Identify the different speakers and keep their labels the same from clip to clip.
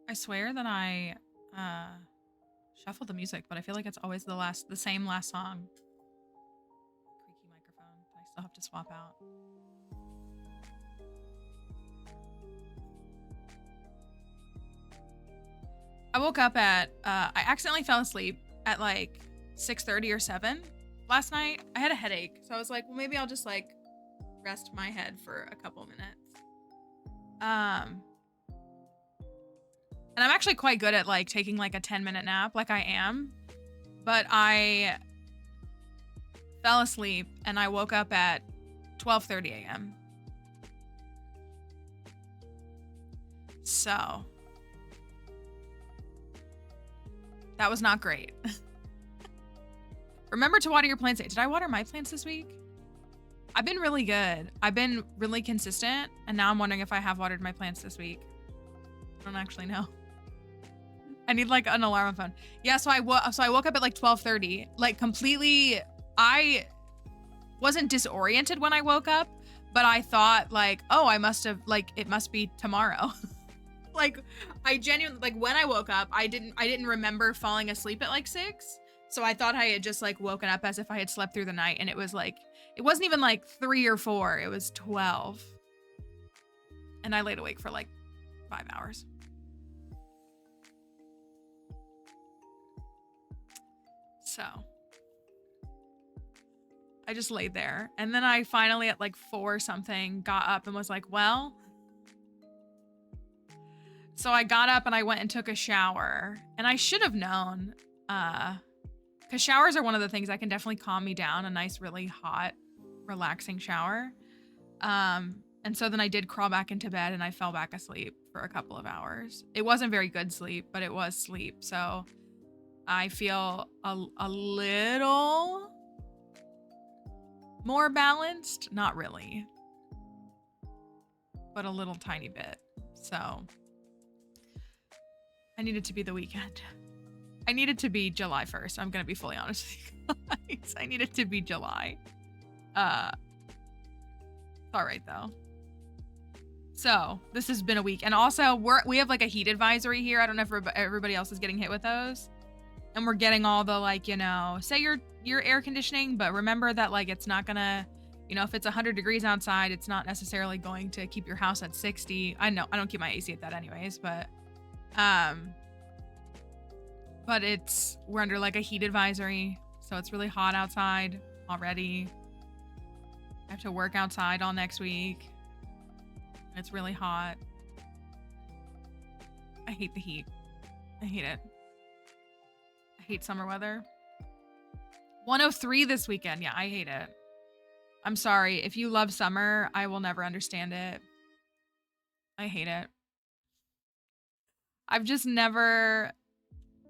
Speaker 1: I swear that I shuffled the music, but I feel like it's always the same last song. Creaky microphone. I still have to swap out. I woke up at I accidentally fell asleep at like 6:30 or 7 last night. I had a headache, so I was like, well, maybe I'll just like rest my head for a couple minutes. And I'm actually quite good at like taking like a 10-minute nap, like I am. But I fell asleep and I woke up at 12:30 a.m. So that was not great. Remember to water your plants. Did I water my plants this week? I've been really good. I've been really consistent, and now I'm wondering if I have watered my plants this week. I don't actually know. I need like an alarm on phone. Yeah, so I woke up at like 12:30, like completely. I wasn't disoriented when I woke up, but I thought like, oh, I must have like it must be tomorrow. Like I genuinely like when I woke up, I didn't remember falling asleep at like 6. So I thought I had just like woken up as if I had slept through the night, and it was like it wasn't even like 3 or 4, it was 12. And I laid awake for like 5 hours. So I just laid there. And then I finally at like 4 something got up and was like, well. So I got up and I went and took a shower. And I should have known, because showers are one of the things that can definitely calm me down. A nice, really hot, relaxing shower. And so then I did crawl back into bed and I fell back asleep for a couple of hours. It wasn't very good sleep, but it was sleep. So I feel a little more balanced. Not really, but a little tiny bit. So I need it to be the weekend. I need it to be July 1st. I'm going to be fully honest with you guys. I need it to be July. It's all right though. So this has been a week. And also we have like a heat advisory here. I don't know if everybody else is getting hit with those. And we're getting all the like, you know, say your air conditioning, but remember that like it's not gonna, you know, if it's 100 degrees outside, it's not necessarily going to keep your house at 60. I know I don't keep my AC at that anyways, but we're under like a heat advisory. So it's really hot outside already. I have to work outside all next week. And it's really hot. I hate the heat. I hate it. I hate summer weather. 103 this weekend. Yeah, I hate it. I'm sorry. If you love summer, I will never understand it. I hate it. I've just never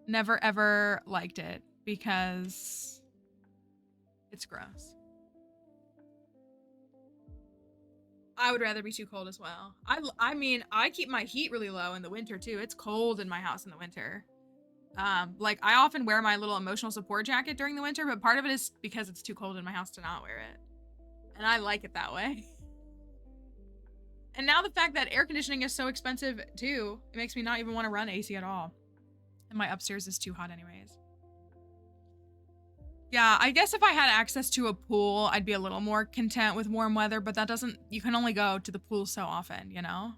Speaker 1: ever liked it because it's gross. I would rather be too cold as well. I mean, I keep my heat really low in the winter too. It's cold in my house in the winter. Like I often wear my little emotional support jacket during the winter, but part of it is because it's too cold in my house to not wear it. And I like it that way. And now the fact that air conditioning is so expensive too, it makes me not even want to run AC at all. And my upstairs is too hot anyways. Yeah, I guess if I had access to a pool, I'd be a little more content with warm weather, but that doesn't, you can only go to the pool so often, you know?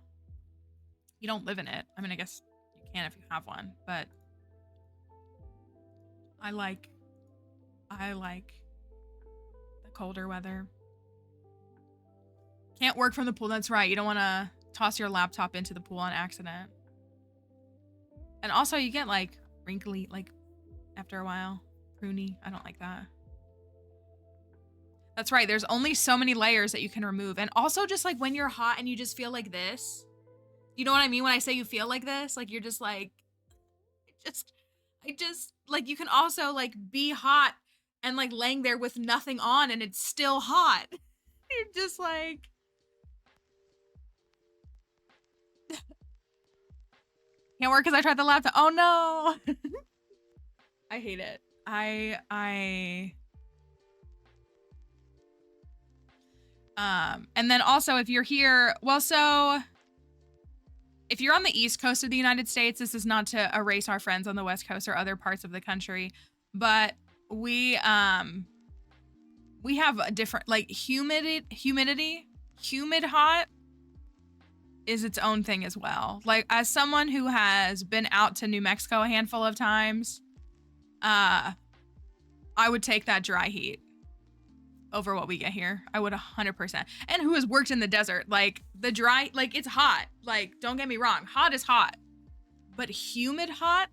Speaker 1: You don't live in it. I mean, I guess you can if you have one, but I like the colder weather. Can't work from the pool, that's right. You don't want to toss your laptop into the pool on accident. And also you get like wrinkly, like after a while, pruny. I don't like that. That's right. There's only so many layers that you can remove. And also just like when you're hot and you just feel like this, you know what I mean? When I say you feel like this, like you're just like, I just like, you can also like be hot and like laying there with nothing on and it's still hot. You're just like, can't work because I tried the laptop. Oh no. I hate it. And then also if you're here, well, so if you're on the East Coast of the United States, this is not to erase our friends on the West Coast or other parts of the country, but we have a different, like humid hot is its own thing as well. Like as someone who has been out to New Mexico a handful of times, I would take that dry heat over what we get here. I would 100%. And who has worked in the desert, like the dry, like it's hot. Like, don't get me wrong. Hot is hot, but humid hot,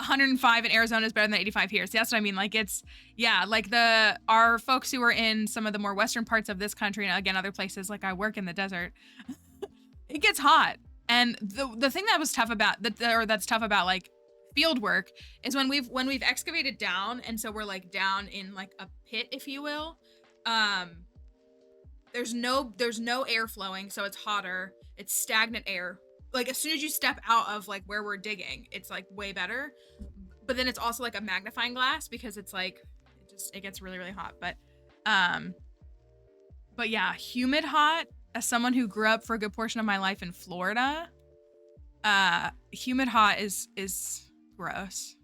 Speaker 1: 105 in Arizona is better than 85 here. So that's what I mean. Like it's, yeah, like our folks who are in some of the more Western parts of this country, and again, other places, like I work in the desert, it gets hot. And the thing that was tough about that's tough about like field work is when we've excavated down, and so we're like down in like a pit, if you will. There's no air flowing, so it's hotter. It's stagnant air. Like as soon as you step out of like where we're digging, it's like way better. But then it's also like a magnifying glass because it's like it gets really, really hot. But yeah, humid hot, as someone who grew up for a good portion of my life in Florida, humid hot is gross.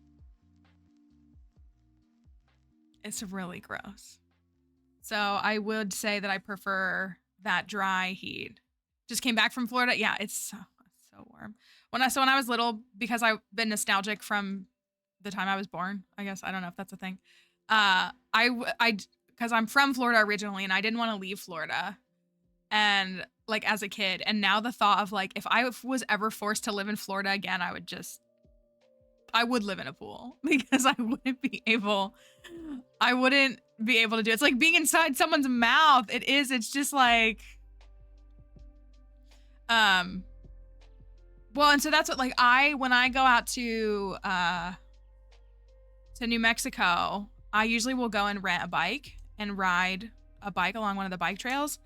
Speaker 1: It's really gross. So I would say that I prefer that dry heat. Just came back from Florida. Yeah, it's so warm. When I was little, because I've been nostalgic from the time I was born, I guess, I don't know if that's a thing. Because I'm from Florida originally and I didn't want to leave Florida. And like as a kid, and now the thought of like, if I was ever forced to live in Florida again, I would live in a pool because I wouldn't be able to do it. It's like being inside someone's mouth. It's just like, well, and so that's what, like, when I go out to New Mexico, I usually will go and rent a bike and ride a bike along one of the bike trails.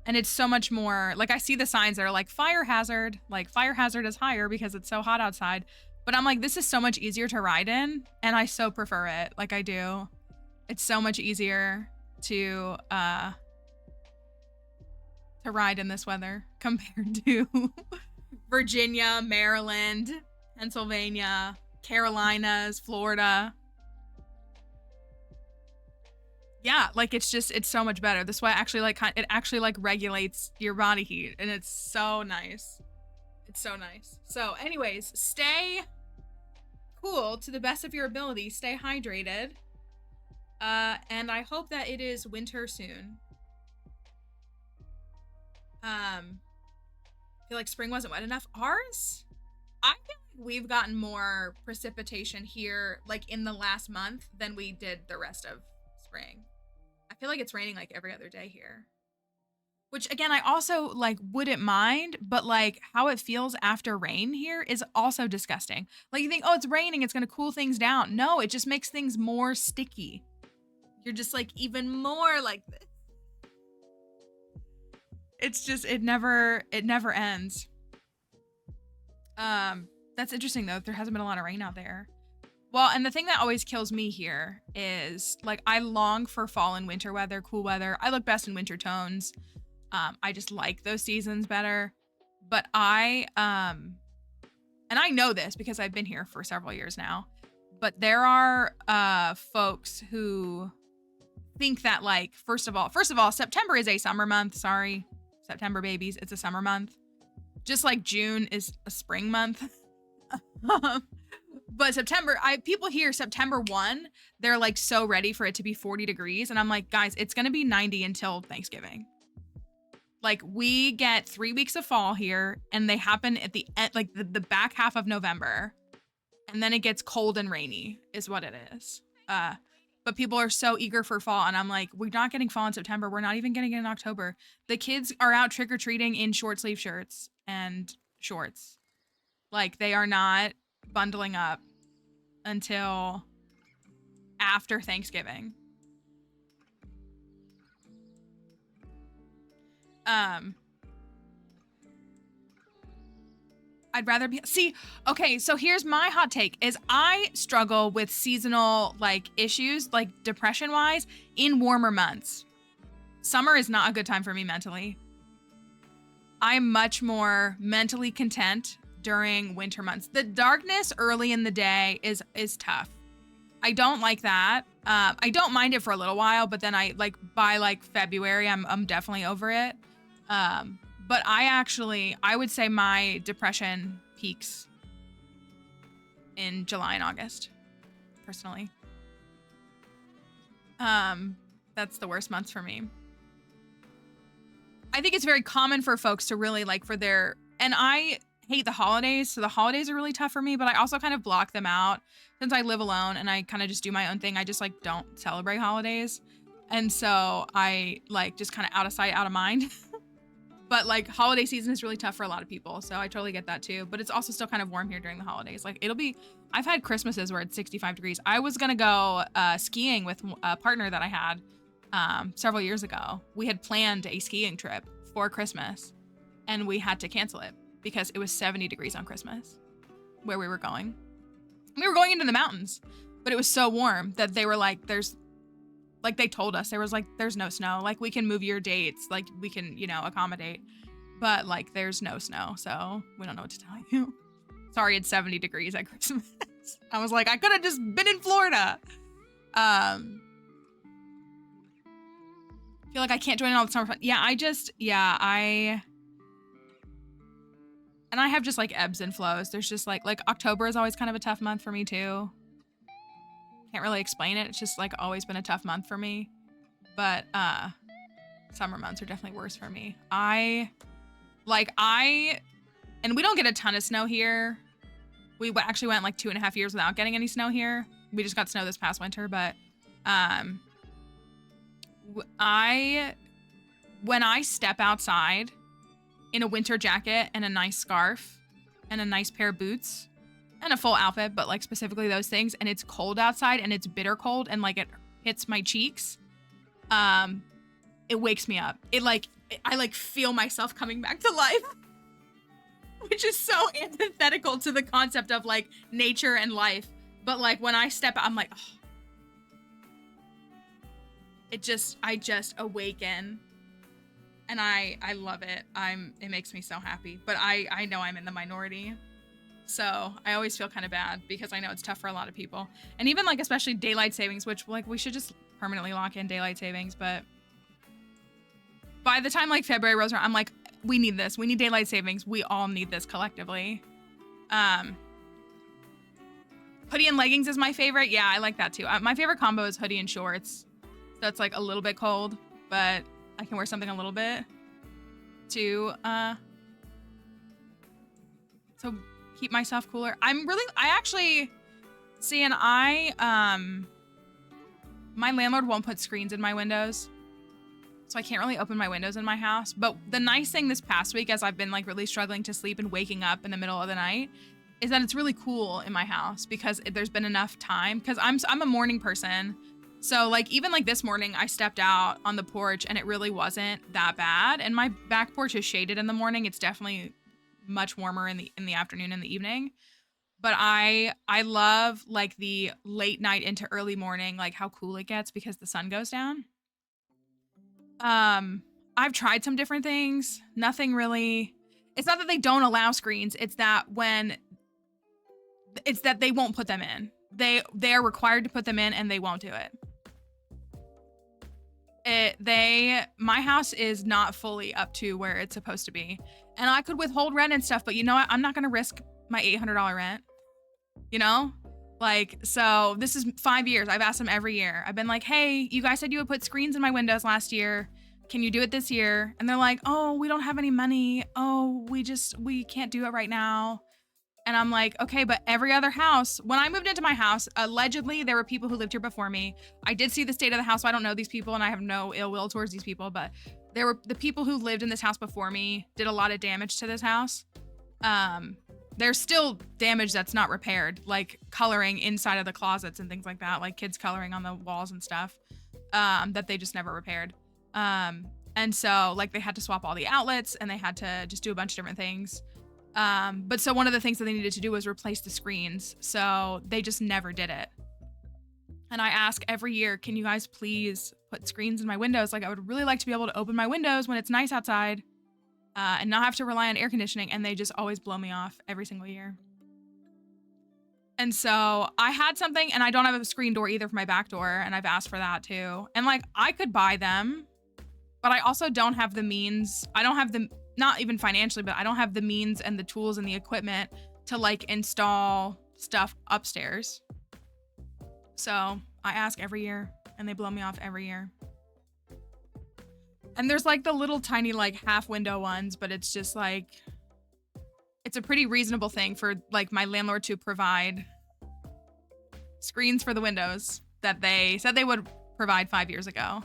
Speaker 1: And it's so much more, like, I see the signs that are like fire hazard is higher because it's so hot outside. But I'm like, this is so much easier to ride in, and I so prefer it. Like I do. It's so much easier to ride in this weather compared to Virginia, Maryland, Pennsylvania, Carolinas, Florida. Yeah, like it's so much better. This way it actually like regulates your body heat, and it's so nice. It's so nice. So anyways, stay cool to the best of your ability. Stay hydrated. And I hope that it is winter soon. I feel like spring wasn't wet enough. Ours, I feel like we've gotten more precipitation here like in the last month than we did the rest of spring. I feel like it's raining like every other day here. Which again, I also like wouldn't mind, but like how it feels after rain here is also disgusting. Like you think, oh, it's raining, it's gonna cool things down. No, it just makes things more sticky. You're just like even more like this. It's just, it never ends. That's interesting though. There hasn't been a lot of rain out there. Well, and the thing that always kills me here is like I long for fall and winter weather, cool weather. I look best in winter tones. I just like those seasons better. But and I know this because I've been here for several years now, but there are folks who think that like first of all, September is a summer month. Sorry, September babies, it's a summer month. Just like June is a spring month. But September, people hear September 1, they're like so ready for it to be 40 degrees. And I'm like, guys, it's going to be 90 until Thanksgiving. Like we get 3 weeks of fall here and they happen at the end, like the back half of November. And then it gets cold and rainy is what it is. But people are so eager for fall. And I'm like, we're not getting fall in September. We're not even getting it in October. The kids are out trick-or-treating in short sleeve shirts and shorts. Like they are not bundling up until after Thanksgiving. I'd rather be, okay, so here's my hot take is I struggle with seasonal like issues, like depression wise in warmer months. Summer is not a good time for me mentally. I'm much more mentally content during winter months. The darkness early in the day is tough. I don't like that. I don't mind it for a little while, but then I like by like February, I'm definitely over it. But I would say my depression peaks in July and August, personally. That's the worst months for me. I think it's very common for folks to really like and I hate the holidays. So the holidays are really tough for me, but I also kind of block them out since I live alone and I kind of just do my own thing. I just like don't celebrate holidays. And so I like just kind of out of sight, out of mind. But like holiday season is really tough for a lot of people. So I totally get that too. But it's also still kind of warm here during the holidays. Like I've had Christmases where it's 65 degrees. I was going to go skiing with a partner that I had several years ago. We had planned a skiing trip for Christmas and we had to cancel it because it was 70 degrees on Christmas where we were going. We were going into the mountains, but it was so warm that they were like, they told us, there was like, there's no snow. Like we can move your dates. Like we can, accommodate, but like there's no snow. So we don't know what to tell you. Sorry, it's 70 degrees at Christmas. I was like, I could have just been in Florida. I feel like I can't join in all the summer fun. Yeah, and I have just like ebbs and flows. There's just like October is always kind of a tough month for me too. Can't really explain it. It's just like always been a tough month for me. But summer months are definitely worse for me. And we don't get a ton of snow here. We actually went like 2.5 years without getting any snow here. We just got snow this past winter, but when I step outside in a winter jacket and a nice scarf and a nice pair of boots and a full outfit, but like specifically those things, and it's cold outside and it's bitter cold and like it hits my cheeks, it wakes me up. I like feel myself coming back to life, which is so antithetical to the concept of like nature and life. But like when I step out, I'm like, oh. I just awaken and I love it. It makes me so happy, but I know I'm in the minority. So I always feel kind of bad because I know it's tough for a lot of people. And even like, especially daylight savings, which like we should just permanently lock in daylight savings. But by the time like February rolls around, I'm like, we need this. We need daylight savings. We all need this collectively. Hoodie and leggings is my favorite. Yeah, I like that too. My favorite combo is hoodie and shorts. So it's like a little bit cold, but I can wear something a little bit to so keep myself cooler. My landlord won't put screens in my windows, so I can't really open my windows in my house. But the nice thing this past week, as I've been like really struggling to sleep and waking up in the middle of the night, is that it's really cool in my house because there's been enough time, because I'm a morning person. So like even like this morning I stepped out on the porch and it really wasn't that bad, and my back porch is shaded in the morning. It's definitely much warmer in the afternoon and the evening. But I love like the late night into early morning, like how cool it gets because the sun goes down. I've tried some different things. Nothing really. It's not that they don't allow screens. It's that they won't put them in. They are required to put them in and they won't do it. My house is not fully up to where it's supposed to be. And I could withhold rent and stuff, but you know what? I'm not going to risk my $800 rent. You know? Like, so this is 5 years. I've asked them every year. I've been like, hey, you guys said you would put screens in my windows last year. Can you do it this year? And they're like, oh, we don't have any money. Oh, we can't do it right now. And I'm like, okay, but every other house, when I moved into my house, allegedly there were people who lived here before me. I did see the state of the house, so I don't know these people and I have no ill will towards these people, but there were the people who lived in this house before me did a lot of damage to this house. There's still damage that's not repaired, like coloring inside of the closets and things like that, like kids coloring on the walls and stuff, that they just never repaired. And so like they had to swap all the outlets and they had to just do a bunch of different things. But so one of the things that they needed to do was replace the screens. So they just never did it. And I ask every year, can you guys please put screens in my windows? Like I would really like to be able to open my windows when it's nice outside, and not have to rely on air conditioning. And they just always blow me off every single year. And so I had something and I don't have a screen door either for my back door. And I've asked for that too. And like I could buy them, but I also don't have the means. I don't have the, not even financially, but I don't have the means and the tools and the equipment to like install stuff upstairs. So I ask every year and they blow me off every year. And there's like the little tiny like half window ones, but it's just like, it's a pretty reasonable thing for like my landlord to provide screens for the windows that they said they would provide 5 years ago.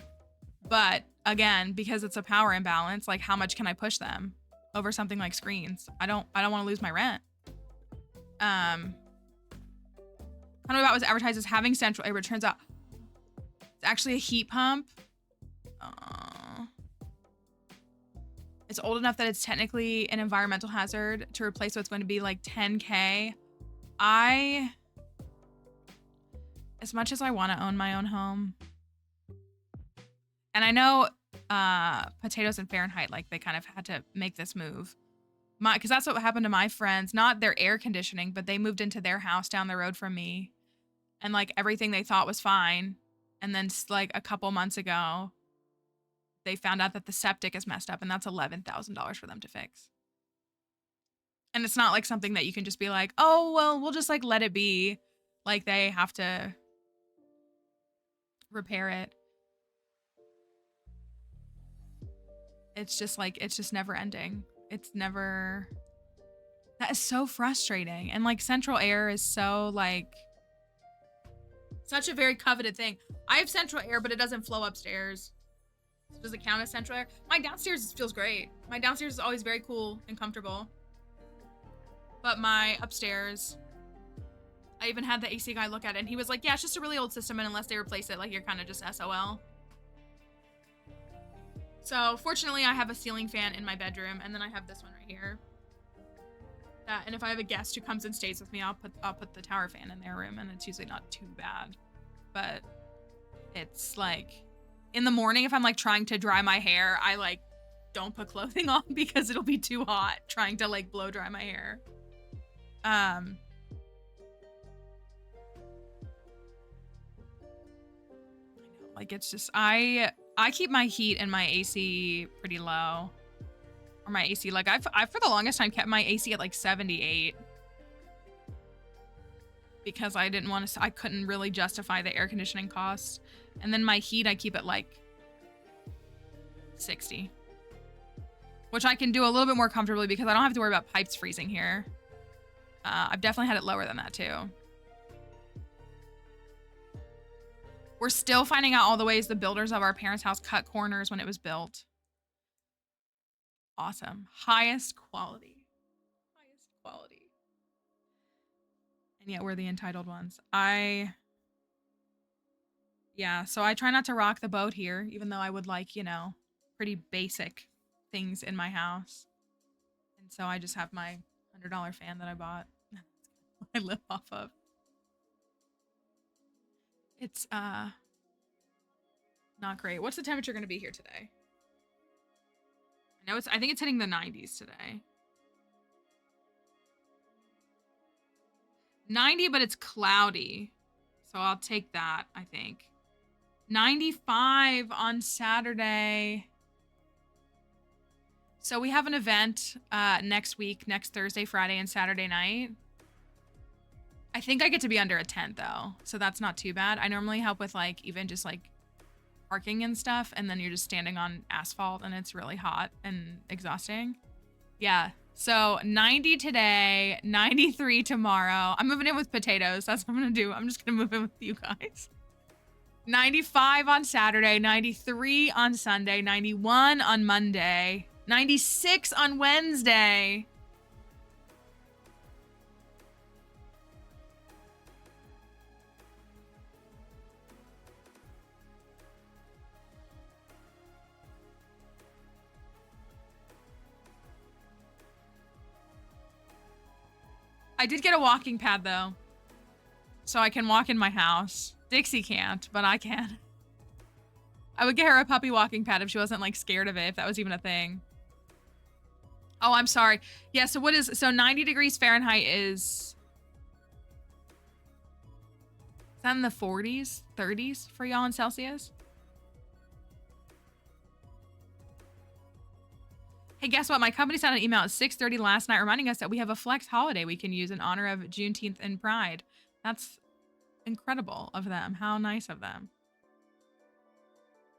Speaker 1: But again, because it's a power imbalance, like how much can I push them over something like screens? I don't want to lose my rent. Kind of about was advertised as having central air, but it turns out it's actually a heat pump. It's old enough that it's technically an environmental hazard to replace what's going to be like $10K. As much as I want to own my own home, and I know Potatoes and Fahrenheit, like they kind of had to make this move. Because that's what happened to my friends, not their air conditioning, but they moved into their house down the road from me. And like everything they thought was fine. And then like a couple months ago, they found out that the septic is messed up and that's $11,000 for them to fix. And it's not like something that you can just be like, oh, well, we'll just like let it be. Like they have to repair it. It's just like, it's just never ending. It's never, that is so frustrating. And like central air is so like, such a very coveted thing. I have central air, but it doesn't flow upstairs. So does it count as central air? My downstairs feels great. My downstairs is always very cool and comfortable. But my upstairs, I even had the AC guy look at it and he was like, yeah, it's just a really old system and unless they replace it, like you're kind of just SOL. So fortunately I have a ceiling fan in my bedroom and then I have this one right here. And if I have a guest who comes and stays with me, I'll put the tower fan in their room and it's usually not too bad. But it's like in the morning, if I'm like trying to dry my hair, I like don't put clothing on because it'll be too hot trying to like blow dry my hair. Like it's just, I keep my heat and my AC pretty low. Or my AC, like I've for the longest time kept my AC at like 78. Because I didn't want to, I couldn't really justify the air conditioning costs. And then my heat, I keep it like 60. Which I can do a little bit more comfortably because I don't have to worry about pipes freezing here. I've definitely had it lower than that too. We're still finding out all the ways the builders of our parents' house cut corners when it was built. Awesome. Highest quality. Highest quality. And yet we're the entitled ones. Yeah, so I try not to rock the boat here, even though I would like, you know, pretty basic things in my house. And And so I just have my $100 fan that I bought. I live off of. It's not great. What's the temperature going to be here today? I think it's hitting the 90s today. 90, but it's cloudy. So I'll take that, I think. 95 on Saturday. So we have an event next week, next Thursday, Friday, and Saturday night. I think I get to be under a tent though, so that's not too bad. I normally help with like even just like parking and stuff, and then you're just standing on asphalt and it's really hot and exhausting. Yeah, so 90 today, 93 tomorrow. I'm moving in with potatoes. That's what I'm gonna do. I'm just gonna move in with you guys. 95 on Saturday, 93 on Sunday, 91 on Monday, 96 on Wednesday. I did get a walking pad though, so I can walk in my house. Dixie can't, but I can. I would get her a puppy walking pad if she wasn't like scared of it, if that was even a thing. Oh, I'm sorry. Yeah, so 90 degrees Fahrenheit is that in the 40s, 30s for y'all in Celsius? Hey, guess what? My company sent an email at 6:30 last night reminding us that we have a flex holiday we can use in honor of Juneteenth and Pride. That's incredible of them. How nice of them.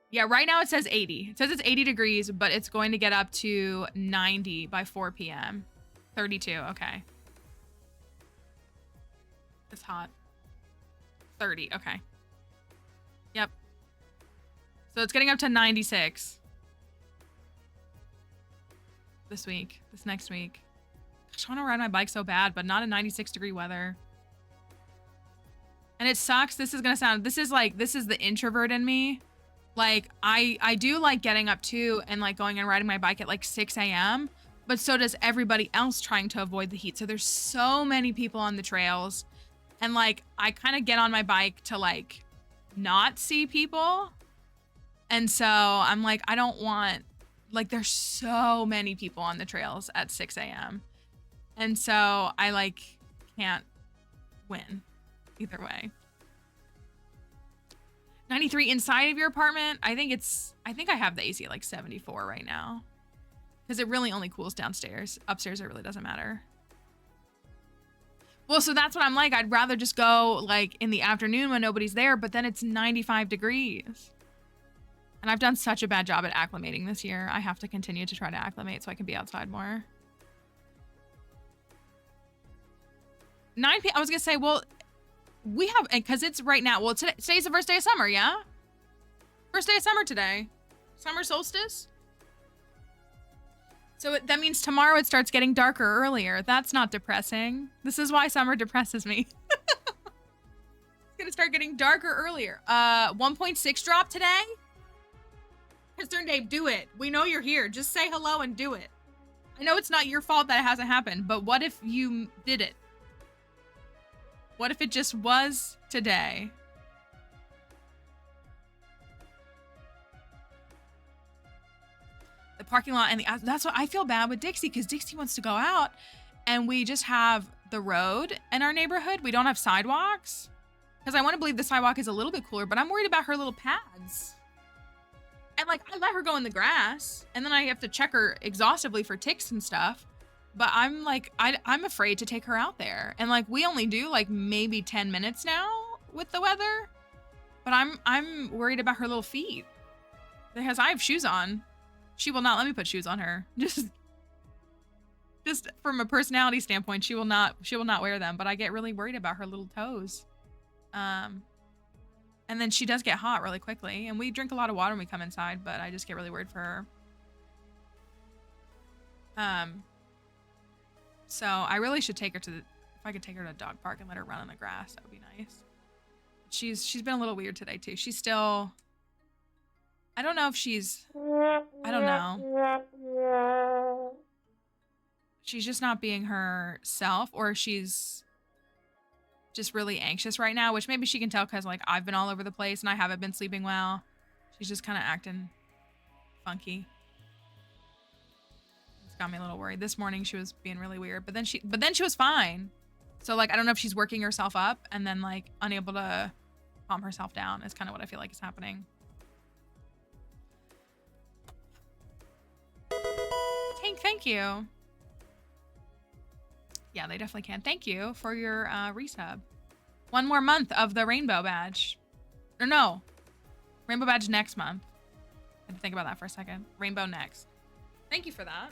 Speaker 1: Yeah, right now it says 80. It says it's 80 degrees, but it's going to get up to 90 by 4 p.m. 32, okay. It's hot. 30, okay. Yep. So it's getting up to 96. This next week. Gosh, I want to ride my bike so bad, but not in 96 degree weather. And it sucks. This is the introvert in me. Like, I do like getting up too and like going and riding my bike at like 6 a.m. But so does everybody else trying to avoid the heat. So there's so many people on the trails. And like, I kind of get on my bike to like not see people. And so I'm like, I don't want, like, there's so many people on the trails at 6 a.m. And so I like can't win either way. 93 inside of your apartment. I think I have the AC at like 74 right now. Because it really only cools downstairs. Upstairs, it really doesn't matter. Well, so that's what I'm like. I'd rather just go like in the afternoon when nobody's there, but then it's 95 degrees. And I've done such a bad job at acclimating this year. I have to continue to try to acclimate so I can be outside more. 9 p.m. I was going to say, well, we have, because it's right now. Well, today's the first day of summer, yeah? First day of summer today. Summer solstice. So that means tomorrow it starts getting darker earlier. That's not depressing. This is why summer depresses me. It's going to start getting darker earlier. 1.6 drop today? Mr. Dave, do it. We know you're here. Just say hello and do it. I know it's not your fault that it hasn't happened, but what if you did it? What if it just was today? The parking lot and that's what I feel bad with Dixie, because Dixie wants to go out and we just have the road in our neighborhood. We don't have sidewalks because I want to believe the sidewalk is a little bit cooler, but I'm worried about her little pads. And like, I let her go in the grass and then I have to check her exhaustively for ticks and stuff. But I'm like, I'm afraid to take her out there. And like, we only do like maybe 10 minutes now with the weather, but I'm worried about her little feet because I have shoes on. She will not let me put shoes on her. Just from a personality standpoint, she will not wear them, but I get really worried about her little toes. And then she does get hot really quickly, and we drink a lot of water when we come inside, but I just get really worried for her. So I really should take her to if I could take her to a dog park and let her run on the grass, that would be nice. She's been a little weird today too. She's still, I don't know if I don't know. she's just not being herself, or she's just really anxious right now, which maybe she can tell because like I've been all over the place and I haven't been sleeping well. She's just kind of acting funky. It's got me a little worried. This morning she was being really weird, but then she was fine. So like I don't know if she's working herself up and then like unable to calm herself down is kind of what I feel like is happening. Tank, thank you. Yeah, they definitely can. Thank you for your resub. One more month of the rainbow badge. Or no. Rainbow badge next month. I had to think about that for a second. Rainbow next. Thank you for that.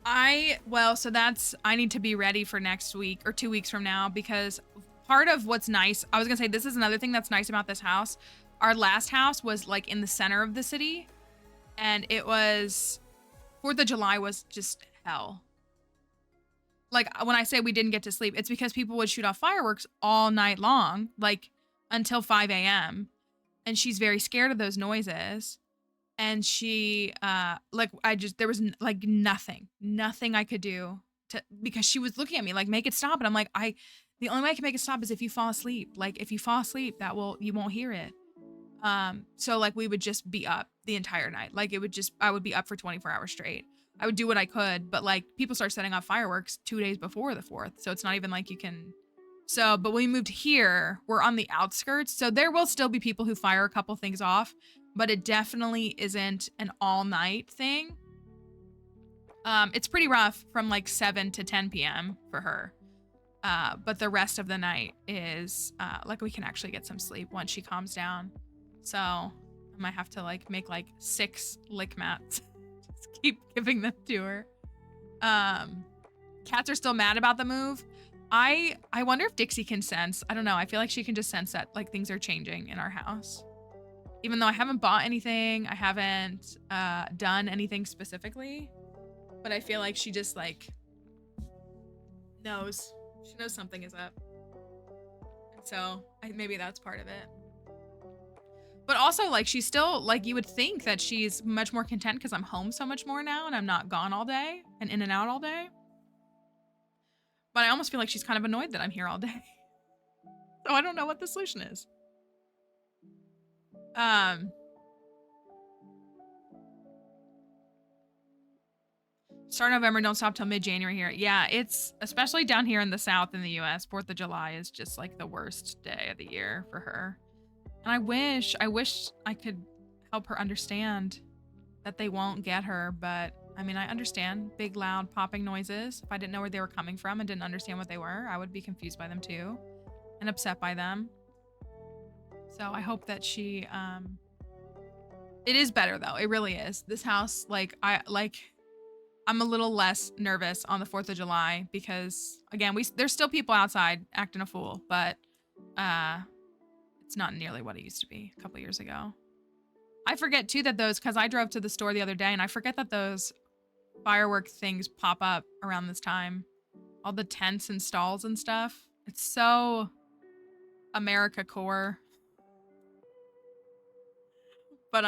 Speaker 1: I need to be ready for next week or 2 weeks from now, because part of what's nice, I was gonna say, this is another thing that's nice about this house. Our last house was like in the center of the city, and it was 4th of July was just hell. Like when I say we didn't get to sleep, it's because people would shoot off fireworks all night long, like until 5 a.m. And she's very scared of those noises. And she, there was like nothing I could do because she was looking at me like, make it stop. And I'm like, the only way I can make it stop is if you fall asleep. Like if you fall asleep, you won't hear it. So like we would just be up the entire night. Like I would be up for 24 hours straight. I would do what I could, but like people start setting off fireworks 2 days before the 4th. So it's not even like you can. So, but when we moved here, we're on the outskirts. So there will still be people who fire a couple things off, but it definitely isn't an all night thing. It's pretty rough from like 7 to 10 p.m. for her. But the rest of the night is like we can actually get some sleep once she calms down. So I might have to like make like 6 lick mats. Just keep giving them to her. Cats are still mad about the move. I wonder if Dixie can sense. I don't know. I feel like she can just sense that like things are changing in our house. Even though I haven't bought anything, I haven't done anything specifically, but I feel like she just like knows. She knows something is up. And so maybe that's part of it. But also like she's still like, you would think that she's much more content because I'm home so much more now and I'm not gone all day and in and out all day. But I almost feel like she's kind of annoyed that I'm here all day. So I don't know what the solution is. Start November, don't stop till mid-January here. Yeah, it's especially down here in the South in the US, 4th of July is just like the worst day of the year for her. And I wish I could help her understand that they won't get her, but I mean, I understand big, loud popping noises. If I didn't know where they were coming from and didn't understand what they were, I would be confused by them too and upset by them. So I hope that she, it is better though. It really is. This house, I'm a little less nervous on the 4th of July because again, there's still people outside acting a fool, but, it's not nearly what it used to be a couple years ago. I forget too that cause I drove to the store the other day and I forget that those firework things pop up around this time. All the tents and stalls and stuff. It's so America core. But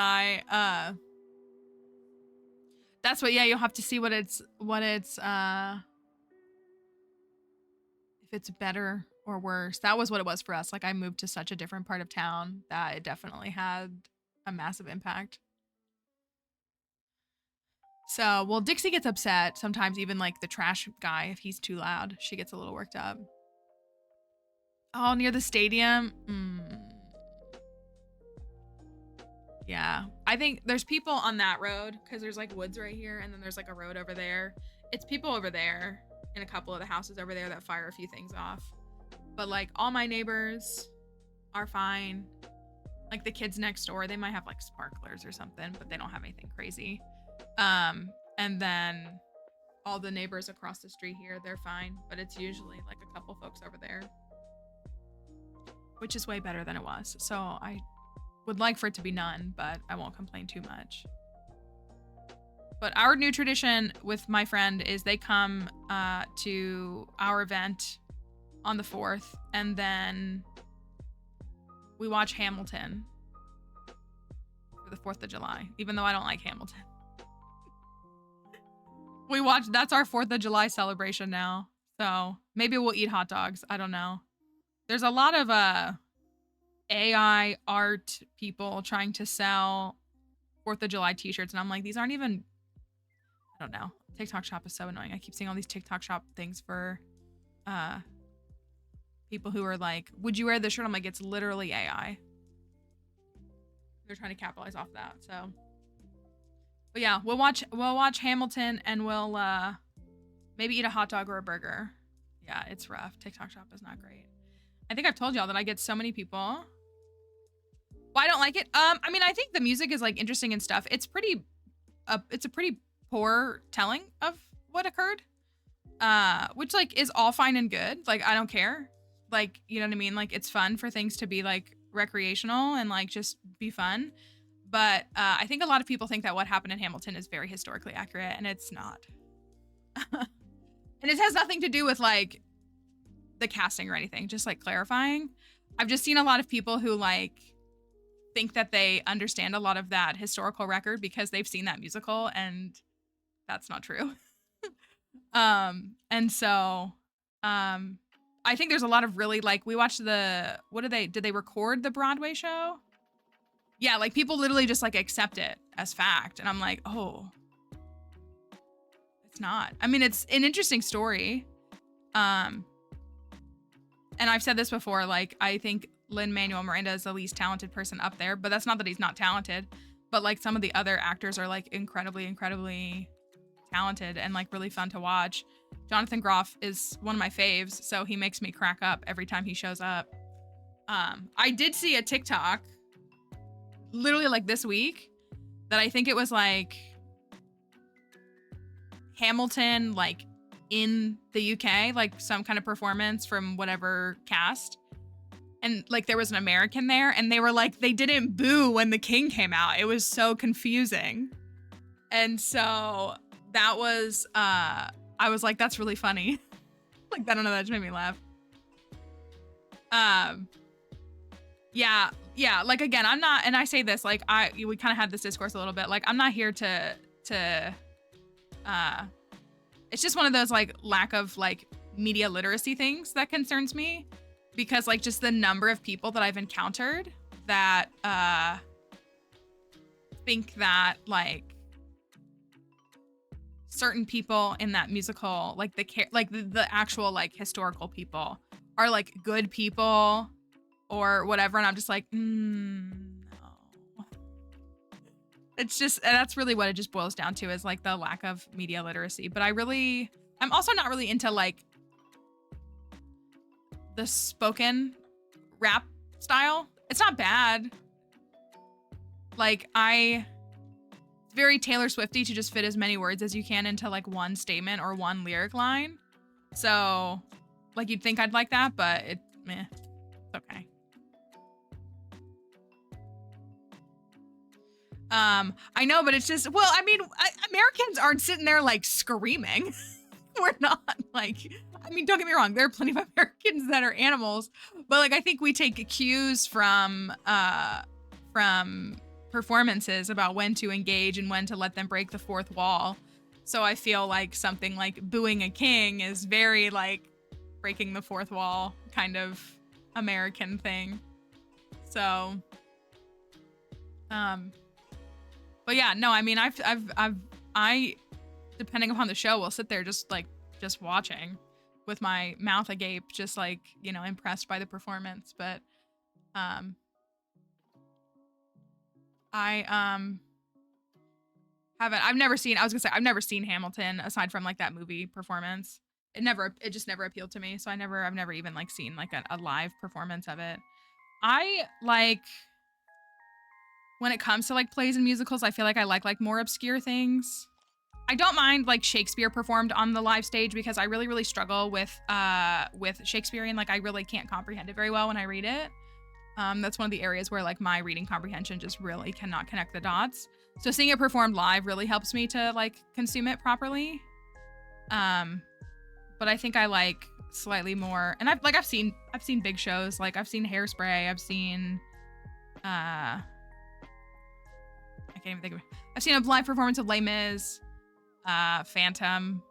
Speaker 1: that's what, yeah, you'll have to see if it's better or worse. That was what it was for us. Like I moved to such a different part of town that it definitely had a massive impact. So, well, Dixie gets upset. Sometimes even like the trash guy, if he's too loud, she gets a little worked up. Oh, near the stadium? Yeah, I think there's people on that road because there's like woods right here and then there's like a road over there. It's people over there in a couple of the houses over there that fire a few things off. But like all my neighbors are fine. Like the kids next door, they might have like sparklers or something, but they don't have anything crazy. And then all the neighbors across the street here, they're fine, but it's usually like a couple folks over there, which is way better than it was. So I would like for it to be none, but I won't complain too much. But our new tradition with my friend is they come to our event on the 4th, and then we watch Hamilton for for the 4th of July, even though I don't like Hamilton. That's our 4th of July celebration now. So maybe we'll eat hot dogs. I don't know. There's a lot of AI art people trying to sell 4th of July t-shirts, and I'm like, these aren't even, I don't know. TikTok shop is so annoying. I keep seeing all these TikTok shop things for people who are like, would you wear this shirt? I'm like, it's literally AI. They're trying to capitalize off that. So, but yeah, we'll watch Hamilton, and we'll maybe eat a hot dog or a burger. Yeah, it's rough. TikTok shop is not great. I think I've told y'all that I get so many people. Why I don't like it? I mean, I think the music is like interesting and stuff. It's a pretty poor telling of what occurred. Which like is all fine and good. Like, I don't care. Like, you know what I mean? Like, it's fun for things to be like recreational and like just be fun. But I think a lot of people think that what happened in Hamilton is very historically accurate, and it's not. And it has nothing to do with like the casting or anything, just like clarifying. I've just seen a lot of people who like think that they understand a lot of that historical record because they've seen that musical, and that's not true. And so I think there's a lot of really like, we watched did they record the Broadway show? Yeah, like people literally just like accept it as fact, and I'm like, oh, it's not. I mean, it's an interesting story. And I've said this before, like, I think Lin-Manuel Miranda is the least talented person up there, but that's not that he's not talented, but like some of the other actors are like incredibly, incredibly talented and like really fun to watch. Jonathan Groff is one of my faves, so he makes me crack up every time he shows up. I did see a TikTok literally like this week that I think it was like Hamilton, like in the UK, like some kind of performance from whatever cast. And like there was an American there, and they were like, they didn't boo when the king came out. It was so confusing. And so that was, I was like, that's really funny. Like, I don't know, that just made me laugh. Yeah, like again, I'm not, and I say this, like we kind of had this discourse a little bit, like I'm not here to it's just one of those like lack of like media literacy things that concerns me, because like just the number of people that I've encountered that think that like certain people in that musical, like the actual like historical people are like good people or whatever, and I'm just like, no. It's just, that's really what it just boils down to, is like the lack of media literacy. But I'm also not really into like the spoken rap style. It's not bad. Like it's very Taylor Swifty to just fit as many words as you can into like one statement or one lyric line. So like you'd think I'd like that, but it's okay. I know, but it's just, well, I mean, Americans aren't sitting there like screaming. We're not like, I mean, don't get me wrong, there are plenty of Americans that are animals, but like I think we take cues from performances about when to engage and when to let them break the fourth wall. So I feel like something like booing a king is very like breaking the fourth wall kind of American thing. So but yeah, no, I mean, I depending upon the show, will sit there just watching with my mouth agape, just like, you know, impressed by the performance. But I've never seen Hamilton aside from like that movie performance. It just never appealed to me. So I've never even like seen like a live performance of it. I like, when it comes to like plays and musicals, I feel like I like more obscure things. I don't mind like Shakespeare performed on the live stage, because I really, really struggle with Shakespearean. Like I really can't comprehend it very well when I read it. That's one of the areas where like my reading comprehension just really cannot connect the dots. So seeing it performed live really helps me to like consume it properly. But I think I like slightly more, and I've seen big shows, like I've seen Hairspray, I've seen can't even think of it. I've seen a live performance of Les Mis, Phantom.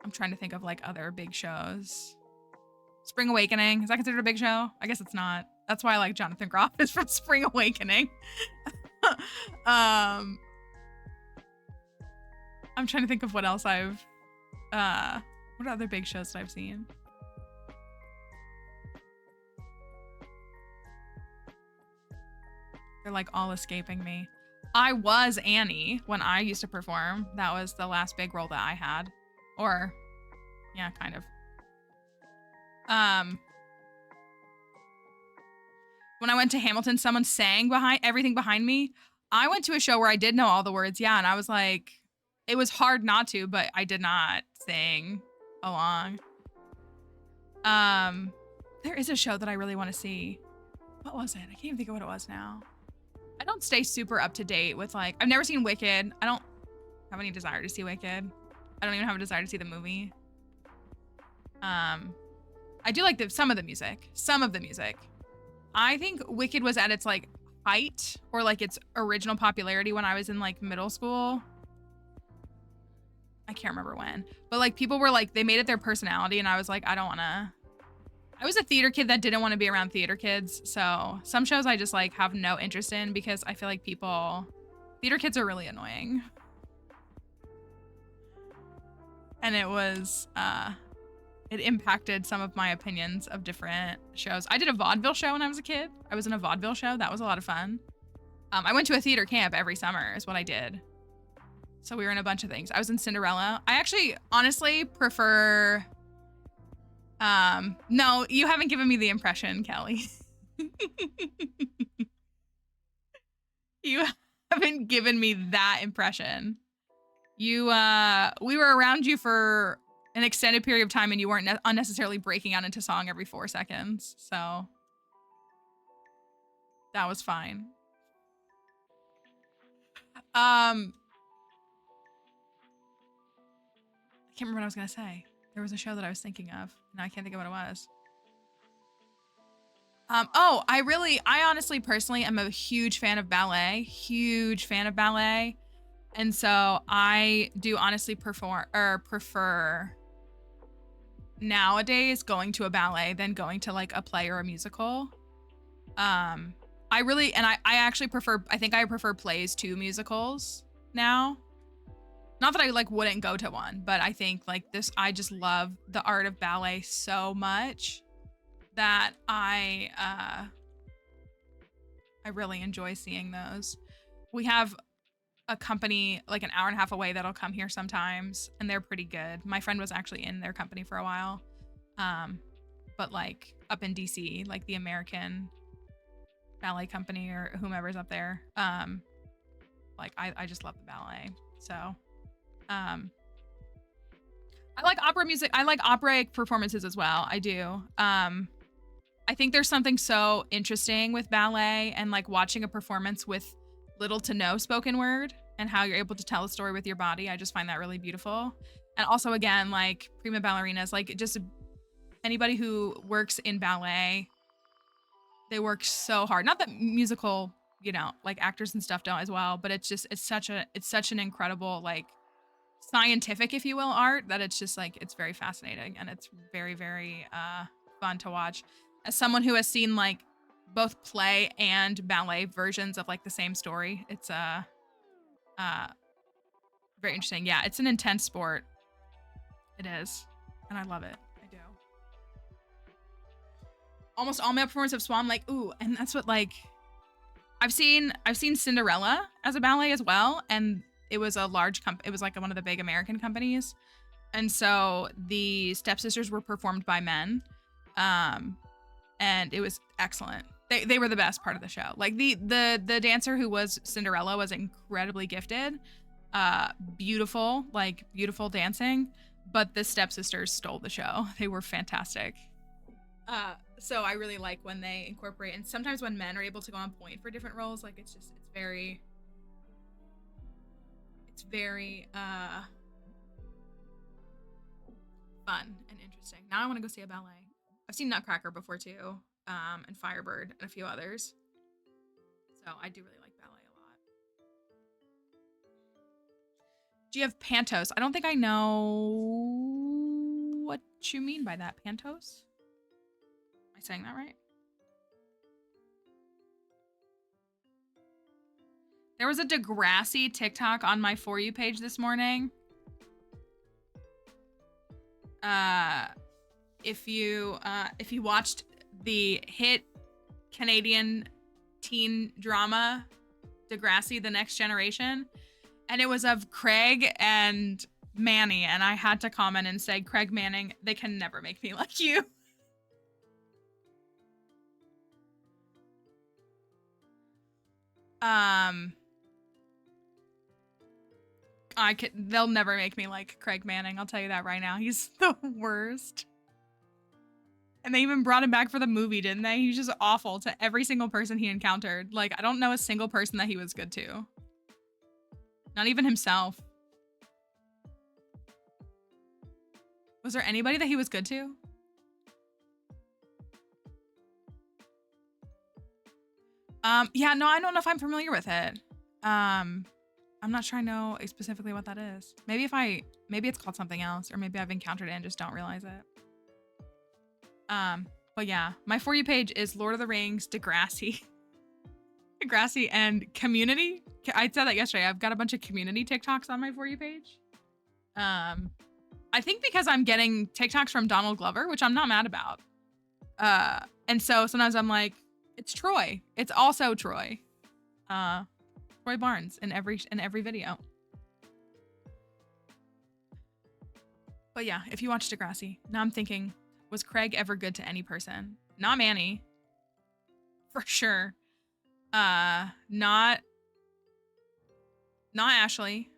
Speaker 1: I'm trying to think of like other big shows. Spring Awakening, is that considered a big show? I guess it's not. That's why I like Jonathan Groff is from Spring Awakening. I'm trying to think of what else I've, what other big shows that I've seen? They're like all escaping me. I was Annie when I used to perform. That was the last big role that I had. Or, yeah, kind of. When I went to Hamilton, someone sang everything behind me. I went to a show where I did know all the words, yeah, and I was like, it was hard not to, but I did not sing along. There is a show that I really want to see. What was it? I can't even think of what it was now. I don't stay super up to date with like, I've never seen Wicked. I don't have any desire to see Wicked. I don't even have a desire to see the movie. I do like some of the music. I think Wicked was at its like height or like its original popularity when I was in like middle school. I can't remember when, but like people were like, they made it their personality and I was like, I don't wanna. I was a theater kid that didn't want to be around theater kids. So some shows I just like have no interest in because I feel like theater kids are really annoying. And it was, it impacted some of my opinions of different shows. I did a vaudeville show when I was a kid. I was in a vaudeville show. That was a lot of fun. I went to a theater camp every summer is what I did. So we were in a bunch of things. I was in Cinderella. I actually honestly prefer, no, you haven't given me the impression, Kelly. You haven't given me that impression. We were around you for an extended period of time and you weren't unnecessarily breaking out into song every 4 seconds. So that was fine. I can't remember what I was gonna say. There was a show that I was thinking of. Now I can't think of what it was. Oh, I honestly personally am a huge fan of ballet. And so I do honestly prefer nowadays going to a ballet than going to like a play or a musical. I actually prefer, I think I prefer plays to musicals now. Not that I like wouldn't go to one, but I think like I just love the art of ballet so much that I really enjoy seeing those. We have a company like an hour and a half away that'll come here sometimes and they're pretty good. My friend was actually in their company for a while. But like up in DC, like the American Ballet Company or whomever's up there. Like I just love the ballet. So I like opera music. I like operatic performances as well. I do. I think there's something so interesting with ballet and like watching a performance with little to no spoken word and how you're able to tell a story with your body. I just find that really beautiful. And also again, like prima ballerinas, like just anybody who works in ballet, they work so hard. Not that musical, you know, like actors and stuff don't as well, but it's such an incredible, like scientific, if you will, art that it's just like, it's very fascinating and it's very, very fun to watch. As someone who has seen like both play and ballet versions of like the same story, it's very interesting. Yeah, it's an intense sport. It is, and I love it. I do. Almost all male performers have swam like ooh, and that's what like I've seen Cinderella as a ballet as well, and it was a large it was like one of the big American companies, and so the stepsisters were performed by men, and it was excellent. They were the best part of the show. Like the dancer who was Cinderella was incredibly gifted, beautiful dancing, but the stepsisters stole the show. They were fantastic. So I really like when they incorporate, and sometimes when men are able to go on point for different roles, like it's very fun and interesting. Now I want to go see a ballet. I've seen Nutcracker before too, and Firebird and a few others. So I do really like ballet a Do you have Pantos? I don't think I know what you mean by that. Pantos? Am I saying that right? There was a Degrassi TikTok on my For You page this morning. If you watched the hit Canadian teen drama Degrassi, The Next Generation, and it was of Craig and Manny, and I had to comment and say, Craig Manning, they can never make me like you. They'll never make me like Craig Manning, I'll tell you that right now. He's the worst. And they even brought him back for the movie, didn't they? He's just awful to every single person he encountered. Like, I don't know a single person that he was good to. Not even himself. Was there anybody that he was good to? Yeah, no, I don't know if I'm familiar with it. I'm not sure I know specifically what that is. Maybe it's called something else, or maybe I've encountered it and just don't realize it. But yeah, my For You page is Lord of the Rings, Degrassi. Degrassi and Community. I said that yesterday. I've got a bunch of Community TikToks on my For You page. I think because I'm getting TikToks from Donald Glover, which I'm not mad about. And so sometimes I'm like, it's Troy. It's also Troy. Troy Barnes in every video. But yeah, if you watch Degrassi, now I'm thinking, was Craig ever good to any person? Not Manny. For sure. Not Ashley.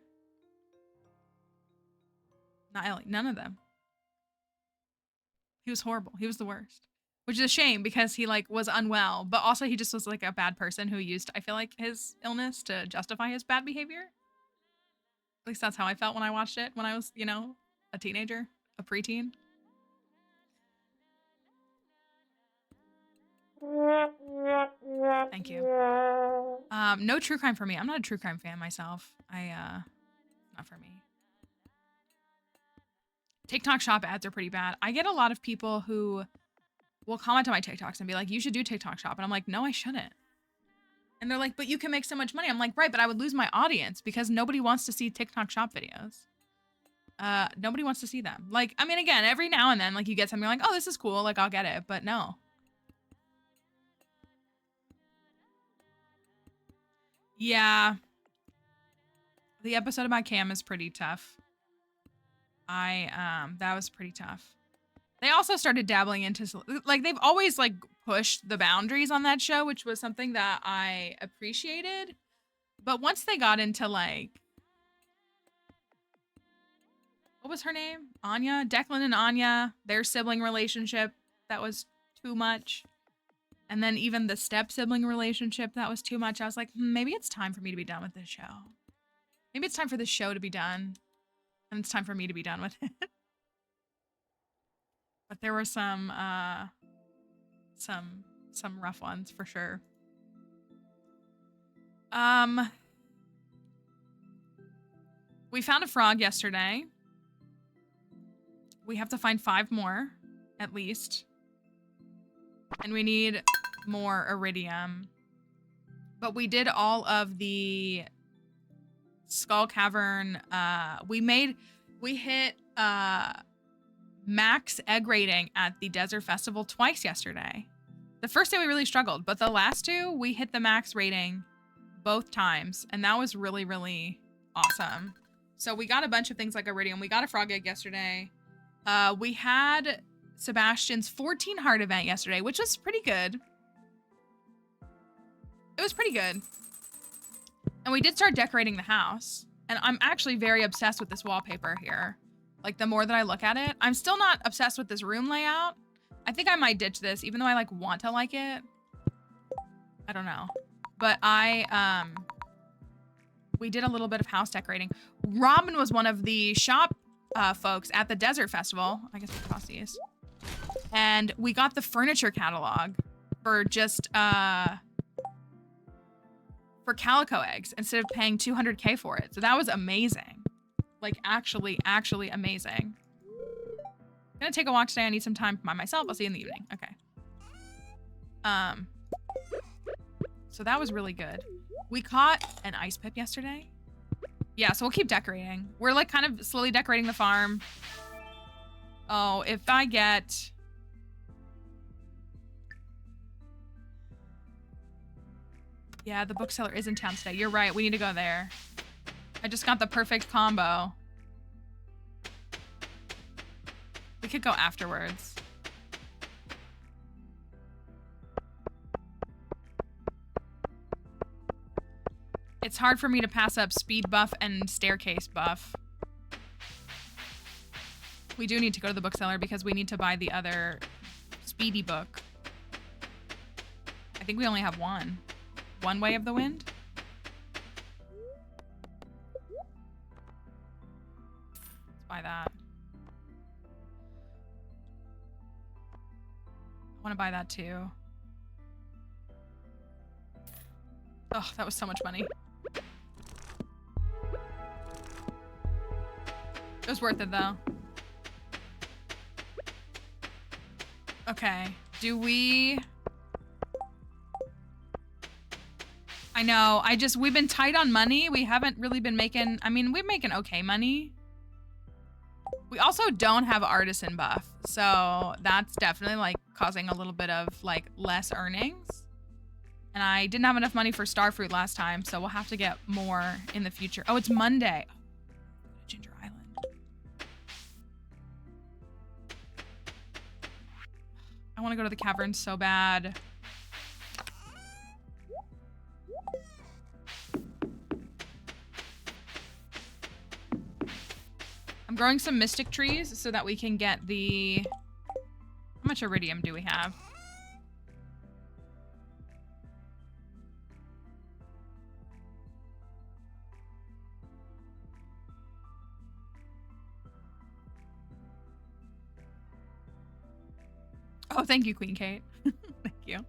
Speaker 1: Not Ellie. None of them. He was horrible. He was the worst. Which is a shame because he like was unwell, but also he just was like a bad person who used, I feel like, his illness to justify his bad behavior. At least that's how I felt when I watched it when I was, you know, a teenager, a preteen. Thank you. No true crime for me. I'm not a true crime fan myself. Not for me. TikTok shop ads are pretty bad. I get a lot of people who will comment on my TikToks and be like, you should do TikTok shop. And I'm like, no, I shouldn't. And they're like, but you can make so much money. I'm like, right, but I would lose my audience because nobody wants to see TikTok shop videos. Nobody wants to see them. Like, I mean, again, every now and then, like you get something like, oh, this is cool. Like, I'll get it, but no. Yeah. The episode about Cam is pretty tough. That was pretty tough. They also started dabbling into, like, they've always, like, pushed the boundaries on that show, which was something that I appreciated. But once they got into, like, what was her name? Anya? Declan and Anya, their sibling relationship, that was too much. And then even the step-sibling relationship, that was too much. I was like, maybe it's time for me to be done with this show. Maybe it's time for this show to be done. And it's time for me to be done with it. But there were some rough ones for sure. We found a frog yesterday. We have to find 5 more, at least. And we need more iridium. But we did all of the Skull Cavern. We hit max egg rating at the Desert Festival twice yesterday. The first day we really struggled, but the last 2 we hit the max rating both times, and that was really, really awesome. So we got a bunch of things like iridium. We got a frog egg yesterday. We had Sebastian's 14 heart event yesterday, which was pretty good. It was pretty good. And we did start decorating the house. And I'm actually very obsessed with this wallpaper here. Like, the more that I look at it, I'm still not obsessed with this room layout. I think I might ditch this, even though I, like, want to like it. I don't know. But we did a little bit of house decorating. Robin was one of the shop folks at the Desert Festival. I guess we toss these. And we got the furniture catalog for just, for calico eggs instead of paying $200K for it. So that was amazing. Like, actually amazing. I'm gonna take a walk today. I need some time by myself. I'll see you in the evening. Okay. So that was really good. We caught an ice pip yesterday. Yeah, so we'll keep decorating. We're like kind of slowly decorating the farm. Oh, if I get... Yeah, the bookseller is in town today. You're right. We need to go there. I just got the perfect combo. We could go afterwards. It's hard for me to pass up speed buff and staircase buff. We do need to go to the bookseller because we need to buy the other speedy book. I think we only have one. One Way of the Wind? Let's buy that. I want to buy that too. Oh, that was so much money. It was worth it though. Okay, do we... I know, we've been tight on money. We haven't really been making, I mean, we're making okay money. We also don't have artisan buff, so that's definitely like causing a little bit of like less earnings. And I didn't have enough money for starfruit last time, so we'll have to get more in the future. Oh, it's Monday. Ginger Island. I want to go to the caverns so bad. I'm growing some mystic trees so that we can get the... How much iridium do we have? Oh, thank you, Queen Kate. Thank you.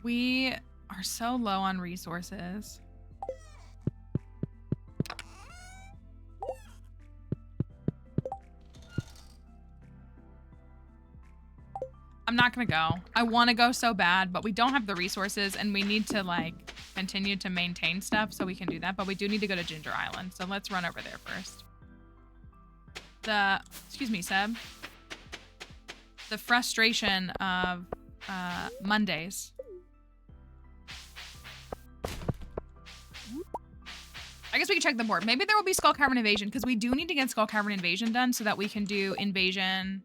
Speaker 1: We are so low on resources. I'm not gonna go. I want to go so bad, but we don't have the resources and we need to like continue to maintain stuff so we can do that. But we do need to go to Ginger Island. So let's run over there first. Excuse me, Seb. The frustration of Mondays. I guess we can check the board. Maybe there will be Skull Cavern Invasion because we do need to get Skull Cavern Invasion done so that we can do Invasion.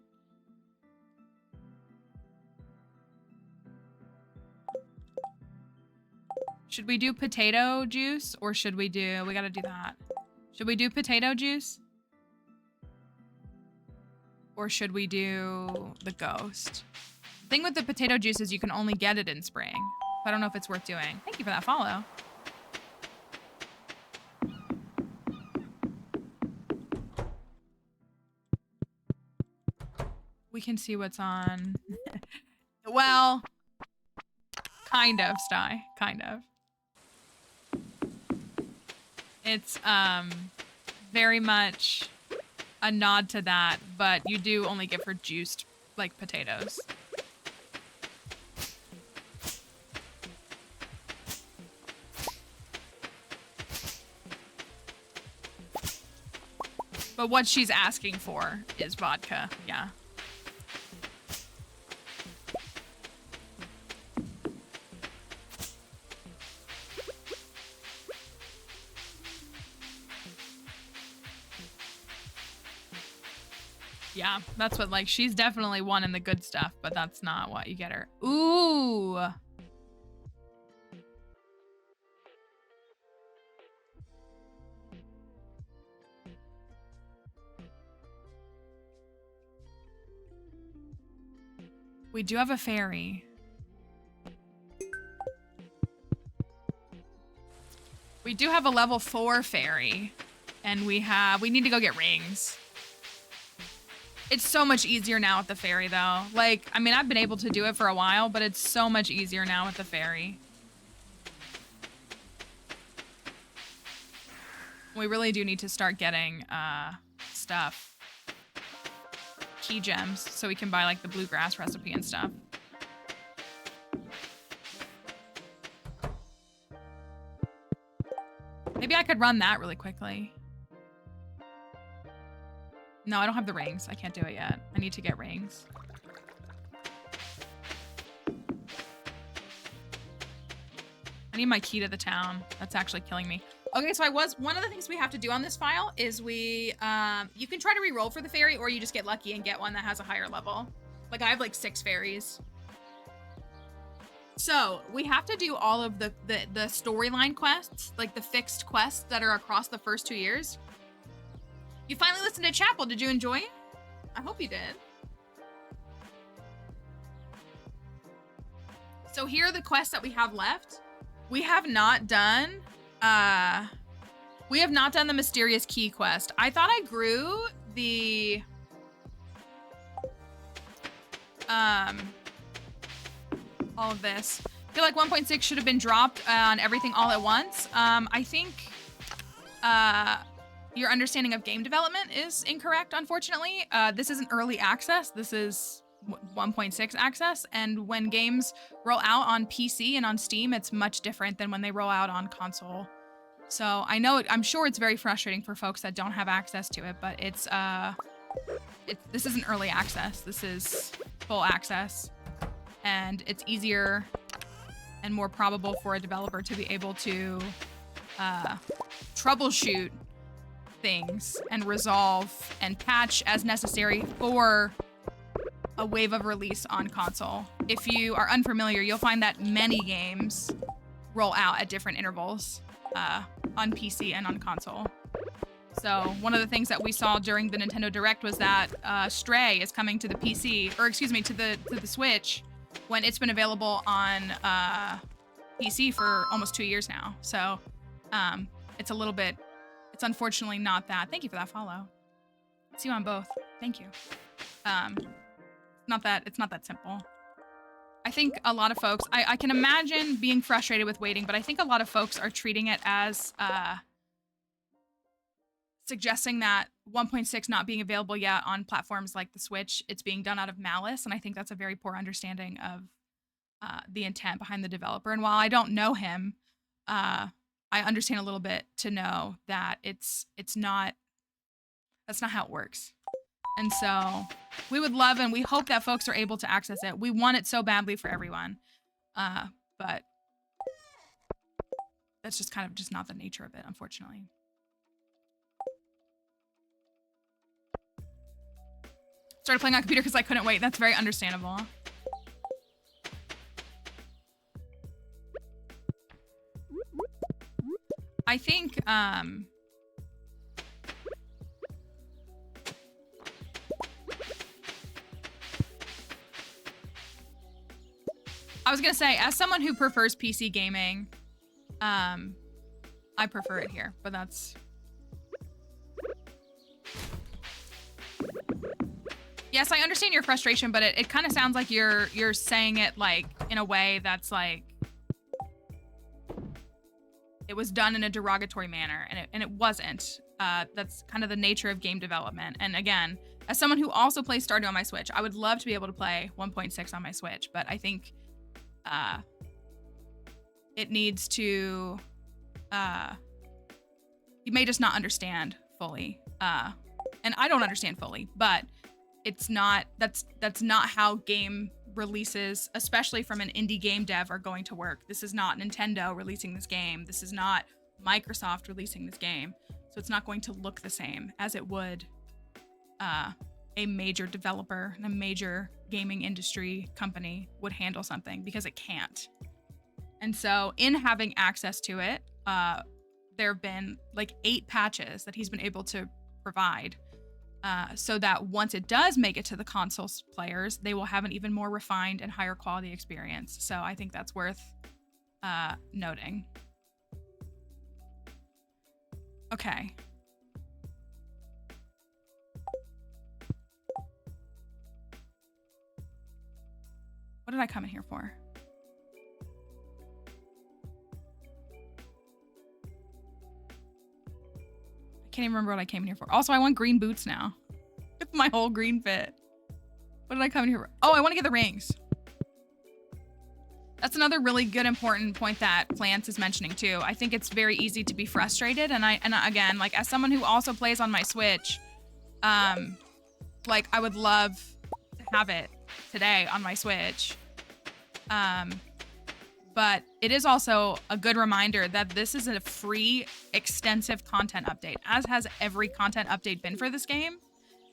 Speaker 1: Should we do potato juice or should we do... We gotta do that. Should we do potato juice? Or should we do the ghost? The thing with the potato juice is you can only get it in spring. So I don't know if it's worth doing. Thank you for that follow. We can see what's on. Well, kind of, Sty. Kind of. It's very much a nod to that, but you do only get for juiced, like, potatoes. But what she's asking for is vodka, yeah. Yeah, that's what, like, she's definitely wanting the good stuff, but that's not what you get her. Ooh. We do have a fairy. We do have a level 4 fairy, and we need to go get rings. It's so much easier now with the ferry, though. Like, I mean, I've been able to do it for a while, but it's so much easier now with the ferry. We really do need to start getting stuff. Key gems, so we can buy, like, the bluegrass recipe and stuff. Maybe I could run that really quickly. No, I don't have the rings. I can't do it yet. I need to get rings. I need my key to the town. That's actually killing me. Okay, so one of the things we have to do on this file is you can try to re-roll for the fairy, or you just get lucky and get one that has a higher level. Like, I have like 6 fairies. So we have to do all of the storyline quests, like the fixed quests that are across the first 2 years. You finally listened to Chapel. Did you enjoy it? I hope you did. So here are the quests that we have left. We have not done the mysterious key quest. I thought I grew the all of this. I feel like 1.6 should have been dropped on everything all at once. I think your understanding of game development is incorrect, unfortunately. This isn't early access. This is 1.6 access. And when games roll out on PC and on Steam, it's much different than when they roll out on console. So I'm sure it's very frustrating for folks that don't have access to it, but this isn't early access. This is full access. And it's easier and more probable for a developer to be able to troubleshoot things and resolve and patch as necessary for a wave of release on console. If you are unfamiliar, you'll find that many games roll out at different intervals on PC and on console. So one of the things that we saw during the Nintendo Direct was that Stray is coming to the PC, or excuse me, to the Switch, when it's been available on PC for almost 2 years now. So it's unfortunately not that. Thank you for that follow. See you on both. Thank you. It's not that simple. I think a lot of folks, I can imagine being frustrated with waiting, but I think a lot of folks are treating it as suggesting that 1.6 not being available yet on platforms like the Switch, it's being done out of malice. And I think that's a very poor understanding of the intent behind the developer. And while I don't know him, I understand a little bit to know that that's not how it works. And so we would love and we hope that folks are able to access it. We want it so badly for everyone. But that's just kind of just not the nature of it, unfortunately. Started playing on computer because I couldn't wait. That's very understandable. I think, I was gonna say, as someone who prefers PC gaming, I prefer it here, but that's... Yes, I understand your frustration, but it kind of sounds like you're saying it like in a way that's like it was done in a derogatory manner, and it wasn't. That's kind of the nature of game development. And again, as someone who also plays Stardew on my Switch, I would love to be able to play 1.6 on my Switch, but I think it needs to. You may just not understand fully, and I don't understand fully, but. It's not, that's not how game releases, especially from an indie game dev, are going to work. This is not Nintendo releasing this game. This is not Microsoft releasing this game. So it's not going to look the same as it would a major developer and a major gaming industry company would handle something, because it can't. And so in having access to it, there have been like 8 patches that he's been able to provide. So that once it does make it to the console players, they will have an even more refined and higher quality experience. So I think that's worth noting. Okay. did I come in here for? I can't even remember what I came in here for. Also, I want green boots now. With my whole green fit. What did I come in here for? Oh, I want to get the rings. That's another really good important point that Plants is mentioning too. I think it's very easy to be frustrated, and again, like as someone who also plays on my Switch, like I would love to have it today on my Switch. But it is also a good reminder that this is a free, extensive content update, as has every content update been for this game.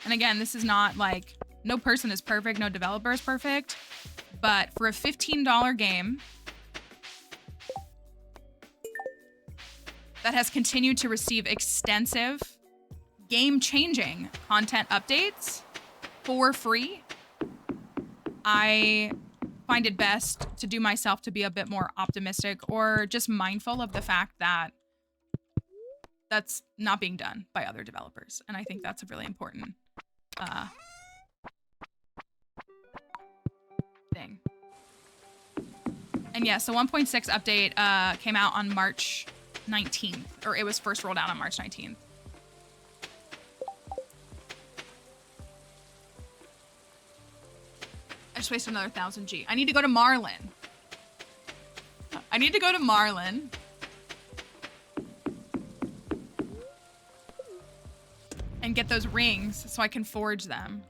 Speaker 1: And again, this is not like, no person is perfect, no developer is perfect. But for a $15 game that has continued to receive extensive, game-changing content updates for free, I find it best to do myself to be a bit more optimistic or just mindful of the fact that that's not being done by other developers. And I think that's a really important thing. And yeah, so 1.6 update came out on March 19th, or it was first rolled out on March 19th. I just wasted another 1000 G. I need to go to Marlin. I need to go to Marlin. And get those rings so I can forge them.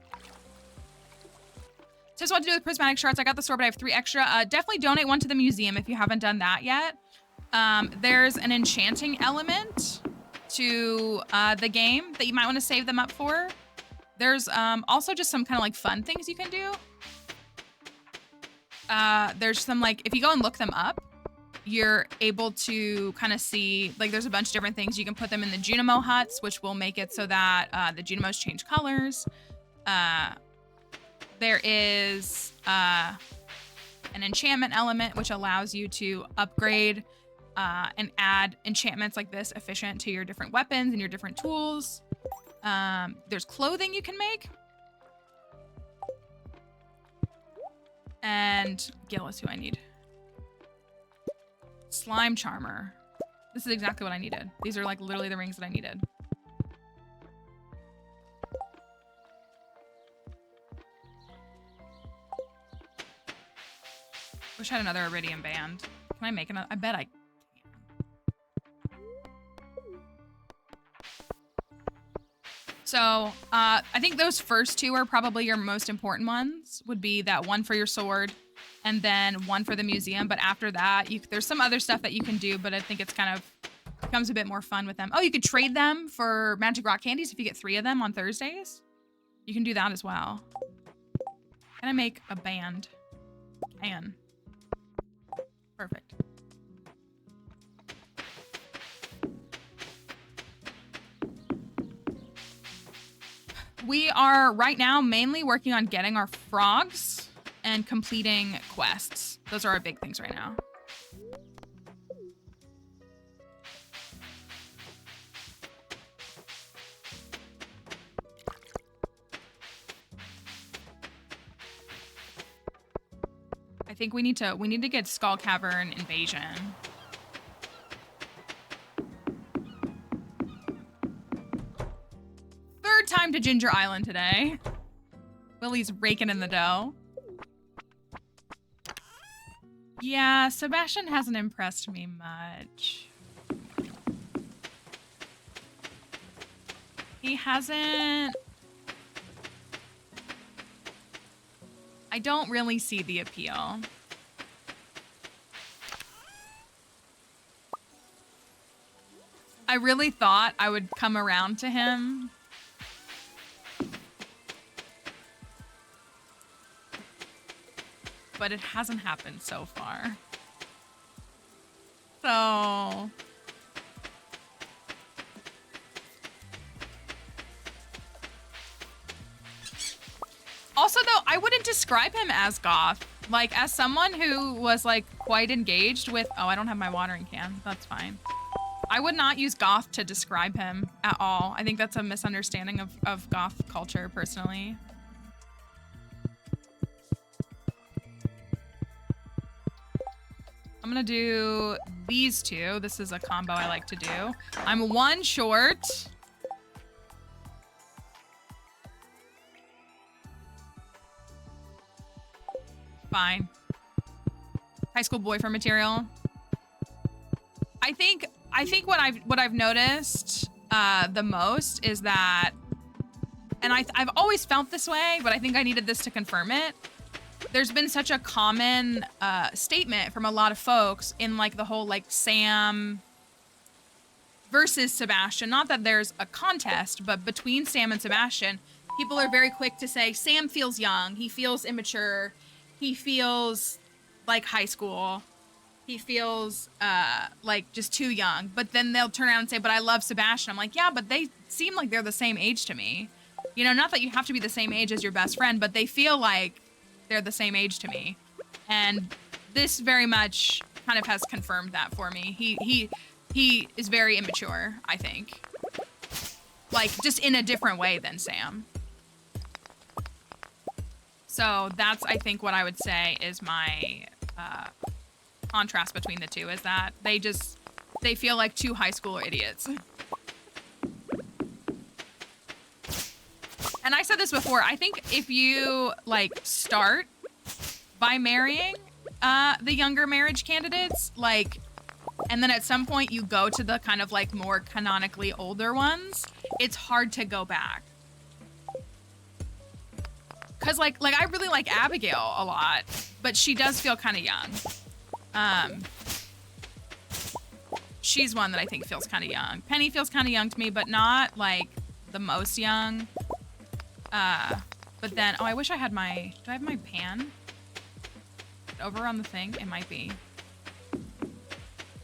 Speaker 1: Just what to do with prismatic shards. I got the sword, but I have 3 extra. Definitely donate 1 to the museum if you haven't done that yet. There's an enchanting element to the game that you might want to save them up for. There's also just some kind of like fun things you can do. There's some like, if you go and look them up, you're able to kind of see, like there's a bunch of different things. You can put them in the Junimo huts, which will make it so that the Junimos change colors. There is an enchantment element, which allows you to upgrade and add enchantments like this efficient to your different weapons and your different tools. There's clothing you can make. And Gil is who I need. Slime Charmer. This is exactly what I needed. These are like literally the rings that I needed. Wish I had another Iridium band. Can I make another? I bet I can. So I think those first 2 are probably your most important ones. Would be that 1 for your sword and then 1 for the museum. But after that, there's some other stuff that you can do, but I think it's kind of becomes a bit more fun with them. Oh, you could trade them for magic rock candies if you get 3 of them on Thursdays. You can do that as well. Can I make a band? Can. Perfect. We are right now mainly working on getting our frogs and completing quests. Those are our big things right now. I think we need to get Skull Cavern Invasion. Third time to Ginger Island today. Willie's raking in the dough. Yeah, Sebastian hasn't impressed me much. He hasn't. I don't really see the appeal. I really thought I would come around to him. But it hasn't happened so far. So... Also, though, I wouldn't describe him as goth. Like, as someone who was, like, quite engaged with... Oh, I don't have my watering can. That's fine. I would not use goth to describe him at all. I think that's a misunderstanding of goth culture, personally. I'm gonna do these two. This is a combo I like to do. I'm one short. Fine. High school boyfriend material. I think what I've noticed the most is that, and I've always felt this way, but I think I needed this to confirm it. There's been such a common statement from a lot of folks in like the whole like Sam versus Sebastian. Not that there's a contest, but between Sam and Sebastian, people are very quick to say Sam feels young, he feels immature, he feels like high school, he feels like just too young. But then they'll turn around and say, but I love Sebastian. I'm like, yeah, but they seem like they're the same age to me. You know, not that you have to be the same age as your best friend, but they feel like they're the same age to me. And this very much kind of has confirmed that for me. He is very immature, I think. Like, just in a different way than Sam. So that's, I think, what I would say is my contrast between the two, is that they feel like two high school idiots. And I said this before, I think if you like start by marrying the younger marriage candidates, like, and then at some point you go to the kind of like more canonically older ones, it's hard to go back. Cause like I really like Abigail a lot, but she does feel kind of young. She's one that I think feels kind of young. Penny feels kind of young to me, but not like the most young. But then, oh, I wish I had my, do I have my pan? Over on the thing? It might be.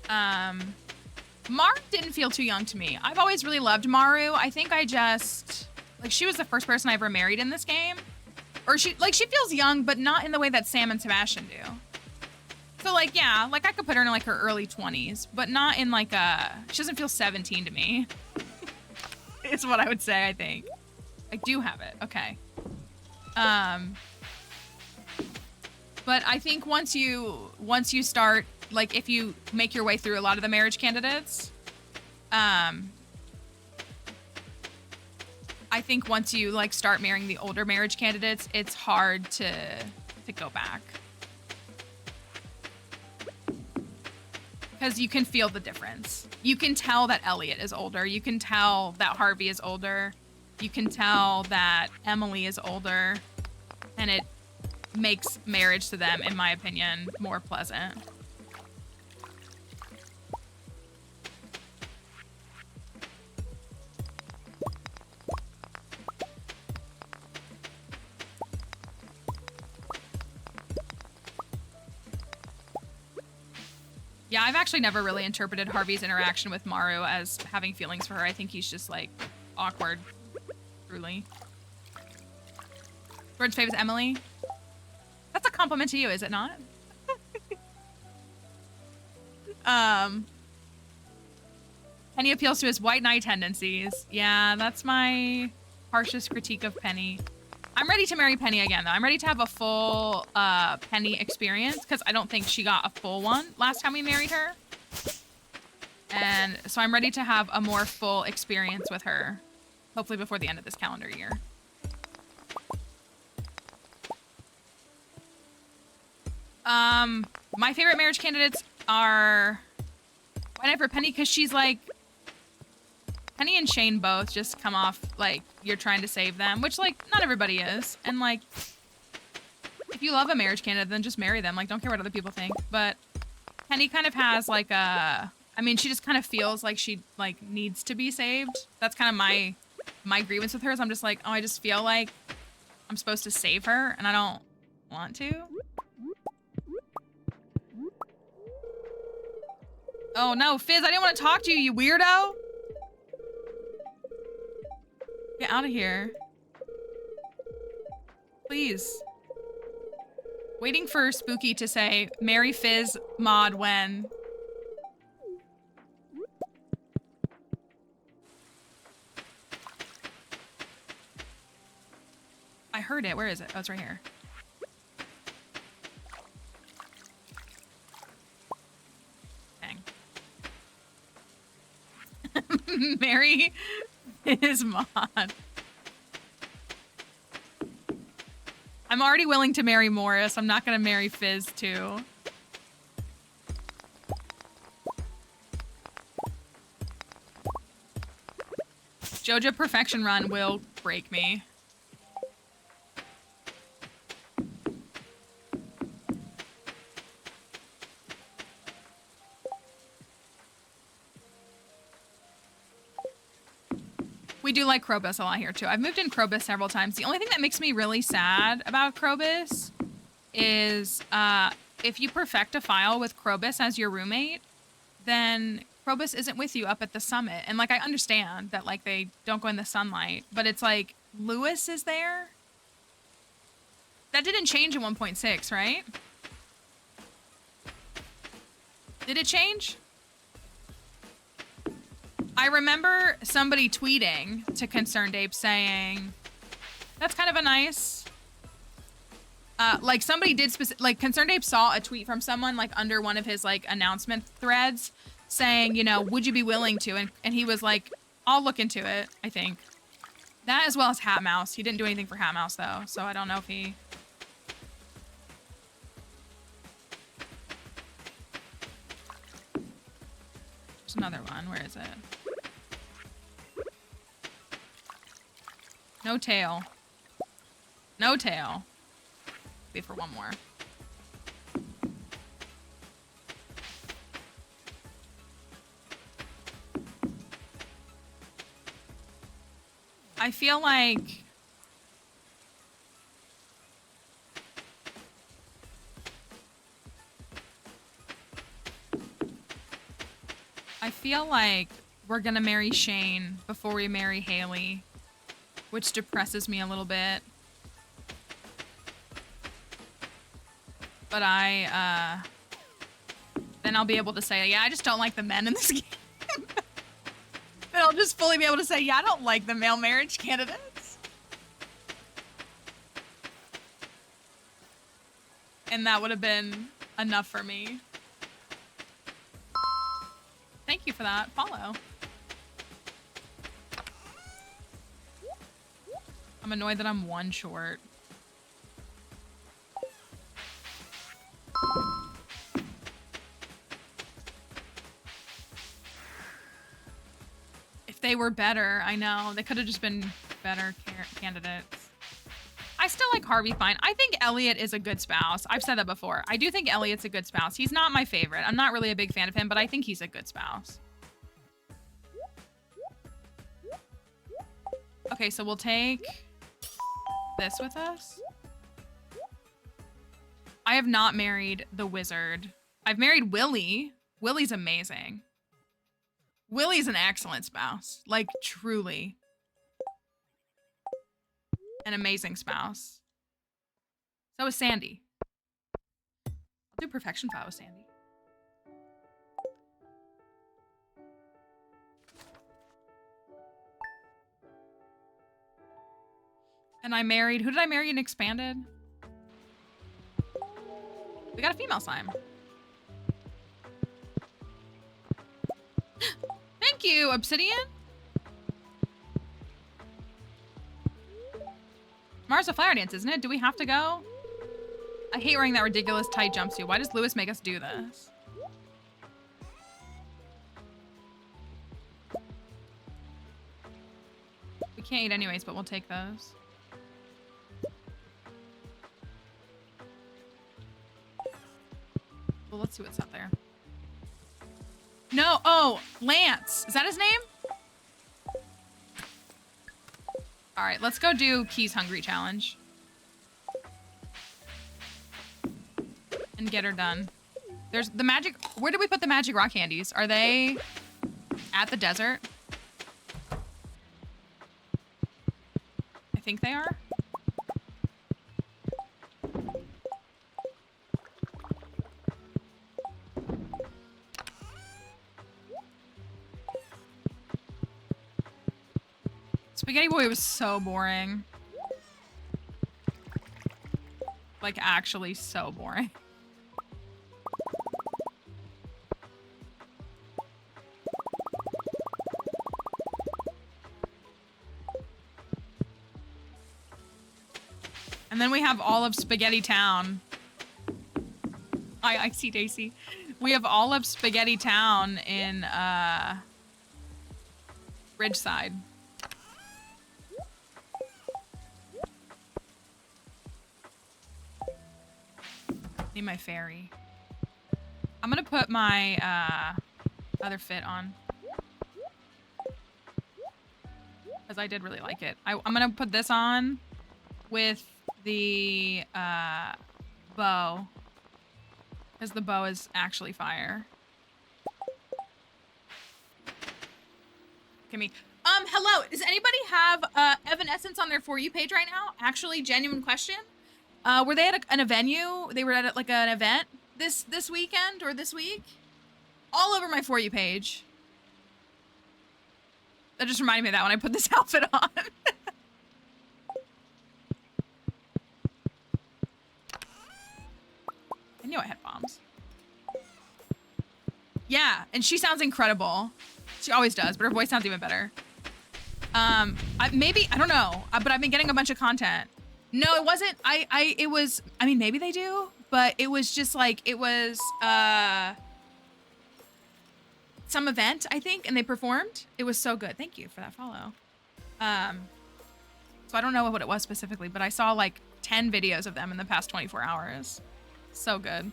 Speaker 1: Mark didn't feel too young to me. I've always really loved Maru. I think I just, like, she was the first person I ever married in this game. Or she feels young, but not in the way that Sam and Sebastian do. So, like, yeah, like, I could put her in, like, her early 20s, but not in, like, she doesn't feel 17 to me. Is what I would say, I think. I do have it. Okay. But I think once you start, like, if you make your way through a lot of the marriage candidates, I think once you like start marrying the older marriage candidates, it's hard to go back. Because you can feel the difference. You can tell that Elliot is older. You can tell that Harvey is older. You can tell that Emily is older. And it makes marriage to them, in my opinion, more pleasant. Yeah, I've actually never really interpreted Harvey's interaction with Maru as having feelings for her. I think he's just, like, awkward. Truly. George's fave is Emily. That's a compliment to you, is it not? Penny appeals to his white knight tendencies. Yeah, that's my harshest critique of Penny. I'm ready to marry Penny again, though. I'm ready to have a full Penny experience, because I don't think she got a full one last time we married her. And so I'm ready to have a more full experience with her, hopefully before the end of this calendar year. My favorite marriage candidates are whatever Penny, because she's like, Penny and Shane both just come off like you're trying to save them, which, like, not everybody is. And, like, if you love a marriage candidate, then just marry them. Like, don't care what other people think. But Penny kind of has, like, I mean, she just kind of feels like she, like, needs to be saved. That's kind of my grievance with her, is I'm just like, oh, I just feel like I'm supposed to save her, and I don't want to. Oh, no, Fizz, I didn't want to talk to you, you weirdo. Get out of here. Please. Waiting for Spooky to say, marry Fizz mod when. I heard it. Where is it? Oh, it's right here. Marry his mod. I'm already willing to marry Morris. I'm not gonna marry Fizz too. Jojo Perfection Run will break me. We do like Krobus a lot here too. I've moved in Krobus several times. The only thing that makes me really sad about Krobus is if you perfect a file with Krobus as your roommate, then Krobus isn't with you up at the summit. And like, I understand that like they don't go in the sunlight, but it's like Lewis is there. That didn't change in 1.6, right? Did it change? I remember somebody tweeting to Concerned Ape saying, that's kind of a nice, like somebody did like Concerned Ape saw a tweet from someone like under one of his like announcement threads saying, you know, would you be willing to? And he was like, I'll look into it, I think. That as well as Hat Mouse. He didn't do anything for Hat Mouse though, so I don't know if he... There's another one, where is it? No tail. No tail. Wait for one more. I feel like... we're gonna marry Shane before we marry Haley, which depresses me a little bit. But then I'll be able to say, yeah, I just don't like the men in this game. Then I'll just fully be able to say, yeah, I don't like the male marriage candidates. And that would have been enough for me. Thank you for that follow. I'm annoyed that I'm one short. If they were better, I know. They could have just been better candidates. I still like Harvey fine. I think Elliot is a good spouse. I've said that before. I do think Elliot's a good spouse. He's not my favorite. I'm not really a big fan of him, but I think he's a good spouse. Okay, so we'll take this with us. I have not married the wizard. I've married Willie. Willie's amazing. Willie's an excellent spouse. Like, truly. An amazing spouse. So is Sandy. I'll do perfection file with Sandy. And I married, who did I marry in Expanded? We got a female slime. Thank you, Obsidian. Tomorrow's a flower dance, isn't it? Do we have to go? I hate wearing that ridiculous tight jumpsuit. Why does Lewis make us do this? We can't eat anyways, but we'll take those. Well, let's see what's out there. No, oh, Lance. Is that his name? All right, let's go do Key's Hungry Challenge. And get her done. There's the magic, where did we put the magic rock candies? Are they at the desert? I think they are. Spaghetti Boy was so boring. Like, actually so boring. And then we have all of Spaghetti Town. I see Daisy. We have all of Spaghetti Town in Ridgeside. Need my fairy. I'm gonna put my other fit on. Because I did really like it. I'm gonna put this on with the bow. Because the bow is actually fire. Give me. Hello. Does anybody have Evanescence on their For You page right now? Actually, genuine question. Were they at a venue? They were at like an event this weekend or this week? All over my For You page. That just reminded me of that when I put this outfit on. I knew I had bombs. Yeah, and she sounds incredible. She always does, but her voice sounds even better. I don't know, but I've been getting a bunch of content. No, it wasn't. It was, I mean, maybe they do, but it was just like, it was, some event, I think, and they performed. It was so good. Thank you for that follow. So I don't know what it was specifically, but I saw like 10 videos of them in the past 24 hours. So good.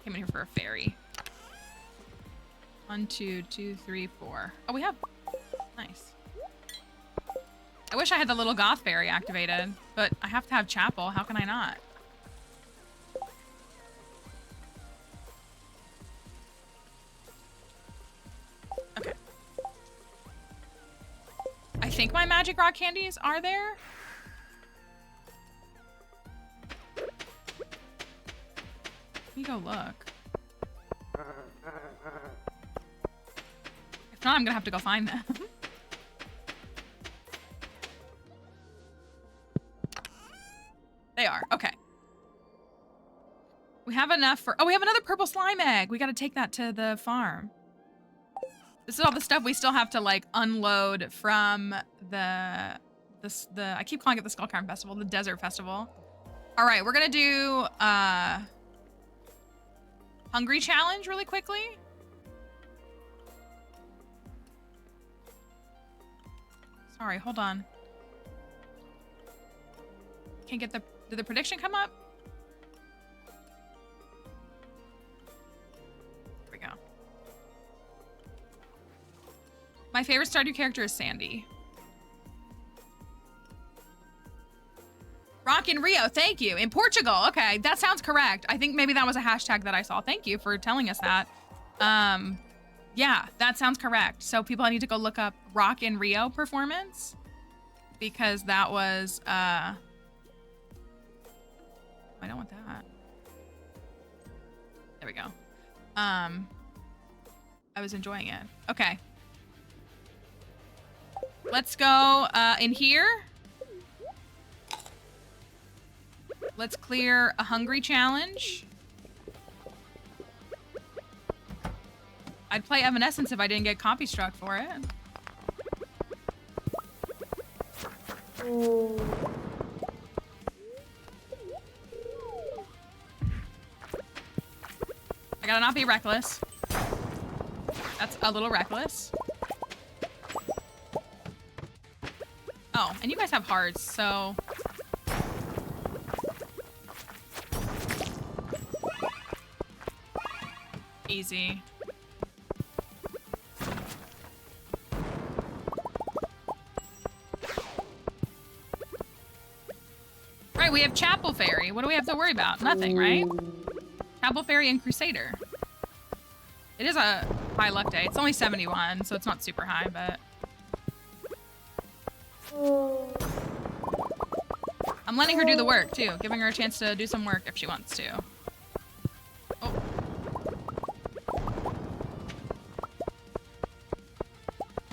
Speaker 1: Came in here for a fairy. 1, 2, 2, 3, 4. Oh, we have, nice. I wish I had the little goth fairy activated, but I have to have chapel. How can I not? Okay. I think my magic rock candies are there. Let me go look. If not, I'm gonna have to go find them. They are. Okay. We have enough for... Oh, we have another purple slime egg. We got to take that to the farm. This is all the stuff we still have to, like, unload from the I keep calling it the Skullcarn Festival, the Desert Festival. All right, we're going to do Hungry Challenge really quickly. Sorry, hold on. Can't get the... Did the prediction come up? Here we go. My favorite Stardew character is Sandy. Rock in Rio, thank you. In Portugal, okay, that sounds correct. I think maybe that was a hashtag that I saw. Thank you for telling us that. Yeah, that sounds correct. So people need to go look up Rock in Rio performance because that was, I don't want that. There we go. I was enjoying it. Okay. Let's go in here. Let's clear a hungry challenge. I'd play Evanescence if I didn't get copy struck for it. I gotta not be reckless. That's a little reckless. Oh, and you guys have hearts, so... Easy. Right, we have Chapel Fairy. What do we have to worry about? Nothing, right? Chapel Fairy and Crusader. It is a high luck day. It's only 71, so it's not super high, but... I'm letting her do the work, too. Giving her a chance to do some work if she wants to. Oh.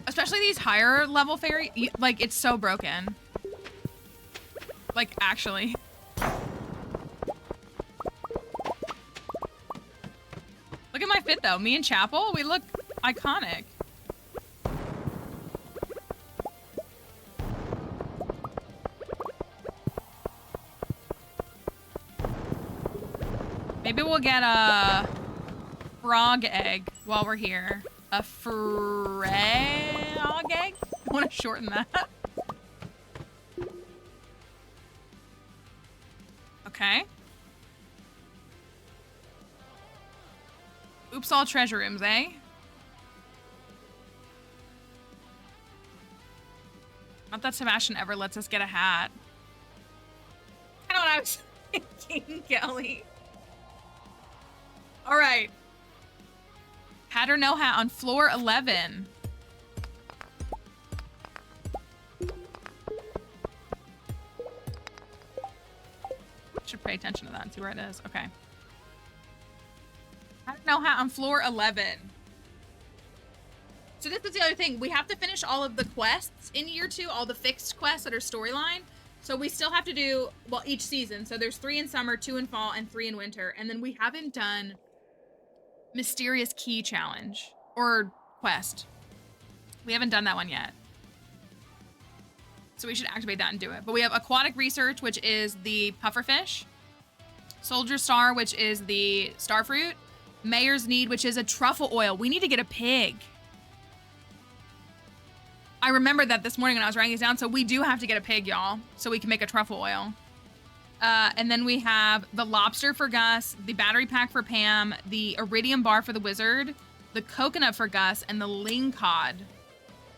Speaker 1: Especially these higher level fairy, like, it's so broken. Like, actually. Look at my fit, though. Me and Chapel, we look iconic. Maybe we'll get a frog egg while we're here. A frog egg? I want to shorten that. Okay. Oops, all treasure rooms, eh? Not that Sebastian ever lets us get a hat. I know what I was thinking, Kelly. All right. Hat or no hat on floor 11. Should pay attention to that and see where it is. Okay. Hat or no hat on floor 11. So this is the other thing. We have to finish all of the quests in year 2, all the fixed quests that are storyline. So we still have to do, well, each season. So there's 3 in summer, 2 in fall, and 3 in winter. And then we haven't done Mysterious Key Challenge or quest. We haven't done that one yet. So we should activate that and do it. But we have Aquatic Research, which is the pufferfish. Soldier Star, which is the starfruit. Mayor's Need, which is a truffle oil. We need to get a pig. I remembered that this morning when I was writing these down. So we do have to get a pig, y'all, so we can make a truffle oil. And then we have the lobster for Gus, the battery pack for Pam, the iridium bar for the wizard, the coconut for Gus, and the lingcod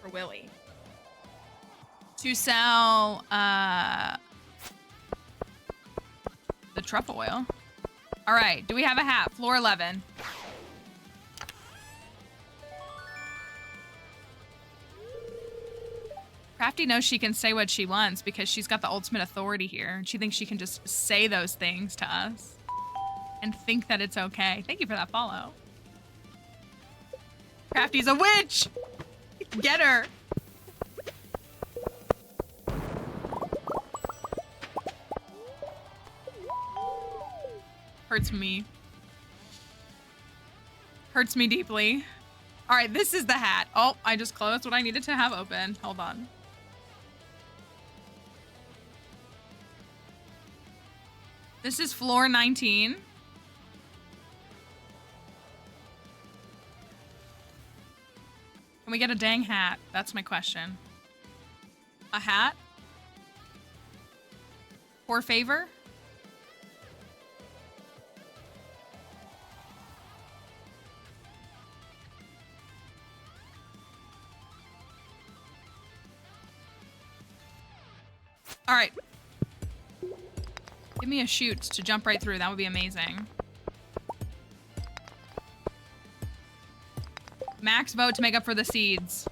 Speaker 1: for Willie. To sell the truffle oil. All right, do we have a hat? Floor 11. Crafty knows she can say what she wants because she's got the ultimate authority here. She thinks she can just say those things to us and think that it's okay. Thank you for that follow. Crafty's a witch! Get her! Hurts me. Hurts me deeply. All right, this is the hat. Oh, I just closed what I needed to have open. Hold on. This is floor 19. Can we get a dang hat? That's my question. A hat? For favor? All right. Give me a chute to jump right through. That would be amazing. Max vote to make up for the seeds.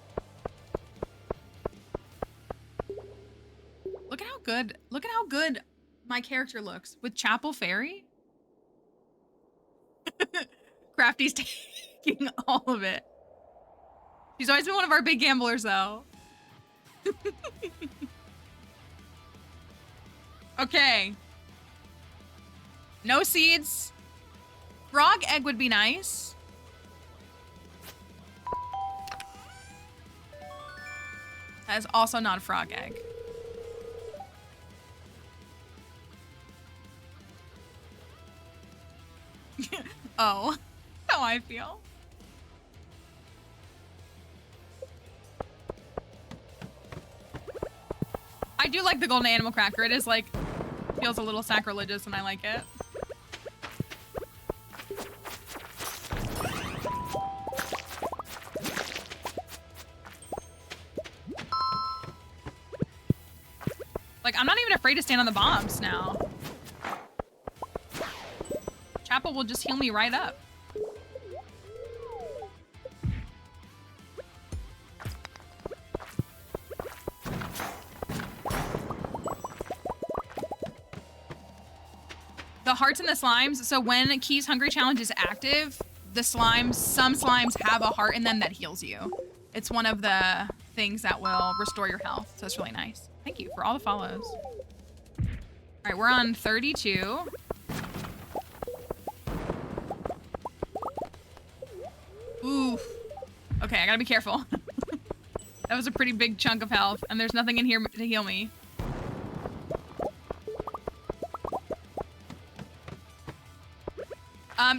Speaker 1: Look at how good my character looks with Chapel Fairy. Crafty's taking all of it. She's always been one of our big gamblers though. Okay. No seeds. Frog egg would be nice. That is also not a frog egg. Oh, how I feel. I do like the golden animal cracker. It is like, feels a little sacrilegious and I like it. Like, I'm not even afraid to stand on the bombs now. Chapel will just heal me right up. The hearts and the slimes. So when Key's Hungry Challenge is active, the slimes, some slimes have a heart in them that heals you. It's one of the things that will restore your health. So it's really nice. Thank you for all the follows. All right, we're on 32. Ooh. Okay, I gotta be careful. That was a pretty big chunk of health, and there's nothing in here to heal me.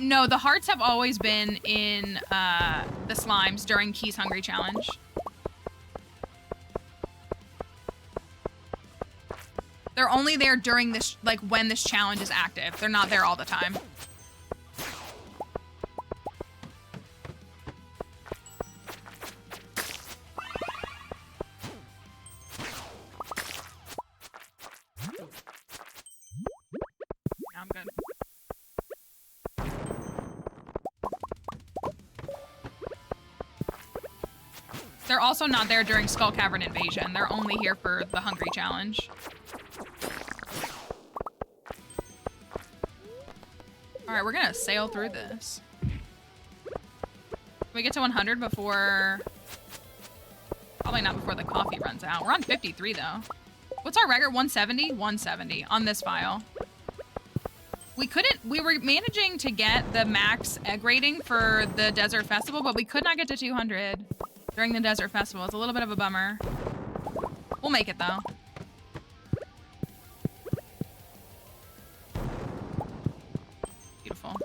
Speaker 1: No, the hearts have always been in the slimes during Key's Hungry Challenge. They're only there during this, like, when this challenge is active. They're not there all the time. I'm good. They're also not there during Skull Cavern Invasion. They're only here for the Hungry Challenge. Alright, we're gonna sail through this. Can we get to 100 before... Probably not before the coffee runs out. We're on 53, though. What's our record? 170? 170 on this file. We were managing to get the max egg rating for the Desert Festival, but we could not get to 200 during the Desert Festival. It's a little bit of a bummer. We'll make it, though. Beautiful.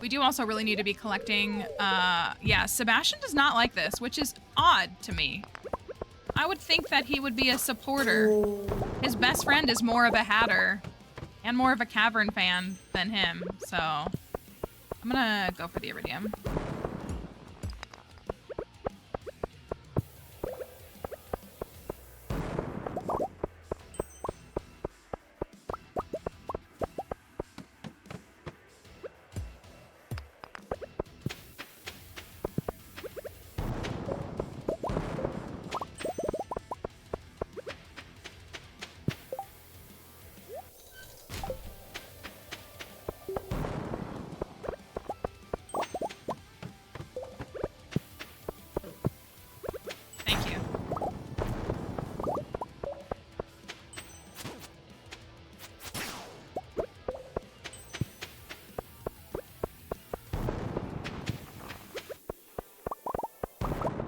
Speaker 1: We do also really need to be collecting, yeah, Sebastian does not like this, which is odd to me. I would think that he would be a supporter. His best friend is more of a hatter and more of a cavern fan than him, so I'm gonna go for the iridium.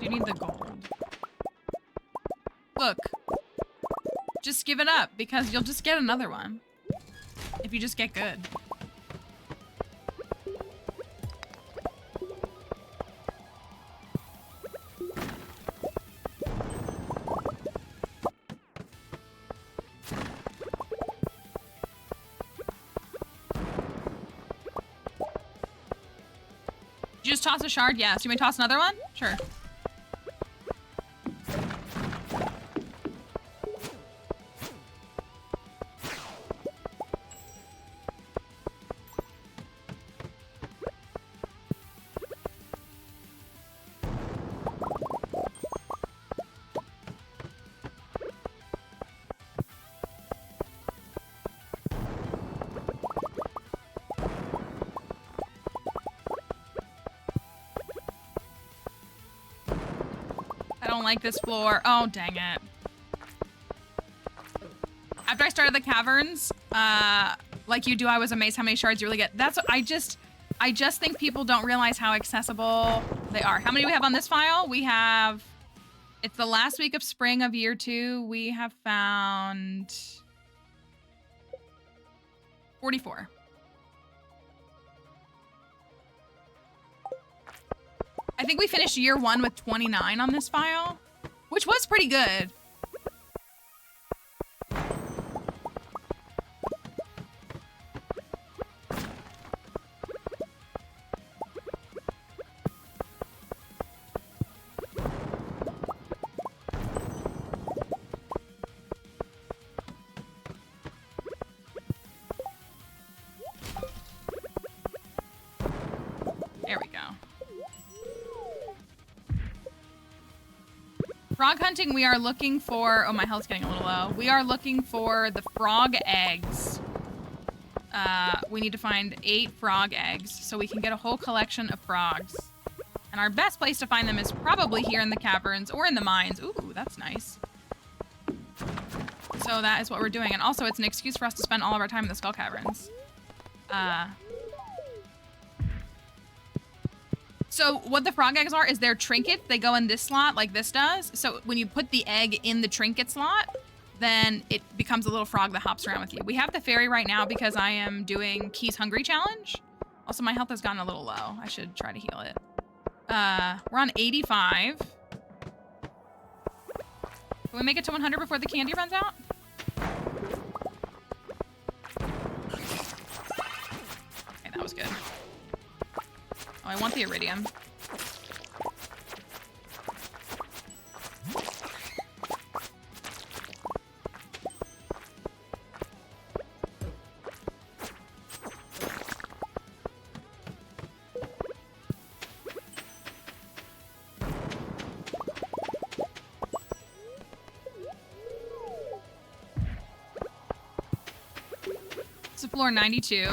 Speaker 1: You need the gold. Look. Just give it up, because you'll just get another one. If you just get good. Did you just toss a shard? Yes. You may toss another one? Sure. Like this floor. Oh, dang it. After I started the caverns, like you do, I was amazed how many shards you really get. That's what I just think people don't realize how accessible they are. How many do we have on this file? We have, it's the last week of spring of year 2. We have found 44. I think we finished year 1 with 29 on this file, which was pretty good. There we go. Frog hunting, we are looking for... Oh, my health's getting a little low. We are looking for the frog eggs. We need to find 8 frog eggs so we can get a whole collection of frogs. And our best place to find them is probably here in the caverns or in the mines. Ooh, that's nice. So that is what we're doing. And also, it's an excuse for us to spend all of our time in the skull caverns. So what the frog eggs are is they're trinkets. They go in this slot like this does. So when you put the egg in the trinket slot, then it becomes a little frog that hops around with you. We have the fairy right now because I am doing Key's Hungry Challenge. Also, my health has gotten a little low. I should try to heal it. We're on 85. Can we make it to 100 before the candy runs out? Okay, that was good. Oh, I want the iridium. Floor 92.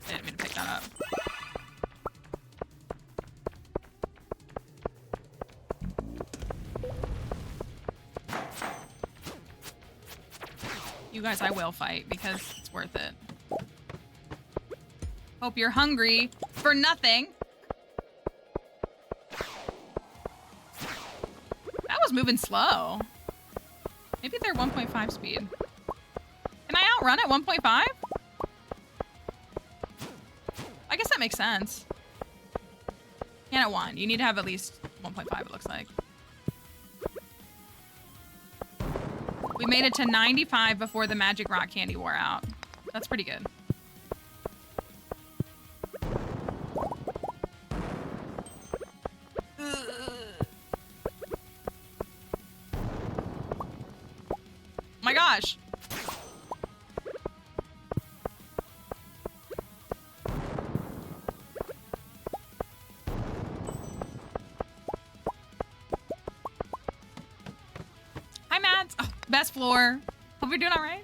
Speaker 1: Didn't mean to pick that up. You guys, I will fight because it's worth it. Hope you're hungry for nothing. Moving slow. Maybe they're 1.5 speed. Can I outrun at 1.5? I guess that makes sense. Can't at 1. You need to have at least 1.5, it looks like. We made it to 95 before the magic rock candy wore out. That's pretty good. My gosh. Hi, Mads. Oh, best floor. Hope you're doing all right.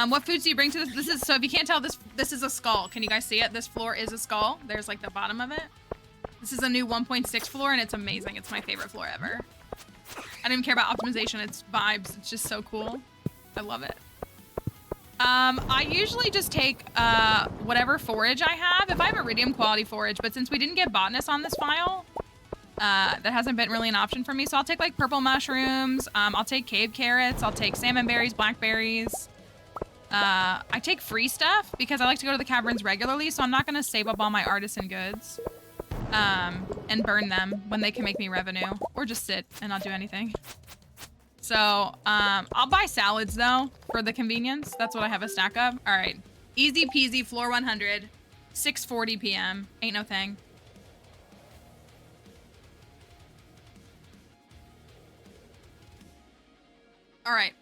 Speaker 1: What foods do you bring to this? This is, so if you can't tell, this is a skull. Can you guys see it? This floor is a skull. There's like the bottom of it. This is a new 1.6 floor, and it's amazing. It's my favorite floor ever. I don't even care about optimization. It's vibes. It's just so cool. I love it. I usually just take whatever forage I have. If I have iridium quality forage, but since we didn't get botanist on this file, that hasn't been really an option for me. So I'll take like purple mushrooms. I'll take cave carrots. I'll take salmon berries, blackberries. I take free stuff because I like to go to the caverns regularly, so I'm not going to save up all my artisan goods. And burn them when they can make me revenue, or just sit and not do anything. So, I'll buy salads though for the convenience. That's what I have a stack of. All right, easy peasy, floor 100, 6:40 p.m. Ain't no thing. All right.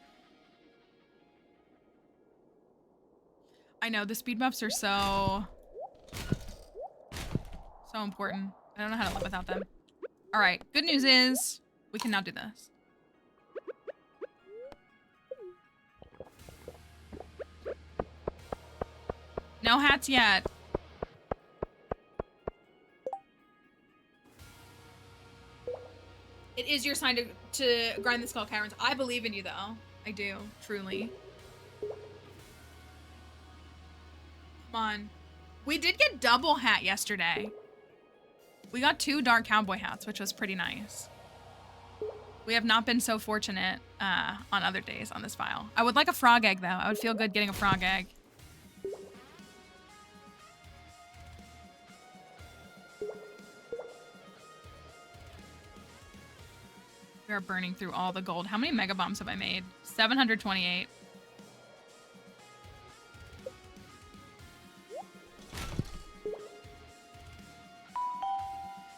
Speaker 1: I know the speed buffs are so important. I don't know how to live without them. All right, good news is we can now do this. No hats yet. It is your sign to grind the skull caverns. I believe in you though. I do, truly. Come on. We did get double hat yesterday. We got 2 dark cowboy hats, which was pretty nice. We have not been so fortunate on other days on this file. I would like a frog egg, though. I would feel good getting a frog egg. We are burning through all the gold. How many mega bombs have I made? 728.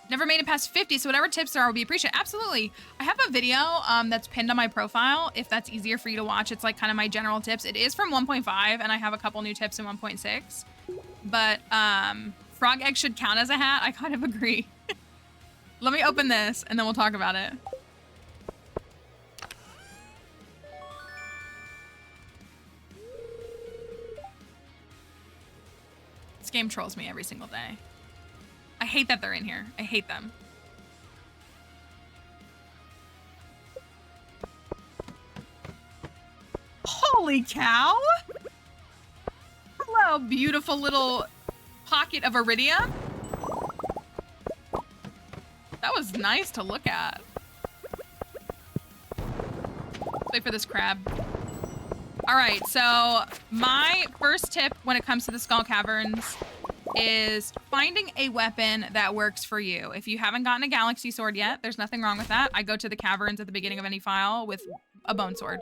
Speaker 1: Never made it past 50, so whatever tips there are will be appreciated. Absolutely. I have a video that's pinned on my profile, if that's easier for you to watch. It's like kind of my general tips. It is from 1.5, and I have a couple new tips in 1.6. But frog egg should count as a hat. I kind of agree. Let me open this, and then we'll talk about it. This game trolls me every single day. I hate that they're in here. I hate them. Holy cow! Hello, beautiful little pocket of iridium. That was nice to look at. Let's wait for this crab. All right, so my first tip when it comes to the Skull Caverns is finding a weapon that works for you. If you haven't gotten a galaxy sword yet, there's nothing wrong with that. I go to the caverns at the beginning of any file with a bone sword.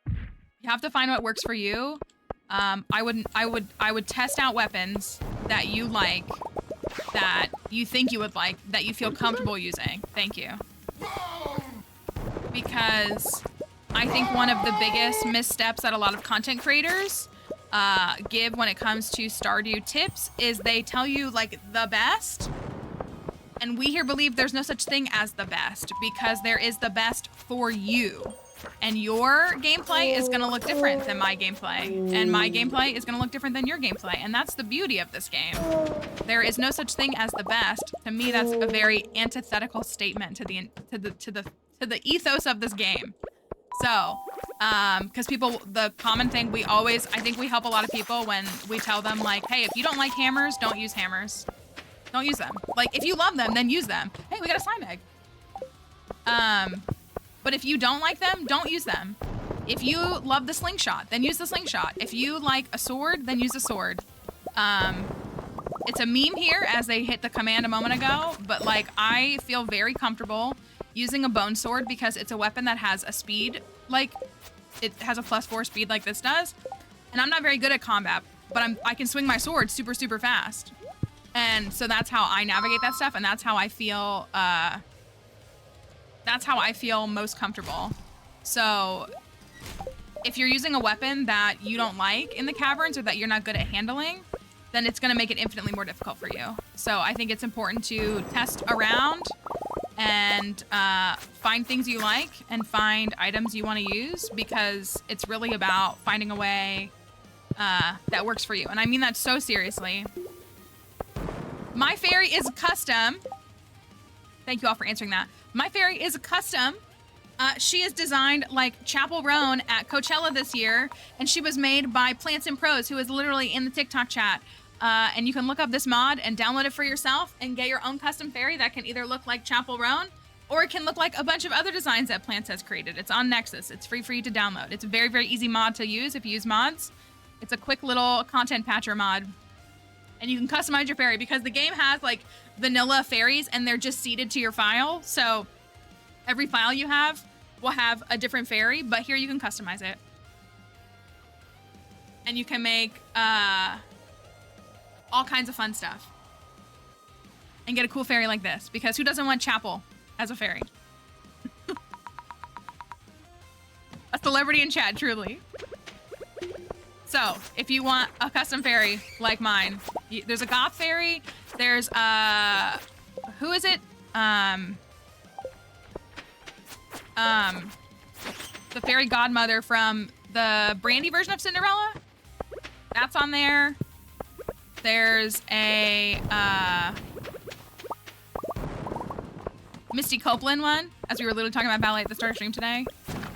Speaker 1: You have to find what works for you. I would test out weapons that you like, that you think you would like, that you feel comfortable using. Thank you. Because I think one of the biggest missteps that a lot of content creators give when it comes to Stardew tips is they tell you like the best, and we here believe there's no such thing as the best, because there is the best for you, and your gameplay is going to look different than my gameplay, and my gameplay is going to look different than your gameplay, and that's the beauty of this game. There is no such thing as the best. To me, that's a very antithetical statement to the ethos of this game. So, because people, the common thing I think we help a lot of people when we tell them like, hey, if you don't like hammers, don't use hammers. Don't use them. Like, if you love them, then use them. Hey, we got a slime egg. But if you don't like them, don't use them. If you love the slingshot, then use the slingshot. If you like a sword, then use a sword. It's a meme here as they hit the command a moment ago, but like, I feel very comfortable using a bone sword because it's a weapon that has a speed, like it has a +4 speed like this does. And I'm not very good at combat, but I can swing my sword super, super fast. And so that's how I navigate that stuff. And that's how I feel most comfortable. So if you're using a weapon that you don't like in the caverns or that you're not good at handling, then it's going to make it infinitely more difficult for you. So I think it's important to test around and find things you like and find items you want to use, because it's really about finding a way that works for you. And I mean that so seriously. My fairy is custom. Thank you all for answering that. My fairy is custom. She is designed like Chapel Roan at Coachella this year, and she was made by Plants and Pros, who is literally in the TikTok chat. And you can look up this mod and download it for yourself and get your own custom fairy that can either look like Chapel Roan, or it can look like a bunch of other designs that Plants has created. It's on Nexus. It's free for you to download. It's a very, very easy mod to use if you use mods. It's a quick little content patcher mod. And you can customize your fairy because the game has like vanilla fairies and they're just seeded to your file. So every file you have will have a different fairy, but here you can customize it. And you can make all kinds of fun stuff. And get a cool fairy like this, because who doesn't want Chapel as a fairy? A celebrity in chat, truly. So, if you want a custom fairy like mine, there's a goth fairy, there's who is it? The fairy godmother from the Brandy version of Cinderella. That's on there. There's a Misty Copeland one, as we were literally talking about ballet at the start of stream today.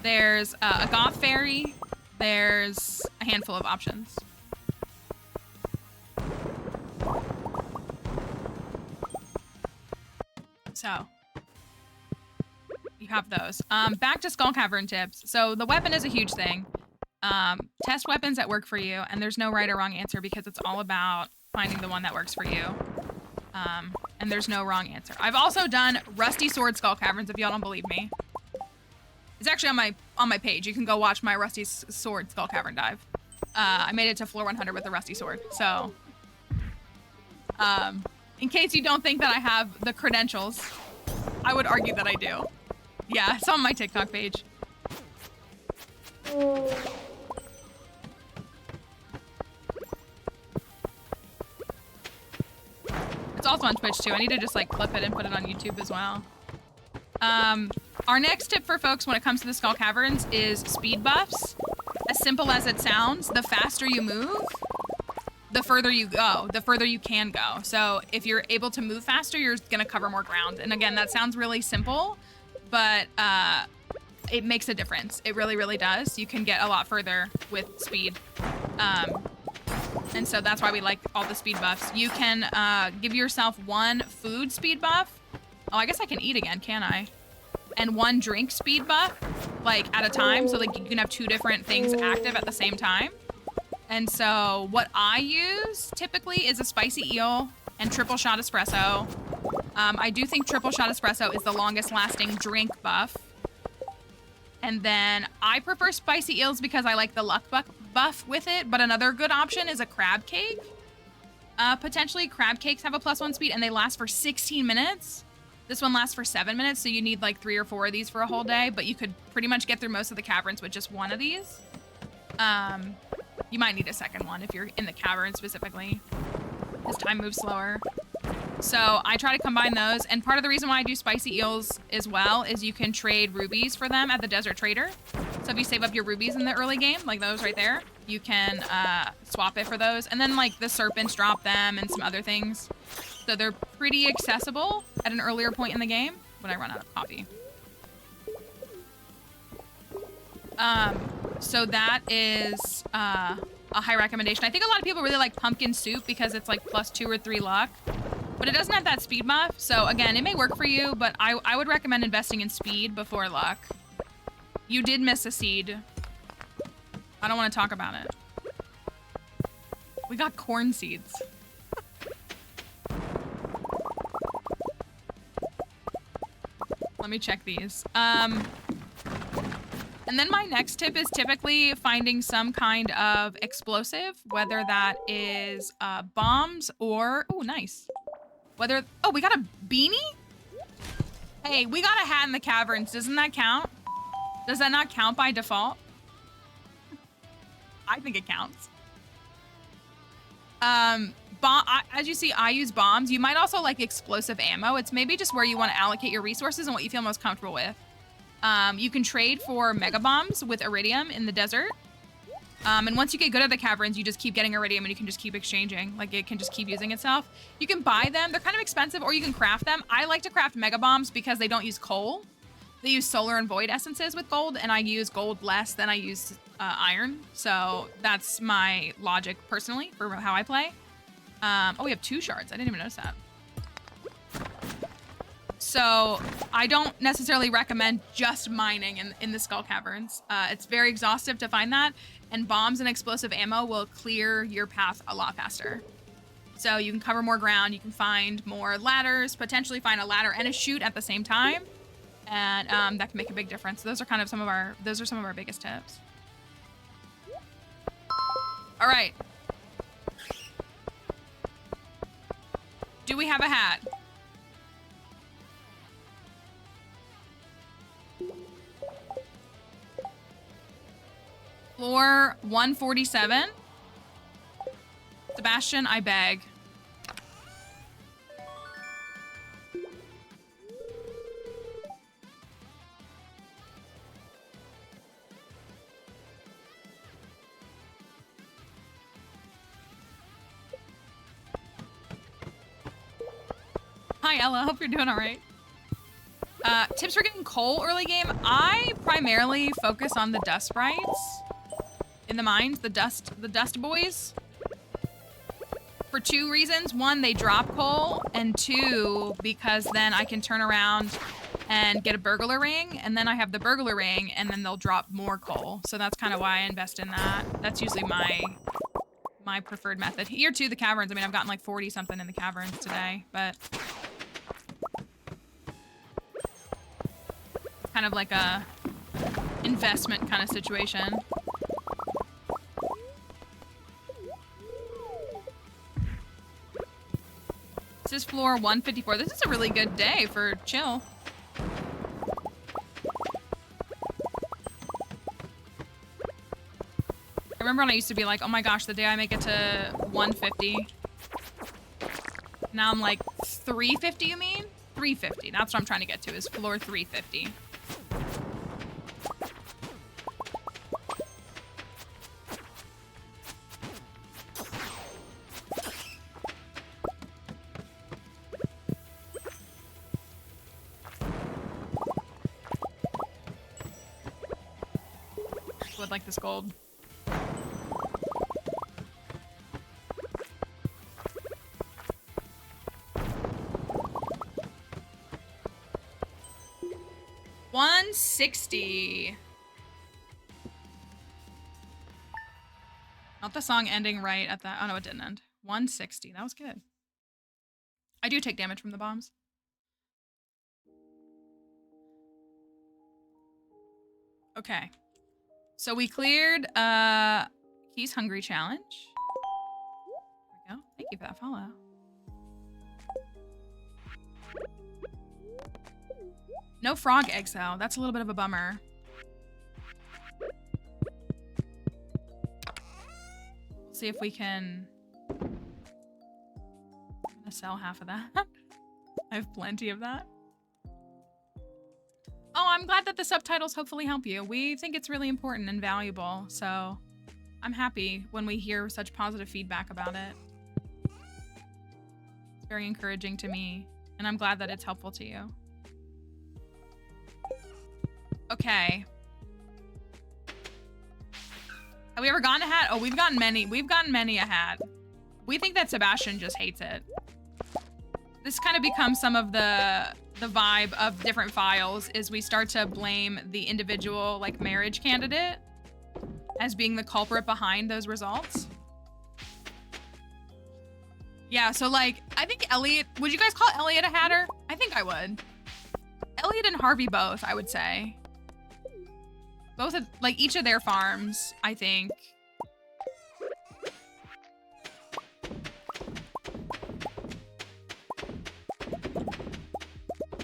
Speaker 1: There's a goth fairy. There's a handful of options. So you have those. Back to Skull Cavern tips. So the weapon is a huge thing. Test weapons that work for you, and there's no right or wrong answer because it's all about finding the one that works for you. And there's no wrong answer. I've also done Rusty Sword Skull Caverns, if y'all don't believe me. It's actually on my page. You can go watch my Rusty Sword Skull Cavern dive. I made it to floor 100 with the Rusty Sword. So, in case you don't think that I have the credentials, I would argue that I do. Yeah, it's on my TikTok page. It's also on Twitch too. I need to just like clip it and put it on YouTube as well. Our next tip for folks when it comes to the Skull Caverns is speed buffs. As simple as it sounds, the faster you move, the further you go, the further you can go. So if you're able to move faster, you're gonna cover more ground. And again, that sounds really simple, but it makes a difference. It really, really does. You can get a lot further with speed. And so that's why we like all the speed buffs. You can give yourself 1 food speed buff. Oh, I guess I can eat again, can I? And 1 drink speed buff, like at a time. So like you can have 2 different things active at the same time. And so what I use typically is a spicy eel and triple shot espresso. I do think triple shot espresso is the longest lasting drink buff. And then I prefer spicy eels because I like the luck buff with it. But another good option is a crab cake. Potentially crab cakes have a +1 speed and they last for 16 minutes. This one lasts for 7 minutes. So you need like 3 or 4 of these for a whole day, but you could pretty much get through most of the caverns with just 1 of these. You might need a second one if you're in the cavern specifically, because time moves slower. So I try to combine those. And part of the reason why I do spicy eels as well is you can trade rubies for them at the Desert Trader. So if you save up your rubies in the early game, like those right there, you can swap it for those. And then like the serpents drop them and some other things. So they're pretty accessible at an earlier point in the game when I run out of coffee. So that is a high recommendation. I think a lot of people really like pumpkin soup because it's like +2 or 3 luck. But it doesn't have that speed buff. So again, it may work for you, but I would recommend investing in speed before luck. You did miss a seed. I don't want to talk about it. We got corn seeds. Let me check these. And then my next tip is typically finding some kind of explosive, whether that is bombs or... Oh, nice. Oh, we got a beanie? Hey, we got a hat in the caverns. Doesn't that count? Does that not count by default? I think it counts. As you see, I use bombs. You might also like explosive ammo. It's maybe just where you want to allocate your resources and what you feel most comfortable with. You can trade for mega bombs with iridium in the desert. And once you get good at the caverns, you just keep getting iridium and you can just keep exchanging. Like it can just keep using itself. You can buy them. They're kind of expensive, or you can craft them. I like to craft mega bombs because they don't use coal. They use solar and void essences with gold, and I use gold less than I use iron. So that's my logic personally for how I play. Oh, we have 2 shards. I didn't even notice that. So I don't necessarily recommend just mining in the Skull Caverns. It's very exhaustive to find that, and bombs and explosive ammo will clear your path a lot faster. So you can cover more ground, you can find more ladders, potentially find a ladder and a chute at the same time, and that can make a big difference. Those are kind of some of our biggest tips. All right. Do we have a hat? Floor 147. Sebastian, I beg. Hi, Ella. Hope you're doing all right. Tips for getting coal early game. I primarily focus on the dust sprites in the mines, the dust boys. For 2 reasons. 1, they drop coal, and 2, because then I can turn around and get a burglar ring, and then I have the burglar ring, and then they'll drop more coal. So that's kind of why I invest in that. That's usually my preferred method. Here too, the caverns. I mean, I've gotten like 40 something in the caverns today, but kind of like a investment kind of situation. This is floor 154. This is a really good day for chill. I remember when I used to be like, oh my gosh, the day I make it to 150. Now I'm like, 350 you mean? 350. That's what I'm trying to get to, is floor 350. Would like this gold. 160. Not the song ending right at that. Oh, no, it didn't end. 160. That was good. I do take damage from the bombs. Okay. So we cleared He's Hungry challenge. There we go. Thank you for that follow. No frog eggs, though. That's a little bit of a bummer. See if we can... I'm gonna sell half of that. I have plenty of that. Oh, I'm glad that the subtitles hopefully help you. We think it's really important and valuable, so I'm happy when we hear such positive feedback about it. It's very encouraging to me, and I'm glad that it's helpful to you. Okay. Have we ever gotten a hat? Oh, we've gotten many. We've gotten many a hat. We think that Sebastian just hates it. This kind of becomes some of the vibe of different files is we start to blame the individual like marriage candidate as being the culprit behind those results. Yeah, so like, I think Elliot, would you guys call Elliot a hatter? I think I would. Elliot and Harvey both, I would say. Both of, like each of their farms, I think.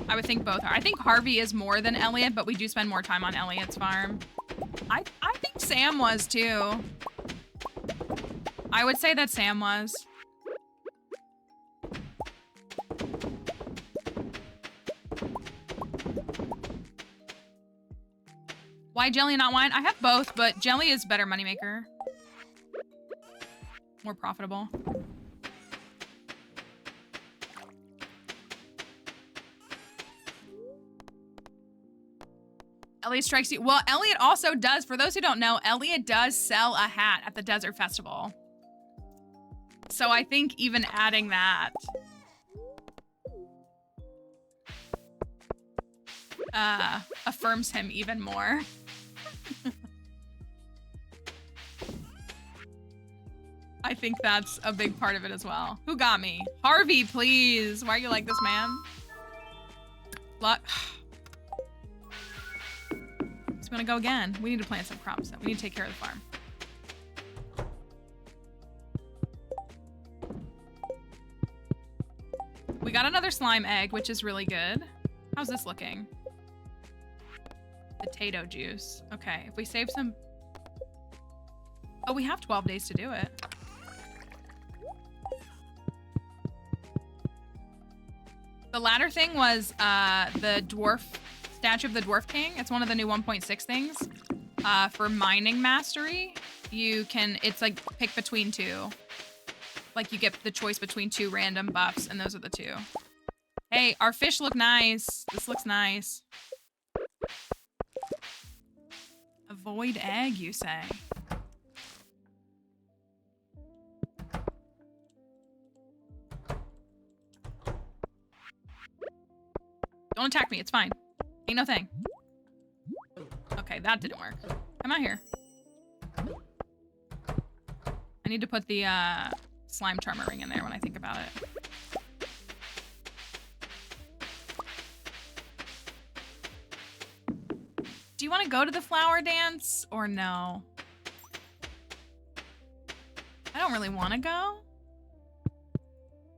Speaker 1: I would think both are. I think Harvey is more than Elliot, but we do spend more time on Elliot's farm. I think Sam was too. I would say that Sam was. Why jelly and not wine? I have both, but jelly is better moneymaker. More profitable. Elliot strikes you. Well, Elliot also does, for those who don't know, Elliot does sell a hat at the Desert Festival. So I think even adding that affirms him even more. I think that's a big part of it as well. Who got me? Harvey, please. Why are you like this, man? Luck. Just gonna go again. We need to plant some crops though. We need to take care of the farm. We got another slime egg, which is really good. How's this looking? Potato juice. Okay, if we save some... Oh, we have 12 days to do it. The latter thing was the dwarf statue of the Dwarf King. It's one of the new 1.6 things. For mining mastery, you can, it's like pick between two. Like you get the choice between two random buffs, and those are the two. Hey, our fish look nice. This looks nice. A void egg, you say? Don't attack me, it's fine. Ain't no thing. Okay, that didn't work. Come out here. I need to put the slime charmer ring in there when I think about it. Do you want to go to the flower dance or no? I don't really want to go. I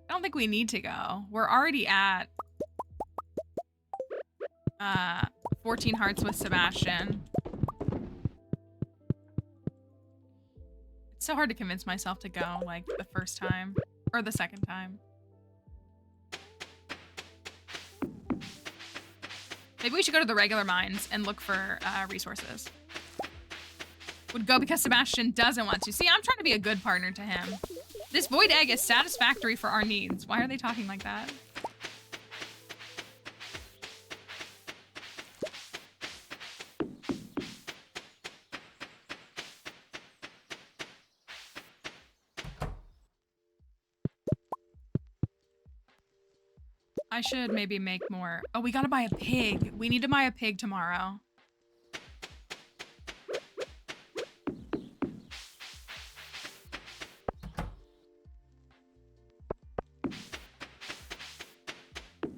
Speaker 1: don't think we need to go. We're already at 14 hearts with Sebastian. It's so hard to convince myself to go, like, the first time. Or the second time. Maybe we should go to the regular mines and look for resources. Would go because Sebastian doesn't want to. See, I'm trying to be a good partner to him. This void egg is satisfactory for our needs. Why are they talking like that? I should maybe make more. Oh, we gotta buy a pig. We need to buy a pig tomorrow.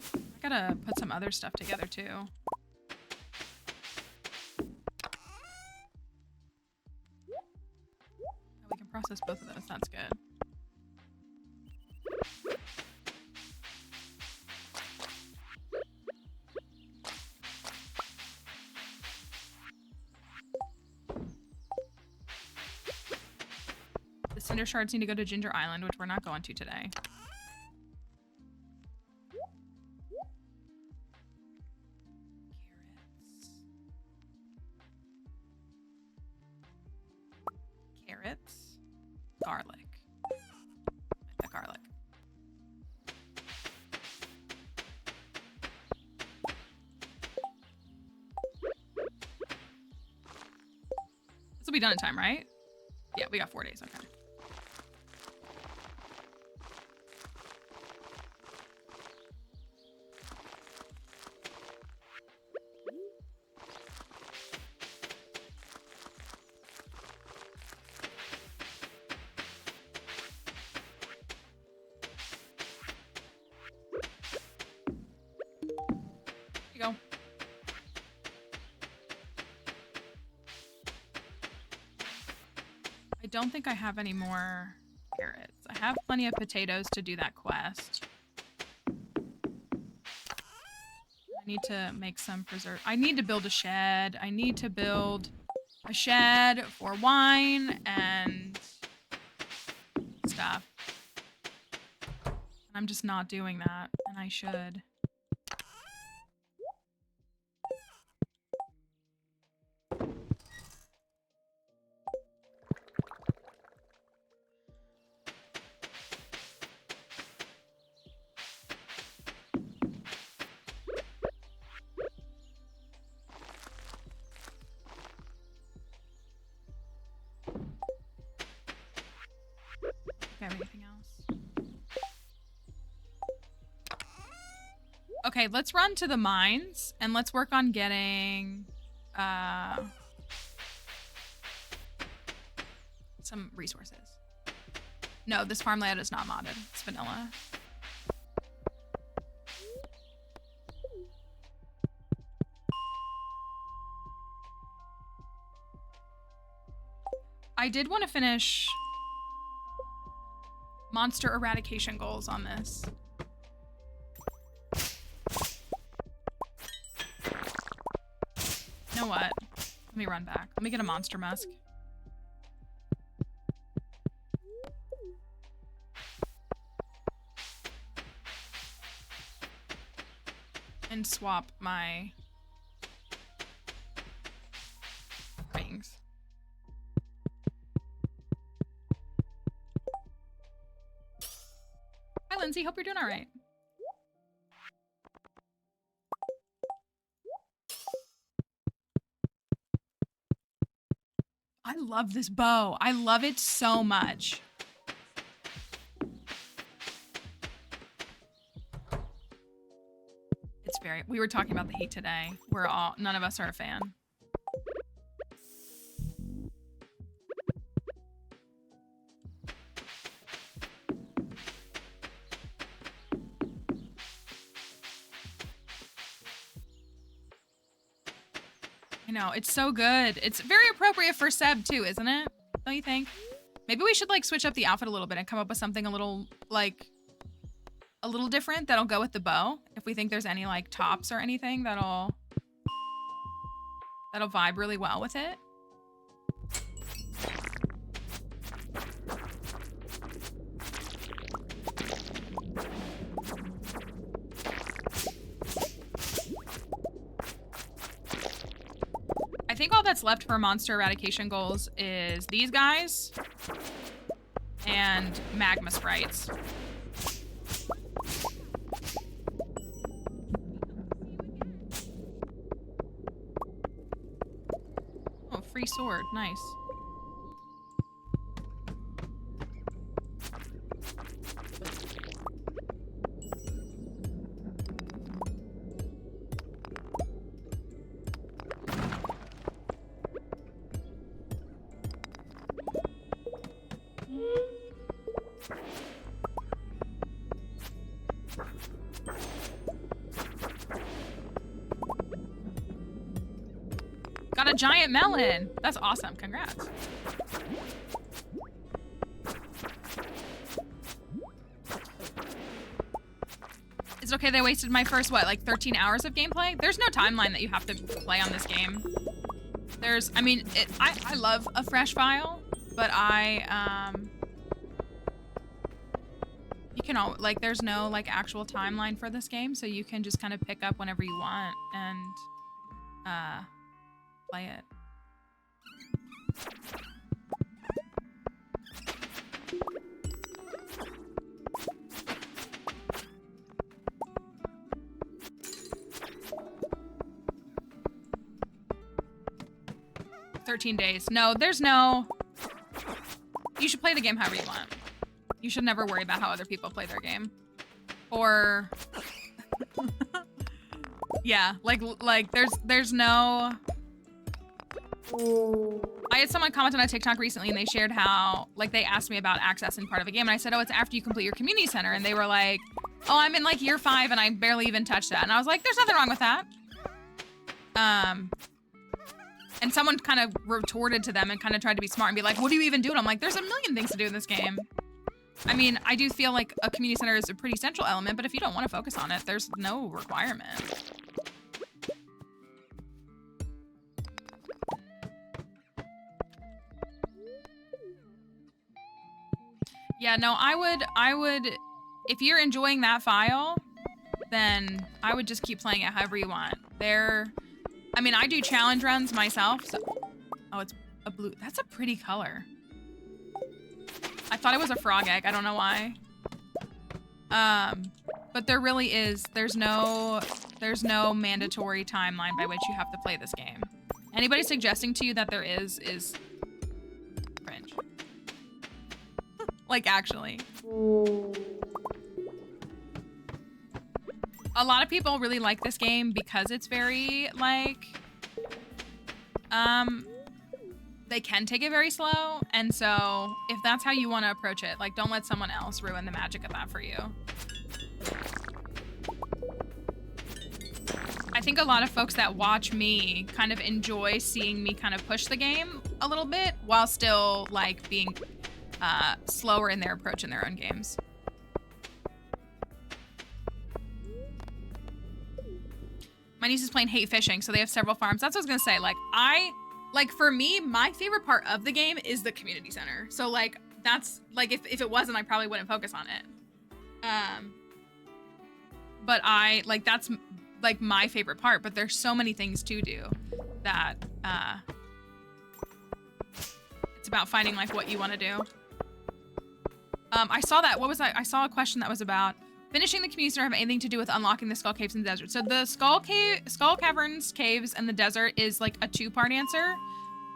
Speaker 1: I gotta put some other stuff together too. Oh, we can process both of those. That's good. The cinder shards need to go to Ginger Island, which we're not going to today. Carrots. Garlic. Like the garlic. This will be done in time, right? Yeah, we got 4 days. Okay. Go. I don't think I have any more carrots. I have plenty of potatoes to do that quest. I need to make some preserve. I need to build a shed. I need to build a shed for wine and stuff. And I'm just not doing that, and I should. Anything else? Okay, let's run to the mines and let's work on getting some resources. No, this farm layout is not modded. It's vanilla. I did want to finish monster eradication goals on this. You know what? Let me run back. Let me get a monster musk. And swap my rings. Hi, Lindsay. Hope you're doing all right. I love this bow. I love it so much. It's very... We were talking about the heat today. None of us are a fan. I know, it's so good. It's very appropriate for Seb too, isn't it? Don't you think? Maybe we should like switch up the outfit a little bit and come up with something a little different that'll go with the bow. If we think there's any like tops or anything that'll vibe really well with it. I think all that's left for monster eradication goals is these guys and magma sprites. Oh, free sword. Nice. got a giant melon. That's awesome. Congrats. Is it okay that I wasted my first, what, like 13 hours of gameplay? There's no timeline that you have to play on this game. I mean, I love a fresh file, but you can like, there's no like actual timeline for this game, so you can just kind of pick up whenever you want and play it. $13 days. No, there's no... You should play the game however you want. You should never worry about how other people play their game. Or... yeah, like there's no... I had someone comment on a TikTok recently and they shared how, like, they asked me about accessing part of a game and I said, oh, it's after you complete your community center. And they were like, oh, I'm in like year 5 and I barely even touched that. And I was like, there's nothing wrong with that. And someone kind of retorted to them and kind of tried to be smart and be like, what do you even do? And I'm like, there's a million things to do in this game. I mean, I do feel like a community center is a pretty central element, but if you don't want to focus on it, there's no requirement. Yeah, no, I would, if you're enjoying that file, then I would just keep playing it however you want. I mean, I do challenge runs myself, so... Oh, it's a blue. That's a pretty color. I thought it was a frog egg. I don't know why. But there really is... There's no mandatory timeline by which you have to play this game. Anybody suggesting to you that there is cringe. Like, actually. A lot of people really like this game because it's very, like, they can take it very slow. And so if that's how you want to approach it, like, don't let someone else ruin the magic of that for you. I think a lot of folks that watch me kind of enjoy seeing me kind of push the game a little bit while still, like, being slower in their approach in their own games. My niece is playing hate fishing, so they have several farms. That's what I was gonna say. Like, for me, my favorite part of the game is the community center. So, like, that's, like, if it wasn't, I probably wouldn't focus on it. But that's, like, my favorite part. But there's so many things to do that, it's about finding, like, what you want to do. I saw that, what was that? I saw a question that was about, finishing the community center have anything to do with unlocking the skull caves in the desert? So the skull caverns, caves, and the desert is like a 2-part answer.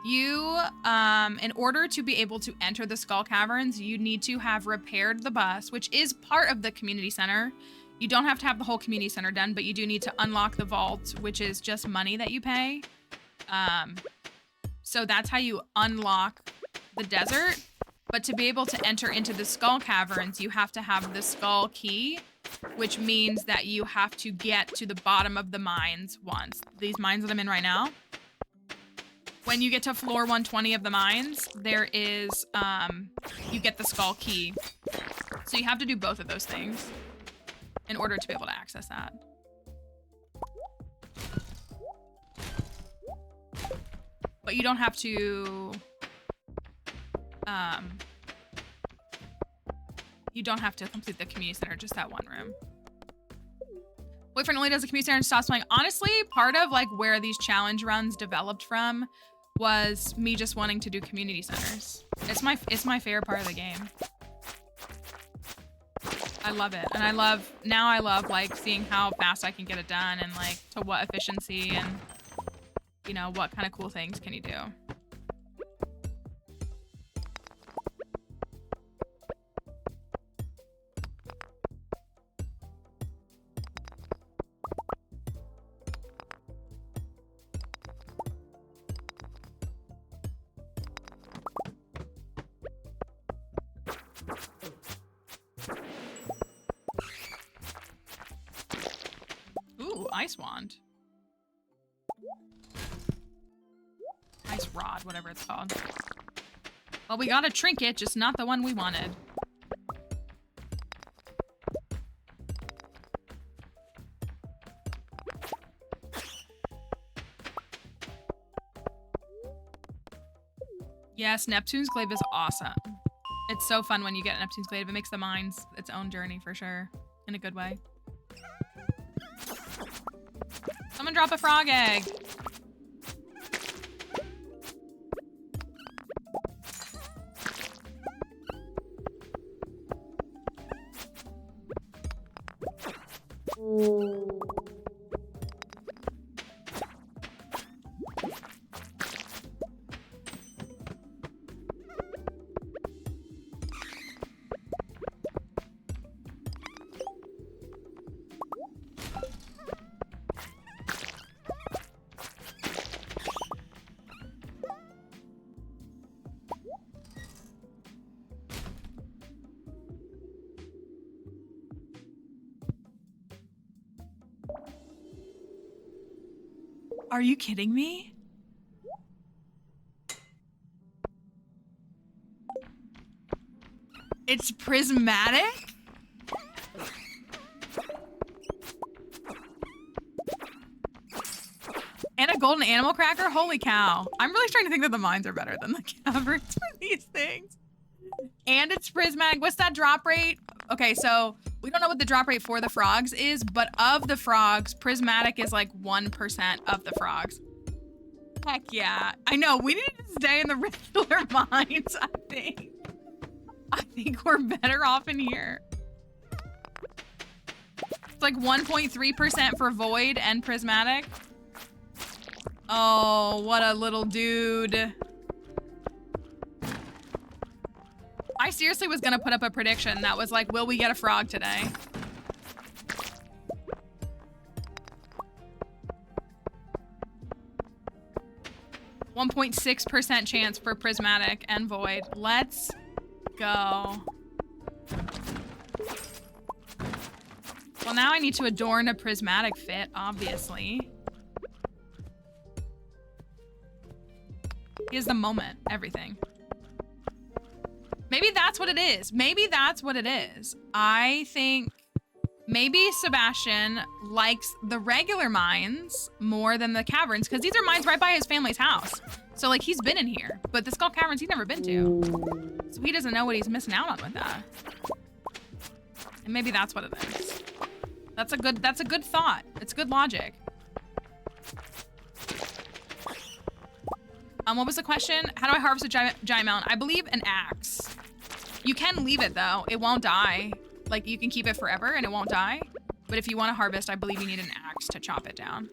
Speaker 1: You, in order to be able to enter the skull caverns, you need to have repaired the bus, which is part of the community center. You don't have to have the whole community center done, but you do need to unlock the vault, which is just money that you pay. So that's how you unlock the desert. But to be able to enter into the skull caverns, you have to have the skull key, which means that you have to get to the bottom of the mines once. These mines that I'm in right now. When you get to floor 120 of the mines, there is, you get the skull key. So you have to do both of those things in order to be able to access that. But you don't have to... you don't have to complete the community center, just that one room. Boyfriend only does the community center and stops playing. Honestly, part of like where these challenge runs developed from was me just wanting to do community centers. It's my favorite part of the game. I love it. And I love like seeing how fast I can get it done and like to what efficiency and, you know, what kind of cool things can you do. Ooh, ice wand. Ice rod, whatever it's called. Well, we got a trinket, just not the one we wanted. Yes, Neptune's Glaive is awesome. It's so fun when you get Neptune's Glaive. It makes the mines its own journey for sure. In a good way. Someone drop a frog egg. Are you kidding me? It's prismatic? And a golden animal cracker? Holy cow. I'm really starting to think that the mines are better than the caverns for these things. And it's prismatic. What's that drop rate? Okay, so we don't know what the drop rate for the frogs is, but of the frogs, prismatic is like 1% of the frogs. Heck yeah. I know, we need to stay in the regular mines, I think. I think we're better off in here. It's like 1.3% for void and prismatic. Oh, what a little dude. I seriously was gonna put up a prediction that was like, will we get a frog today? .6% chance for prismatic and void. Let's go. Well, now I need to adorn a prismatic fit, obviously. Here's the moment, everything. Maybe that's what it is. Maybe that's what it is. I think maybe Sebastian likes the regular mines more than the caverns because these are mines right by his family's house. So like he's been in here, but the Skull Caverns he's never been to. So he doesn't know what he's missing out on with that. And maybe that's what it is. That's a good thought. It's good logic. What was the question? How do I harvest a giant mountain? I believe an axe. You can leave it though. It won't die. Like you can keep it forever and it won't die. But if you want to harvest, I believe you need an axe to chop it down.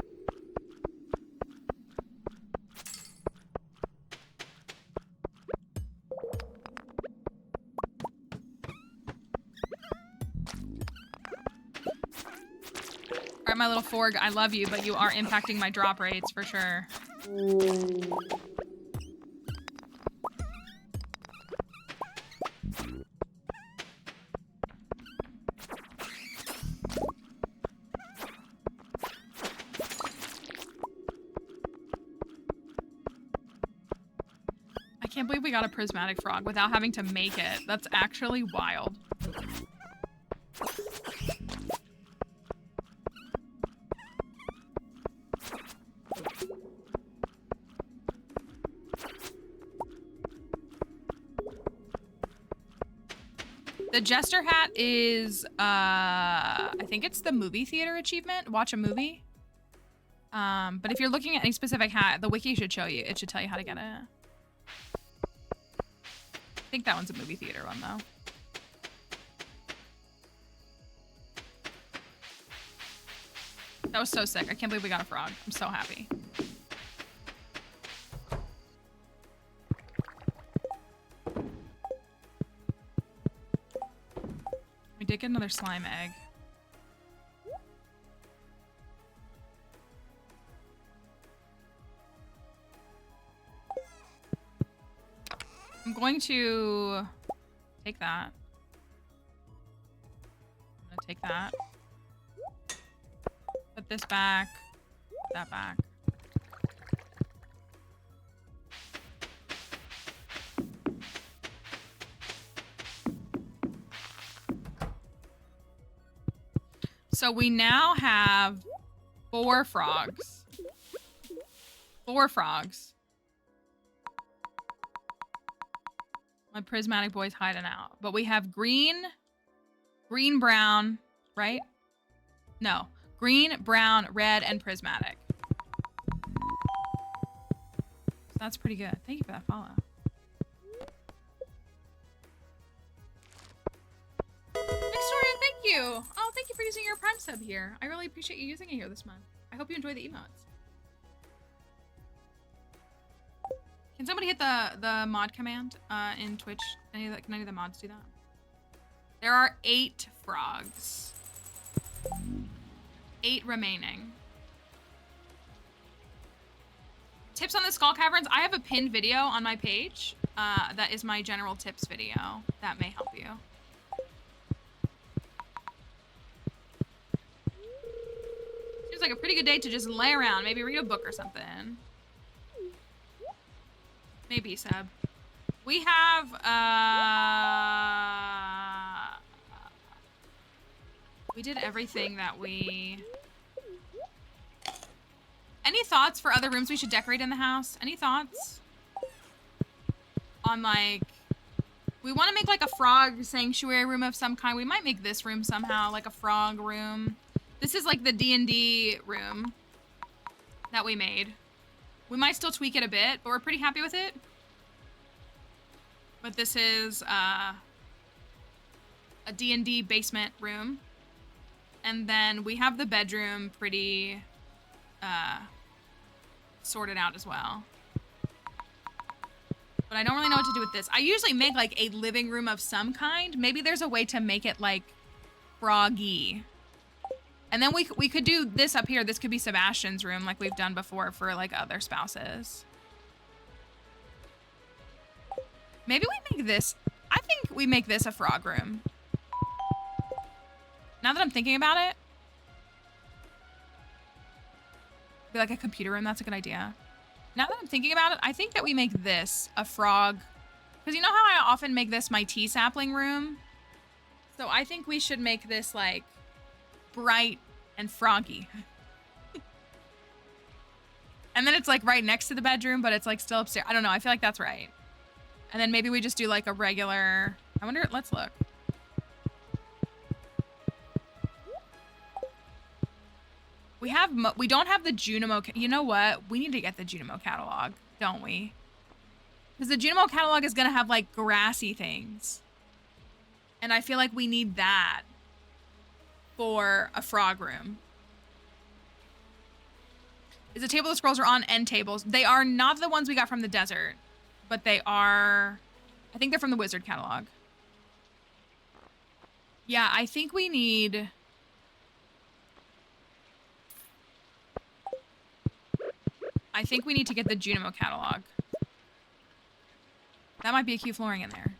Speaker 1: All right, my little Forg, I love you, but you are impacting my drop rates for sure. I can't believe we got a prismatic frog without having to make it. That's actually wild. The Jester hat is, I think it's the movie theater achievement. Watch a movie. But if you're looking at any specific hat, the wiki should show you. It should tell you how to get it. I think that one's a movie theater one, though. That was so sick. I can't believe we got a frog. I'm so happy. We did get another slime egg. I'm going to take that. I'm gonna take that. Put this back. Put that back. So we now have 4 frogs. 4 frogs. My prismatic boy's hiding out. But we have green, brown, right? No. Green, brown, red, and prismatic. So that's pretty good. Thank you for that follow. Victoria, thank you. Oh, thank you for using your Prime sub here. I really appreciate you using it here this month. I hope you enjoy the emotes. Can somebody hit the mod command in Twitch? Can any of the mods do that? There are 8 frogs. 8 remaining. Tips on the skull caverns. I have a pinned video on my page. That is my general tips video. That may help you. Seems like a pretty good day to just lay around. Maybe read a book or something. Maybe, Seb. We have, we did everything that we... Any thoughts for other rooms we should decorate in the house? Any thoughts? On, like... We want to make, like, a frog sanctuary room of some kind. We might make this room somehow, like a frog room. This is, like, the D&D room that we made. We might still tweak it a bit, but we're pretty happy with it. But this is a D&D basement room. And then we have the bedroom pretty sorted out as well. But I don't really know what to do with this. I usually make like a living room of some kind. Maybe there's a way to make it like froggy. And then we could do this up here. This could be Sebastian's room like we've done before for like other spouses. Maybe we make this, I think we make this a frog room. Now that I'm thinking about it. Be like a computer room, that's a good idea. Now that I'm thinking about it, I think that we make this a frog. Because you know how I often make this my tea sapling room? So I think we should make this like bright and froggy. And then it's like right next to the bedroom, but it's like still upstairs. I don't know, I feel like that's right. And then maybe we just do like a regular, I wonder, let's look. We don't have the Junimo, you know what? We need to get the Junimo catalog, don't we? Because the Junimo catalog is gonna have like grassy things. And I feel like we need that for a frog room. Is the table the scrolls are on end tables? They are not the ones we got from the desert, but they are, I think they're from the wizard catalog. Yeah, I think we need... to get the Junimo catalog. That might be a cute flooring in there.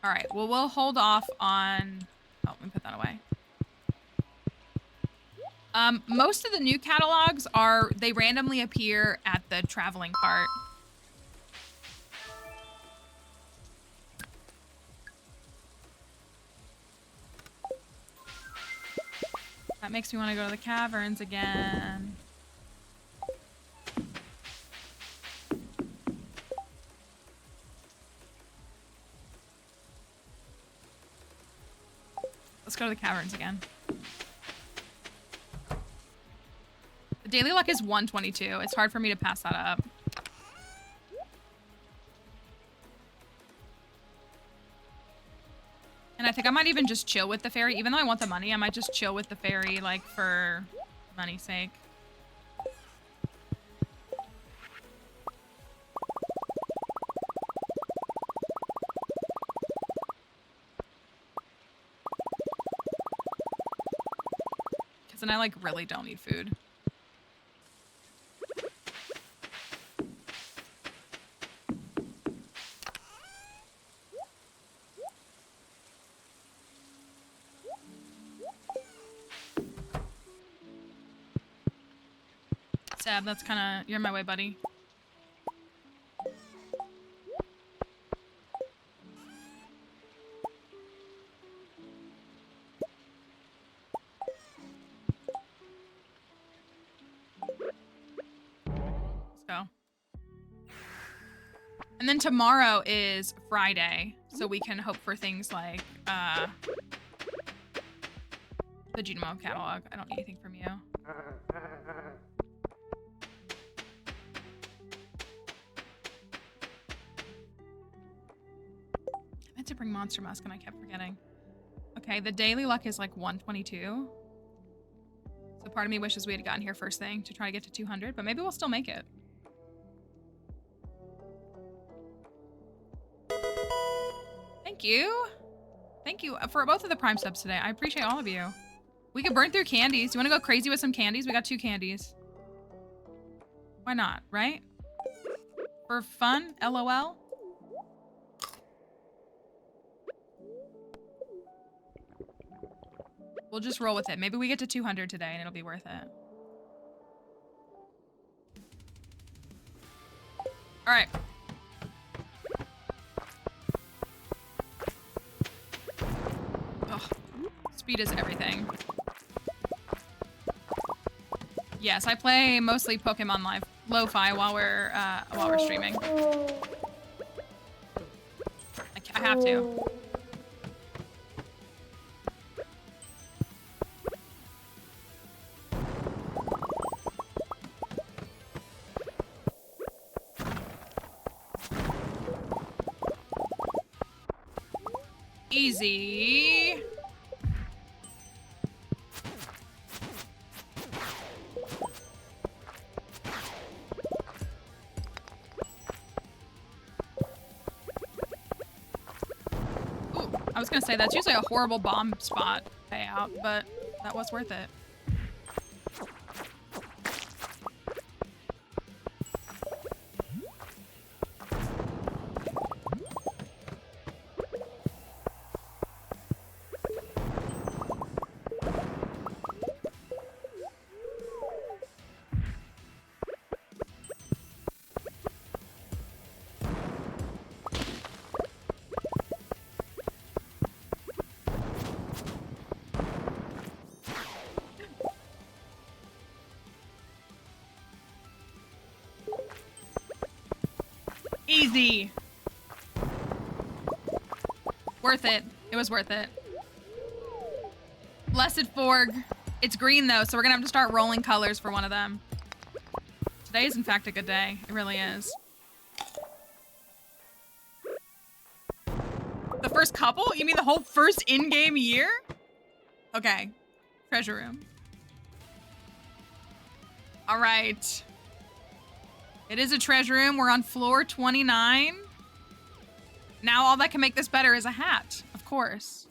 Speaker 1: All right, well, we'll hold off on... Oh, let me put that away. Most of the new catalogs are, they randomly appear at the traveling cart. That makes me want to go to the caverns again. Let's go to the caverns again. The daily luck is 122. It's hard for me to pass that up. And I think I might even just chill with the fairy. Even though I want the money, I might just chill with the fairy, like, for money's sake. Because then I, like, really don't need food. Seb, that's kind of, you're in my way, buddy. So. And then tomorrow is Friday, so we can hope for things like the genome catalog. I don't need anything from you. I meant to bring Monster Musk and I kept forgetting. Okay, the daily luck is like 122. So part of me wishes we had gotten here first thing to try to get to 200, but maybe we'll still make it. Thank you. Thank you for both of the Prime subs today. I appreciate all of you. We could burn through candies. You want to go crazy with some candies? We got 2 candies. Why not, right? For fun, LOL. We'll just roll with it. Maybe we get to 200 today and it'll be worth it. All right. Ugh. Speed is everything. Yes, I play mostly Pokemon Live lo-fi while we're streaming. I have to. Easy. Ooh, I was gonna say that's usually a horrible bomb spot payout, but that was worth it. Easy. Worth it. It was worth it. Blessed Forg. It's green though, so we're gonna have to start rolling colors for one of them. Today is in fact a good day. It really is. The first couple? You mean the whole first in-game year? Okay. Treasure room. All right. It is a treasure room. We're on floor 29. Now all that can make this better is a hat, of course.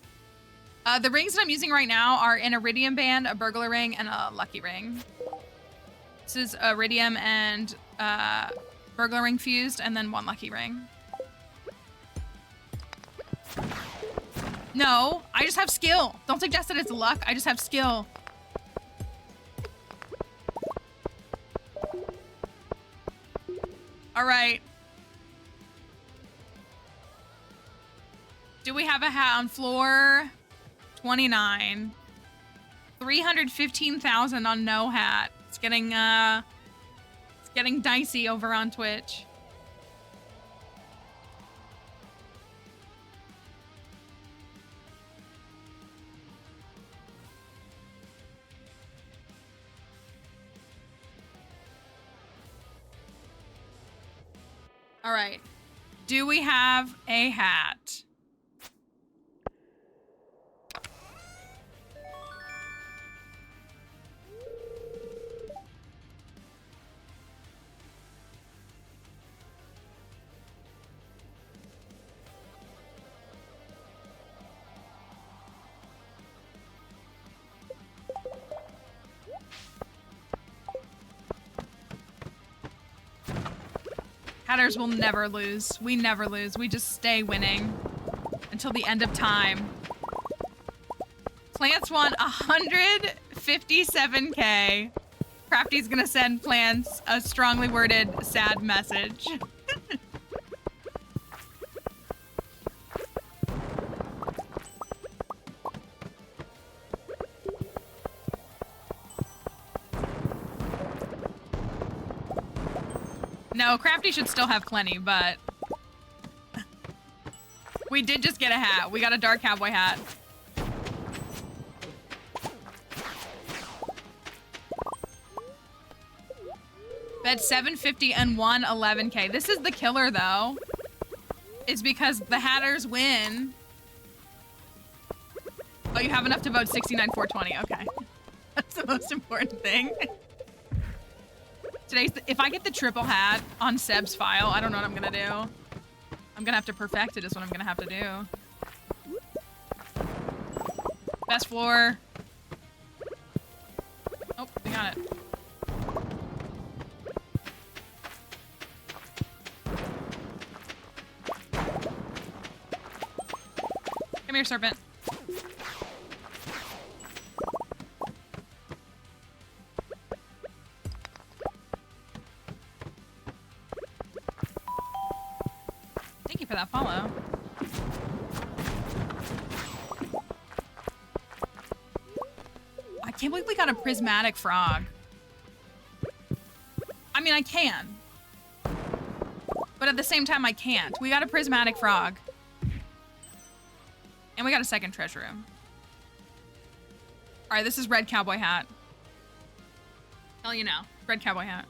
Speaker 1: The rings that I'm using right now are an Iridium Band, a Burglar Ring, and a Lucky Ring. This is Iridium and Burglar Ring fused, and then 1 Lucky Ring. No, I just have skill. Don't suggest that it's luck. I just have skill. All right. Do we have a hat on floor 29? 315,000 on no hat. It's getting dicey over on Twitch. All right. Do we have a hat? Hatters will never lose. We never lose. We just stay winning until the end of time. Plants won 157K. Crafty's gonna send Plants a strongly worded sad message. No, Crafty should still have plenty, but we did just get a hat. We got a dark cowboy hat. Bet 750 and won 11K. This is the killer though. Is because the Hatters win. Oh, you have enough to vote 69,420. Okay. That's the most important thing. If I get the triple hat on Seb's file, I don't know what I'm gonna do. I'm gonna have to perfect it is what I'm gonna have to do. Best floor. Oh, we got it. Come here, serpent. Thank you for that follow. I can't believe we got a prismatic frog. I mean, I can. But at the same time, I can't. We got a prismatic frog. And we got a second treasure room. All right, this is red cowboy hat. Tell you now, red cowboy hat.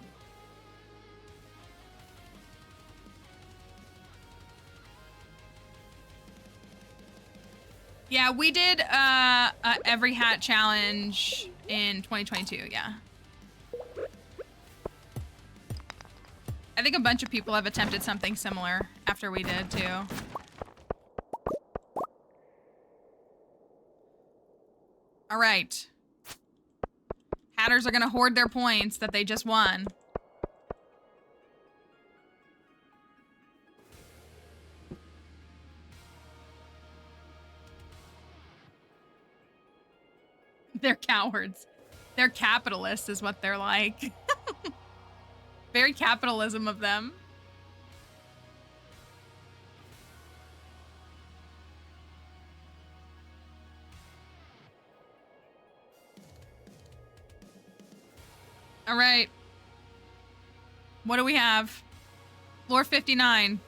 Speaker 1: Yeah, we did every hat challenge in 2022, yeah. I think a bunch of people have attempted something similar after we did too. All right. Hatters are gonna hoard their points that they just won. They're cowards. They're capitalists is what they're like. Very capitalism of them. All right. What do we have? Floor 59.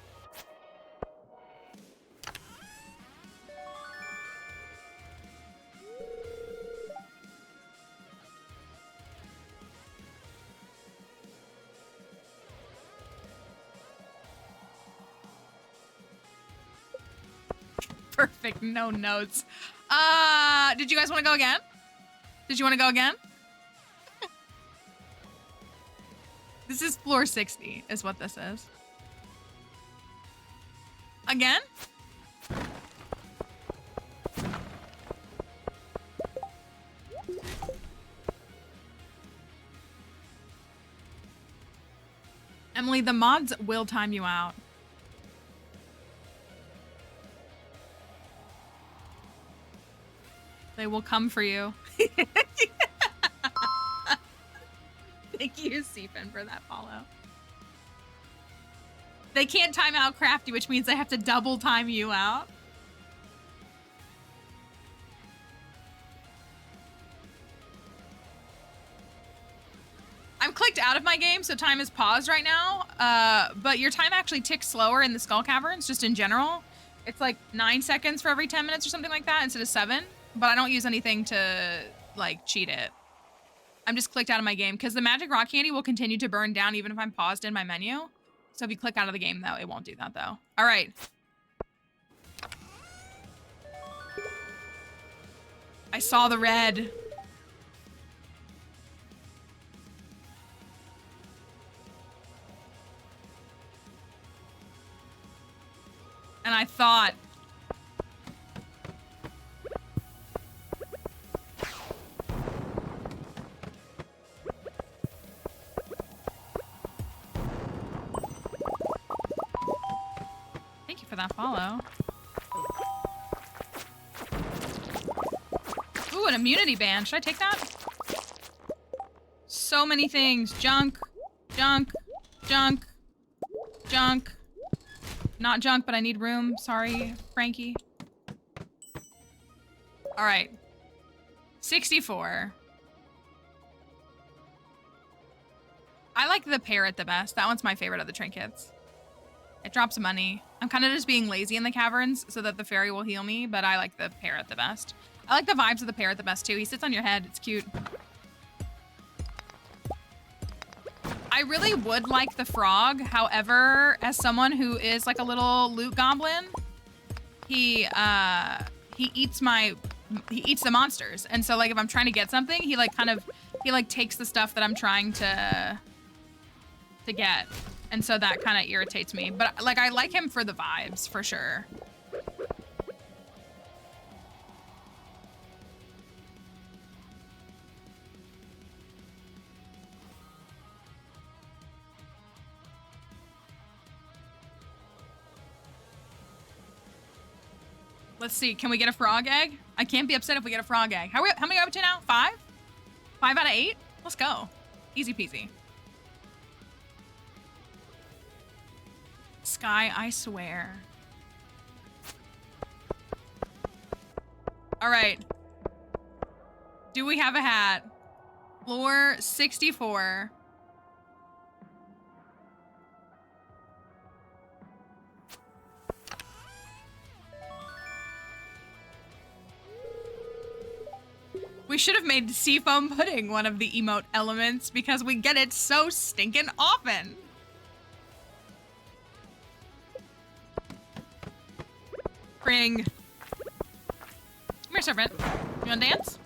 Speaker 1: Perfect, no notes. Did you guys want to go again? Did you want to go again? This is floor 60, is what this is. Again? Emily, the mods will time you out. They will come for you. Thank you, Seafin, for that follow. They can't time out Crafty, which means they have to double time you out. I'm clicked out of my game, so time is paused right now. But your time actually ticks slower in the Skull Caverns, just in general. It's like 9 seconds for every 10 minutes or something like that instead of 7. But I don't use anything to, like, cheat it. I'm just clicked out of my game because the magic rock candy will continue to burn down even if I'm paused in my menu. So if you click out of the game, though, it won't do that, though. All right. I saw the red. And I thought... for that follow. Ooh, an immunity band. Should I take that? So many things. Junk, junk, junk, junk. Not junk, but I need room. Sorry, Frankie. All right. 64. I like the parrot the best. That one's my favorite of the trinkets. It drops money. I'm kind of just being lazy in the caverns so that the fairy will heal me, but I like the parrot the best. I like the vibes of the parrot the best too. He sits on your head. It's cute. I really would like the frog. However, as someone who is like a little loot goblin, he eats the monsters. And so like if I'm trying to get something, he takes the stuff that I'm trying to get. And so that kind of irritates me. But like I like him for the vibes for sure. Let's see. Can we get a frog egg? I can't be upset if we get a frog egg. How many are we up to now? 5? 5 out of 8? Let's go. Easy peasy. Sky, I swear. All right. Do we have a hat? Floor 64. We should have made seafoam pudding one of the emote elements because we get it so stinking often. Ring. Come here, serpent. You wanna dance?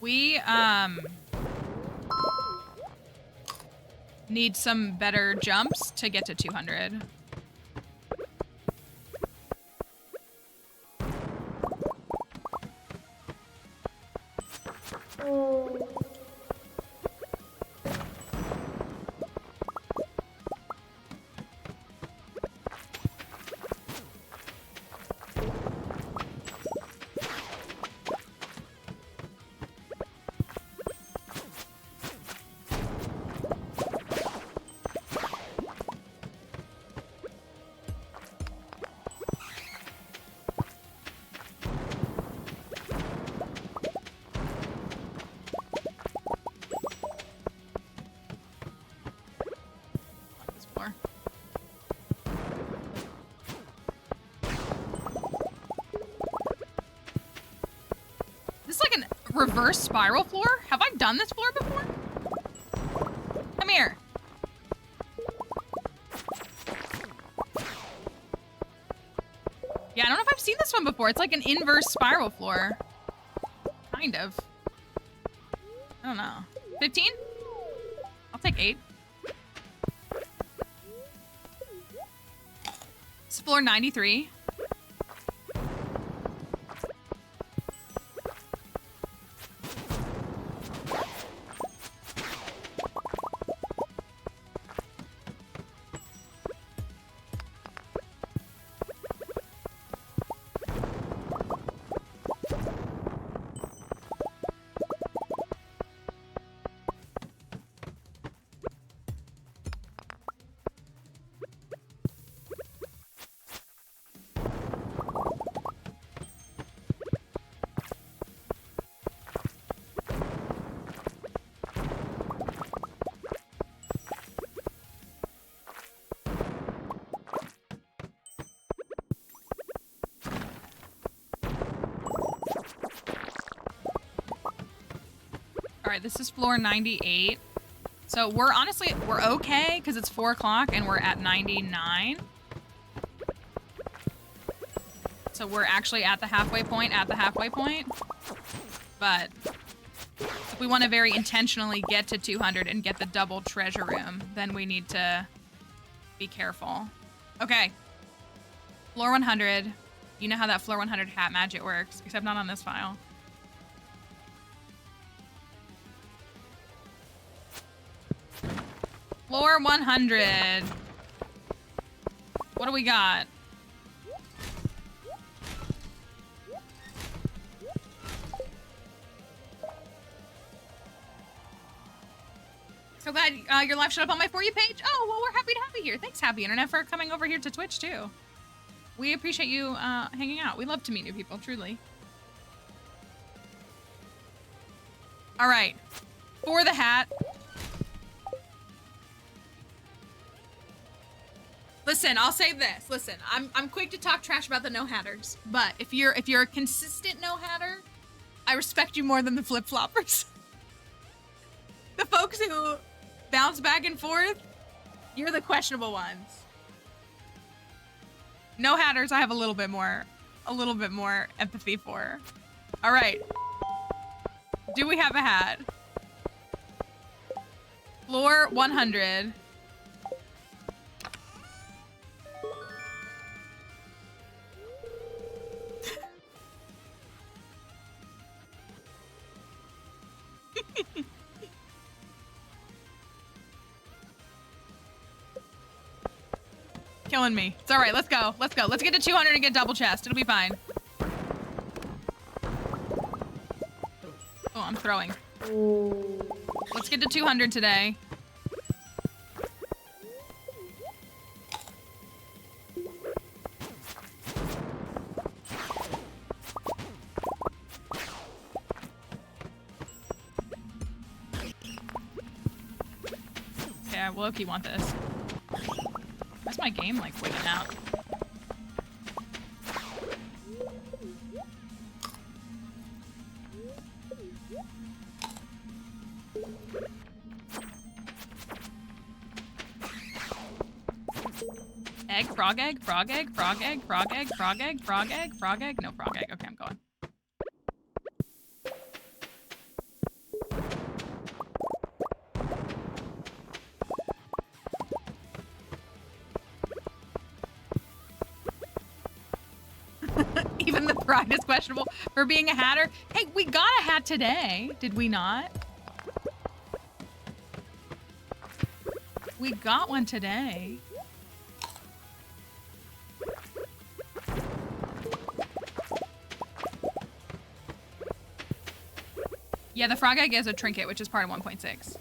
Speaker 1: We need some better jumps to get to 200. Reverse spiral floor? Have I done this floor before? Come here. Yeah, I don't know if I've seen this one before. It's like an inverse spiral floor. Kind of. I don't know. 15? I'll take 8. It's floor 93. All right, this is floor 98. So we're okay because it's 4 o'clock and we're at 99. So we're actually at the halfway point, But if we want to very intentionally get to 200 and get the double treasure room, then we need to be careful. Okay. Floor 100. You know how that floor 100 hat magic works, except not on this file. Floor 100. What do we got? So glad your live showed up on my For You page. Oh, well, we're happy to have you here. Thanks, Happy Internet, for coming over here to Twitch, too. We appreciate you hanging out. We love to meet new people, truly. All right. For the hat. Listen, I'll say this. Listen, I'm quick to talk trash about the no-hatters, but if you're a consistent no-hatter, I respect you more than the flip-floppers. The folks who bounce back and forth, you're the questionable ones. No-hatters, I have a little bit more empathy for. All right. Do we have a hat? Floor 100. Killing me. It's all right. Let's go. Let's go. Let's get to 200 and get double chest. It'll be fine. Oh, I'm throwing. Let's get to 200 today. Okay, I low-key want this. Why's my game, like, wigging out? Egg, frog egg, frog egg, frog egg, frog egg, frog egg, frog egg, frog egg. No frog egg. Okay, I'm going. Even the pride is questionable for being a hatter. Hey, we got a hat today, did we not? We got one today. Yeah, the frog egg is a trinket, which is part of 1.6.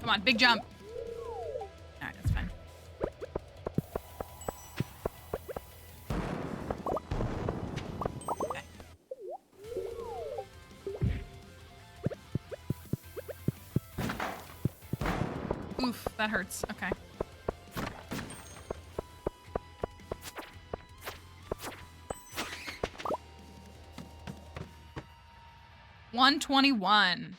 Speaker 1: Come on, big jump. All right, that's fine. Okay. Oof, that hurts. Okay. $121.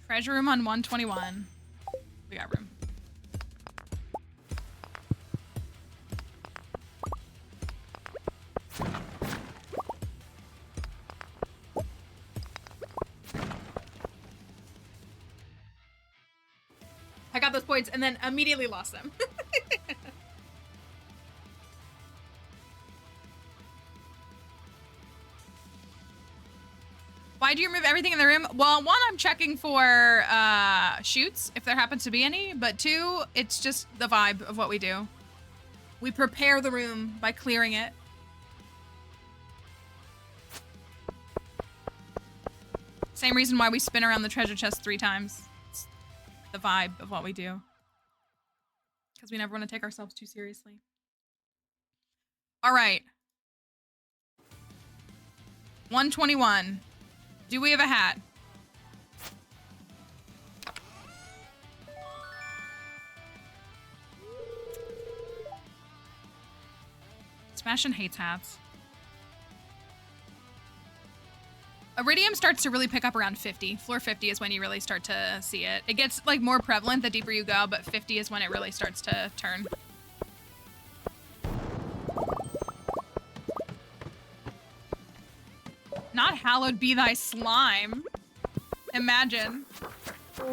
Speaker 1: Treasure room on 121. We got room. I got those points and then immediately lost them. Why do you remove everything in the room? Well, one, I'm checking for shoots, if there happens to be any. But two, it's just the vibe of what we do. We prepare the room by clearing it. Same reason why we spin around the treasure chest 3 times. It's the vibe of what we do. Because we never want to take ourselves too seriously. All right. 121. Do we have a hat? Sebastian hates hats. Iridium starts to really pick up around 50. Floor 50 is when you really start to see it. It gets like more prevalent the deeper you go, but 50 is when it really starts to turn. Not hallowed be thy slime. Imagine. Yeah.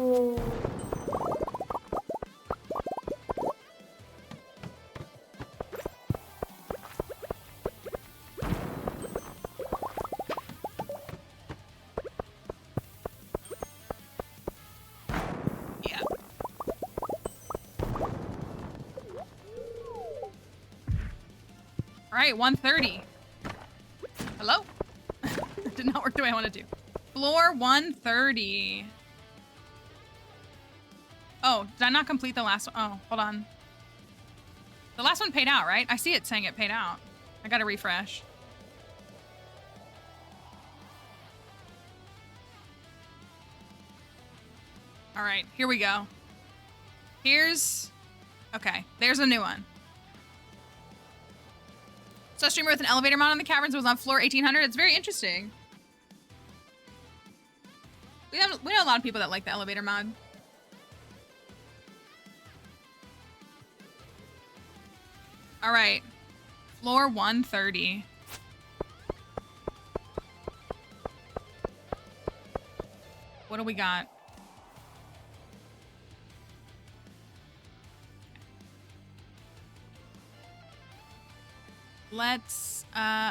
Speaker 1: All right, 130. Hello? Did not work the way I wanted to. Floor 130. Oh, did I not complete the last one? Oh, hold on. The last one paid out, right? I see it saying it paid out. I gotta refresh. All right, here we go. Here's... Okay, there's a new one. So a streamer with an elevator mod in the caverns was on floor 1800. It's very interesting. We know a lot of people that like the elevator mod. All right, floor 130. What do we got? Let's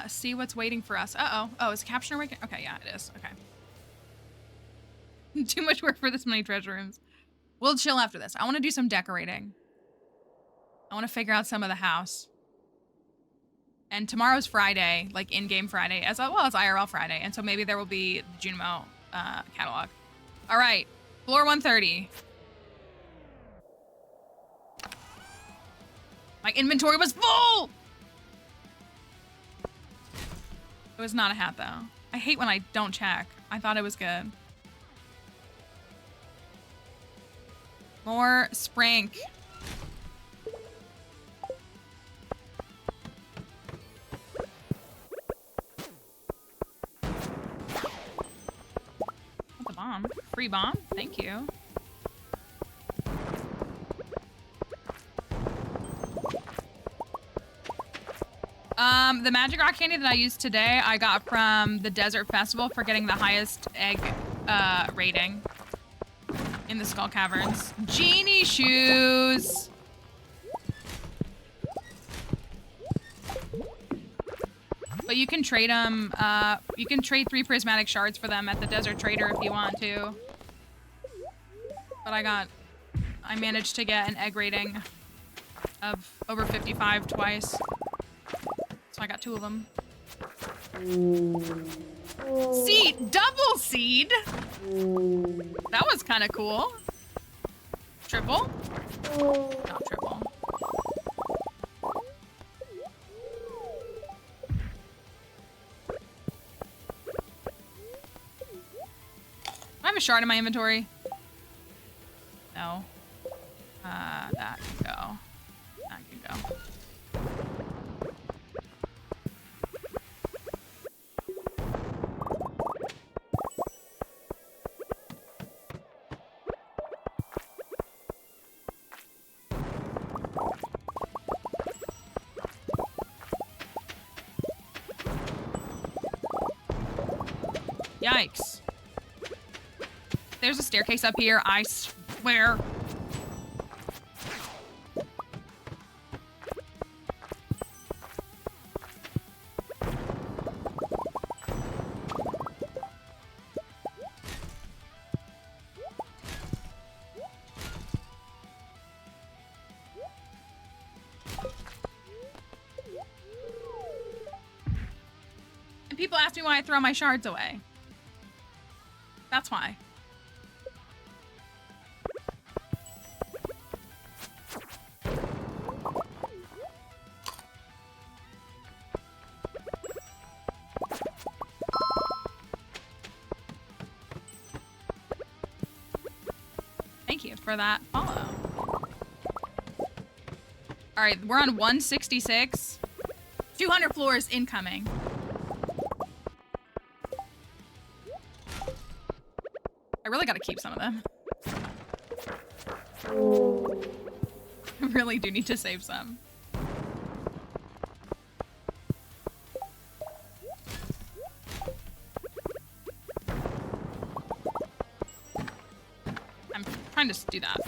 Speaker 1: see what's waiting for us. Uh-oh. Oh, is captioner working? Okay, yeah, it is. Okay. Too much work for this many treasure rooms. We'll chill after this. I want to do some decorating. I want to figure out some of the house. And tomorrow's Friday, like in-game Friday, as well as IRL Friday. And so maybe there will be the Junimo catalog. All right, floor 130. My inventory was full! It was not a hat, though. I hate when I don't check. I thought it was good. More Sprank. What's a bomb? Free bomb? Thank you. The magic rock candy that I used today, I got from the Desert Festival for getting the highest egg rating in the Skull Caverns. Genie shoes! But you can trade them, you can trade 3 prismatic shards for them at the Desert Trader if you want to. But I managed to get an egg rating of over 55 twice. So I got 2 of them. Seed! Double seed! That was kind of cool. Triple? Not triple. I have a shard in my inventory. No. That can go. That can go. Yikes. There's a staircase up here, I swear. And people ask me why I throw my shards away. That's why. Thank you for that follow. All right, we're on 166. 200 floors incoming. I really gotta keep some of them. I really do need to save some. I'm Trying to do that.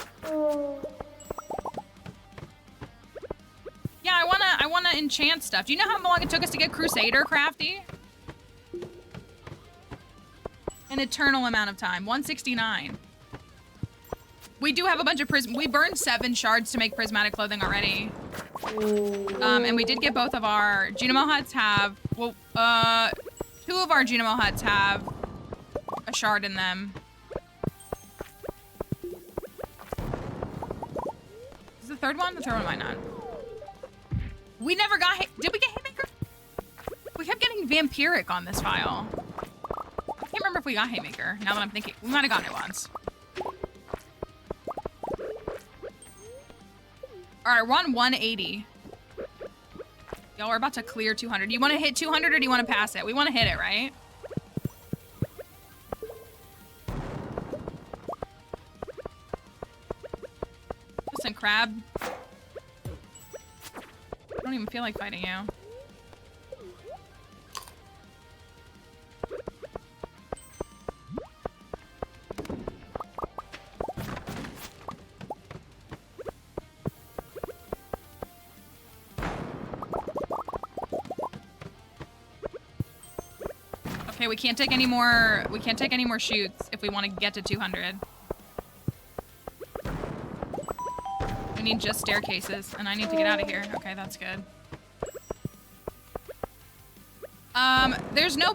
Speaker 1: Yeah, I wanna enchant stuff. Do you know how long it took us to get Crusader crafty? An eternal amount of time. 169. We do have a bunch of we burned 7 shards to make prismatic clothing already. And we did get both of our Genemo huts have, well, 2 of our Genemo huts have a shard in them. Is the third one? The third one might not. We never got, did we get Haymaker? We kept getting Vampiric on this file. I can't remember if we got Haymaker, now that I'm thinking. We might have gotten it once. All right, we're on 180. Y'all, we're about to clear 200. You want to hit 200 or do you want to pass it? We want to hit it, right? Listen, Crab. I don't even feel like fighting you. Okay, we can't take any more shoots if we want to get to 200. We need just staircases, and I need to get out of here. Okay, that's good. There's no...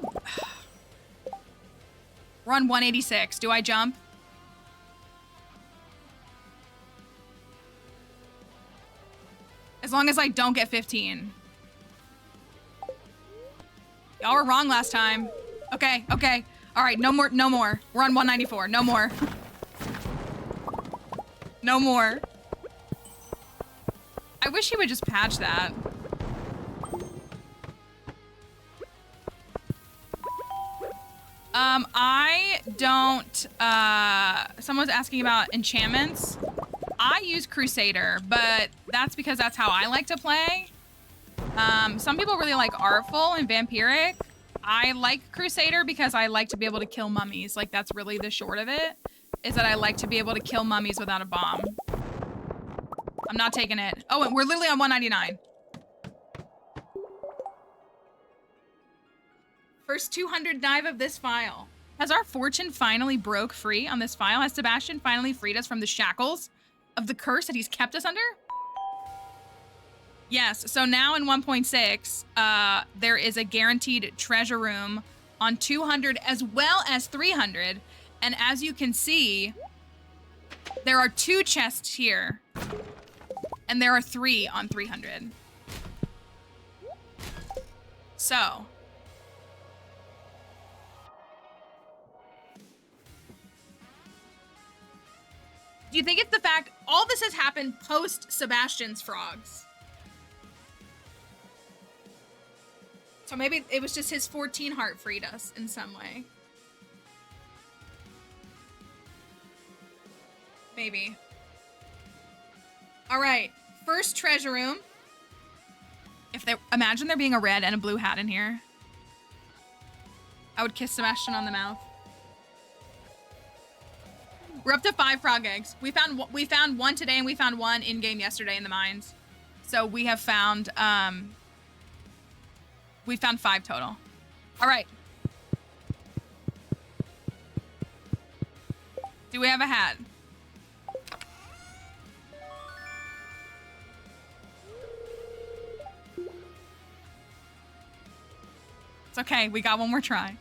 Speaker 1: We're on 186. Do I jump? As long as I don't get 15. Y'all were wrong last time. Okay, okay. All right, no more, no more. We're on 194, no more. No more. I wish he would just patch that. I don't, someone was asking about enchantments. I use Crusader, but that's because that's how I like to play. Some people really like Artful and Vampiric. I like Crusader because I like to be able to kill mummies. Like, that's really the short of it, is that I like to be able to kill mummies without a bomb. I'm not taking it. Oh, and we're literally on 199. First 200 dive of this file. Has our fortune finally broke free on this file? Has Sebastian finally freed us from the shackles of the curse that he's kept us under? Yes, so now in 1.6, there is a guaranteed treasure room on 200 as well as 300. And as you can see, there are 2 chests here. And there are 3 on 300. So. Do you think it's the fact all this has happened post Sebastian's frogs? So maybe it was just his 14 heart freed us in some way. Maybe. All right, first treasure room. Imagine there being a red and a blue hat in here. I would kiss Sebastian on the mouth. We're up to 5 frog eggs. We found 1 today and we found 1 in game yesterday in the mines. So we have found, we found 5 total. All right. Do we have a hat? It's okay, we got one more try.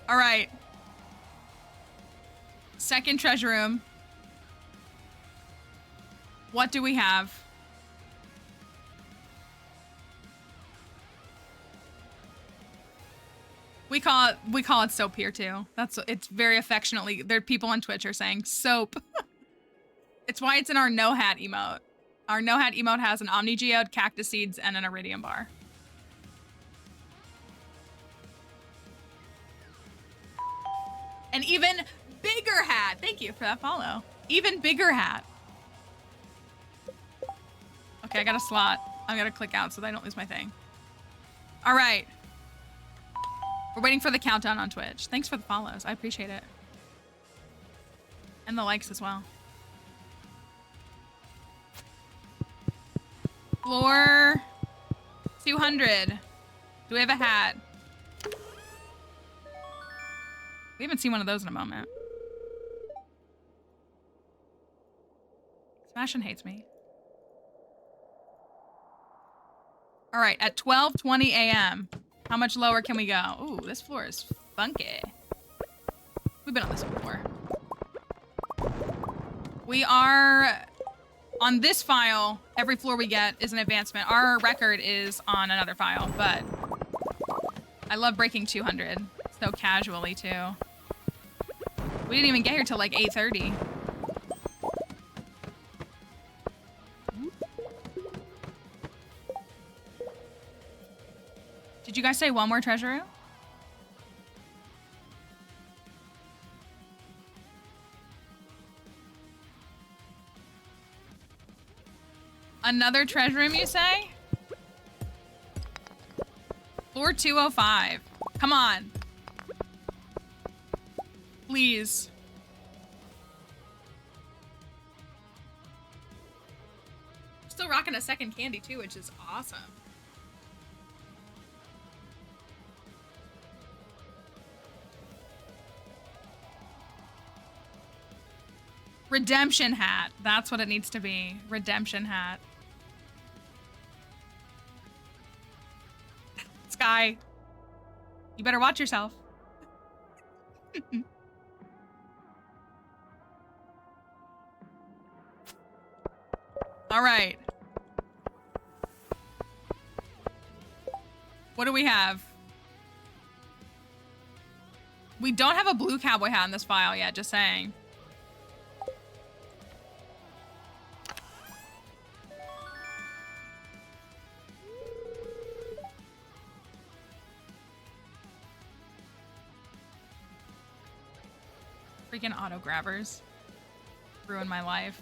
Speaker 1: All right. Second treasure room. What do we have? We call it soap here too. It's very affectionately. There are people on Twitch are saying soap. It's why it's in our no hat emote. Our no hat emote has an Omni Geode, cactus seeds, and an iridium bar. An even bigger hat. Thank you for that follow. Even bigger hat. Okay, I got a slot. I gotta click out so that I don't lose my thing. All right. We're waiting for the countdown on Twitch. Thanks for the follows. I appreciate it. And the likes as well. Floor 200. Do we have a hat? We haven't seen one of those in a moment. Sebastian hates me. All right, at 12:20 a.m. How much lower can we go? Ooh, this floor is funky. We've been on this one before. We are on this file. Every floor we get is an advancement. Our record is on another file, but I love breaking 200 so casually too. We didn't even get here till like 8:30. Did you guys say one more treasure room? Another treasure room, you say? Floor 205. Come on. Please. Still rocking a second candy too, which is awesome. Redemption hat. That's what it needs to be. Redemption hat. Sky, you better watch yourself. All right. What do we have? We don't have a blue cowboy hat in this file yet, just saying. Freaking auto grabbers ruin my life.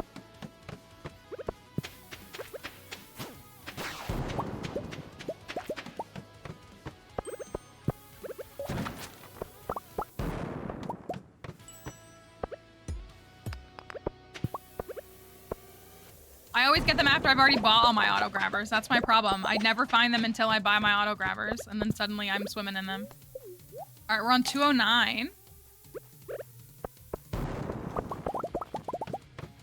Speaker 1: I always get them after I've already bought all my auto grabbers. That's my problem. I never find them until I buy my auto grabbers, and then suddenly I'm swimming in them. All right, we're on 209.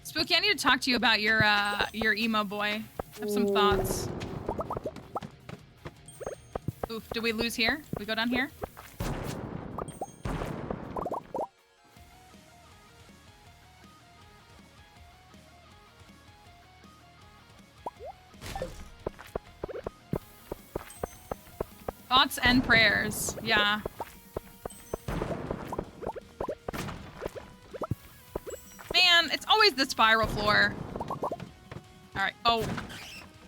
Speaker 1: Spooky, I need to talk to you about your emo boy. I have some thoughts. Oof, did we lose here? We go down here? Thoughts and prayers, yeah. Man, it's always the spiral floor. All right, oh.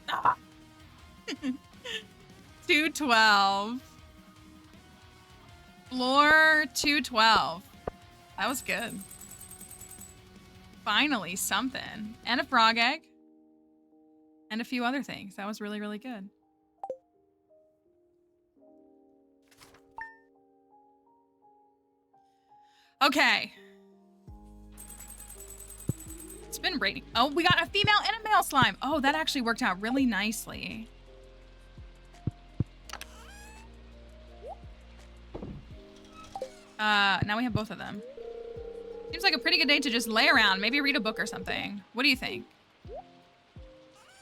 Speaker 1: Ah. 212. Floor 212. That was good. Finally, something. And a frog egg. And a few other things. That was really, really good. Okay. It's been raining. Oh, we got a female and a male slime. Oh, that actually worked out really nicely. Now we have both of them. Seems like a pretty good day to just lay around, maybe read a book or something. What do you think?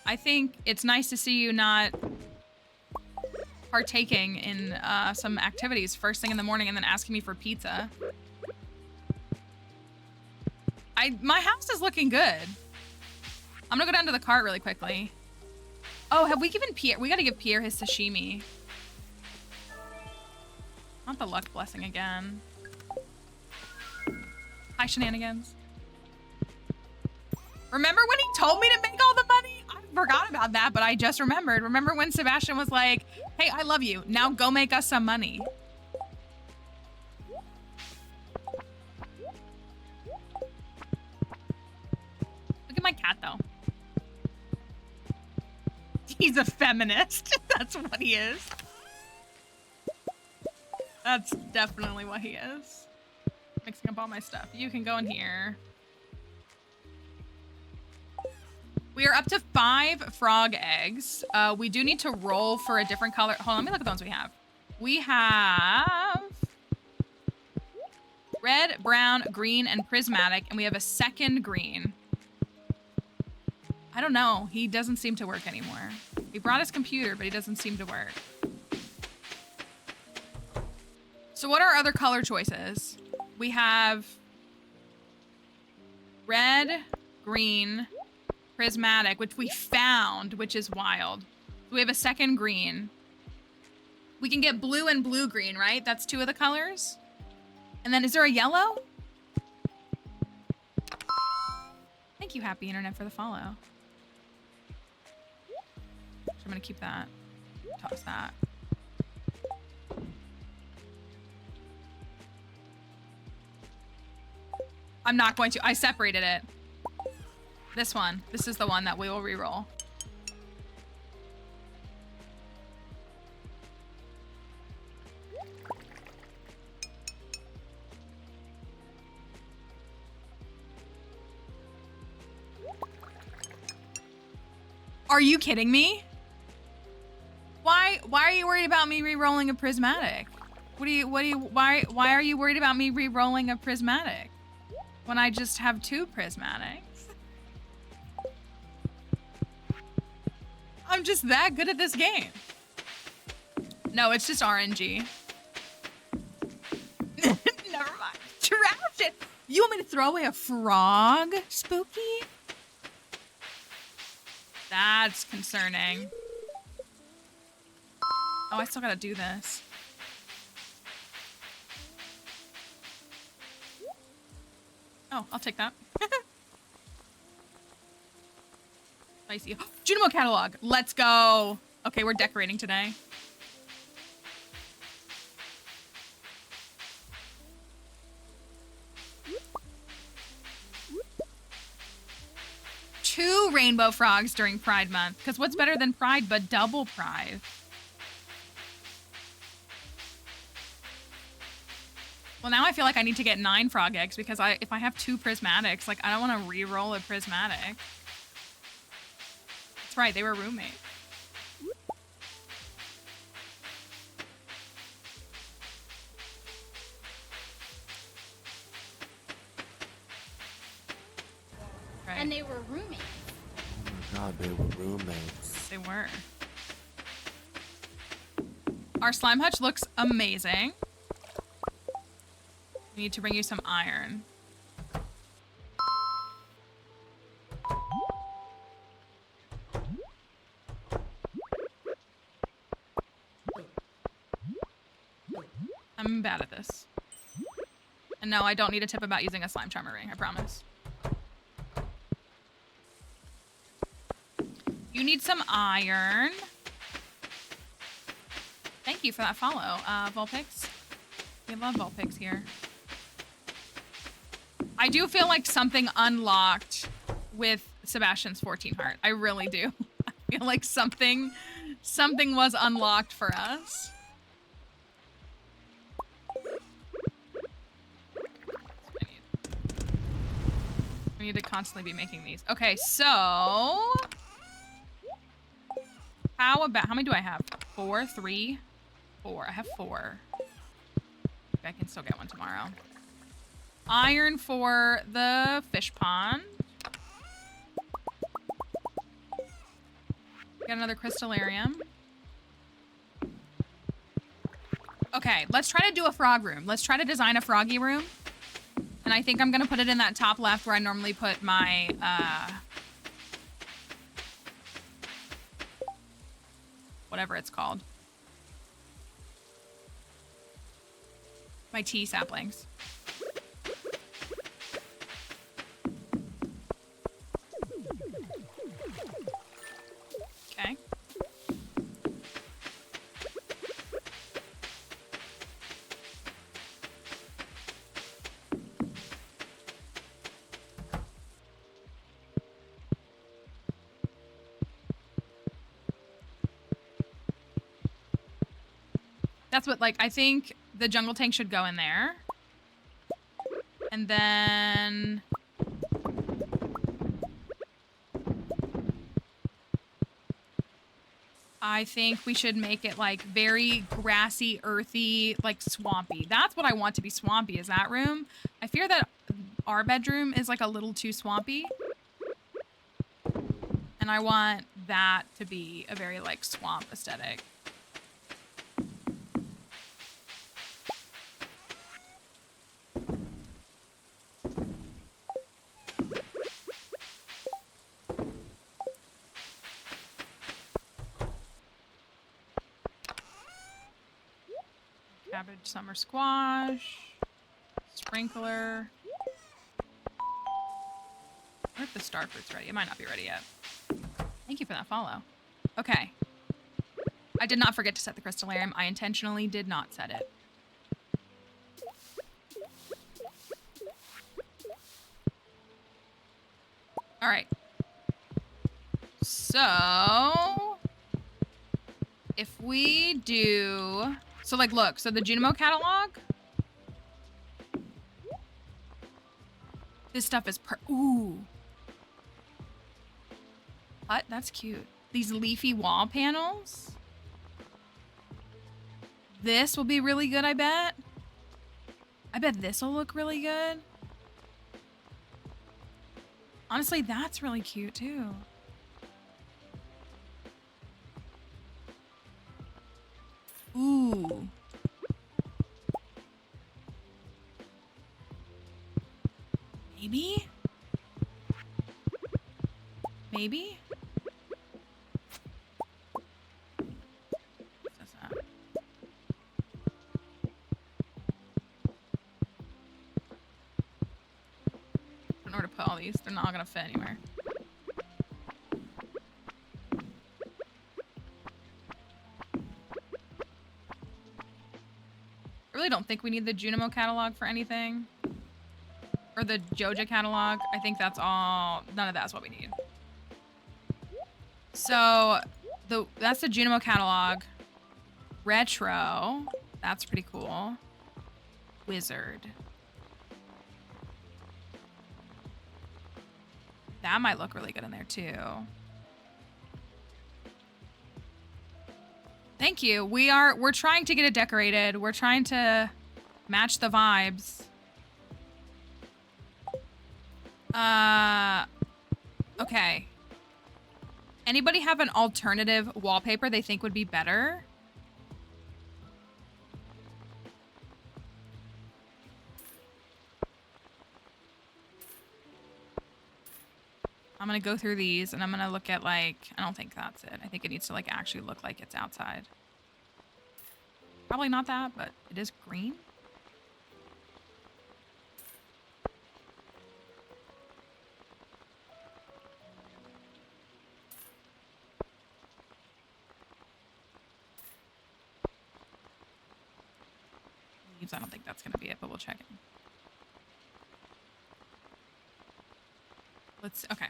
Speaker 1: I think it's nice to see you not partaking in some activities first thing in the morning and then asking me for pizza. My house is looking good. I'm gonna go down to the cart really quickly. Oh, have we given Pierre? We gotta give Pierre his sashimi. Not the luck blessing again. Hi, shenanigans. Remember when he told me to make all the money? I forgot about that, but I just remembered. Remember when Sebastian was like, hey, I love you. Now go make us some money. Look at my cat, though. He's a feminist. That's what he is. That's definitely what he is. Mixing up all my stuff. You can go in here. We are up to 5 frog eggs. We do need to roll for a different color. Hold on, let me look at the ones we have. We have red, brown, green, and prismatic, and we have a second green. I don't know. He doesn't seem to work anymore. He brought his computer, but he doesn't seem to work. So what are our other color choices? We have red, green, prismatic, which we found, which is wild. So we have a second green. We can get blue and blue-green, right? That's 2 of the colors. And then is there a yellow? Thank you, Happy Internet, for the follow. So I'm gonna keep that. Toss that. I'm not going to. I separated it. This one. This is the one that we will re-roll. Are you kidding me? Why are you worried about me re-rolling a prismatic? Why are you worried about me re-rolling a prismatic when I just have 2 prismatics? I'm just that good at this game. No, it's just RNG. Never mind. Trash it. You want me to throw away a frog, Spooky? That's concerning. Oh, I still gotta do this. Oh, I'll take that. Spicy. Junimo catalog. Let's go. Okay, we're decorating today. Two rainbow frogs during Pride Month. Because what's better than Pride but double Pride? Well, now I feel like I need to get 9 frog eggs because if I have 2 prismatics, like I don't want to re-roll a prismatic. That's right, they were roommates. Right.
Speaker 2: And they were roommates.
Speaker 3: Oh my god, they were roommates.
Speaker 1: They were. Our slime hutch looks amazing. We need to bring you some iron. I'm bad at this. And no, I don't need a tip about using a slime charmer ring, I promise. You need some iron. Thank you for that follow, Vulpix. We love Vulpix here. I do feel like something unlocked with Sebastian's 14 heart. I really do. I feel like something was unlocked for us. We need to constantly be making these. Okay, so how many do I have? 4, 3, 4. I have 4. I can still get one tomorrow. Iron for the fish pond. Get another crystallarium. Okay, let's try to do a frog room. Let's try to design a froggy room. And I think I'm gonna put it in that top left where I normally put my, whatever it's called. My tea saplings. Okay. That's what, like, I think the jungle tank should go in there. And then... I think we should make it like very grassy, earthy, like swampy. That's what I want to be swampy, is that room. I fear that our bedroom is like a little too swampy. And I want that to be a very like swamp aesthetic. Cabbage, summer squash, sprinkler. What if the star fruit's ready? It might not be ready yet. Thank you for that follow. Okay. I did not forget to set the crystallarium. I intentionally did not set it. All right. So, if we do... So, like, look. So, the Junimo catalog. This stuff is ooh. What? That's cute. These leafy wall panels. This will be really good, I bet. I bet this will look really good. Honestly, that's really cute, too. Ooh. Maybe? Maybe? What's that? I don't know where to put all these. They're not gonna fit anywhere. I really don't think we need the Junimo catalog for anything. Or the Joja catalog. I think that's all. None of that's what we need. So, that's the Junimo catalog. Retro. That's pretty cool. Wizard. That might look really good in there, too. Thank you. We're trying to get it decorated. We're trying to match the vibes. Okay. Anybody have an alternative wallpaper they think would be better? I'm gonna go through these and I'm gonna look at like, I don't think that's it. I think it needs to like actually look like it's outside. Probably not that, but it is green. Leaves, I don't think that's gonna be it, but we'll check it. Okay.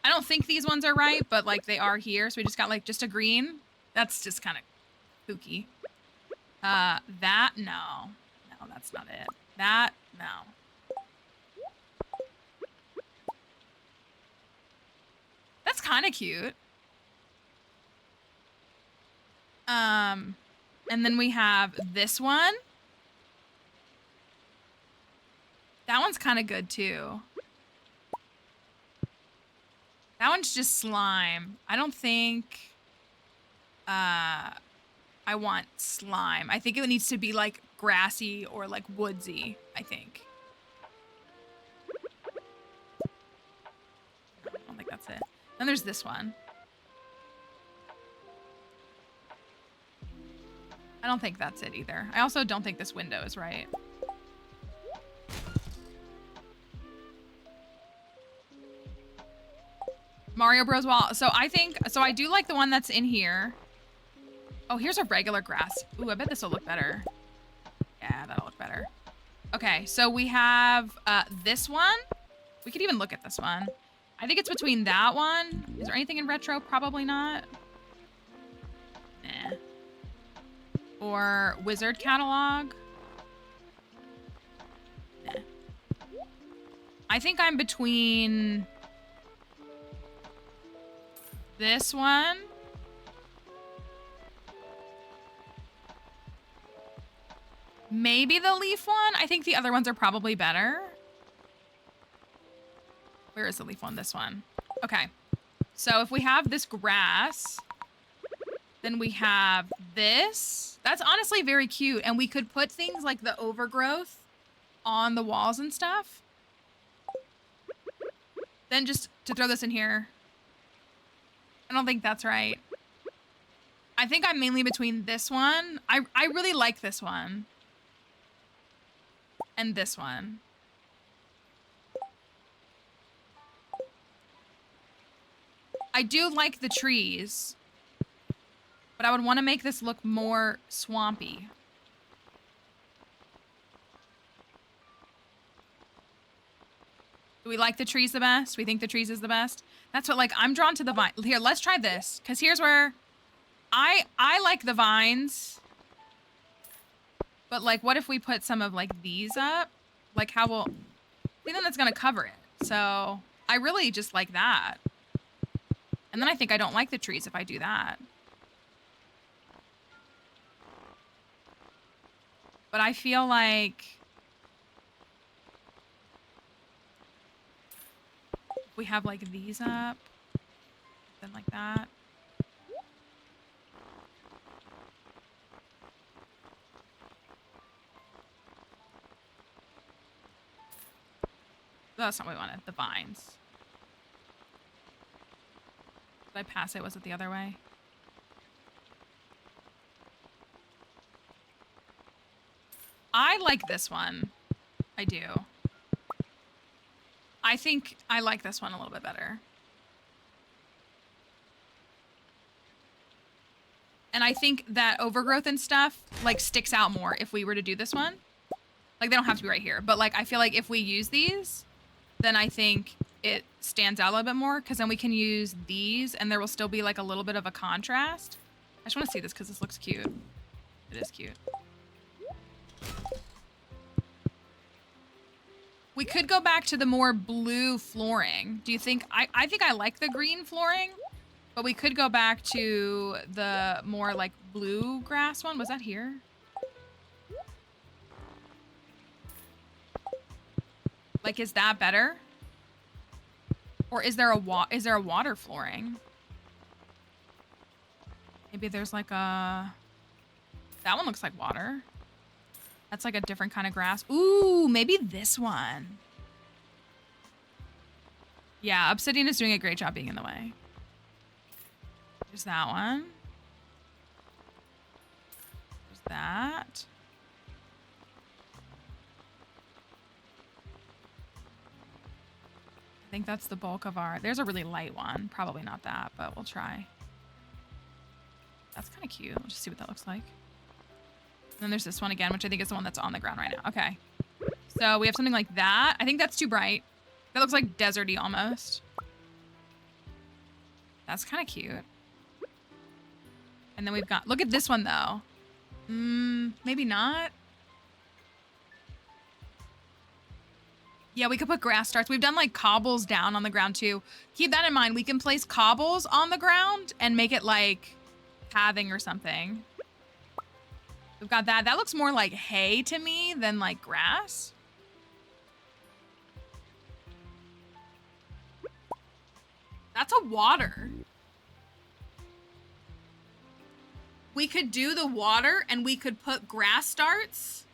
Speaker 1: I don't think these ones are right, but like they are here. So we just got like just a green. That's just kind of kooky. That, no. No, that's not it. That, no. That's kind of cute. And then we have this one. That one's kind of good too. That one's just slime. I don't think I want slime. I think it needs to be like grassy or like woodsy, I think. I don't think that's it. Then there's this one. I don't think that's it either. I also don't think this window is right. Mario Bros. Wall. So I do like the one that's in here. Oh, here's a regular grass. Ooh, I bet this will look better. Yeah, that'll look better. Okay, so we have this one. We could even look at this one. I think it's between that one. Is there anything in retro? Probably not. Nah. or wizard catalog. Eh. I think I'm between this one maybe the leaf one. I think the other ones are probably better. Where is the leaf one? This one. Okay. So if we have this grass, then we have this. That's honestly very cute. And we could put things like the overgrowth on the walls and stuff. Then just to throw this in here. I don't think that's right. I think I'm mainly between this one. I really like this one. And this one. I do like the trees. But I would want to make this look more swampy. Do we like the trees the best? We think the trees is the best? That's what, like, I'm drawn to the vine. Here, let's try this. Because here's where I like the vines. But, like, what if we put some of, like, these up? Like, how will... I think that's going to cover it. So, I really just like that. And then I think I don't like the trees if I do that. But I feel like... we have, like, these up. Then like that. That's not what we wanted. The vines. Did I pass it? Was it the other way? I like this one. I do. I think I like this one a little bit better. And I think that overgrowth and stuff, like, sticks out more if we were to do this one. Like, they don't have to be right here. But, like, I feel like if we use these, then I think it stands out a little bit more. Because then we can use these, and there will still be, like, a little bit of a contrast. I just want to see this because this looks cute. It is cute. We could go back to the more blue flooring. Do you think... I think I like the green flooring. But we could go back to the more, like, blue grass one. Was that here? Like, is that better? Or is there a water flooring? Maybe there's, like, a... That one looks like water. That's, like, a different kind of grass. Ooh, maybe this one. Yeah, Obsidian is doing a great job being in the way. There's that one. There's that. I think that's the bulk of our... There's a really light one. Probably not that, but we'll try. That's kind of cute. We'll just see what that looks like. And then there's this one again, which I think is the one that's on the ground right now. Okay. So we have something like that. I think that's too bright. That looks like deserty almost. That's kind of cute. And then we've got... Look at this one, though. Maybe not. Yeah, we could put grass starts. We've done, like, cobbles down on the ground, too. Keep that in mind. We can place cobbles on the ground and make it, like, pathing or something. We've got that. That looks more like hay to me than, like, grass. That's a water. We could do the water and we could put grass starts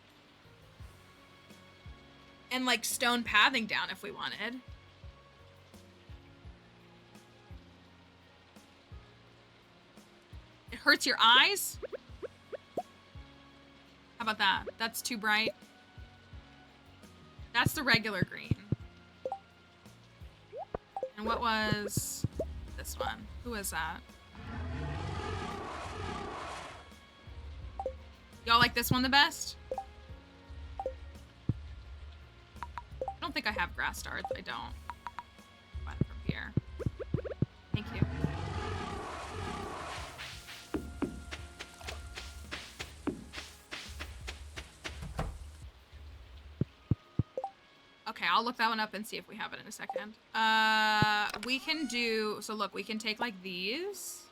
Speaker 1: and, like, stone pathing down if we wanted. It hurts your eyes. How about that? That's too bright. That's the regular green. And what was this one? Who was that? Y'all like this one the best? I don't think I have grass starts. I don't. Find it from here. Thank you. I'll look that one up and see if we have it in a second. We can do, so look, we can take like these.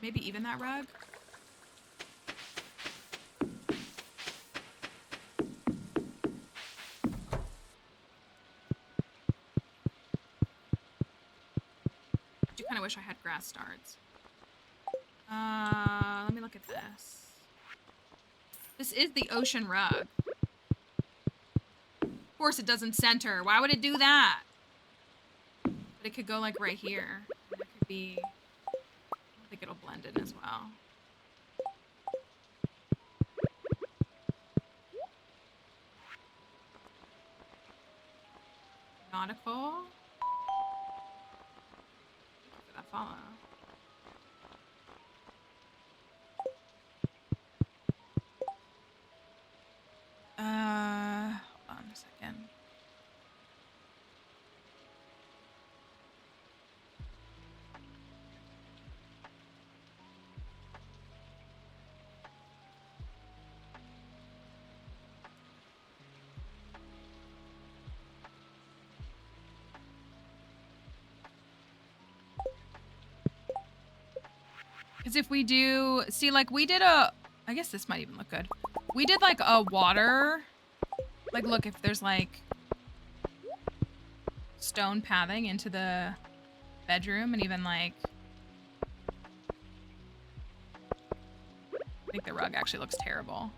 Speaker 1: Maybe even that rug. I do kind of wish I had grass starts. Let me look at this. This is the ocean rug. Of course it doesn't center. Why would it do that? But it could go like right here. And it could be, I don't think it'll blend in as well. Nautical. Did that follow? Hold on a second. Because if we do, see, like we did I guess this might even look good. We did like a water, like look, if there's like stone pathing into the bedroom and even like, I think the rug actually looks terrible.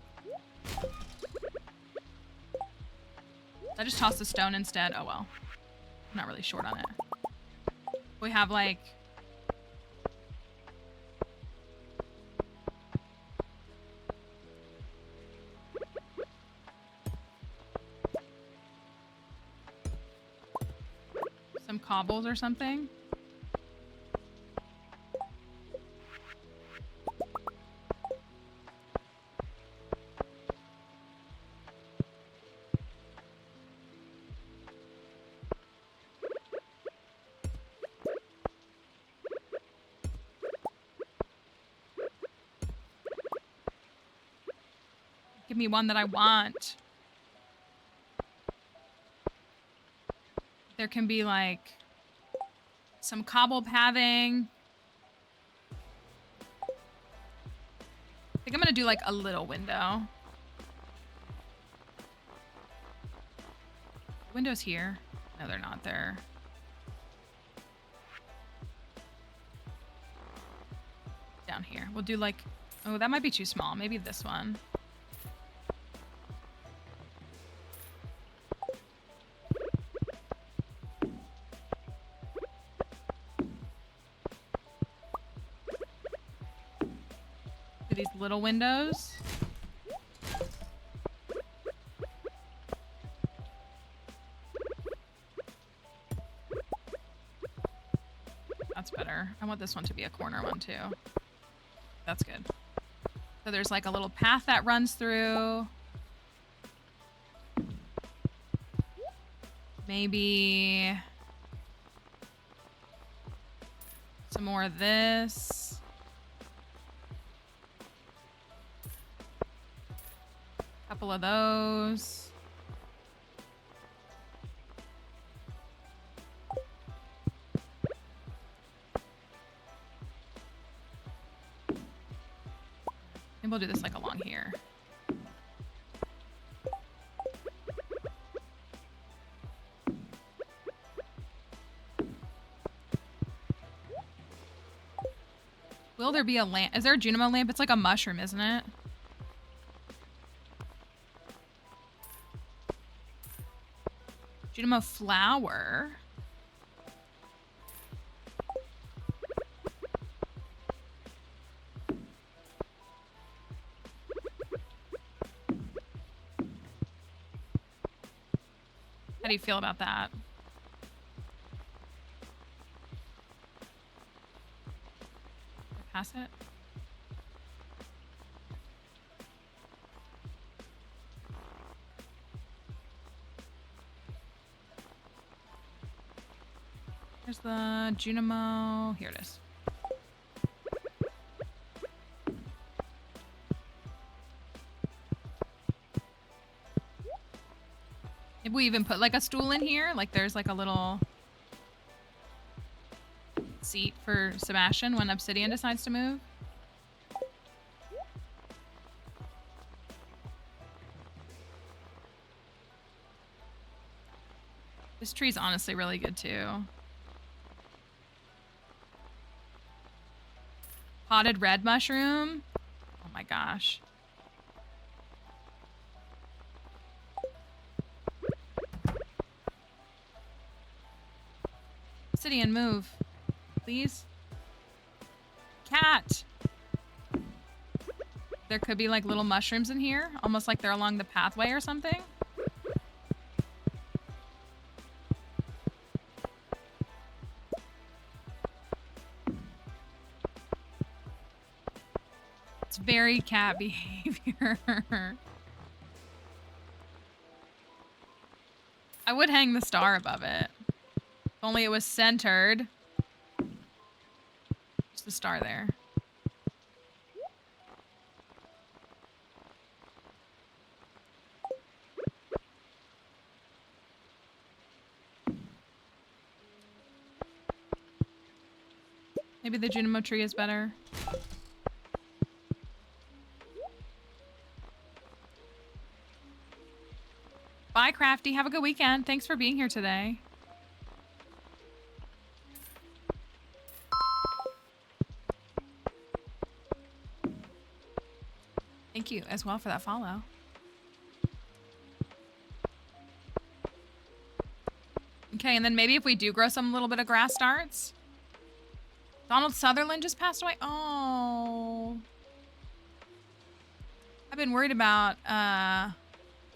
Speaker 1: I just tossed the stone instead. Oh well, I'm not really short on it. We have like, some cobbles or something. Give me one that I want. There can be like some cobble pathing. I think I'm gonna do like a little window. Windows here. No, they're not there. Down here. We'll do like, oh, that might be too small. Maybe this one. These little windows. That's better. I want this one to be a corner one too. That's good. So there's like a little path that runs through. Maybe some more of this. Couple of those. Maybe we'll do this like along here. Will there be a lamp? Is there a Junimo lamp? It's like a mushroom, isn't it? Junimo flower. How do you feel about that? Pass it? There's the Junimo. Here it is. Maybe we even put like a stool in here. Like there's like a little seat for Sebastian when Obsidian decides to move. This tree's honestly really good too. Potted red mushroom. Oh my gosh. Obsidian, move. Please. Cat. There could be like little mushrooms in here, almost like they're along the pathway or something. It's very cat behavior. I would hang the star above it. If only it was centered. Just the star there. Maybe the Junimo tree is better. Bye, Crafty. Have a good weekend. Thanks for being here today. Thank you as well for that follow. Okay, and then maybe if we do grow some little bit of grass starts. Donald Sutherland just passed away. Oh. I've been worried about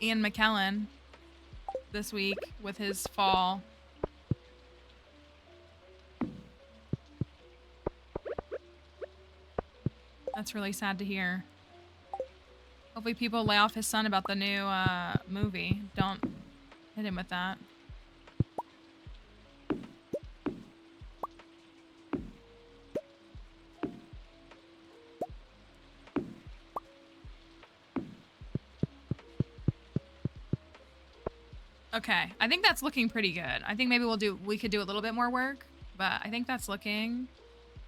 Speaker 1: Ian McKellen this week with his fall. That's really sad to hear. Hopefully people lay off his son about the new movie. Don't hit him with that. Okay, I think that's looking pretty good. I think maybe we could do a little bit more work, but I think that's looking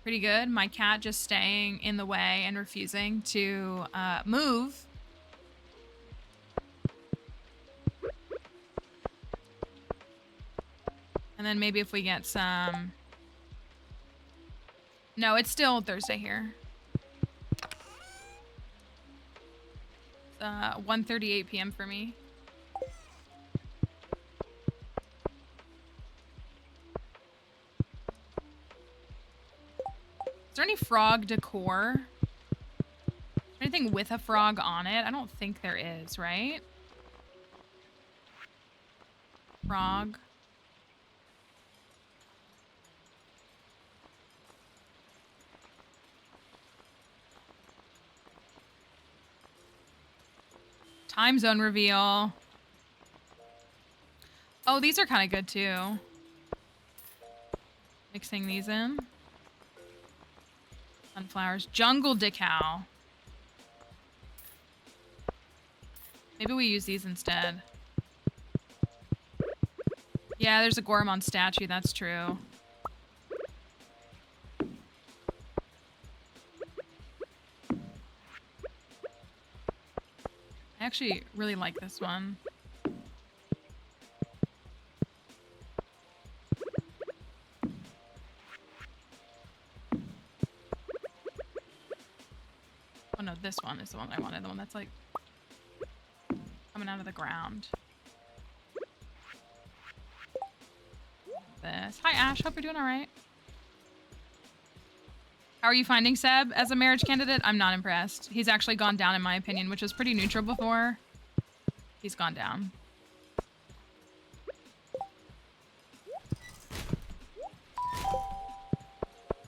Speaker 1: pretty good. My cat just staying in the way and refusing to move. And then maybe if we get some... No, it's still Thursday here. It's 1:38 p.m. for me. Is there any frog decor? Is there anything with a frog on it? I don't think there is, right? Frog. Time zone reveal. Oh, these are kind of good too. Mixing these in. Sunflowers. Jungle decal. Maybe we use these instead. Yeah, there's a Goremon statue. That's true. I actually really like this one. Oh no, this one is the one I wanted. The one that's like coming out of the ground. This. Hi Ash, hope you're doing all right. How are you finding Seb as a marriage candidate? I'm not impressed. He's actually gone down in my opinion, which was pretty neutral before. He's gone down.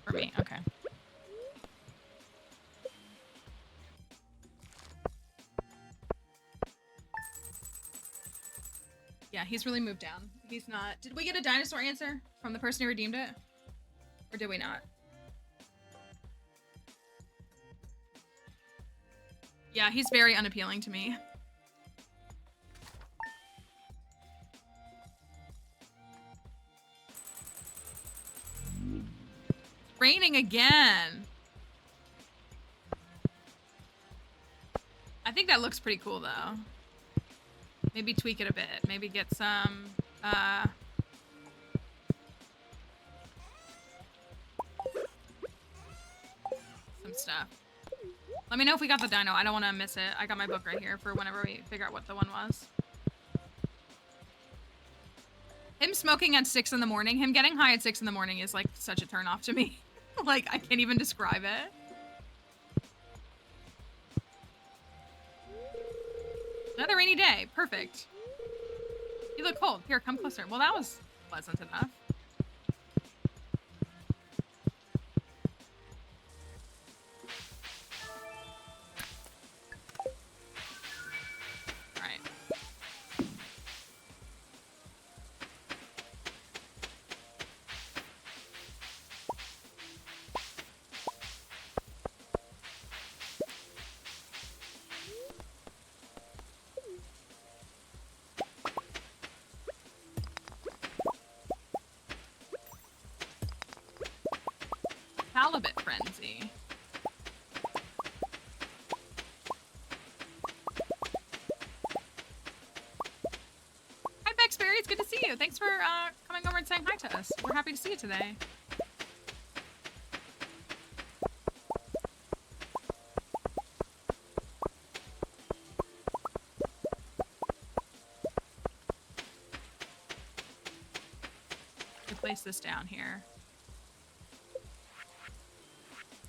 Speaker 1: For me, okay. Yeah, he's really moved down. He's not... Did we get a dinosaur answer from the person who redeemed it? Or did we not? Yeah, he's very unappealing to me. Raining again. I think that looks pretty cool though. Maybe tweak it a bit. Maybe get some stuff. Let me know if we got the dino. I don't want to miss it. I got my book right here for whenever we figure out what the one was. Him smoking at 6 in the morning, him getting high at 6 in the morning is like such a turn off to me. Like, I can't even describe it. Another rainy day. Perfect. You look cold. Here, come closer. Well, that was pleasant enough. All right. Halibut frenzy. Hi, Bexberry. It's good to see you. Thanks for coming over and saying hi to us. We're happy to see you today. Place this down here.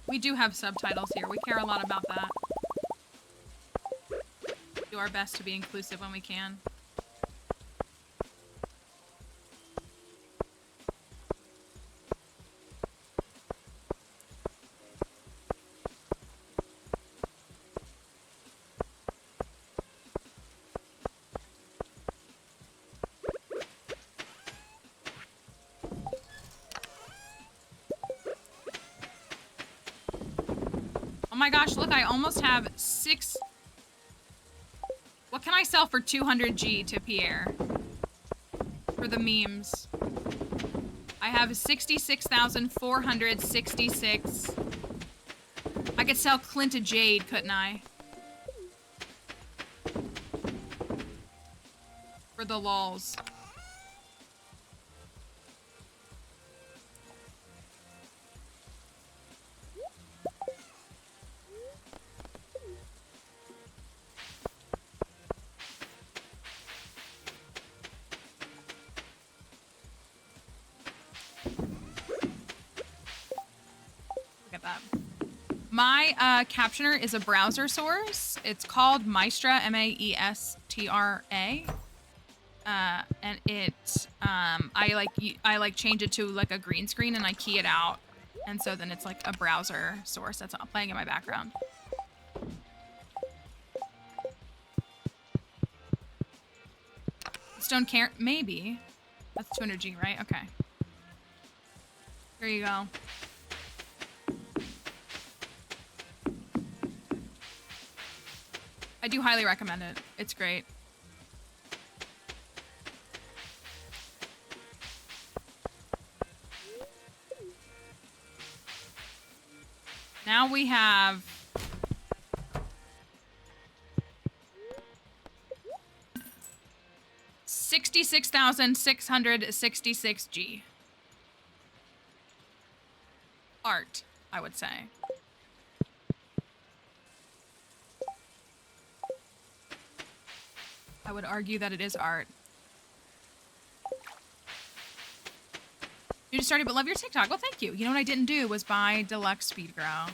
Speaker 1: We do have subtitles here. We care a lot about that. Do our best to be inclusive when we can. Oh my gosh, look, I almost have 6... What can I sell for 200G to Pierre? For the memes. I have 66,466. I could sell Clint a Jade, couldn't I? For the lulz. My captioner is a browser source. It's called Maestra, M-A-E-S-T-R-A. And it, I change it to like a green screen and I key it out. And so then it's like a browser source that's playing in my background. Stone can't, maybe. That's 200G, right? Okay. Here you go. I do highly recommend it. It's great. Now we have... $66,666G. Art, I would say. I would argue that it is art. You just started, but love your TikTok. Well, thank you. You know what I didn't do was buy deluxe speed grow.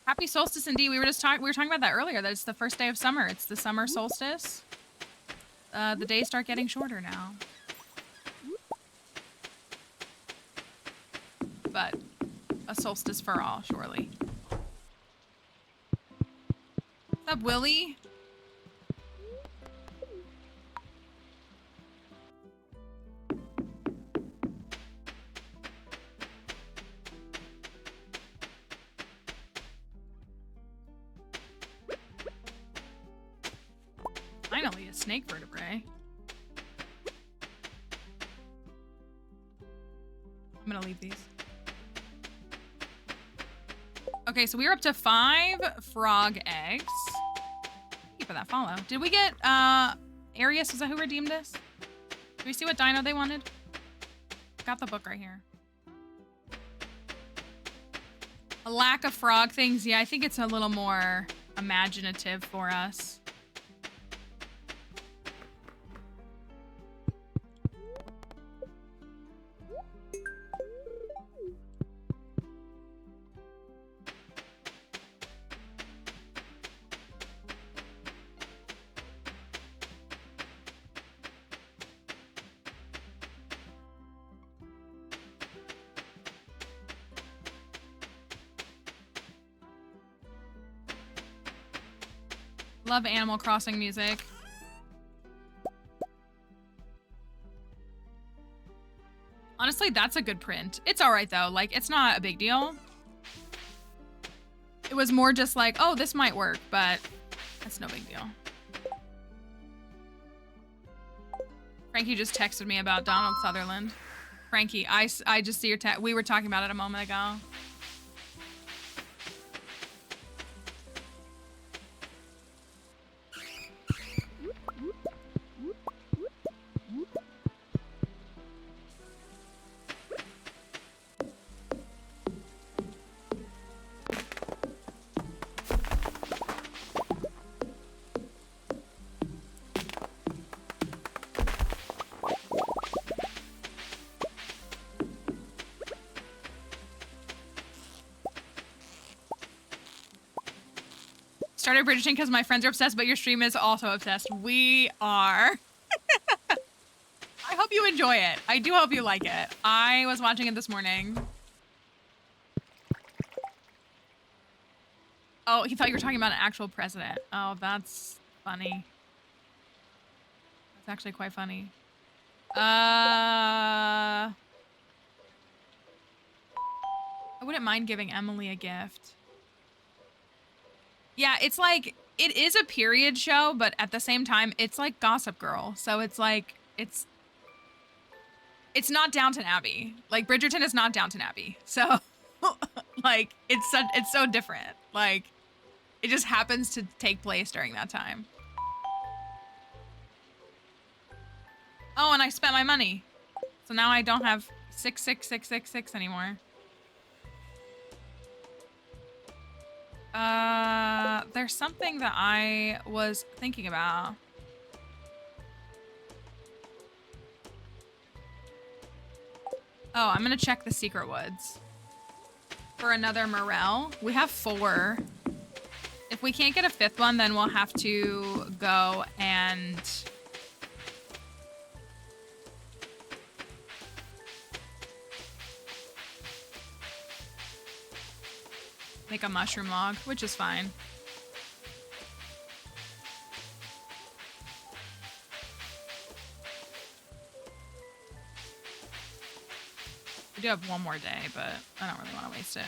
Speaker 1: Happy solstice indeed. We were talking about that earlier. That it's the first day of summer. It's the summer solstice. The days start getting shorter now. But a solstice for all, surely. What's up, Willie? Finally, a snake vertebrae. I'm gonna leave these. Okay, so we are up to 5 frog eggs. Thank you for that follow. Did we get, Arius? Is that who redeemed us? Did we see what dino they wanted? Got the book right here. A lack of frog things. Yeah, I think it's a little more imaginative for us. Love Animal Crossing music. Honestly, that's a good print. It's all right though. Like, it's not a big deal. It was more just like, oh, this might work, but that's no big deal. Frankie just texted me about Donald Sutherland. Frankie, I just see your text. We were talking about it a moment ago. Started Bridgerton because my friends are obsessed, but your stream is also obsessed. We are. I hope you enjoy it. I do hope you like it. I was watching it this morning. Oh, he thought you were talking about an actual president. Oh, that's funny. That's actually quite funny. I wouldn't mind giving Emily a gift. Yeah, it's like, it is a period show, but at the same time, it's like Gossip Girl. So it's like, it's not Downton Abbey. Like, Bridgerton is not Downton Abbey. So, like, it's so different. Like, it just happens to take place during that time. Oh, and I spent my money. So now I don't have 66666 anymore. There's something that I was thinking about. Oh, I'm gonna check the secret woods for another morel. We have 4. If we can't get a 5th one, then we'll have to go and make a mushroom log, which is fine. We do have one more day, but I don't really want to waste it.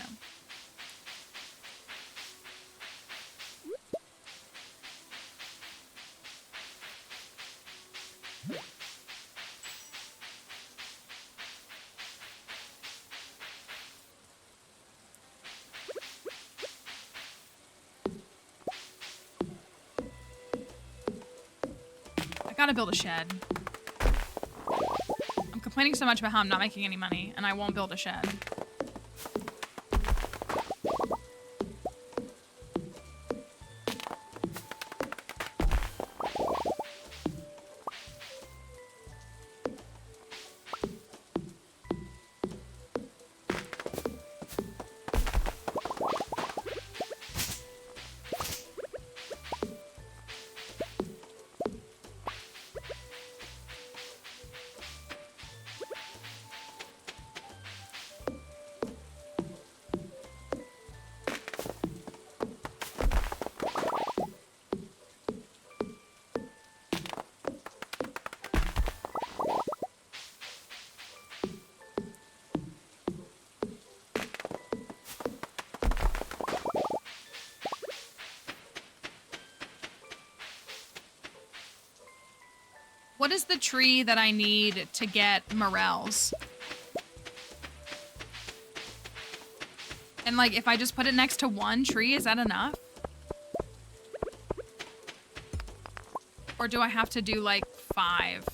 Speaker 1: I gotta build a shed. I'm complaining so much about how I'm not making any money, and I won't build a shed. What is the tree that I need to get morels? And like, if I just put it next to one tree, is that enough? Or do I have to do like 5?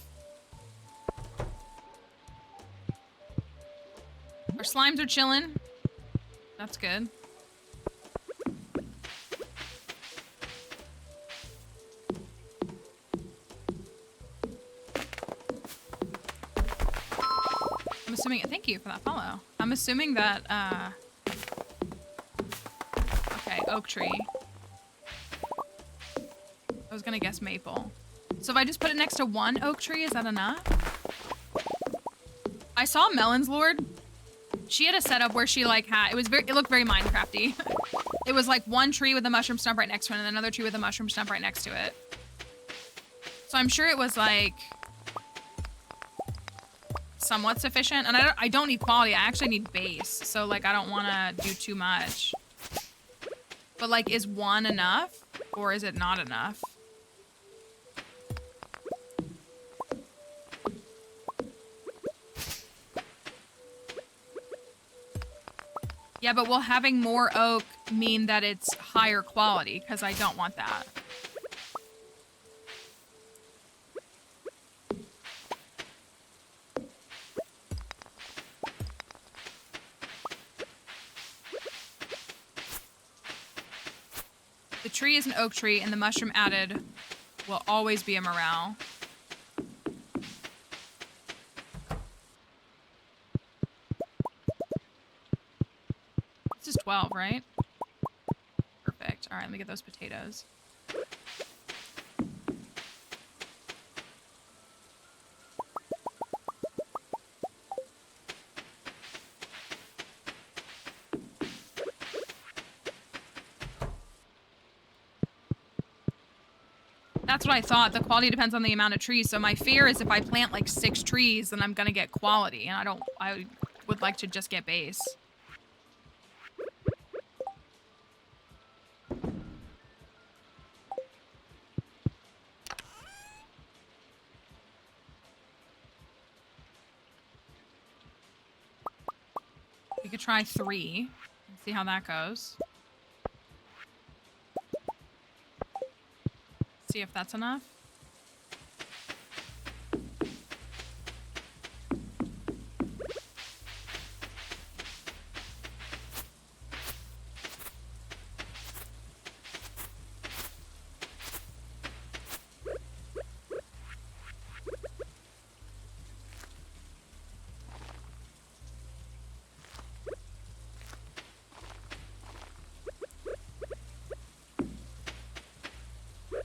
Speaker 1: Our slimes are chilling. That's good. I'm assuming, thank you for that follow. I'm assuming that, okay, oak tree. I was gonna guess maple. So if I just put it next to one oak tree, is that enough? I saw Melon's Lord. She had a setup where she like had, it looked very Minecrafty. It was like one tree with a mushroom stump right next to it and another tree with a mushroom stump right next to it. So I'm sure it was like somewhat sufficient. And I don't need quality, I actually need base. So like, I don't wanna do too much. But like, is one enough or is it not enough? Yeah, but will having more oak mean that it's higher quality? Because I don't want that. The tree is an oak tree, and the mushroom added will always be a morale. This is 12, right? Perfect. All right, let me get those potatoes. That's what I thought. The quality depends on the amount of trees. So my fear is if I plant like 6 trees, then I'm gonna get quality, and I would like to just get base. We could try 3 and see how that goes. See if that's enough.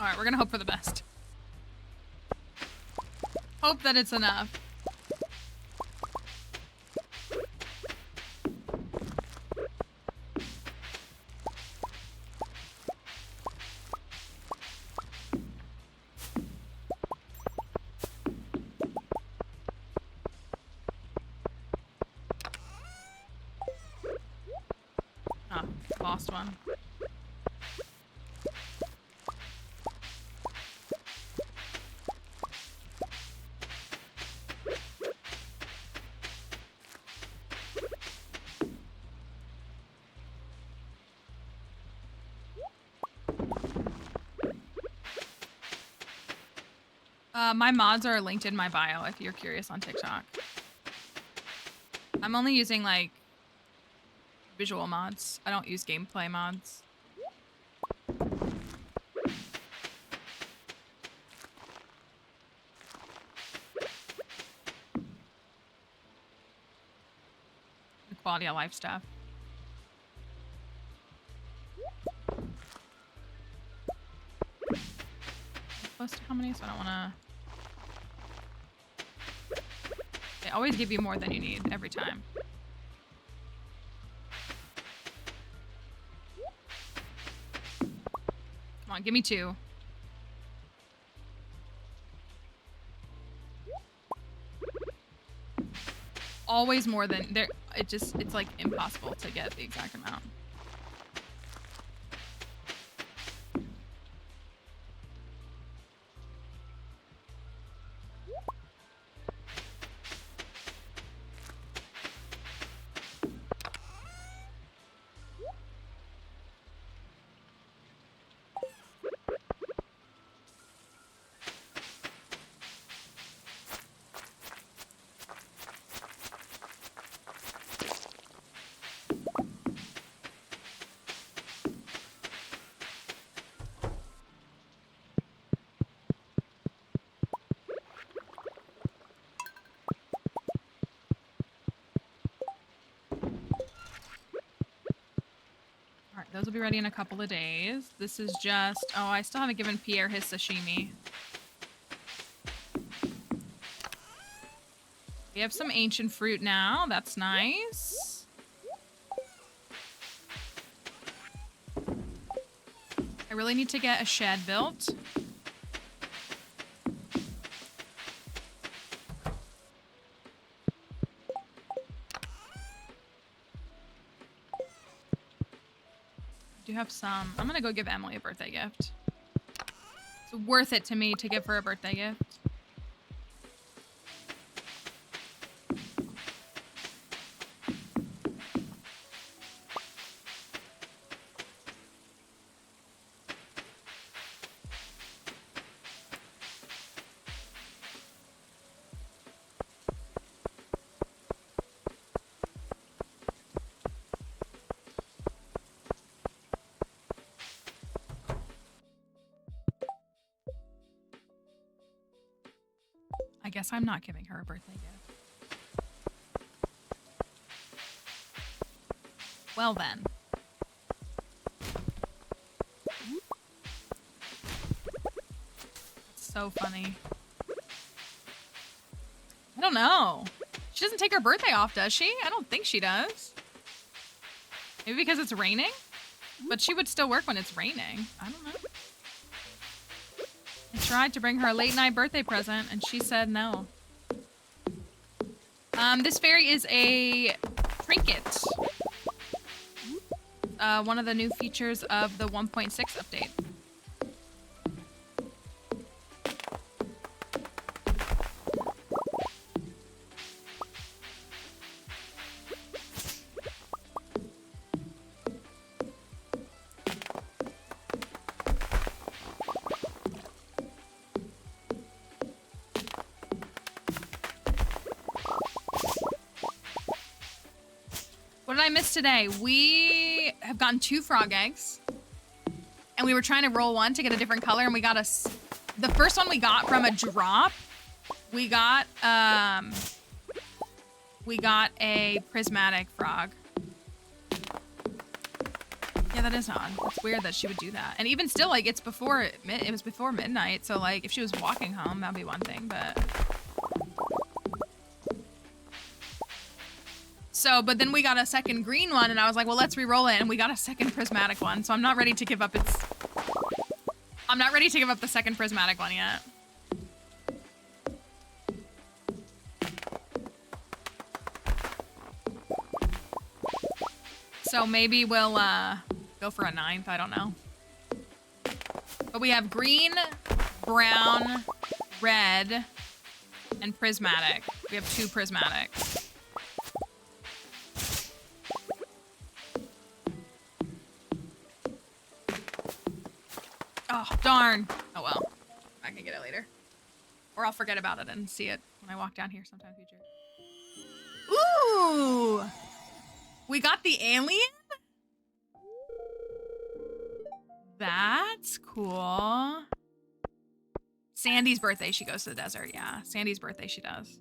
Speaker 1: All right, we're gonna hope for the best. Hope that it's enough. Oh, lost one. My mods are linked in my bio if you're curious on TikTok. I'm only using like visual mods. I don't use gameplay mods. The quality of life stuff. Close to how many? So I don't want to. They always give you more than you need every time. Come on, give me 2. Always more than there. It's like impossible to get the exact amount. Those will be ready in a couple of days. This is just... Oh, I still haven't given Pierre his sashimi. We have some ancient fruit now. That's nice. I really need to get a shed built. I do have some. I'm gonna go give Emily a birthday gift. It's worth it to me to give her a birthday gift. I guess I'm not giving her a birthday gift. Well then. It's so funny. I don't know. She doesn't take her birthday off, does she? I don't think she does. Maybe because it's raining? But she would still work when it's raining. I don't know. I tried to bring her a late night birthday present and she said no. This fairy is a trinket. One of the new features of the 1.6 update. What did I miss today? We have gotten 2 frog eggs. And we were trying to roll one to get a different color, and we got the first one we got from a drop. We got a prismatic frog. Yeah, that is odd. It's weird that she would do that. And even still, like, it was before midnight, so like if she was walking home, that'd be one thing, but so, but then we got a second green one, and I was like, well, let's re-roll it, and we got a second prismatic one, so I'm not ready to give up the second prismatic one yet. So maybe we'll go for a 9th, I don't know. But we have green, brown, red, and prismatic. We have 2 prismatic. Oh, darn. Oh, well. I can get it later. Or I'll forget about it and see it when I walk down here sometime in the future. Ooh! We got the alien? That's cool. Sandy's birthday, she goes to the desert. Yeah, Sandy's birthday, she does.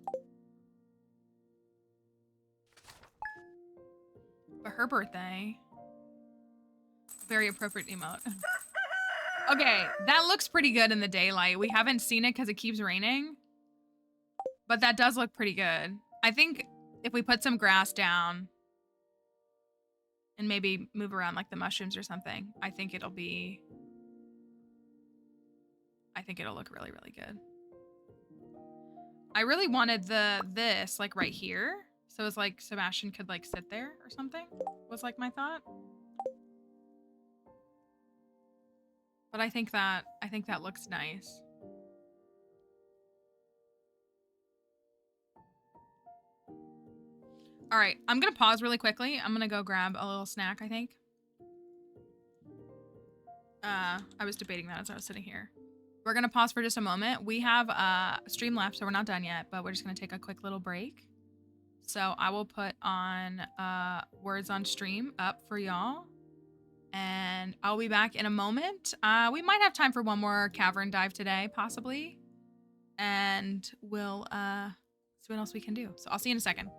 Speaker 1: But her birthday... Very appropriate emote. Okay, that looks pretty good in the daylight. We haven't seen it because it keeps raining. But that does look pretty good. I think if we put some grass down and maybe move around like the mushrooms or something, I think it'll look really, really good. I really wanted this like right here. So it's like Sebastian could like sit there or something, was like my thought. But I think that looks nice. All right, I'm gonna pause really quickly. I'm gonna go grab a little snack, I think. I was debating that as I was sitting here. We're gonna pause for just a moment. We have a stream left, so we're not done yet, but we're just gonna take a quick little break. So I will put on words on stream up for y'all. And I'll be back in a moment. We might have time for one more cavern dive today, possibly. And we'll see what else we can do. So I'll see you in a second.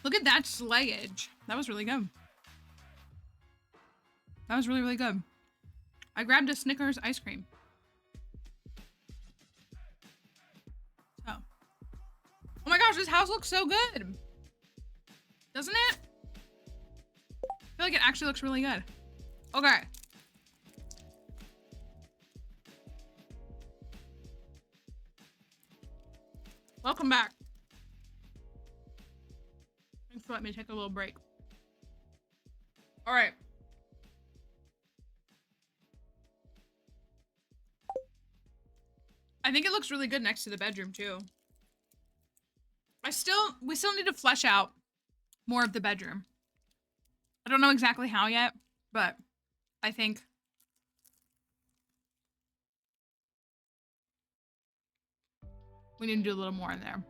Speaker 1: Look at that slayage. That was really good. That was really, really good. I grabbed a Snickers ice cream. So. Oh my gosh, this house looks so good. Doesn't it? I feel like it actually looks really good. Okay. Welcome back. Thanks for letting me take a little break. All right. I think it looks really good next to the bedroom too. We still need to flesh out more of the bedroom. I don't know exactly how yet, but I think we need to do a little more in there.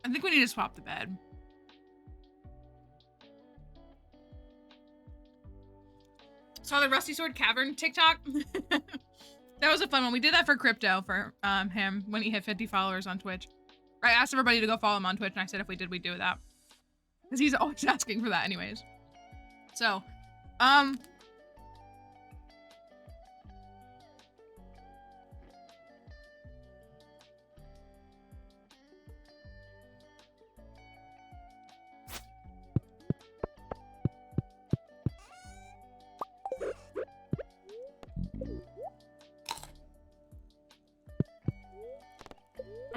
Speaker 1: I think we need to swap the bed. Saw the Rusty Sword Cavern TikTok. That was a fun one. We did that for Crypto for him when he hit 50 followers on Twitch. I asked everybody to go follow him on Twitch, and I said if we did, we'd do that. Because he's always asking for that anyways. So, I'm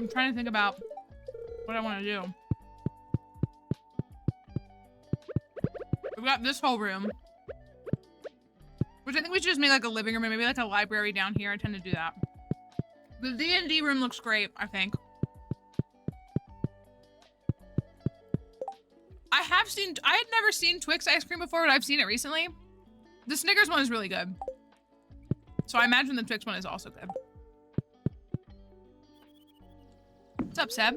Speaker 1: trying to think about what I want to do. We've got this whole room, which I think we should just make like a living room and maybe like a library down here. I tend to do that. The D&D room looks great, I think. I had never seen Twix ice cream before, but I've seen it recently. The Snickers one is really good. So I imagine the Twix one is also good. What's up, Seb?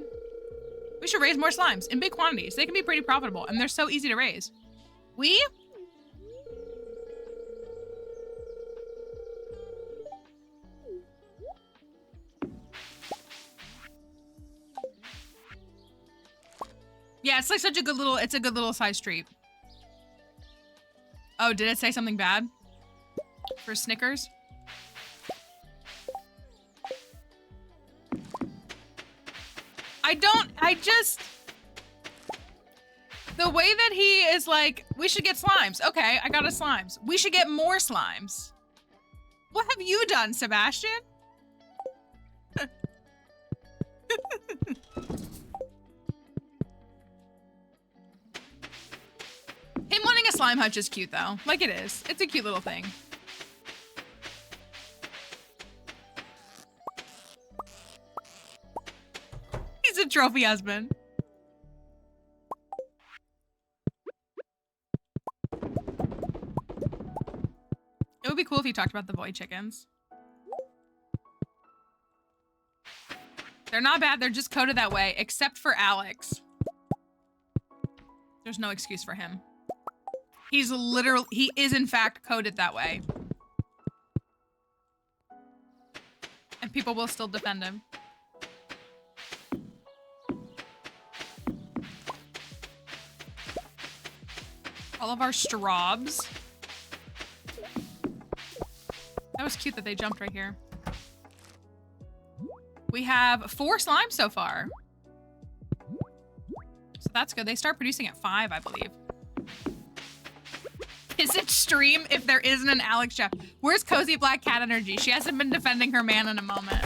Speaker 1: We should raise more slimes in big quantities. They can be pretty profitable, and they're so easy to raise. Yeah, it's like such a good little, it's a good little size treat. Oh, did it say something bad? For Snickers? The way that he is like, we should get slimes. Okay, I got us slimes. We should get more slimes. What have you done, Sebastian? Him wanting a slime hutch is cute though. Like it is. It's a cute little thing. He's a trophy husband. It would be cool if you talked about the void chickens. They're not bad. They're just coded that way, except for Alex. There's no excuse for him. He is in fact coded that way. And people will still defend him. All of our straws. That was cute that they jumped right here. We have 4 slimes so far. So that's good. They start producing at 5, I believe. Is it stream if there isn't an Alex chef? Where's Cozy Black Cat Energy? She hasn't been defending her man in a moment.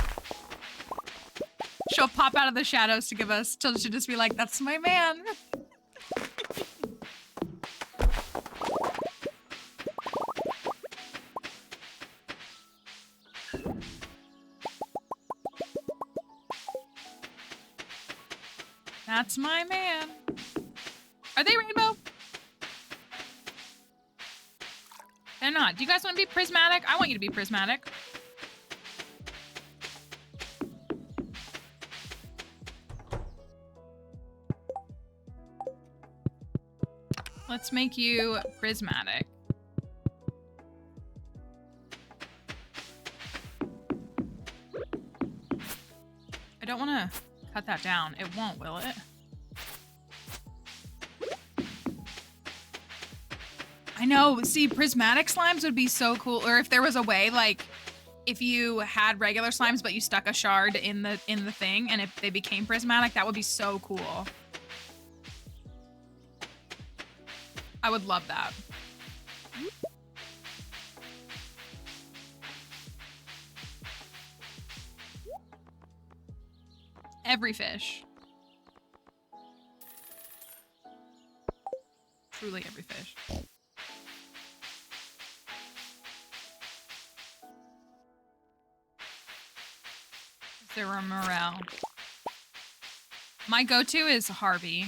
Speaker 1: She'll pop out of the shadows to give us, she'll just be like, that's my man. That's my man. Are they rainbow? They're not. Do you guys want to be prismatic? I want you to be prismatic. Let's make you prismatic. I don't want to cut that down. It won't, will it? I know. See, prismatic slimes would be so cool. Or if there was a way, like, if you had regular slimes, but you stuck a shard in the thing, and if they became prismatic, that would be so cool. I would love that. Every fish. Truly every fish. Is there a morel? My go-to is Harvey.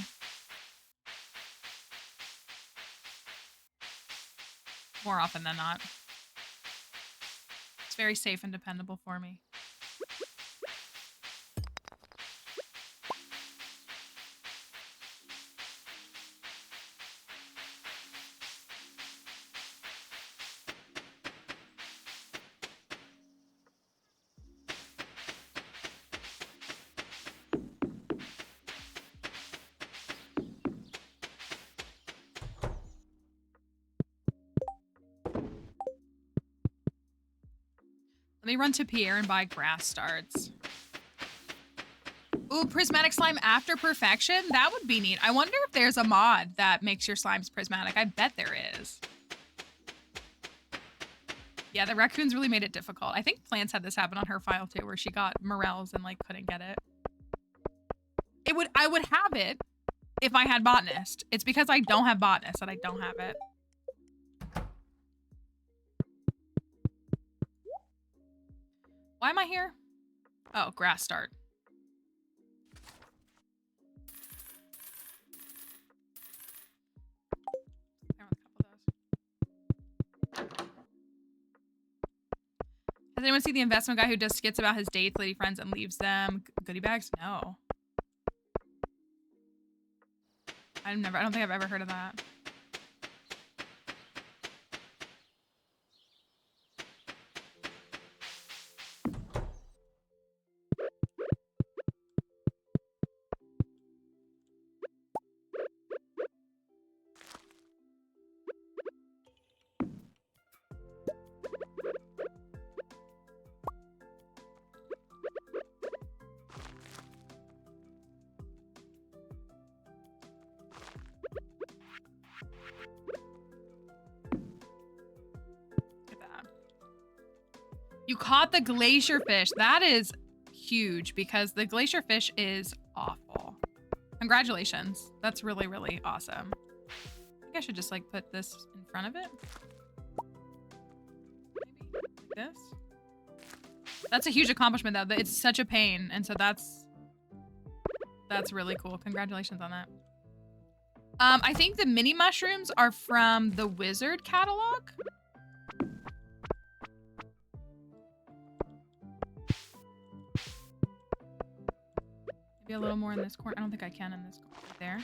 Speaker 1: More often than not. It's very safe and dependable for me. Let me run to Pierre and buy grass starts. Ooh, prismatic slime after perfection? That would be neat. I wonder if there's a mod that makes your slimes prismatic. I bet there is. Yeah, the raccoons really made it difficult. I think Plants had this happen on her file too, where she got morels and like couldn't get it. I would have it if I had botanist. It's because I don't have botanist that I don't have it. Why am I here? Oh, grass start. Has anyone seen the investment guy who does skits about his dates, lady friends, and leaves them goodie bags? No. I don't think I've ever heard of that. You caught the glacier fish. That is huge because the glacier fish is awful. Congratulations. That's really, really awesome. I think I should just like put this in front of it. Maybe like this. That's a huge accomplishment though. It's such a pain. And so that's really cool. Congratulations on that. I think the mini mushrooms are from the Wizard catalog. A little more in this corner. I don't think I can in this corner. There.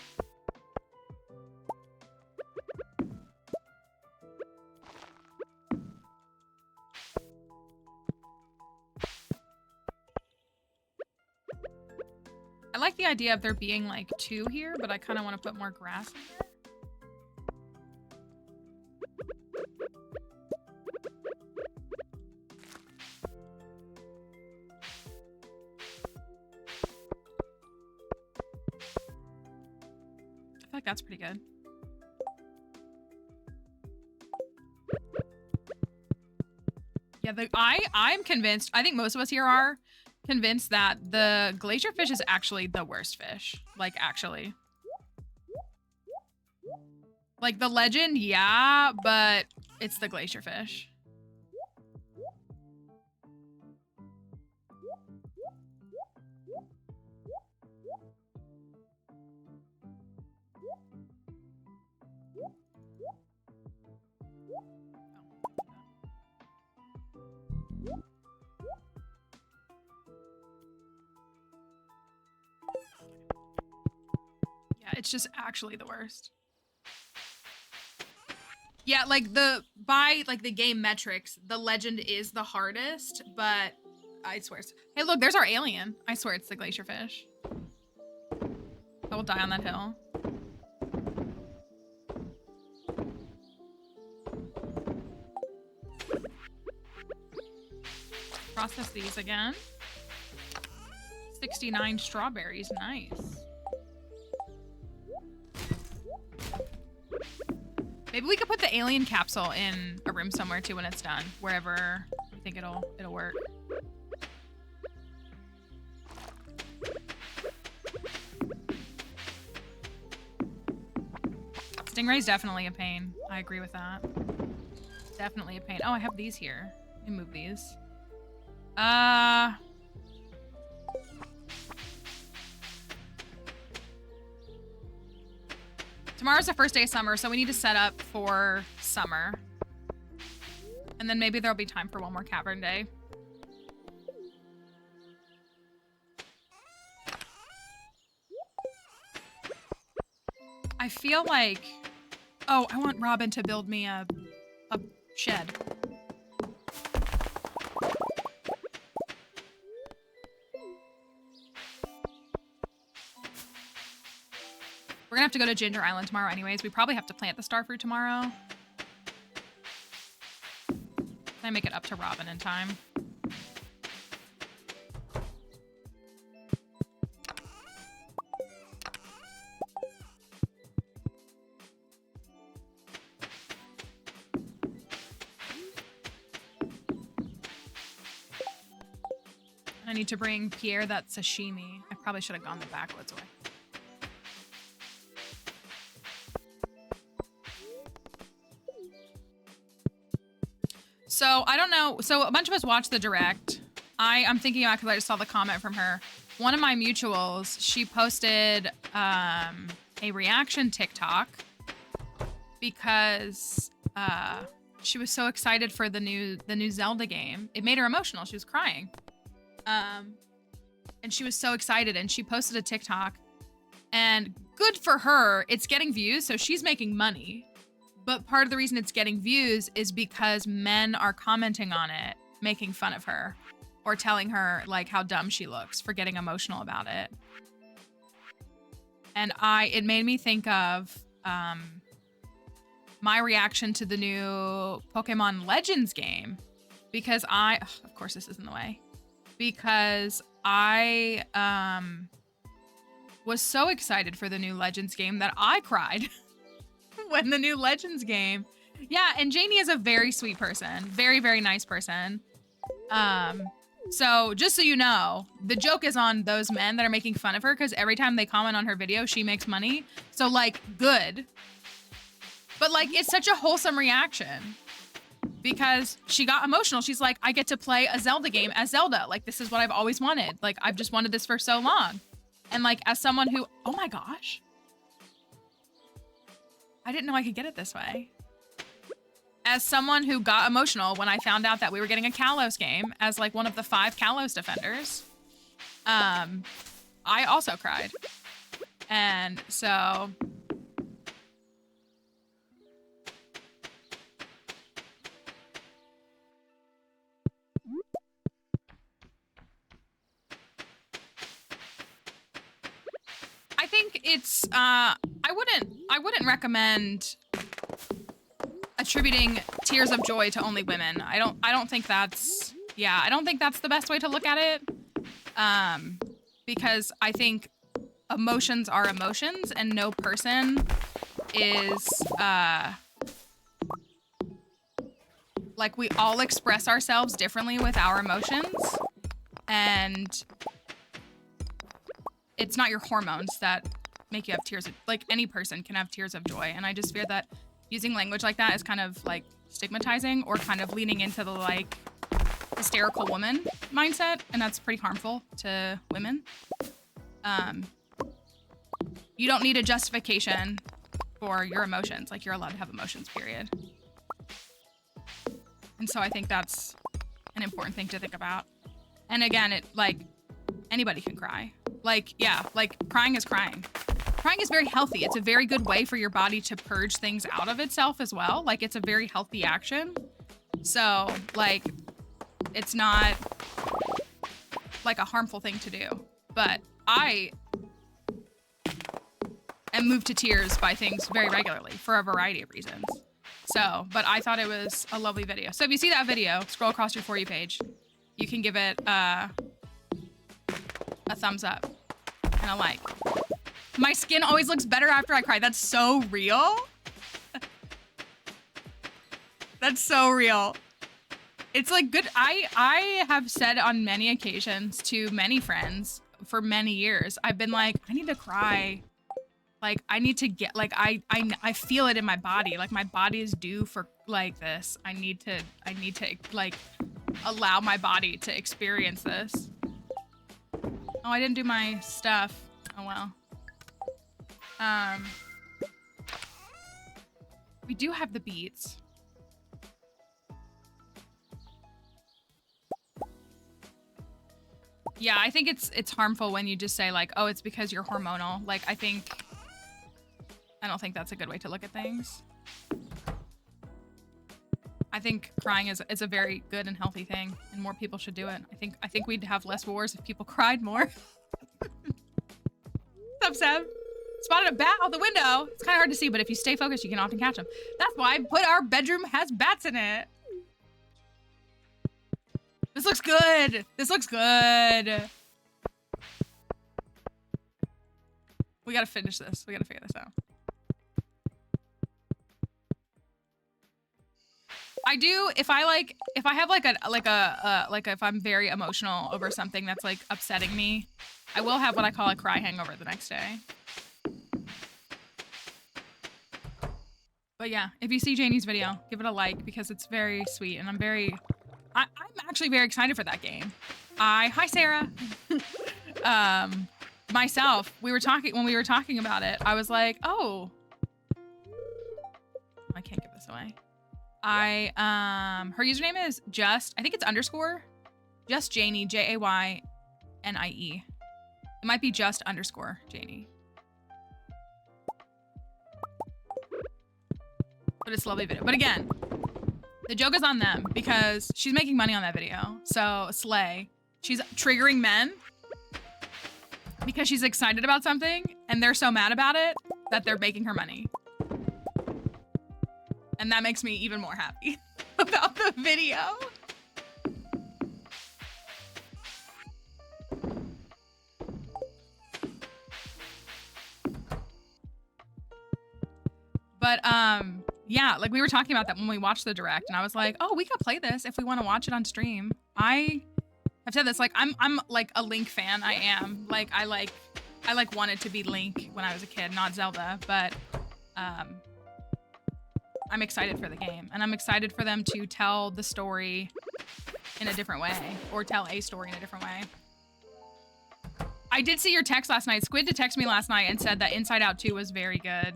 Speaker 1: I like the idea of there being like 2 here, but I kind of want to put more grass in here. That's pretty good. Yeah, I'm convinced, I think most of us here are convinced that the glacier fish is actually the worst fish. Like, actually. Like, the legend, yeah, but it's the glacier fish. It's just actually the worst. Yeah, like by the game metrics, the legend is the hardest, but I swear. Hey, look, there's our alien. I swear it's the glacier fish. I will die on that hill. Process these again. 69 strawberries, nice. Maybe we could put the alien capsule in a room somewhere too when it's done, wherever we think it'll work. Stingray's definitely a pain. I agree with that. Definitely a pain. Oh, I have these here. Let me move these. Tomorrow's the first day of summer, so we need to set up for summer. And then maybe there'll be time for one more cavern day. I feel like... Oh, I want Robin to build me a shed. We're gonna have to go to Ginger Island tomorrow anyways. We probably have to plant the starfruit tomorrow. Can I make it up to Robin in time? I need to bring Pierre that sashimi. I probably should have gone the backwards way. So, I don't know. So, a bunch of us watched the direct. I'm thinking about, because I just saw the comment from her. One of my mutuals, she posted a reaction TikTok because she was so excited for the new Zelda game. It made her emotional. She was crying. And she was so excited, and she posted a TikTok. And good for her, it's getting views, so she's making money. But part of the reason it's getting views is because men are commenting on it, making fun of her, or telling her like how dumb she looks for getting emotional about it. And it made me think of my reaction to the new Pokemon Legends game, because of course this is in the way, because I was so excited for the new Legends game that I cried. When the new Legends game. Yeah, and Janie is a very sweet person. Very, very nice person. So just so you know, the joke is on those men that are making fun of her, because every time they comment on her video, she makes money. So like, good. But like, it's such a wholesome reaction because she got emotional. She's like, I get to play a Zelda game as Zelda. Like, this is what I've always wanted. Like, I've just wanted this for so long. And like, as someone who, oh my gosh. I didn't know I could get it this way. As someone who got emotional when I found out that we were getting a Kalos game as like one of the 5 Kalos defenders, I also cried. And so... I think it's, I wouldn't recommend attributing tears of joy to only women. I don't think that's, yeah, I don't think that's the best way to look at it. Because I think emotions are emotions and no person is, like, we all express ourselves differently with our emotions, and it's not your hormones that make you have tears of, like, any person can have tears of joy. And I just fear that using language like that is kind of like stigmatizing or kind of leaning into the like hysterical woman mindset. And that's pretty harmful to women. You don't need a justification for your emotions. Like, you're allowed to have emotions, period. And so I think that's an important thing to think about. And again, it like, anybody can cry. Like, yeah, like crying is crying. Crying is very healthy. It's a very good way for your body to purge things out of itself as well. Like, it's a very healthy action. So, like, it's not like a harmful thing to do, but I am moved to tears by things very regularly for a variety of reasons. So, but I thought it was a lovely video. So if you see that video, scroll across your For You page. You can give it a thumbs up and a like. My skin always looks better after I cry. That's so real. That's so real. It's like good. I have said on many occasions to many friends for many years, I've been like, I need to cry. Like I need to get, like I feel it in my body. Like my body is due for like this. I need to like allow my body to experience this. Oh, I didn't do my stuff. Oh well. We do have the beets. Yeah, I think it's harmful when you just say like, oh, it's because you're hormonal. Like I don't think that's a good way to look at things. I think crying is a very good and healthy thing, and more people should do it. I think we'd have less wars if people cried more. What's up, Seb? Spotted a bat out the window. It's kind of hard to see, but if you stay focused, you can often catch them. That's why our bedroom has bats in it. This looks good. This looks good. We gotta finish this. We gotta figure this out. I do, if I'm very emotional over something that's like upsetting me, I will have what I call a cry hangover the next day. But yeah, if you see Janie's video, give it a like because it's very sweet, and I'm actually very excited for that game. Hi Sarah. Myself, when we were talking about it, I was like, oh, I can't give this away. Her username is I think it's underscore, just Janie, Jaynie. It might be just underscore Janie. But it's a lovely video. But again, the joke is on them because she's making money on that video. So slay. She's triggering men because she's excited about something and they're so mad about it that they're making her money. And that makes me even more happy about the video. But yeah, like we were talking about that when we watched the direct, and I was like, oh, we could play this if we want to watch it on stream. I have said this, like I'm like a Link fan. I am. Like I wanted to be Link when I was a kid, not Zelda, but I'm excited for the game, and I'm excited for them to tell the story in a different way, or tell a story in a different way. I did see your text last night. Squid did text me last night and said that Inside Out 2 was very good.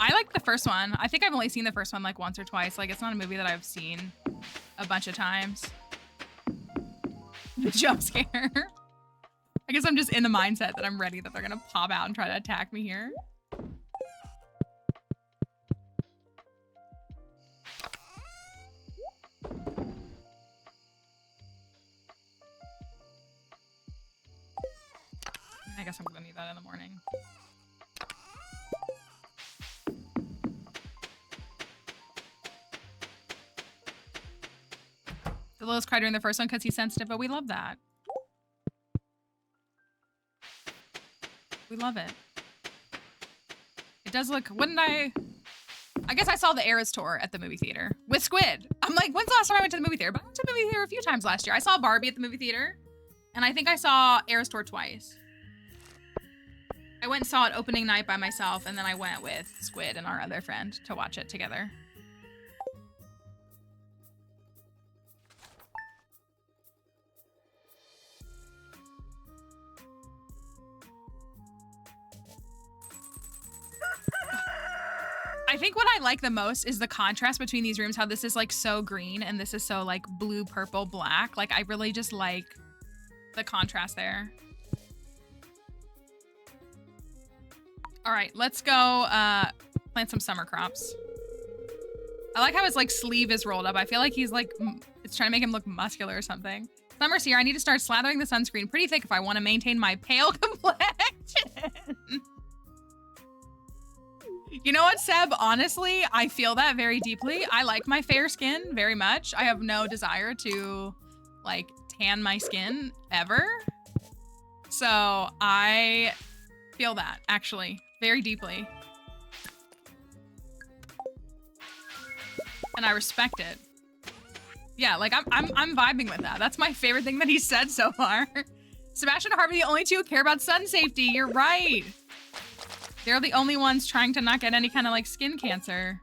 Speaker 1: I liked the first one. I think I've only seen the first one like once or twice. Like it's not a movie that I've seen a bunch of times. Jump scare. I guess I'm just in the mindset that I'm ready that they're gonna pop out and try to attack me here. I guess I'm gonna need that in the morning. The lowest cried during the first one because he's sensitive, but we love that. We love it. It does look, I guess I saw the Eras tour at the movie theater with Squid. I'm like, when's the last time I went to the movie theater? But I went to the movie theater a few times last year. I saw Barbie at the movie theater, and I think I saw Eras tour twice. I went and saw it opening night by myself, and then I went with Squid and our other friend to watch it together. I think what I like the most is the contrast between these rooms, how this is like so green and this is so like blue, purple, black. Like I really just like the contrast there. All right, let's go plant some summer crops. I like how his like sleeve is rolled up. I feel like he's like, it's trying to make him look muscular or something. Summer's here. I need to start slathering the sunscreen pretty thick if I want to maintain my pale complexion. You know what, Seb? Honestly, I feel that very deeply. I like my fair skin very much. I have no desire to, like, tan my skin ever. So I feel that, actually, very deeply. And I respect it. Yeah, like, I'm vibing with that. That's my favorite thing that he said so far. Sebastian and Harvey, the only two who care about sun safety. You're right. They're the only ones trying to not get any kind of like skin cancer.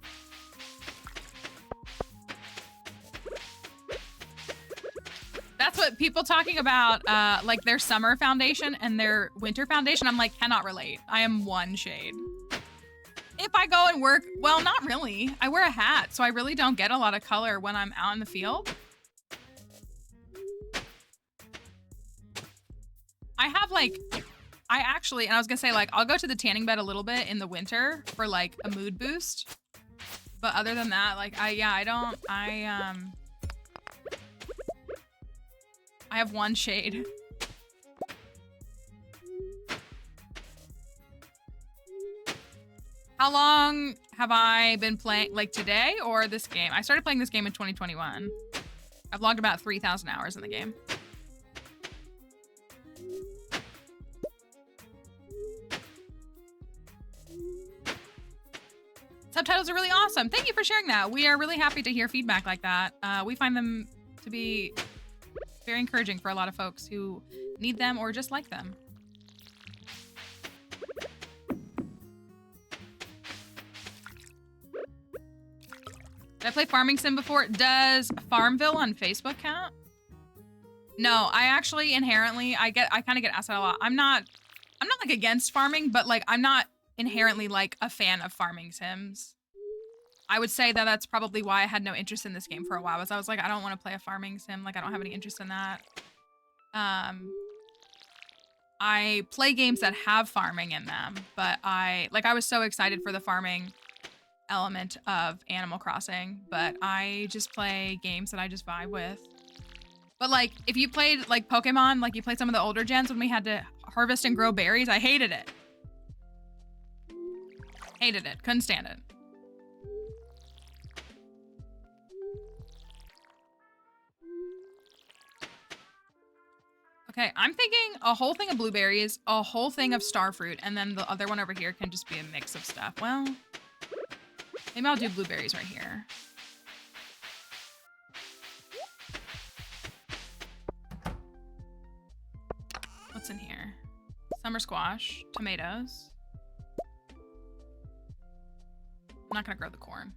Speaker 1: That's what people talking about, like their summer foundation and their winter foundation. I'm like, cannot relate. I am one shade. If I go and work, well, not really. I wear a hat, so I really don't get a lot of color when I'm out in the field. I have like, I actually, and I was gonna say like, I'll go to the tanning bed a little bit in the winter for like a mood boost. But other than that, like, I have one shade. How long have I been playing, like today or this game? I started playing this game in 2021. I've logged about 3,000 hours in the game. Subtitles are really awesome. Thank you for sharing that. We are really happy to hear feedback like that. We find them to be very encouraging for a lot of folks who need them or just like them. Did I play Farming Sim before? Does Farmville on Facebook count? No, I actually inherently, I kind of get asked that a lot. I'm not like against farming, but like I'm not inherently like a fan of farming sims. I would say that that's probably why I had no interest in this game for a while. I was like, I don't want to play a farming sim. Like I don't have any interest in that. I play games that have farming in them, but I was so excited for the farming element of Animal Crossing, but I just play games that I just vibe with. But like, if you played like Pokemon, like you played some of the older gens when we had to harvest and grow berries, I hated it. Hated it. Couldn't stand it. Okay, I'm thinking a whole thing of blueberries, a whole thing of starfruit, and then the other one over here can just be a mix of stuff. Well, maybe I'll do blueberries right here. What's in here? Summer squash, tomatoes. I'm not gonna grow the corn.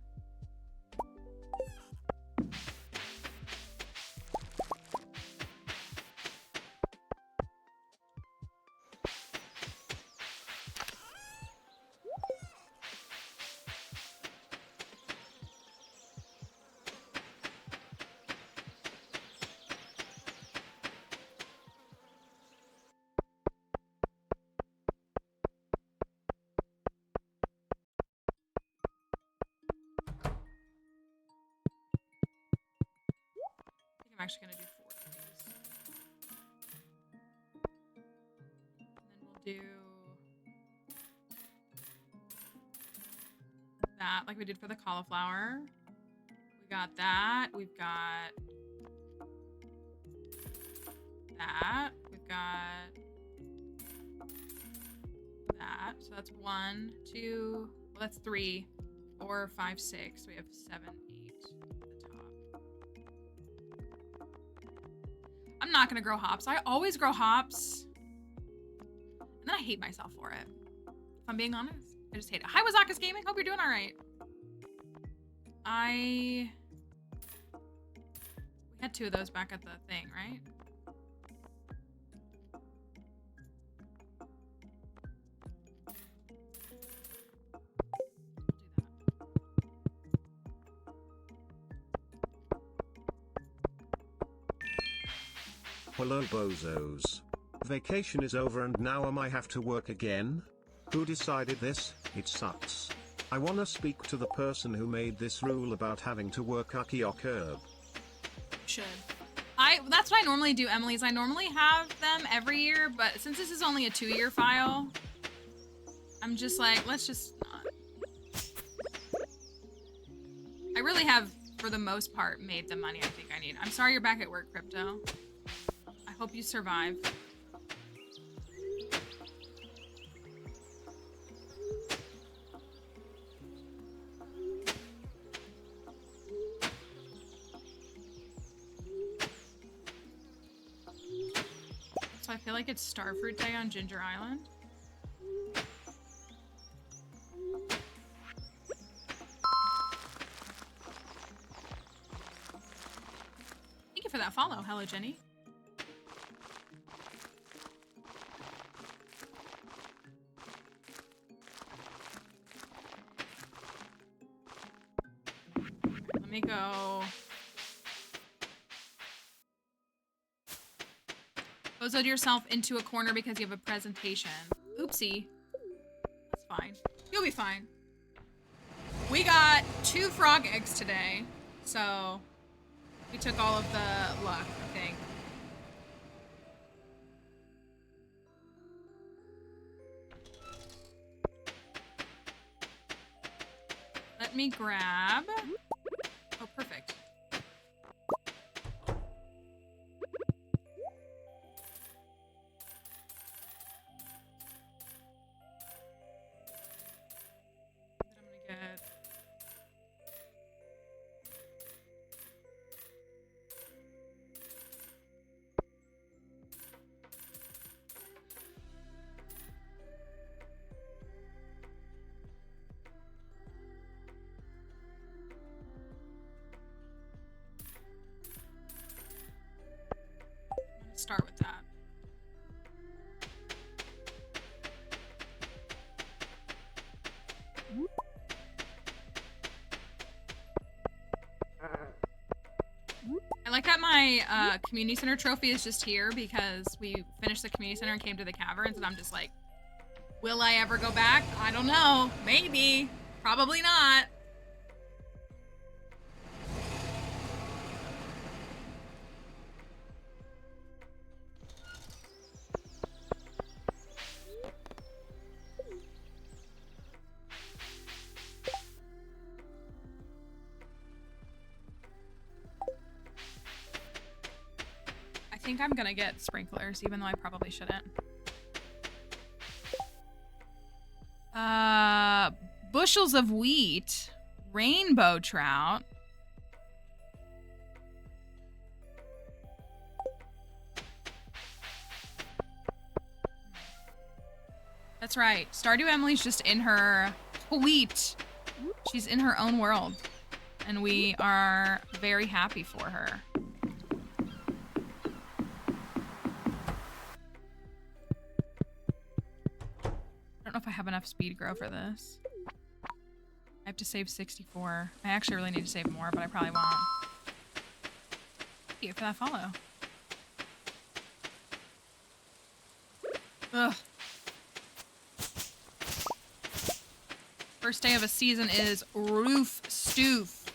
Speaker 1: I'm actually gonna do 4 of these. And then we'll do that like we did for the cauliflower. We got that. We've got that. We've got that. So that's 1, 2, well, that's 3, 4, 5, 6. We have 7, 8 at the top. I'm not gonna grow hops. I always grow hops. And then I hate myself for it. If I'm being honest, I just hate it. Hi, Wazakas Gaming. Hope you're doing all right. We had 2 of those back at the thing, right?
Speaker 2: Hello bozos. Vacation is over and now I have to work again? Who decided this? It sucks. I wanna speak to the person who made this rule about having to work Akiok herb.
Speaker 1: Should. That's what I normally do, Emily's. I normally have them every year, but since this is only a 2-year file, I'm just like, let's just not. I really have, for the most part, made the money I think I need. I'm sorry you're back at work, Crypto. I hope you survive. So I feel like it's Starfruit Day on Ginger Island. Thank you for that follow. Hello, Jenny. Let me go. Bozoed yourself into a corner because you have a presentation. Oopsie. That's fine. You'll be fine. We got 2 frog eggs today, so we took all of the luck, I think. Let me grab... Oh, perfect. Then I'm gonna get... start with that. I like that my community center trophy is just here because we finished the community center and came to the caverns, and I'm just like, will I ever go back? I don't know. Maybe. Probably not. I think I'm gonna get sprinklers, even though I probably shouldn't. Bushels of wheat, rainbow trout. That's right. Stardew Emily's just in her wheat. She's in her own world, and we are very happy for her. I don't know if I have enough speed grow for this. I have to save 64. I actually really need to save more, but I probably won't. Thank you for that follow. Ugh. First day of a season is roof stoof.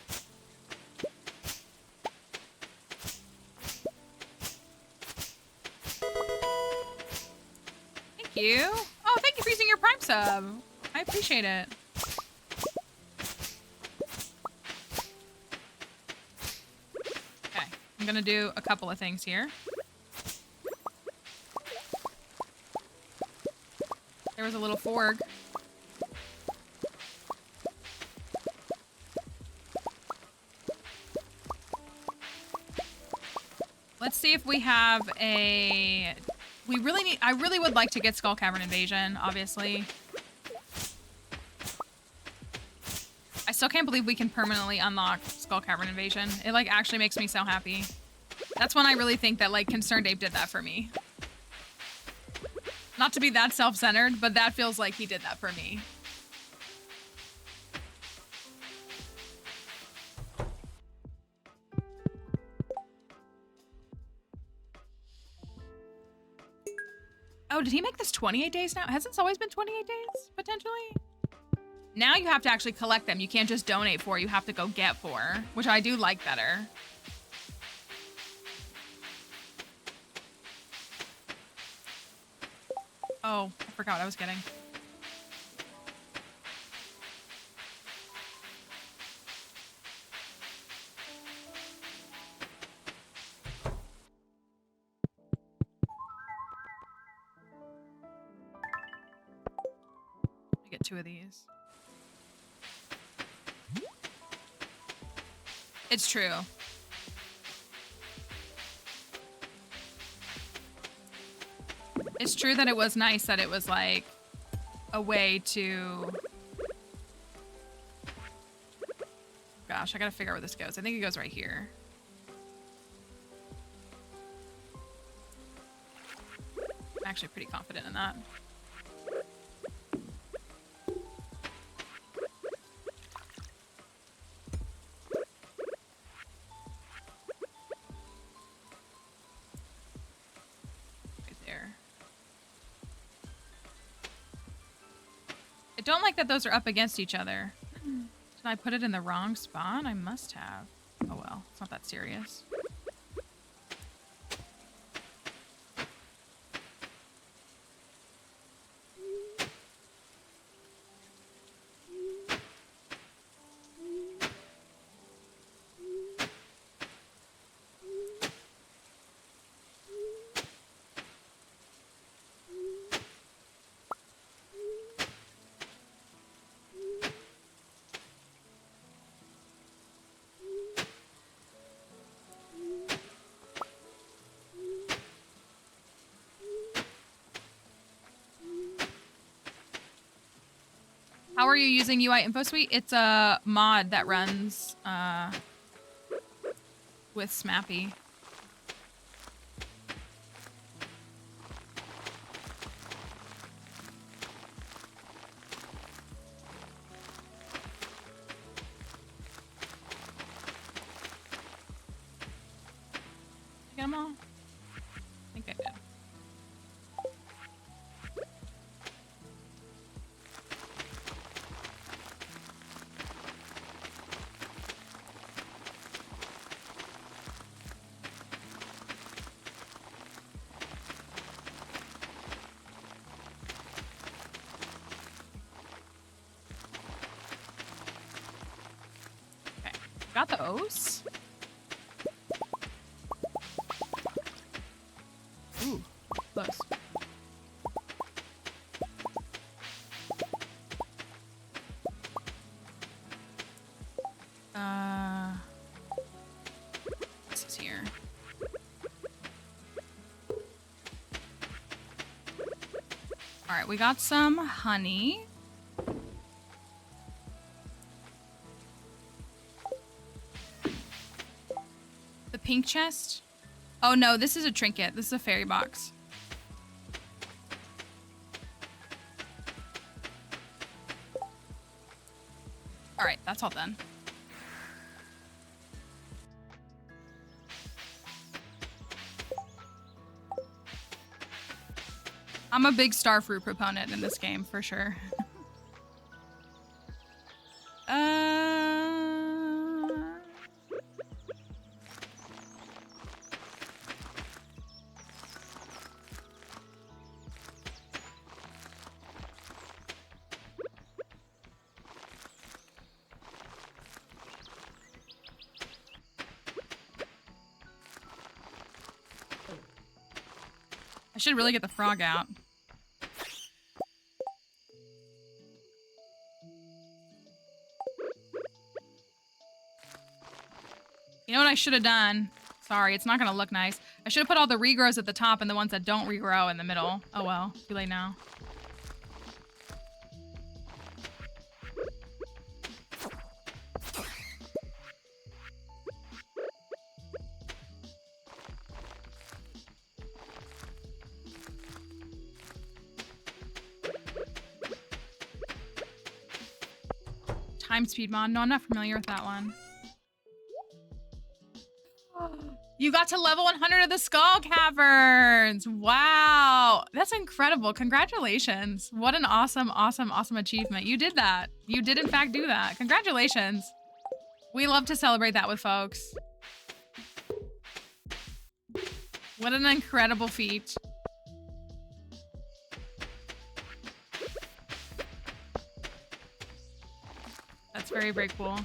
Speaker 1: Thank you. Oh, thank you for using your Prime sub. I appreciate it. Okay, I'm gonna do a couple of things here. There was a little forg. Let's see if we have a... We really need... I really would like to get Skull Cavern Invasion, obviously. I still can't believe we can permanently unlock Skull Cavern Invasion. It, like, actually makes me so happy. That's when I really think that, like, Concerned Ape did that for me. Not to be that self-centered, but that feels like he did that for me. Oh, did he make this 28 days now? Hasn't this always been 28 days, potentially? Now you have to actually collect them. You can't just donate for, you have to go get for, which I do like better. Oh, I forgot what I was getting. I get 2 of these. It's true. It's true that it was nice that it was like a way to... Gosh, I gotta figure out where this goes. I think it goes right here. I'm actually pretty confident in that. Right there. I don't like that those are up against each other. Did I put it in the wrong spot? I must have. Oh well, it's not that serious. How are you using UI Info Suite? It's a mod that runs with Smappy. Did I get them all? I think I did. Got the O's? Ooh, close. This is here. All right, we got some honey. Pink chest? Oh no, this is a trinket. This is a fairy box. All right, that's all done. I'm a big starfruit proponent in this game, for sure. I should really get the frog out. You know what I should have done? Sorry, it's not gonna look nice. I should have put all the regrows at the top and the ones that don't regrow in the middle. Oh well, too late now. Time speed mod. No, I'm not familiar with that one. You got to level 100 of the Skull Caverns. Wow. That's incredible. Congratulations. What an awesome, awesome, awesome achievement. You did that. You did, in fact, do that. Congratulations. We love to celebrate that with folks. What an incredible feat. very, very cool.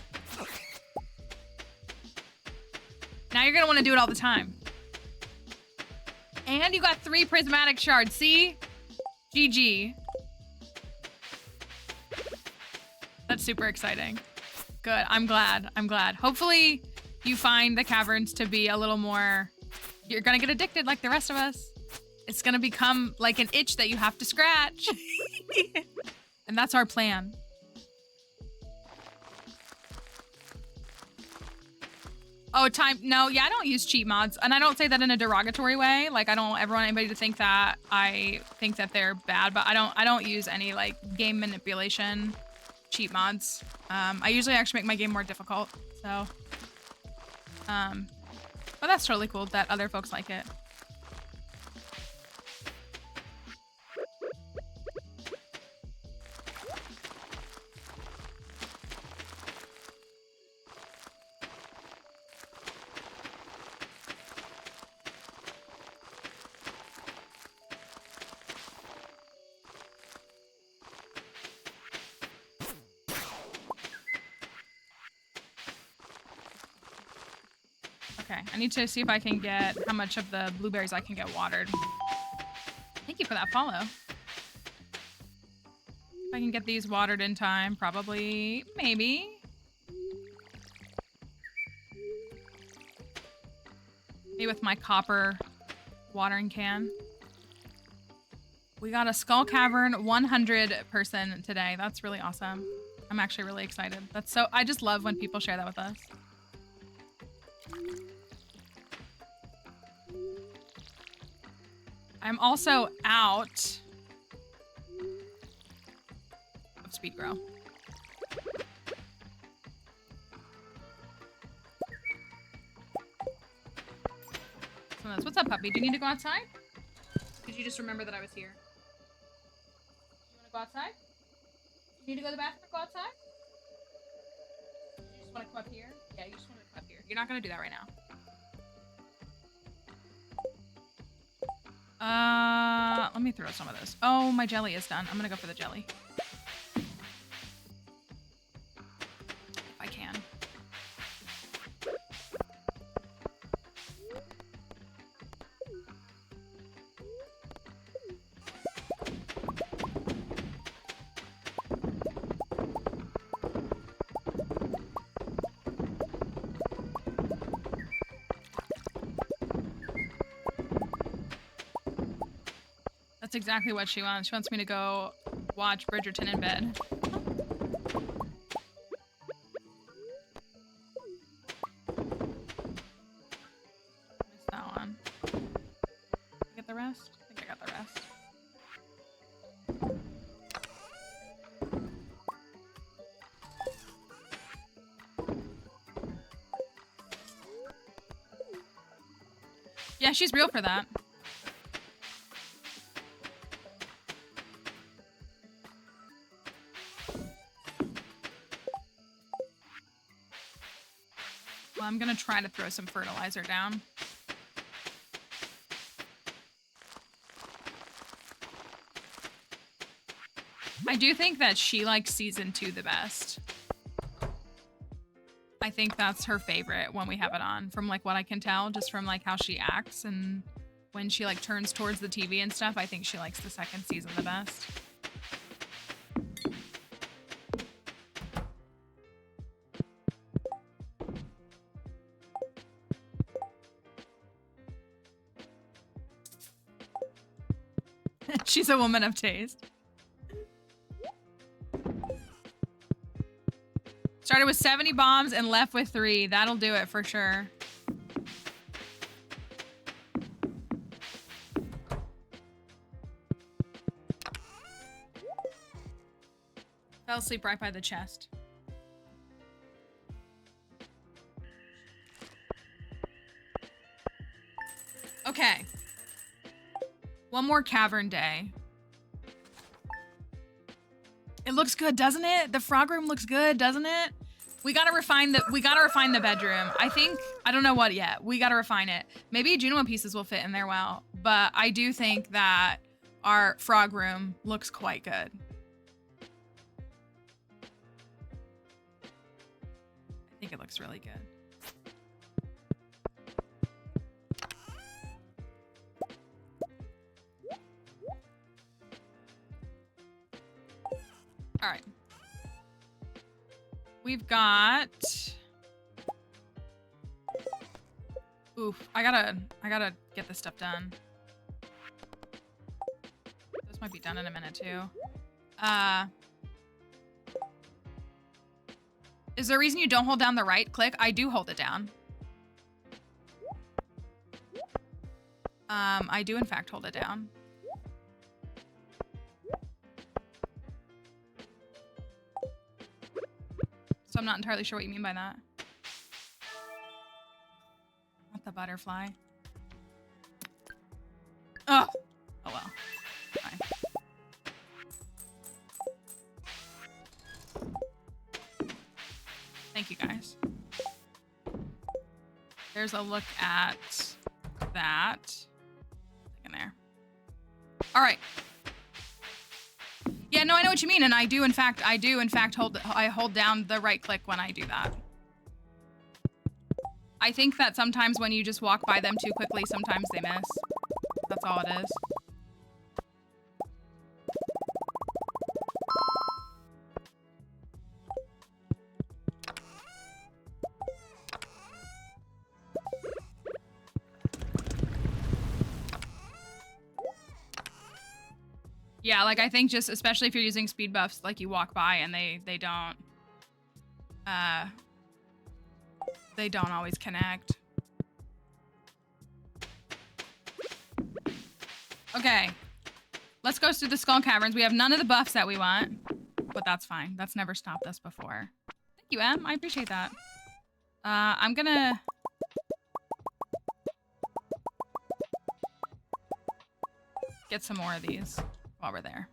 Speaker 1: Now you're gonna want to do it all the time. And you got 3 prismatic shards. See? GG. That's super exciting. Good. I'm glad. I'm glad. Hopefully you find the caverns to be a little more... You're gonna get addicted like the rest of us. It's gonna become like an itch that you have to scratch. And that's our plan. Oh, time. No, yeah, I don't use cheat mods. And I don't say that in a derogatory way. Like, I don't ever want anybody to think that I think that they're bad, but I don't use any like game manipulation cheat mods. I usually actually make my game more difficult. So, but that's totally cool that other folks like it. Okay, I need to see if I can get how much of the blueberries I can get watered. Thank you for that follow. If I can get these watered in time, probably, maybe. Maybe with my copper watering can. We got a Skull Cavern 100 person today. That's really awesome. I'm actually really excited. That's so, I just love when people share that with us. I'm also out of speed grow. What's up, puppy? Do you need to go outside? Did you just remember that I was here? You want to go outside? You need to go to the bathroom or go outside? You just want to come up here? Yeah, you just want to come up here. You're not going to do that right now. Let me throw some of this. Oh, my jelly is done. I'm gonna go for the jelly. If I can. That's exactly what she wants. She wants me to go watch Bridgerton in bed. Missed that one. Did I get the rest? I think I got the rest. Yeah, she's real for that. I'm gonna try to throw some fertilizer down. I do think that she likes season 2 the best. I think that's her favorite when we have it on, from like what I can tell, just from like how she acts and when she like turns towards the TV and stuff. I think she likes the second season the best. She's a woman of taste. Started with 70 bombs and left with 3. That'll do it for sure. Fell asleep right by the chest. Okay. One more cavern day. It looks good, doesn't it? The frog room looks good, doesn't it? We gotta refine the bedroom. I don't know what yet. We gotta refine it. Maybe Juno pieces will fit in there well, but I do think that our frog room looks quite good. think it looks really good. All right. We've got... Oof, I gotta get this stuff done. This might be done in a minute too. Is there a reason you don't hold down the right click? I do hold it down. I do in fact hold it down. So I'm not entirely sure what you mean by that. Not the butterfly. Oh! Oh well. Fine. Thank you guys. There's a look at that. In there. Alright. Yeah, no, I know what you mean, and I do in fact hold down the right click when I do that. I think that sometimes when you just walk by them too quickly, sometimes they miss. That's all it is. Yeah, like I think just, especially if you're using speed buffs, like you walk by and they don't always connect. Okay. Let's go through the Skull Caverns. We have none of the buffs that we want, but that's fine. That's never stopped us before. Thank you, Em. I appreciate that. I'm gonna... get some more of these while we're there.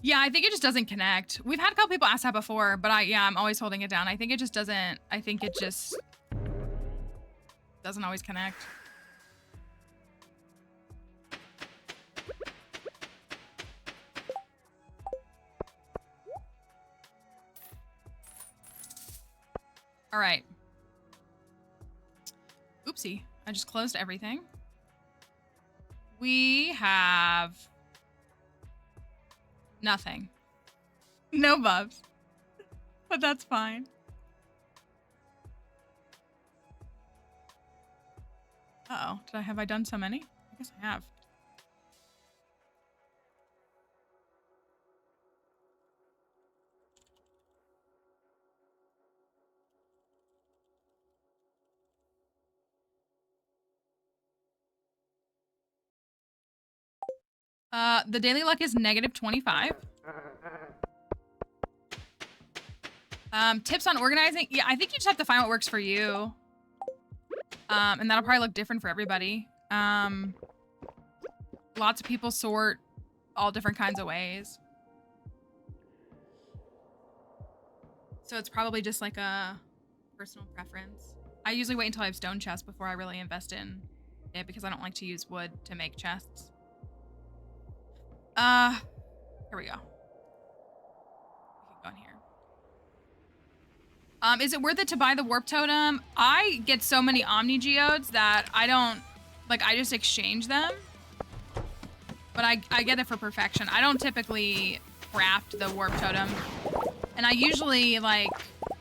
Speaker 1: Yeah, I think it just doesn't connect. We've had a couple people ask that before, but I'm always holding it down. I think it just doesn't, doesn't always connect. All right. Oopsie, I just closed everything. We have nothing. No buffs. But that's fine. Uh-oh, have I done so many? I guess I have. The daily luck is -25. Tips on organizing? Yeah, I think you just have to find what works for you. And that'll probably look different for everybody. Lots of people sort all different kinds of ways. So it's probably just like a personal preference. I usually wait until I have stone chests before I really invest in it because I don't like to use wood to make chests. Here we go. We can go in here. Is it worth it to buy the warp totem? I get so many Omni Geodes that I don't, like, I just exchange them. But I get it for perfection. I don't typically craft the warp totem. And I usually, like,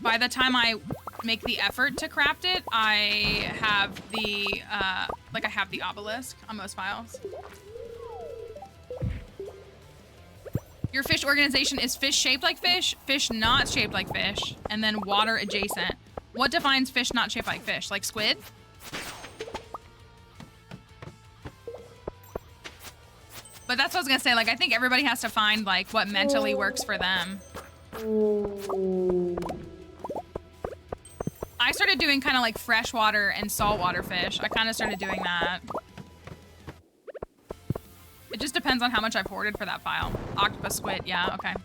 Speaker 1: by the time I make the effort to craft it, I have the, I have the obelisk on most files. Your fish organization is fish shaped like fish, fish not shaped like fish, and then water adjacent. What defines fish not shaped like fish? Like squid? But that's what I was gonna say. Like, I think everybody has to find like what mentally works for them. I started doing kind of like freshwater and saltwater fish. I kind of started doing that. It just depends on how much I've hoarded for that file. Octopus, squid, yeah, okay.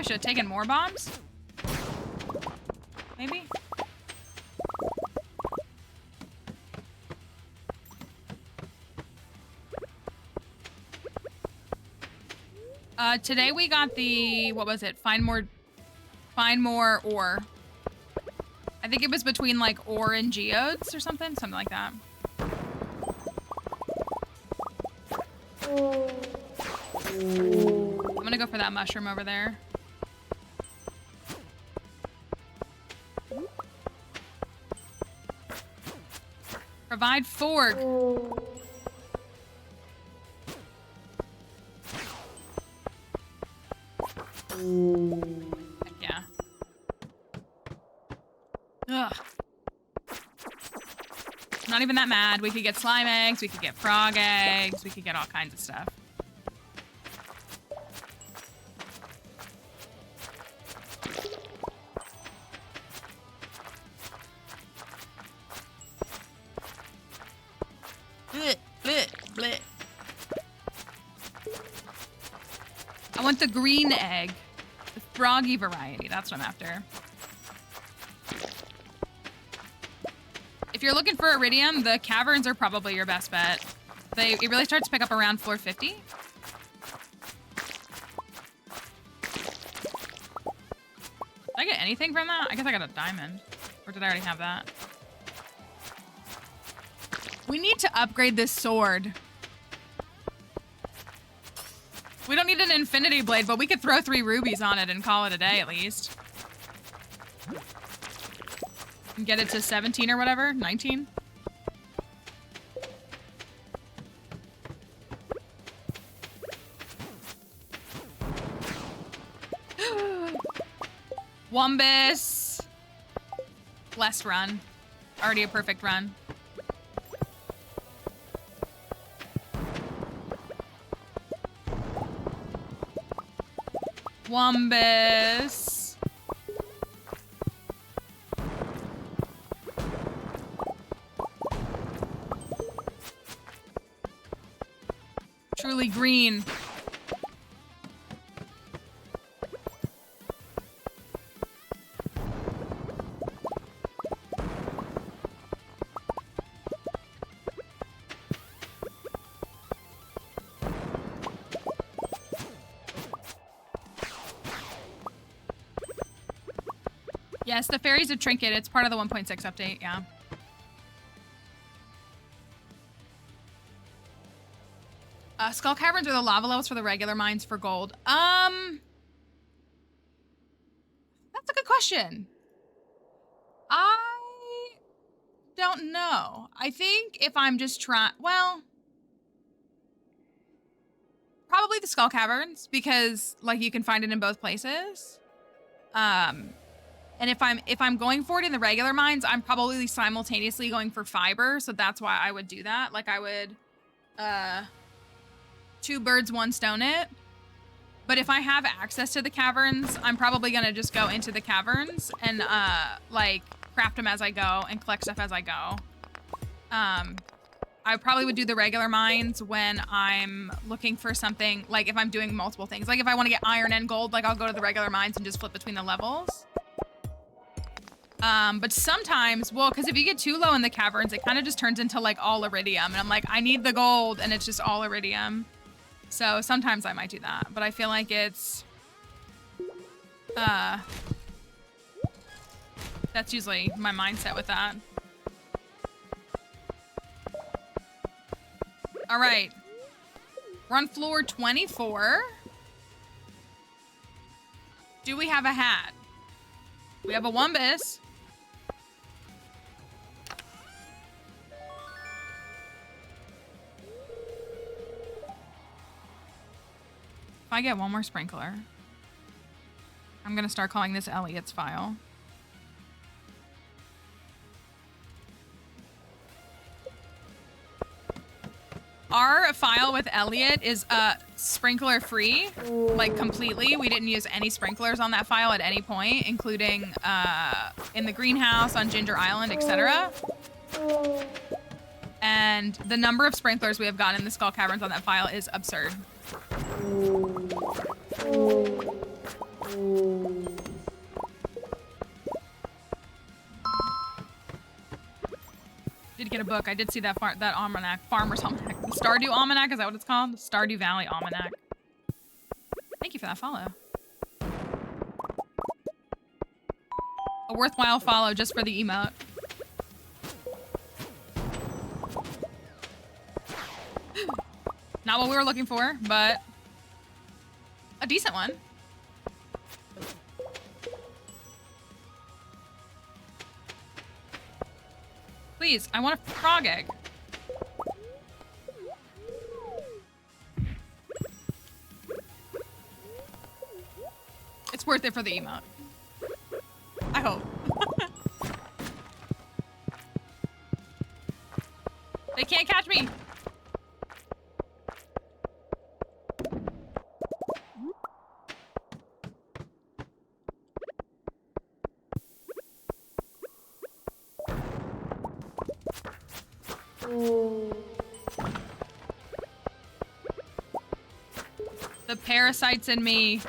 Speaker 1: we should have taken more bombs. Maybe? Today we got the, what was it? Find more ore. I think it was between like ore and geodes or something like that. I'm gonna go for that mushroom over there. Provide fork. Heck yeah. Ugh. Not even that mad. We could get slime eggs, we could get frog eggs, we could get all kinds of stuff. Blech, blech, blech. I want the green egg. The froggy variety. That's what I'm after. If you're looking for iridium, the caverns are probably your best bet. It really starts to pick up around floor 50. Did I get anything from that? I guess I got a diamond. Or did I already have that? We need to upgrade this sword. We don't need an infinity blade, but we could throw 3 rubies on it and call it a day at least. And get it to 17 or whatever, 19. Wumbus. Blessed run. Already a perfect run. Wumbus. Truly green. Yes, the fairy's a trinket. It's part of the 1.6 update, yeah. Skull caverns are the lava levels for the regular mines for gold. That's a good question. I don't know. I think if I'm just trying, well, probably the skull caverns because like you can find it in both places. And if I'm going for it in the regular mines, I'm probably simultaneously going for fiber, so that's why I would do that. Like I would 2 birds, 1 stone it. But if I have access to the caverns, I'm probably gonna just go into the caverns and like craft them as I go and collect stuff as I go. I probably would do the regular mines when I'm looking for something, like if I'm doing multiple things. Like if I want to get iron and gold, like I'll go to the regular mines and just flip between the levels. But sometimes, well, because if you get too low in the caverns, it kind of just turns into like all iridium. And I'm like, I need the gold, and it's just all iridium. So sometimes I might do that. But I feel like it's... that's usually my mindset with that. All right. We're on floor 24. Do we have a hat? We have a Wumbus. If I get one more sprinkler, I'm gonna start calling this Elliot's file. Our file with Elliot is sprinkler free, like completely. We didn't use any sprinklers on that file at any point, including in the greenhouse, on Ginger Island, etc. And the number of sprinklers we have gotten in the Skull Caverns on that file is absurd. Did get a book. I did see that that almanac, Farmer's Almanac. The Stardew Almanac, is that what it's called? Stardew Valley Almanac. Thank you for that follow. A worthwhile follow just for the emote. Not what we were looking for, but a decent one. Please, I want a frog egg. It's worth it for the emote. I hope. They can't catch me. The parasites in me.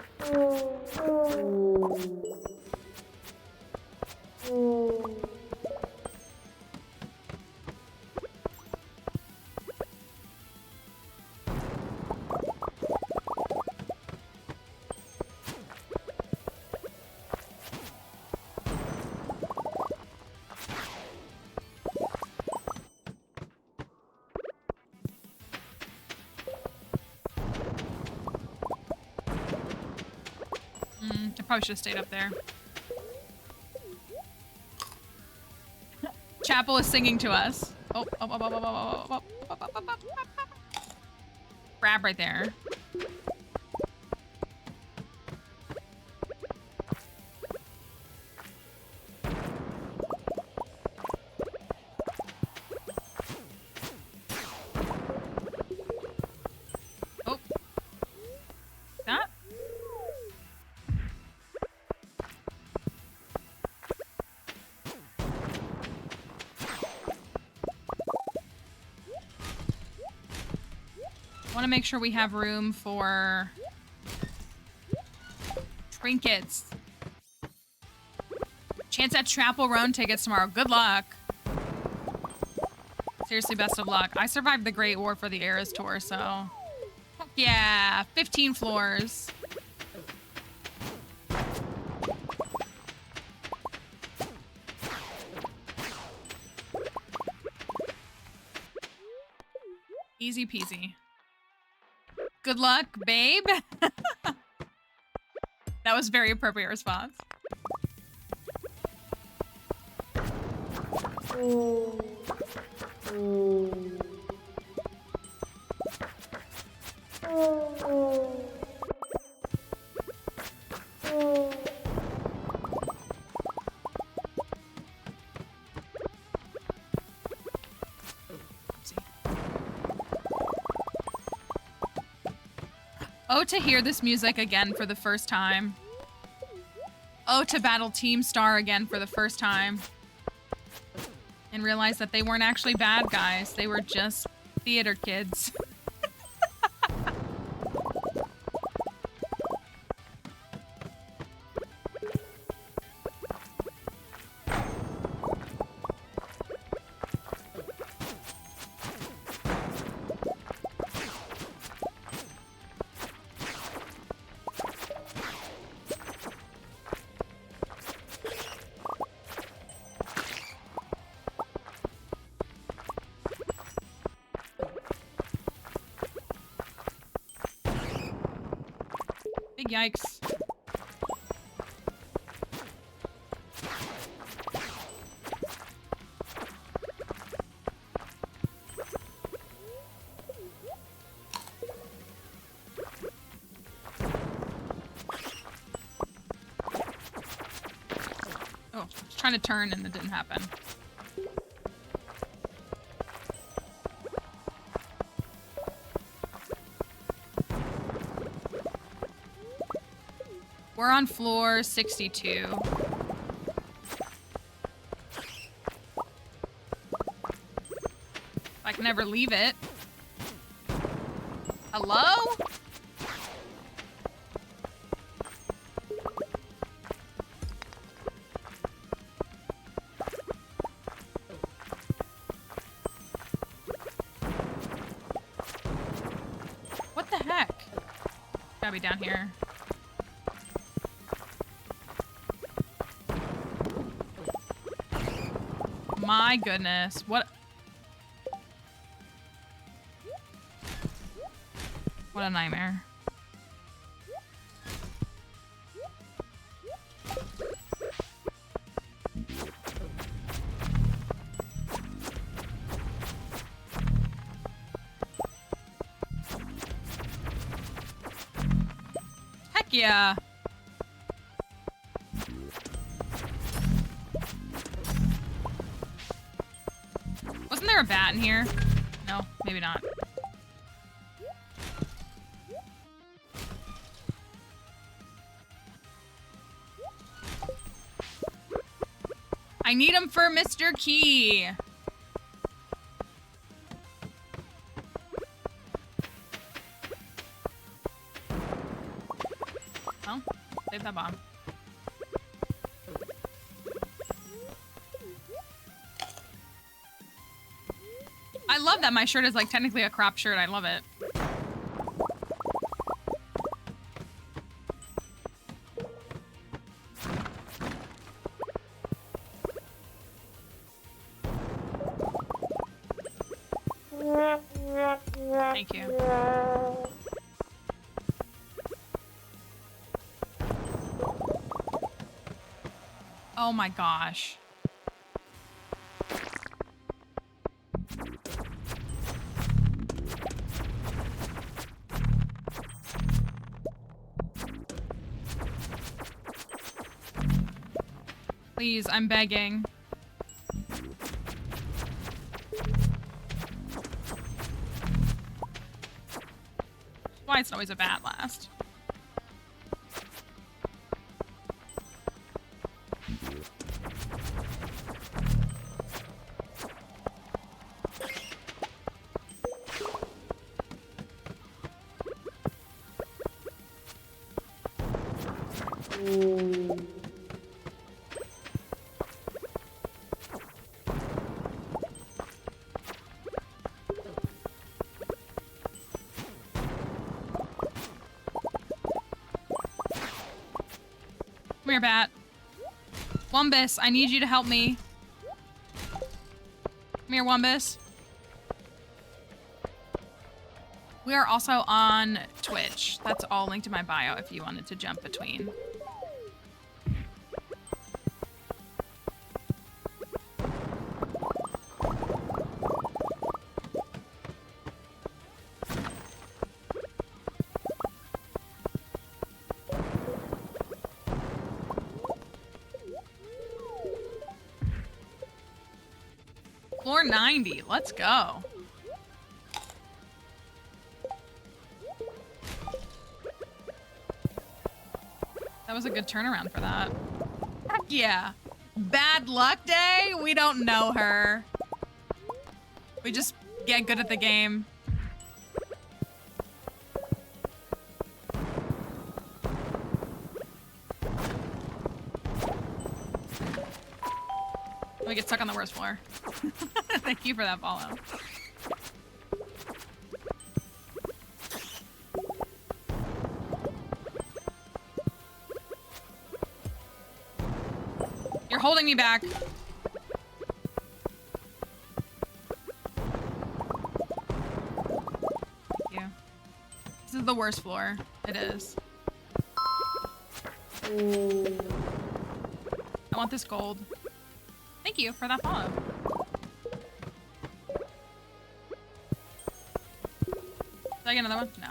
Speaker 1: Probably should have stayed up there. Chapel is singing to us. Grab right there. To make sure we have room for trinkets. Chance at Chapel Run tickets tomorrow. Good luck. Seriously, best of luck. I survived the Great War for the Eras Tour, so yeah, 15 floors. Easy peasy. Good luck, babe. That was a very appropriate response. Oh, to hear this music again for the first time. Oh, to battle Team Star again for the first time. And realize that they weren't actually bad guys. They were just theater kids. Yikes. Oh, I was trying to turn and it didn't happen. We're on floor 62. I can never leave it. Hello? Gotta be down here. My goodness. What a nightmare. Heck yeah. Wasn't there a bat in here? No, maybe not. I need him for Mr. Key. Well, save that bomb. I love that my shirt is like technically a crop shirt. I love it. Thank you. Oh my gosh. Please, I'm begging. Why it's always a bat last. Come here, bat. Wumbus, I need you to help me. Come here, Wumbus. We are also on Twitch. That's all linked in my bio if you wanted to jump between. Floor 90, let's go. That was a good turnaround for that. Heck yeah. Bad luck day? We don't know her. We just get good at the game. We get stuck on the worst floor. Thank you for that follow. You're holding me back. Thank you. This is the worst floor. It is. I want this gold. Thank you for that follow. Did I get another one? No.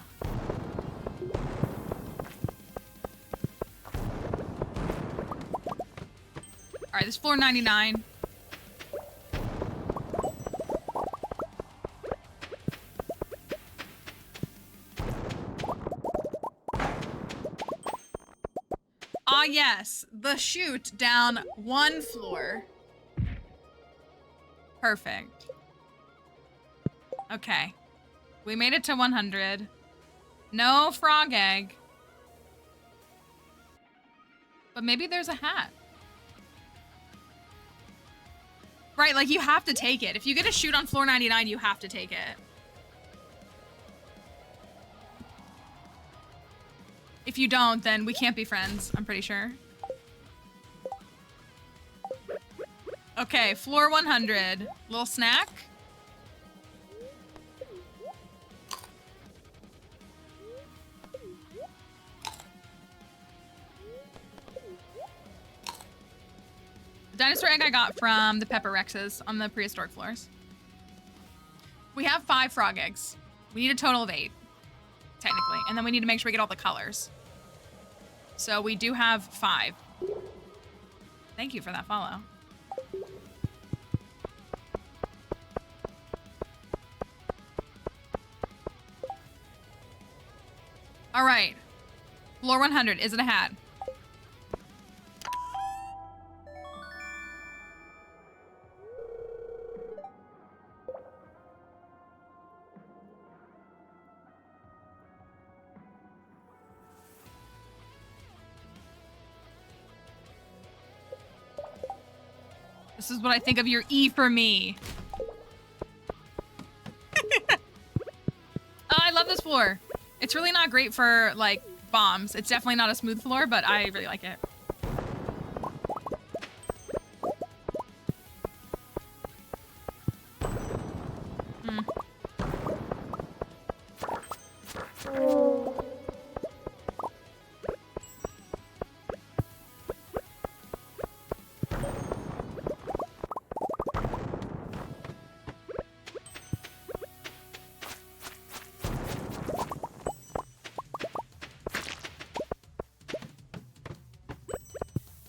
Speaker 1: All right, this is floor 99. Ah, yes, the chute down one floor. Perfect. Okay. We made it to 100. No frog egg. But maybe there's a hat. Right, like you have to take it. If you get a chute on floor 99, you have to take it. If you don't, then we can't be friends, I'm pretty sure. Okay, floor 100. Little snack. The dinosaur egg I got from the Pepper Rexes on the prehistoric floors. We have 5 frog eggs. We need a total of 8, technically. And then we need to make sure we get all the colors. So we do have 5. Thank you for that follow. All right. Floor 100. Is it a hat? This is what I think of your E for me. Oh, I love this floor. It's really not great for, like, bombs. It's definitely not a smooth floor, but I really like it.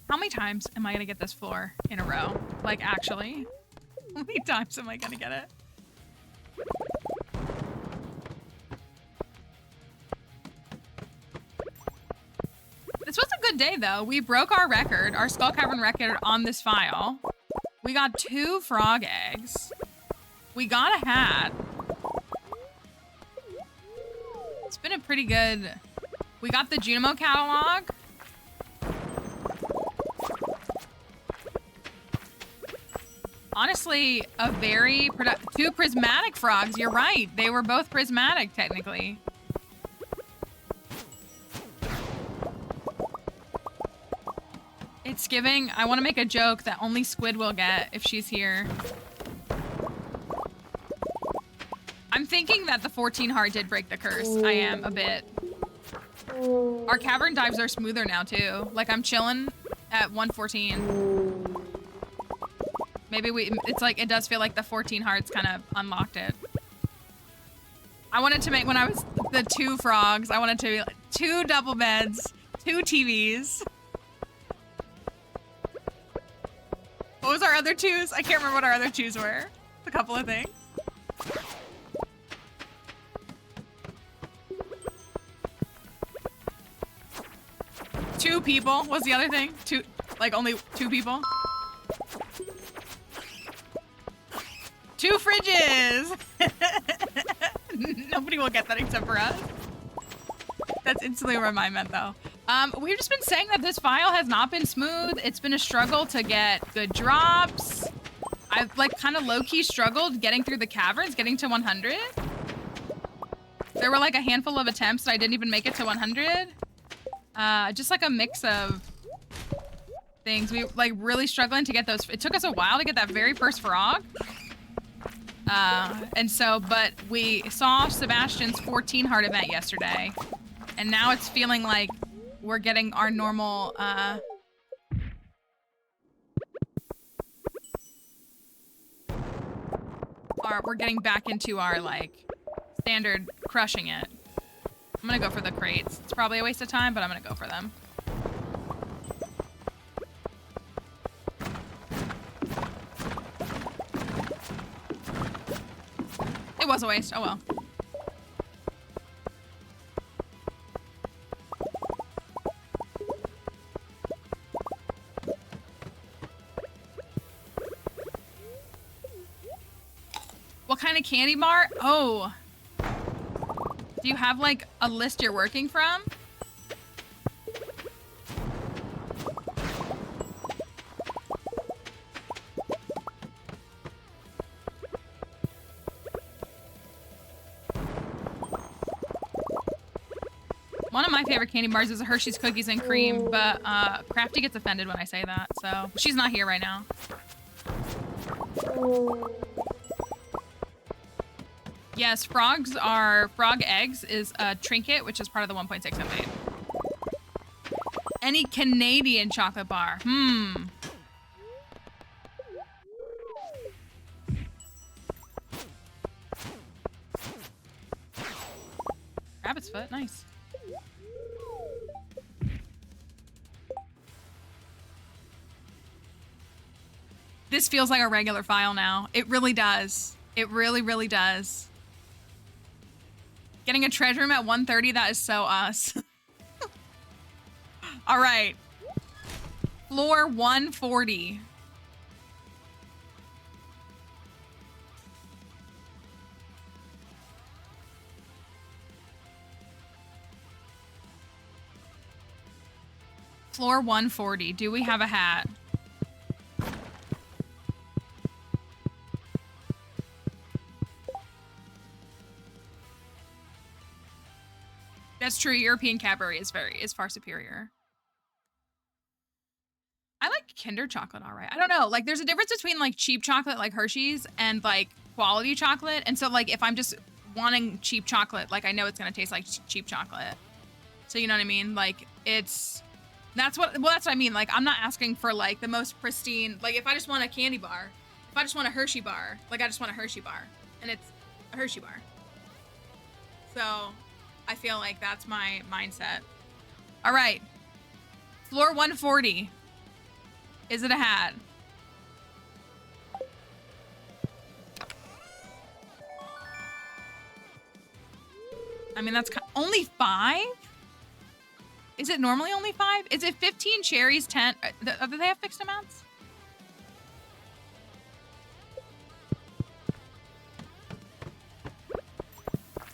Speaker 1: How many times am I gonna get this floor in a row? Like, actually? How many times am I gonna get it? This was a good day, though. We broke our record, our Skull Cavern record on this file. We got 2 frog eggs. We got a hat. It's been a pretty good... We got the Junimo catalog. Honestly, a very 2 prismatic frogs. You're right. They were both prismatic, technically. It's giving... I want to make a joke that only Squid will get if she's here. I'm thinking that the 14 heart did break the curse. I am, a bit. Our cavern dives are smoother now, too. Like, I'm chilling at 114. Maybe it's like, it does feel like the 14 hearts kind of unlocked it. I wanted to make, when I was the 2 frogs, I wanted to be like 2 double beds, 2 TVs. What was our other 2s? I can't remember what our other 2s were. A couple of things. Two people was the other thing. 2, like only 2 people. 2 fridges! Nobody will get that except for us. That's instantly what I meant, though. We've just been saying that this file has not been smooth. It's been a struggle to get good drops. I've, like, kind of low-key struggled getting through the caverns, getting to 100. There were, like, a handful of attempts that I didn't even make it to 100. Just, like, a mix of things. We, like, really struggling to get those. It took us a while to get that very first frog. And so, but we saw Sebastian's 14 heart event yesterday, and now it's feeling like we're getting our normal, we're getting back into our, like, standard crushing it. I'm gonna go for the crates. It's probably a waste of time, but I'm gonna go for them. It was a waste. Oh well. What kind of candy bar? Oh. Do you have, like, a list you're working from? one of my favorite candy bars is a Hershey's Cookies and Cream, but Crafty gets offended when I say that, so she's not here right now. Yes, frog eggs is a trinket, which is part of the 1.6 update. Any Canadian chocolate bar? Rabbit's foot, nice. This feels like a regular file now. It really does. It really, really does. Getting a treasure room at 1:30, that is so us. All right. Floor 140. Floor 140. Do we have a hat? That's true. European Cadbury is far superior. I like Kinder chocolate, all right. I don't know. Like, there's a difference between like cheap chocolate, like Hershey's, and like quality chocolate. And so, like, if I'm just wanting cheap chocolate, like, I know it's gonna taste like cheap chocolate. So you know what I mean? Like, that's what I mean. Like, I'm not asking for like the most pristine. Like, if I just want a candy bar, if I just want a Hershey bar, like, I just want a Hershey bar, and it's a Hershey bar. So I feel like that's my mindset. All right. Floor 140. Is it a hat? I mean, that's only 5? Is it normally only 5? Is it 15 cherries, 10? Do they have fixed amounts?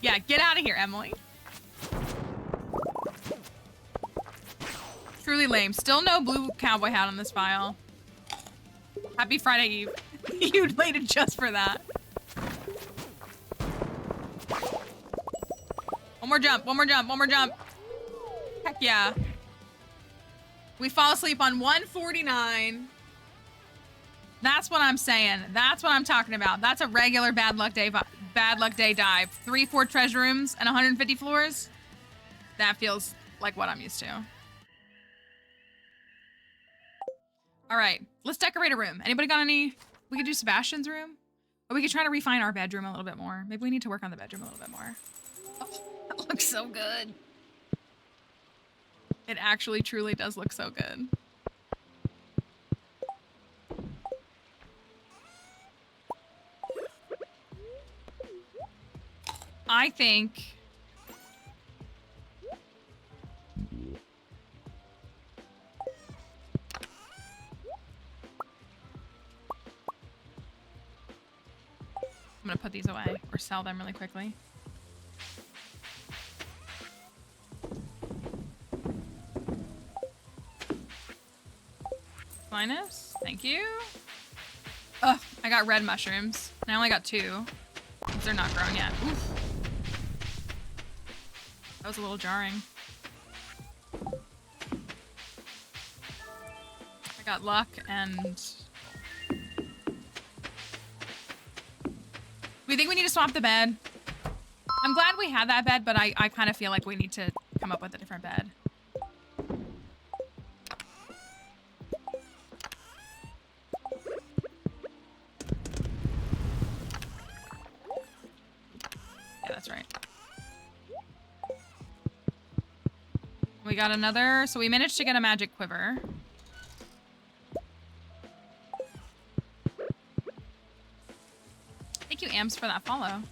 Speaker 1: Yeah, get out of here, Emily. Truly lame. Still no blue cowboy hat on this file. Happy Friday Eve. You waited just for that. One more jump, one more jump, one more jump. Heck yeah. We fall asleep on 149. That's what I'm saying. That's what I'm talking about. That's a regular bad luck day dive. 3-4 treasure rooms and 150 floors. That feels like what I'm used to. All right, let's decorate a room. Anybody got any? We could do Sebastian's room. Or we could try to refine our bedroom a little bit more. Maybe we need to work on the bedroom a little bit more. Oh, that looks so good. It actually truly does look so good. I think I'm gonna put these away or sell them really quickly. Linus, thank you. Ugh, I got red mushrooms. I only got 2. Because they're not grown yet. Oof. That was a little jarring. I got luck and... We think we need to swap the bed. I'm glad we had that bed, but I kind of feel like we need to come up with a different bed. Yeah, that's right. We got another, so we managed to get a magic quiver. Thank you, Ams, for that follow.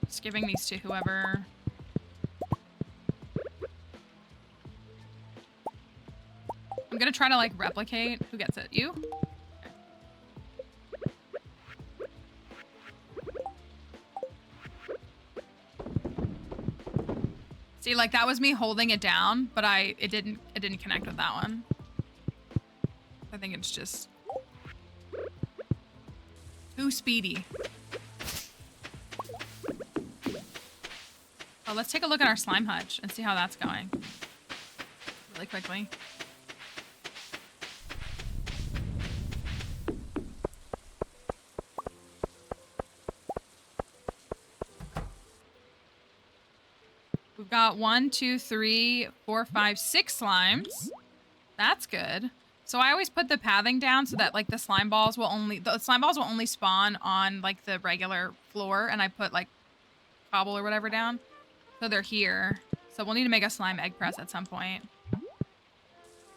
Speaker 1: Just giving these to whoever. I'm gonna try to like replicate. Who gets it? You? See, like that was me holding it down, but it didn't connect with that one. I think it's just Too speedy. Oh, let's take a look at our slime hutch and see how that's going. Really quickly. We've got 1, 2, 3, 4, 5, 6 slimes. That's good. So I always put the pathing down so that like the slime balls will only spawn on like the regular floor, and I put like cobble or whatever down. So they're here. So we'll need to make a slime egg press at some point.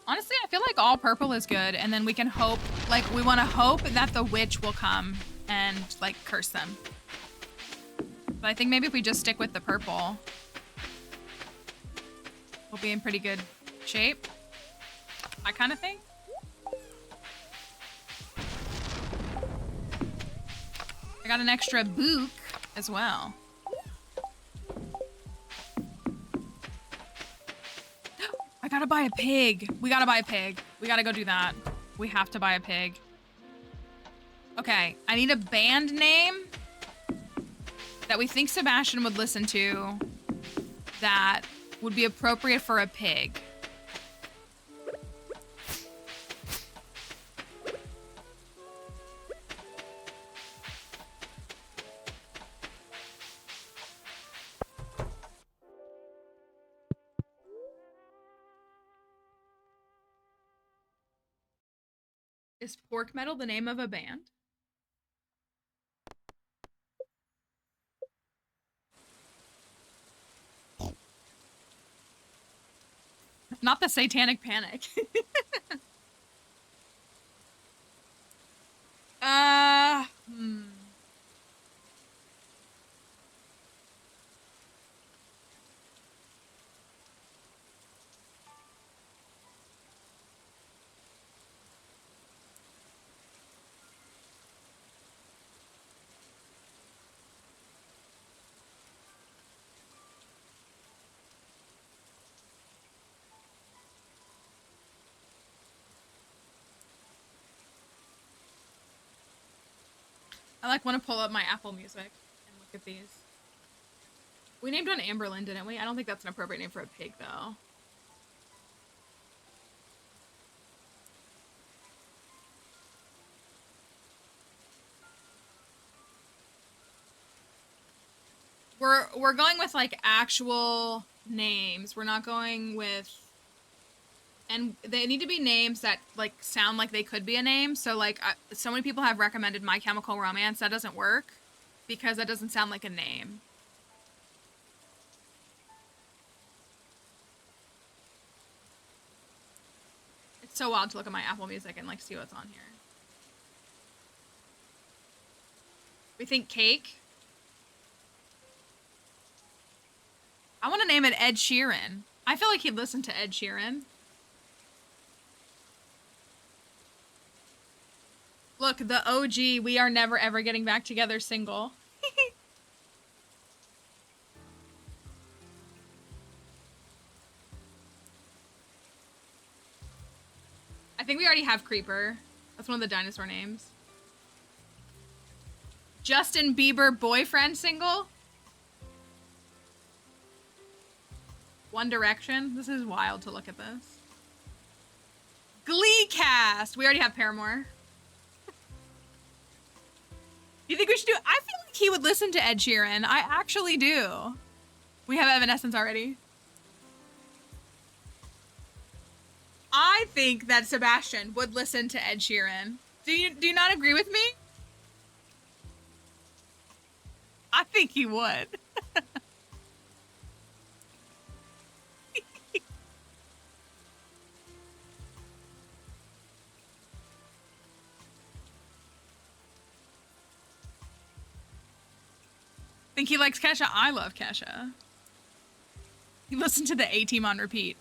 Speaker 1: Honestly, I feel like all purple is good, and then we can hope, like we want to hope that the witch will come and like curse them. But I think maybe if we just stick with the purple, we'll be in pretty good shape. I kind of think. I got an extra book as well. I gotta buy a pig. We gotta buy a pig. We gotta go do that. We have to buy a pig. Okay, I need a band name that we think Sebastian would listen to that would be appropriate for a pig. Is Pork Metal the name of a band? Not the Satanic Panic. Hmm. I like want to pull up my Apple Music and look at these. We named one Amberlyn, didn't we? I don't think that's an appropriate name for a pig, though. We're going with like actual names. We're not going with, and they need to be names that like sound like they could be a name. So like so many people have recommended My Chemical Romance. That doesn't work because that doesn't sound like a name. It's so wild to look at my Apple Music and like see what's on here. We think Cake. I want to name it Ed Sheeran. I feel like he'd listen to Ed Sheeran. Look, the OG We Are Never Ever Getting Back Together single. I think we already have Creeper. That's one of the dinosaur names. Justin Bieber boyfriend single. One Direction. This is wild to look at this. Glee cast. We already have Paramore. You think we should do? I feel like he would listen to Ed Sheeran. I actually do. We have Evanescence already. I think that Sebastian would listen to Ed Sheeran. Do you not agree with me? I think he would. Think he likes Kesha? I love Kesha. He listened to the A-Team on repeat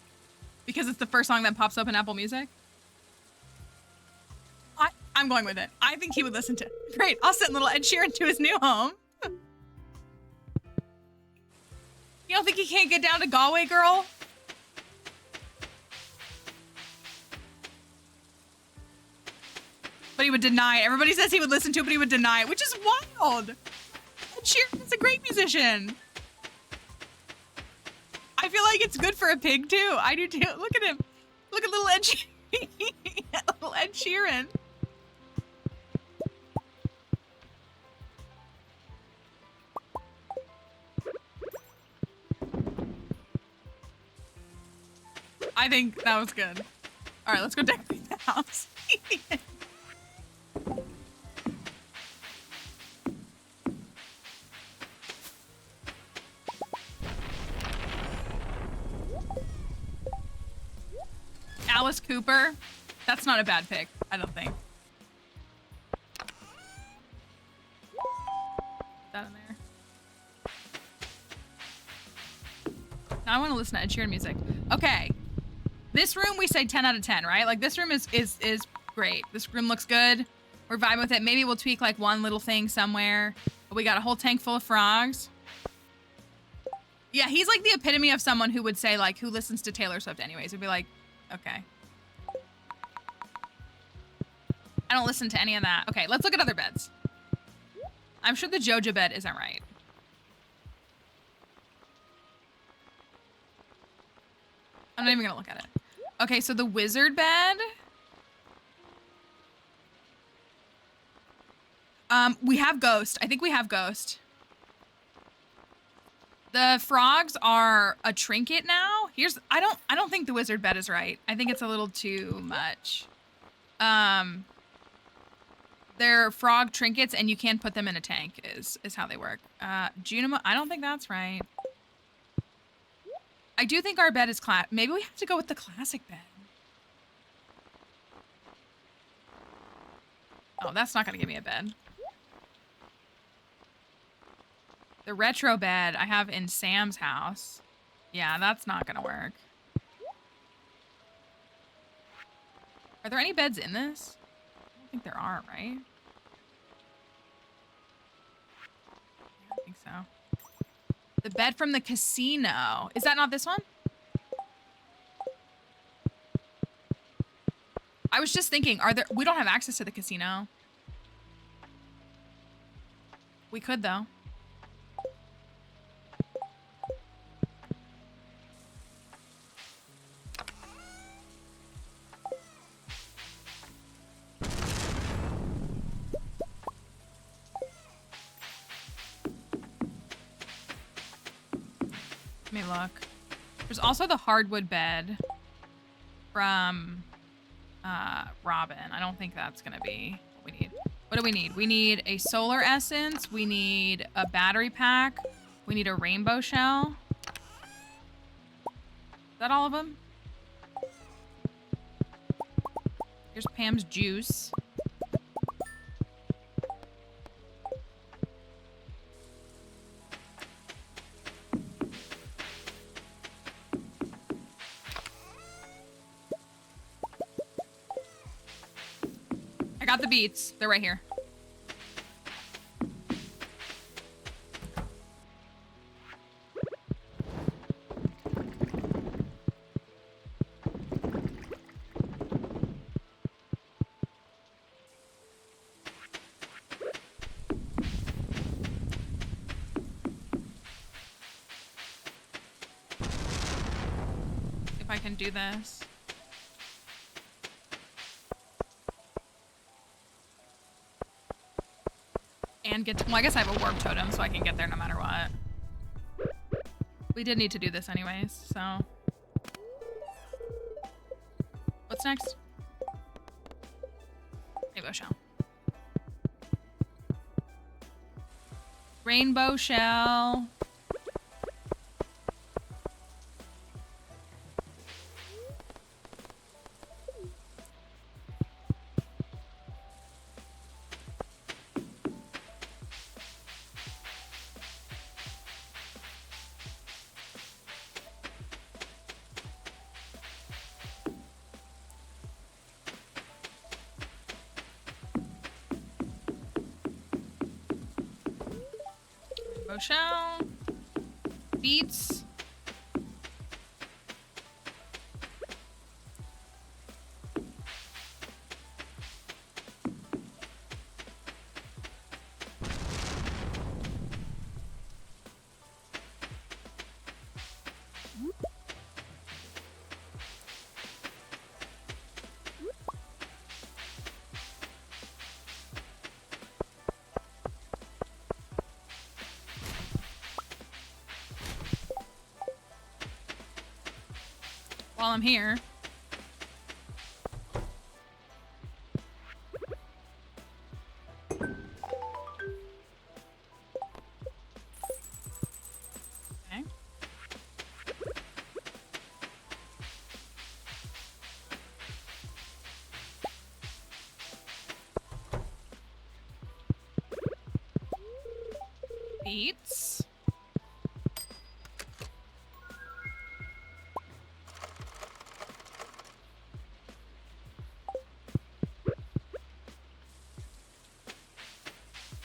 Speaker 1: because it's the first song that pops up in Apple Music. I'm going with it. I think he would listen to. Great, I'll send little Ed Sheeran to his new home. You don't think he can't get down to Galway, girl? But he would deny it. Everybody says he would listen to it, but he would deny it, which is wild. Ed Sheeran is a great musician. I feel like it's good for a pig too. I do too. Look at him. Look at little Ed Sheeran. Little Ed Sheeran. I think that was good. All right, let's go decorate the house. Alice Cooper. That's not a bad pick, I don't think. Put that in there. Now I want to listen to Ed Sheeran music. Okay. This room we say 10 out of 10, right? Like this room is great. This room looks good. We're vibing with it. Maybe we'll tweak like one little thing somewhere. But we got a whole tank full of frogs. Yeah, he's like the epitome of someone who would say like, who listens to Taylor Swift anyways? It'd be like, okay. I don't listen to any of that. Okay, let's look at other beds. I'm sure the Joja bed isn't right. I'm not even gonna look at it. Okay, so the wizard bed. We have ghost. I think we have ghost. The frogs are a trinket now. I don't think the wizard bed is right. I think it's a little too much. They're frog trinkets and you can put them in a tank is how they work. Junimo, I don't think that's right. I do think our bed is maybe we have to go with the classic bed. Oh, that's not gonna give me a bed. The retro bed I have in Sam's house. Yeah, that's not gonna work. Are there any beds in this? I don't think there are, right? Yeah, I think so. The bed from the casino. Is that not this one? I was just thinking, we don't have access to the casino. We could though. Let me look. There's also the hardwood bed from Robin. I don't think that's gonna be what we need. What do we need? We need a solar essence. We need a battery pack. We need a rainbow shell. Is that all of them? Here's Pam's juice. I got the beets. They're right here. If I can do this. And get to, well, I guess I have a warp totem, so I can get there no matter what. We did need to do this anyways, so. What's next? Rainbow shell. Rainbow shell. Shell, beets, while I'm here. Okay. Beets.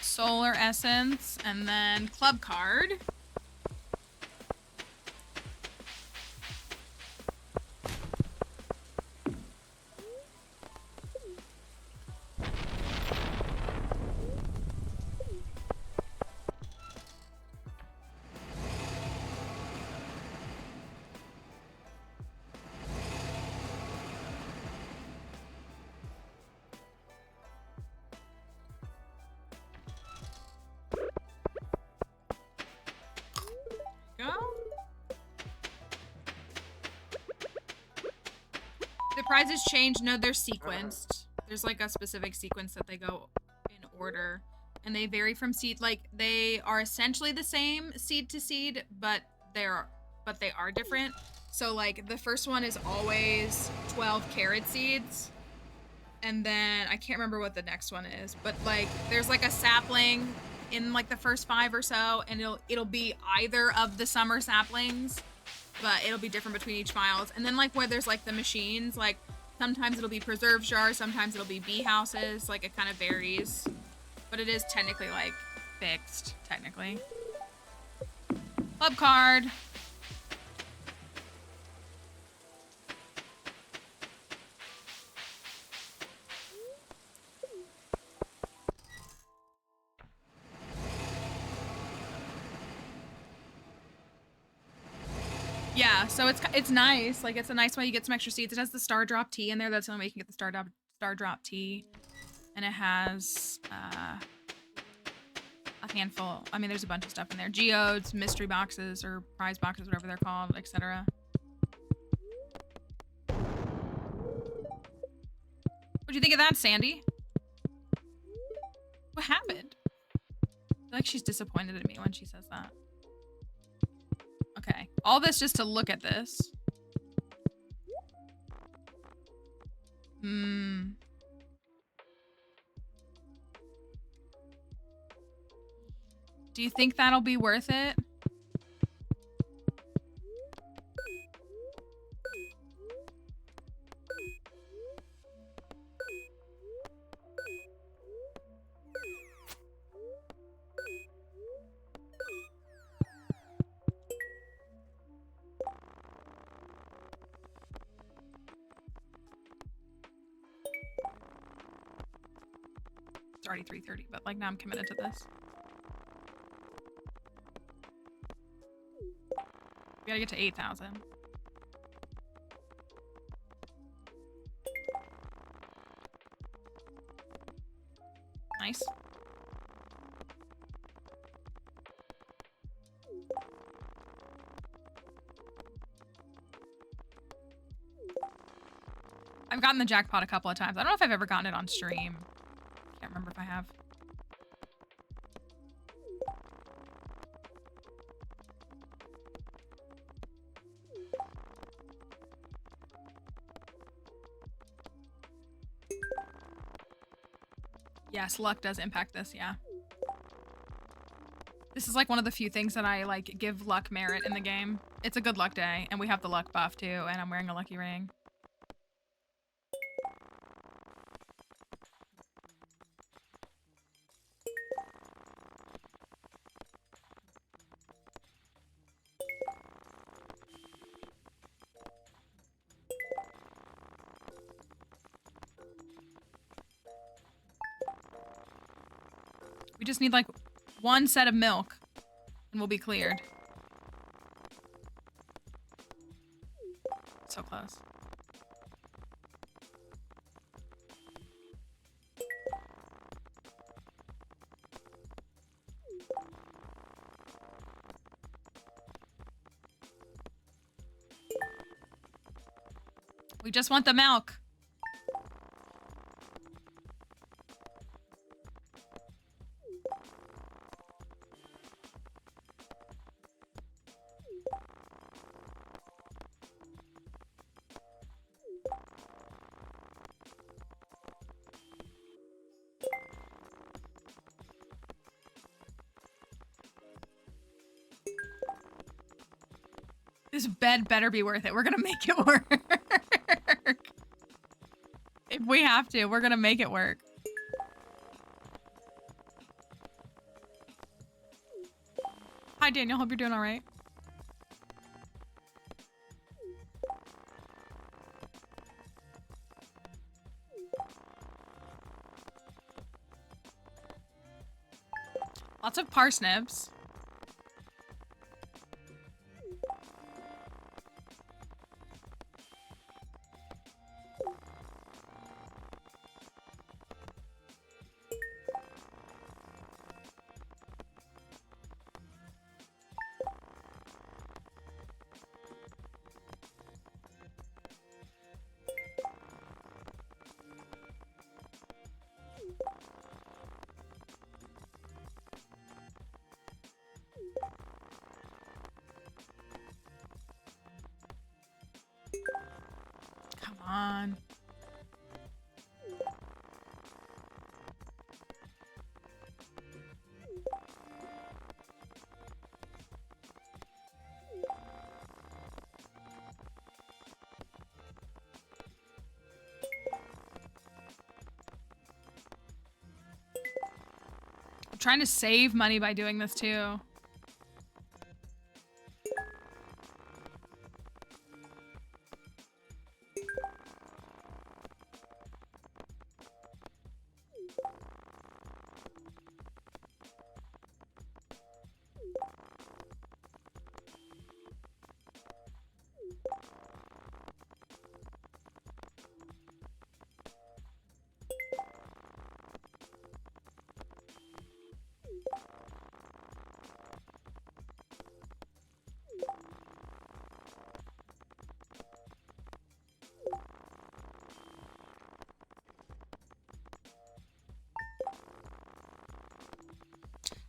Speaker 1: Solar essence, and then club card. Go. The prizes change. No, they're sequenced. There's like a specific sequence that they go in order, and they vary from seed. Like they are essentially the same seed to seed, but they are different. So like the first one is always 12 carrot seeds, and then I can't remember what the next one is, but like there's like a sapling in like the first 5 or so, and it'll be either of the summer saplings, but it'll be different between each miles. And then like where there's like the machines, like sometimes it'll be preserve jars, sometimes it'll be bee houses, like it kind of varies, but it is technically like fixed technically. Club card. Yeah, so it's nice. Like it's a nice way you get some extra seeds. It has the star drop tea in there. That's the only way you can get the star drop tea, and it has a handful. I mean, there's a bunch of stuff in there: geodes, mystery boxes, or prize boxes, whatever they're called, etc. What'd you think of that, Sandy? What happened? I feel like she's disappointed in me when she says that. Okay, all this just to look at this. Do you think that'll be worth it? It's already 3:30, but like now I'm committed to this. We gotta get to 8,000. Nice. I've gotten the jackpot a couple of times. I don't know if I've ever gotten it on stream. Can't remember if I have. Yes, luck does impact this, yeah. This is like one of the few things that I like give luck merit in the game. It's a good luck day, and we have the luck buff too, and I'm wearing a lucky ring. We just need like one set of milk and we'll be cleared. So close. We just want the milk. This bed better be worth it. We're gonna make it work. If we have to, we're gonna make it work. Hi, Daniel. Hope you're doing all right. Lots of parsnips. Come on. I'm trying to save money by doing this too.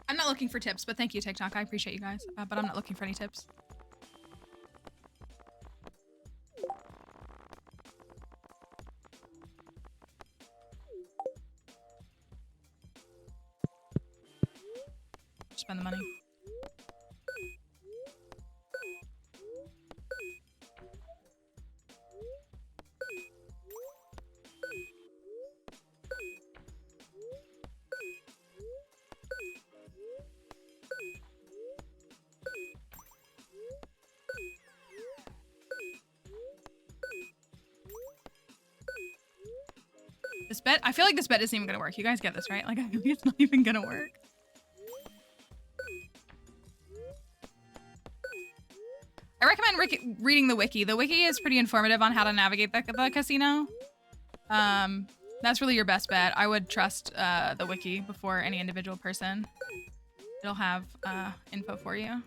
Speaker 1: I'm not looking for tips, but thank you, TikTok. I appreciate you guys, but I'm not looking for any tips. Spend the money. This bet, I feel like this bet isn't even gonna work. You guys get this, right? Like, I feel like it's not even gonna work. I recommend reading the wiki. The wiki is pretty informative on how to navigate the casino. That's really your best bet. I would trust the wiki before any individual person. It'll have info for you.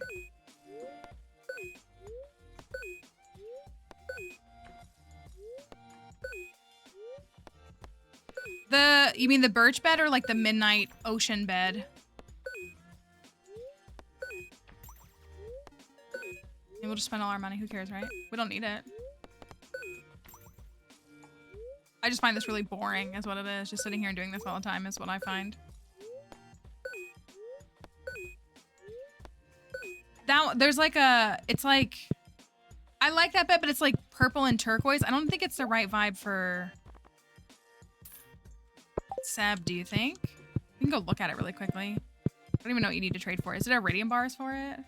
Speaker 1: You mean the birch bed or like the midnight ocean bed? Maybe we'll just spend all our money. Who cares, right? We don't need it. I just find this really boring is what it is. Just sitting here and doing this all the time is what I find. There's like it's like, I like that bed, but it's like purple and turquoise. I don't think it's the right vibe for Seb, do you think? You can go look at it really quickly. I don't even know what you need to trade for. Is it iridium bars for it?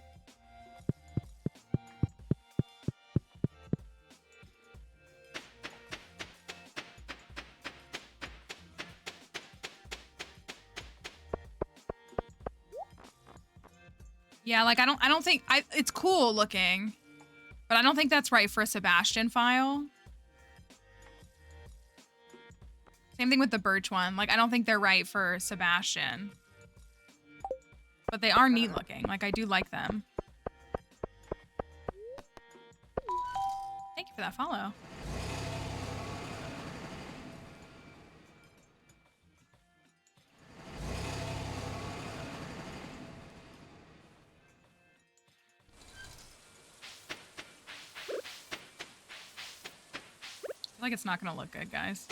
Speaker 1: Yeah, like I don't think it's cool looking, but I don't think that's right for a Sebastian file. Same thing with the birch one. Like I don't think they're right for Sebastian. But they are neat looking. Like I do like them. Thank you for that follow. Like it's not gonna look good, guys.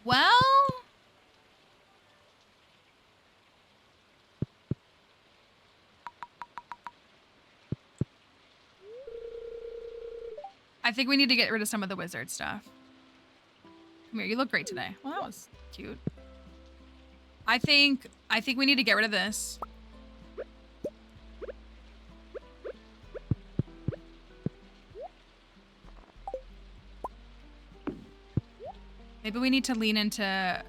Speaker 1: Well, I think we need to get rid of some of the wizard stuff. Come here, you look great today. Well, that was cute. I think we need to get rid of this. Maybe we need to lean into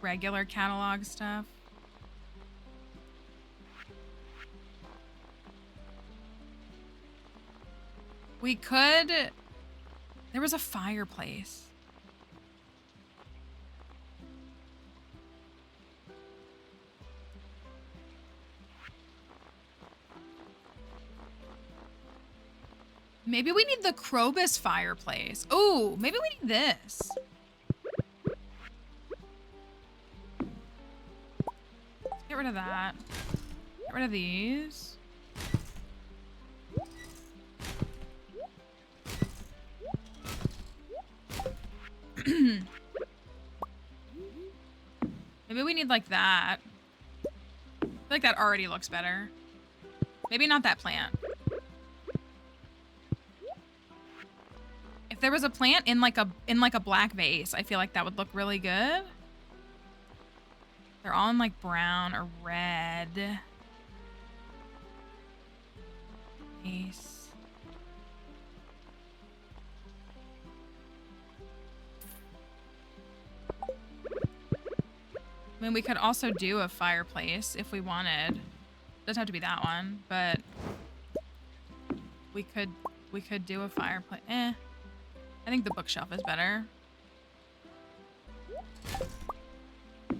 Speaker 1: regular catalog stuff. We could... There was a fireplace. Maybe we need the Krobus fireplace. Oh, maybe we need this. Let's get rid of that. Get rid of these. Maybe we need like that. I feel like that already looks better. Maybe not that plant. If there was a plant in like a black vase, I feel like that would look really good. They're all in like brown or red. Vase. I mean, we could also do a fireplace if we wanted. Doesn't have to be that one, but we could do a fireplace. I think the bookshelf is better. The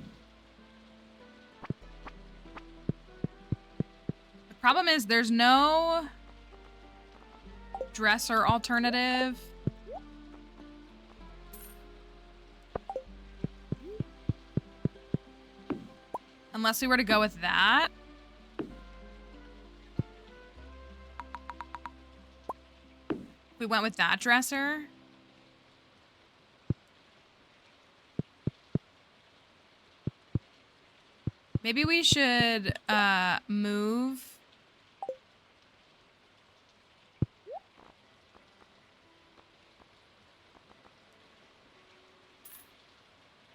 Speaker 1: problem is there's no dresser alternative. Unless we were to go with that. We went with that dresser. Maybe we should move.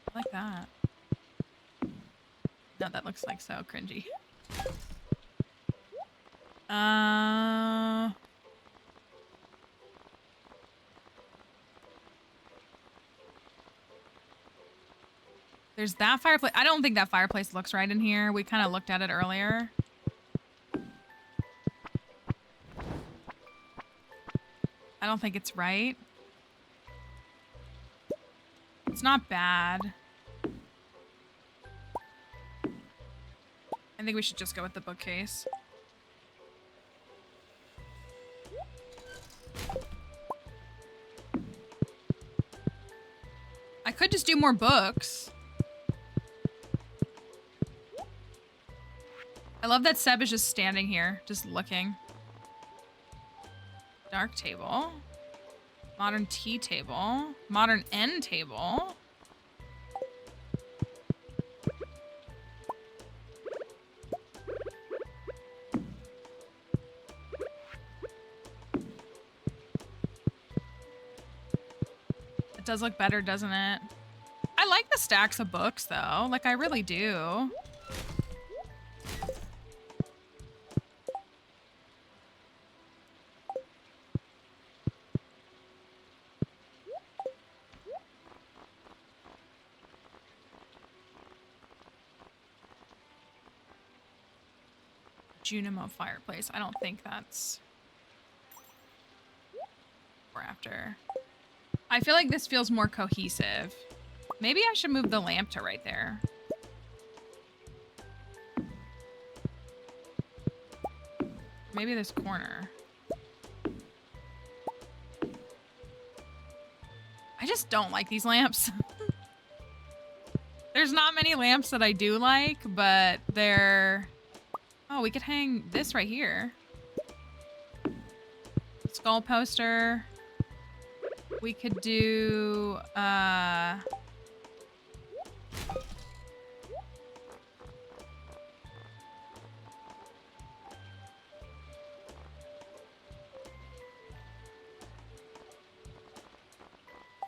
Speaker 1: I like that. No, that looks like so cringy. There's that fireplace. I don't think that fireplace looks right in here. We kind of looked at it earlier. I don't think it's right. It's not bad. I think we should just go with the bookcase. I could just do more books. I love that Seb is just standing here, just looking. Dark table. Modern tea table. Modern end table. It does look better, doesn't it? I like the stacks of books, though. Like, I really do. Junimo fireplace. I don't think that's we're after. I feel like this feels more cohesive. Maybe I should move the lamp to right there. Maybe this corner. I just don't like these lamps. There's not many lamps that I do like, but they're... Oh, we could hang this right here. Skull poster. We could do,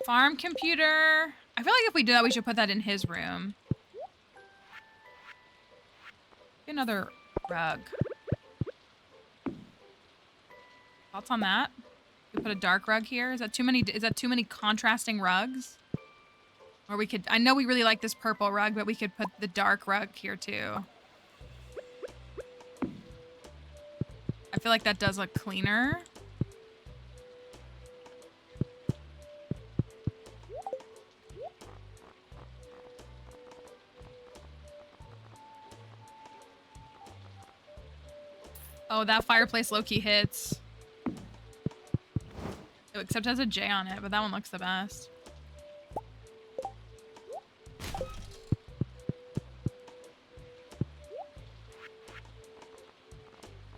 Speaker 1: farm computer. I feel like if we do that, we should put that in his room. Another rug. Thoughts on that? We put a dark rug here. Is that too many? Is that too many contrasting rugs? Or we could. I know we really like this purple rug, but we could put the dark rug here too. I feel like that does look cleaner. Oh, that fireplace low-key hits. Except it has a J on it, but that one looks the best.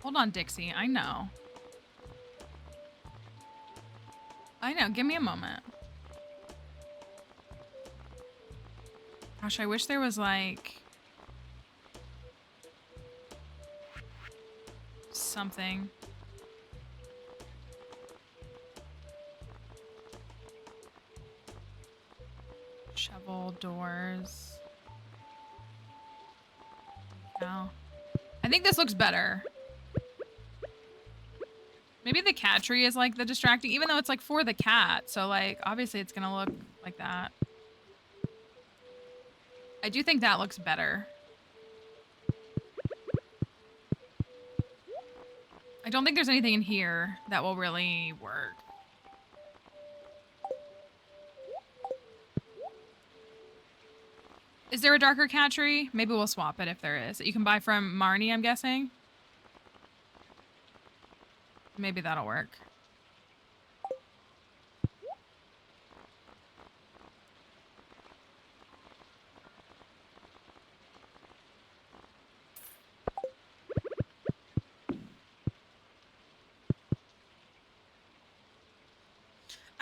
Speaker 1: Hold on, Dixie. I know. I know. Give me a moment. Gosh, I wish there was like... something. Shovel, doors. No. I think this looks better. Maybe the cat tree is like the distracting, even though it's like for the cat. So like, obviously it's gonna look like that. I do think that looks better. I don't think there's anything in here that will really work. Is there a darker cat tree? Maybe we'll swap it if there is. That you can buy from Marnie, I'm guessing. Maybe that'll work.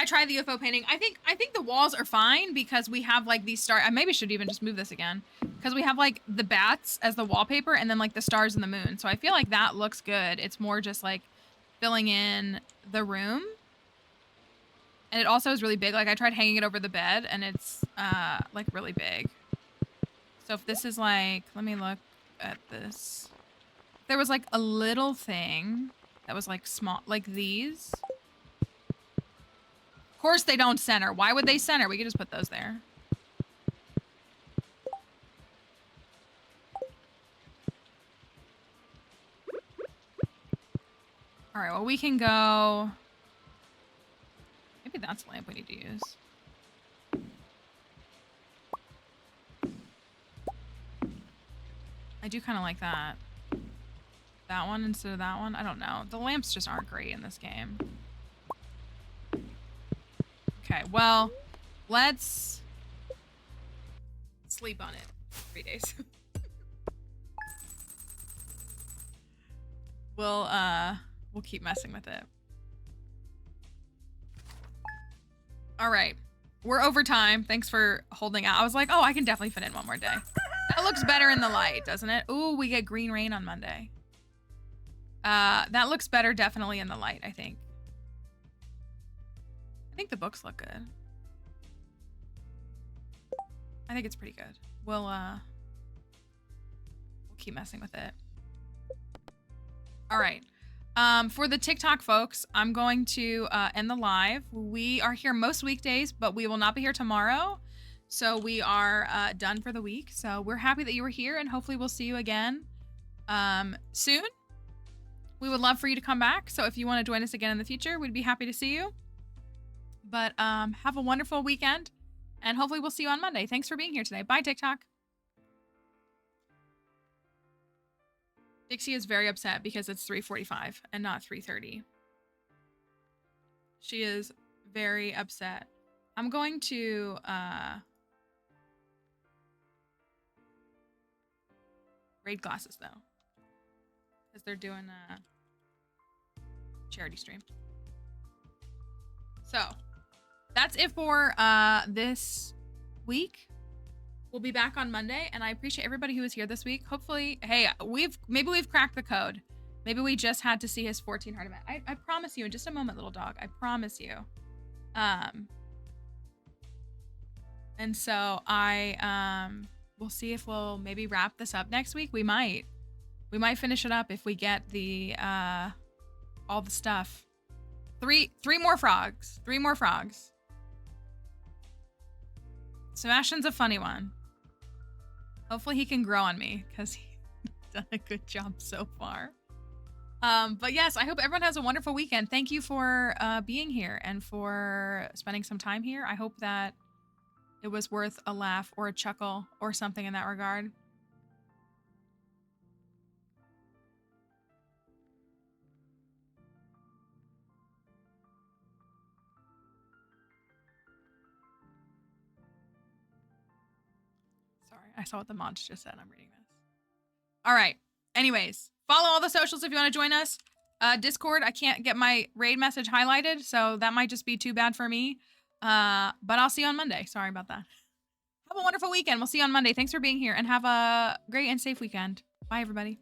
Speaker 1: I tried the UFO painting. I think the walls are fine because we have like these stars. I maybe should even just move this again because we have like the bats as the wallpaper and then like the stars and the moon. So I feel like that looks good. It's more just like filling in the room. And it also is really big. Like I tried hanging it over the bed and it's like really big. So if this is like, let me look at this. There was like a little thing that was like small, like these. Of course they don't center. Why would they center? We could just put those there. All right, well, we can go... Maybe that's the lamp we need to use. I do kind of like that. That one instead of that one? I don't know. The lamps just aren't great in this game. Okay, well, let's sleep on it 3 days. We'll keep messing with it. All right. We're over time. Thanks for holding out. I was like, oh, I can definitely fit in one more day. That looks better in the light, doesn't it? Ooh, we get green rain on Monday. That looks better definitely in the light, I think. I think the books look good. I think it's pretty good. We'll keep messing with it. All right. For the TikTok folks, I'm going to end the live. We are here most weekdays, but we will not be here tomorrow. So we are done for the week. So we're happy that you were here and hopefully we'll see you again soon. We would love for you to come back. So if you want to join us again in the future, we'd be happy to see you. But have a wonderful weekend, and hopefully we'll see you on Monday. Thanks for being here today. Bye, TikTok. Dixie is very upset because it's 3:45 and not 3:30. She is very upset. I'm going to Raid glasses though, because they're doing a charity stream. So that's it for this week. We'll be back on Monday, and I appreciate everybody who was here this week. Hopefully, hey, maybe we've cracked the code. Maybe we just had to see his 14 heart event. I promise you in just a moment, little dog. I promise you. And so we'll see if we'll maybe wrap this up next week. We might finish it up if we get the all the stuff. Three more frogs. Sebastian's a funny one. Hopefully he can grow on me because he's done a good job so far. But yes, I hope everyone has a wonderful weekend. Thank you for being here and for spending some time here. I hope that it was worth a laugh or a chuckle or something in that regard. Sorry, I saw what the mods just said. I'm reading this. All right. Anyways, follow all the socials if you want to join us. Discord, I can't get my raid message highlighted, so that might just be too bad for me. But I'll see you on Monday. Sorry about that. Have a wonderful weekend. We'll see you on Monday. Thanks for being here, and have a great and safe weekend. Bye, everybody.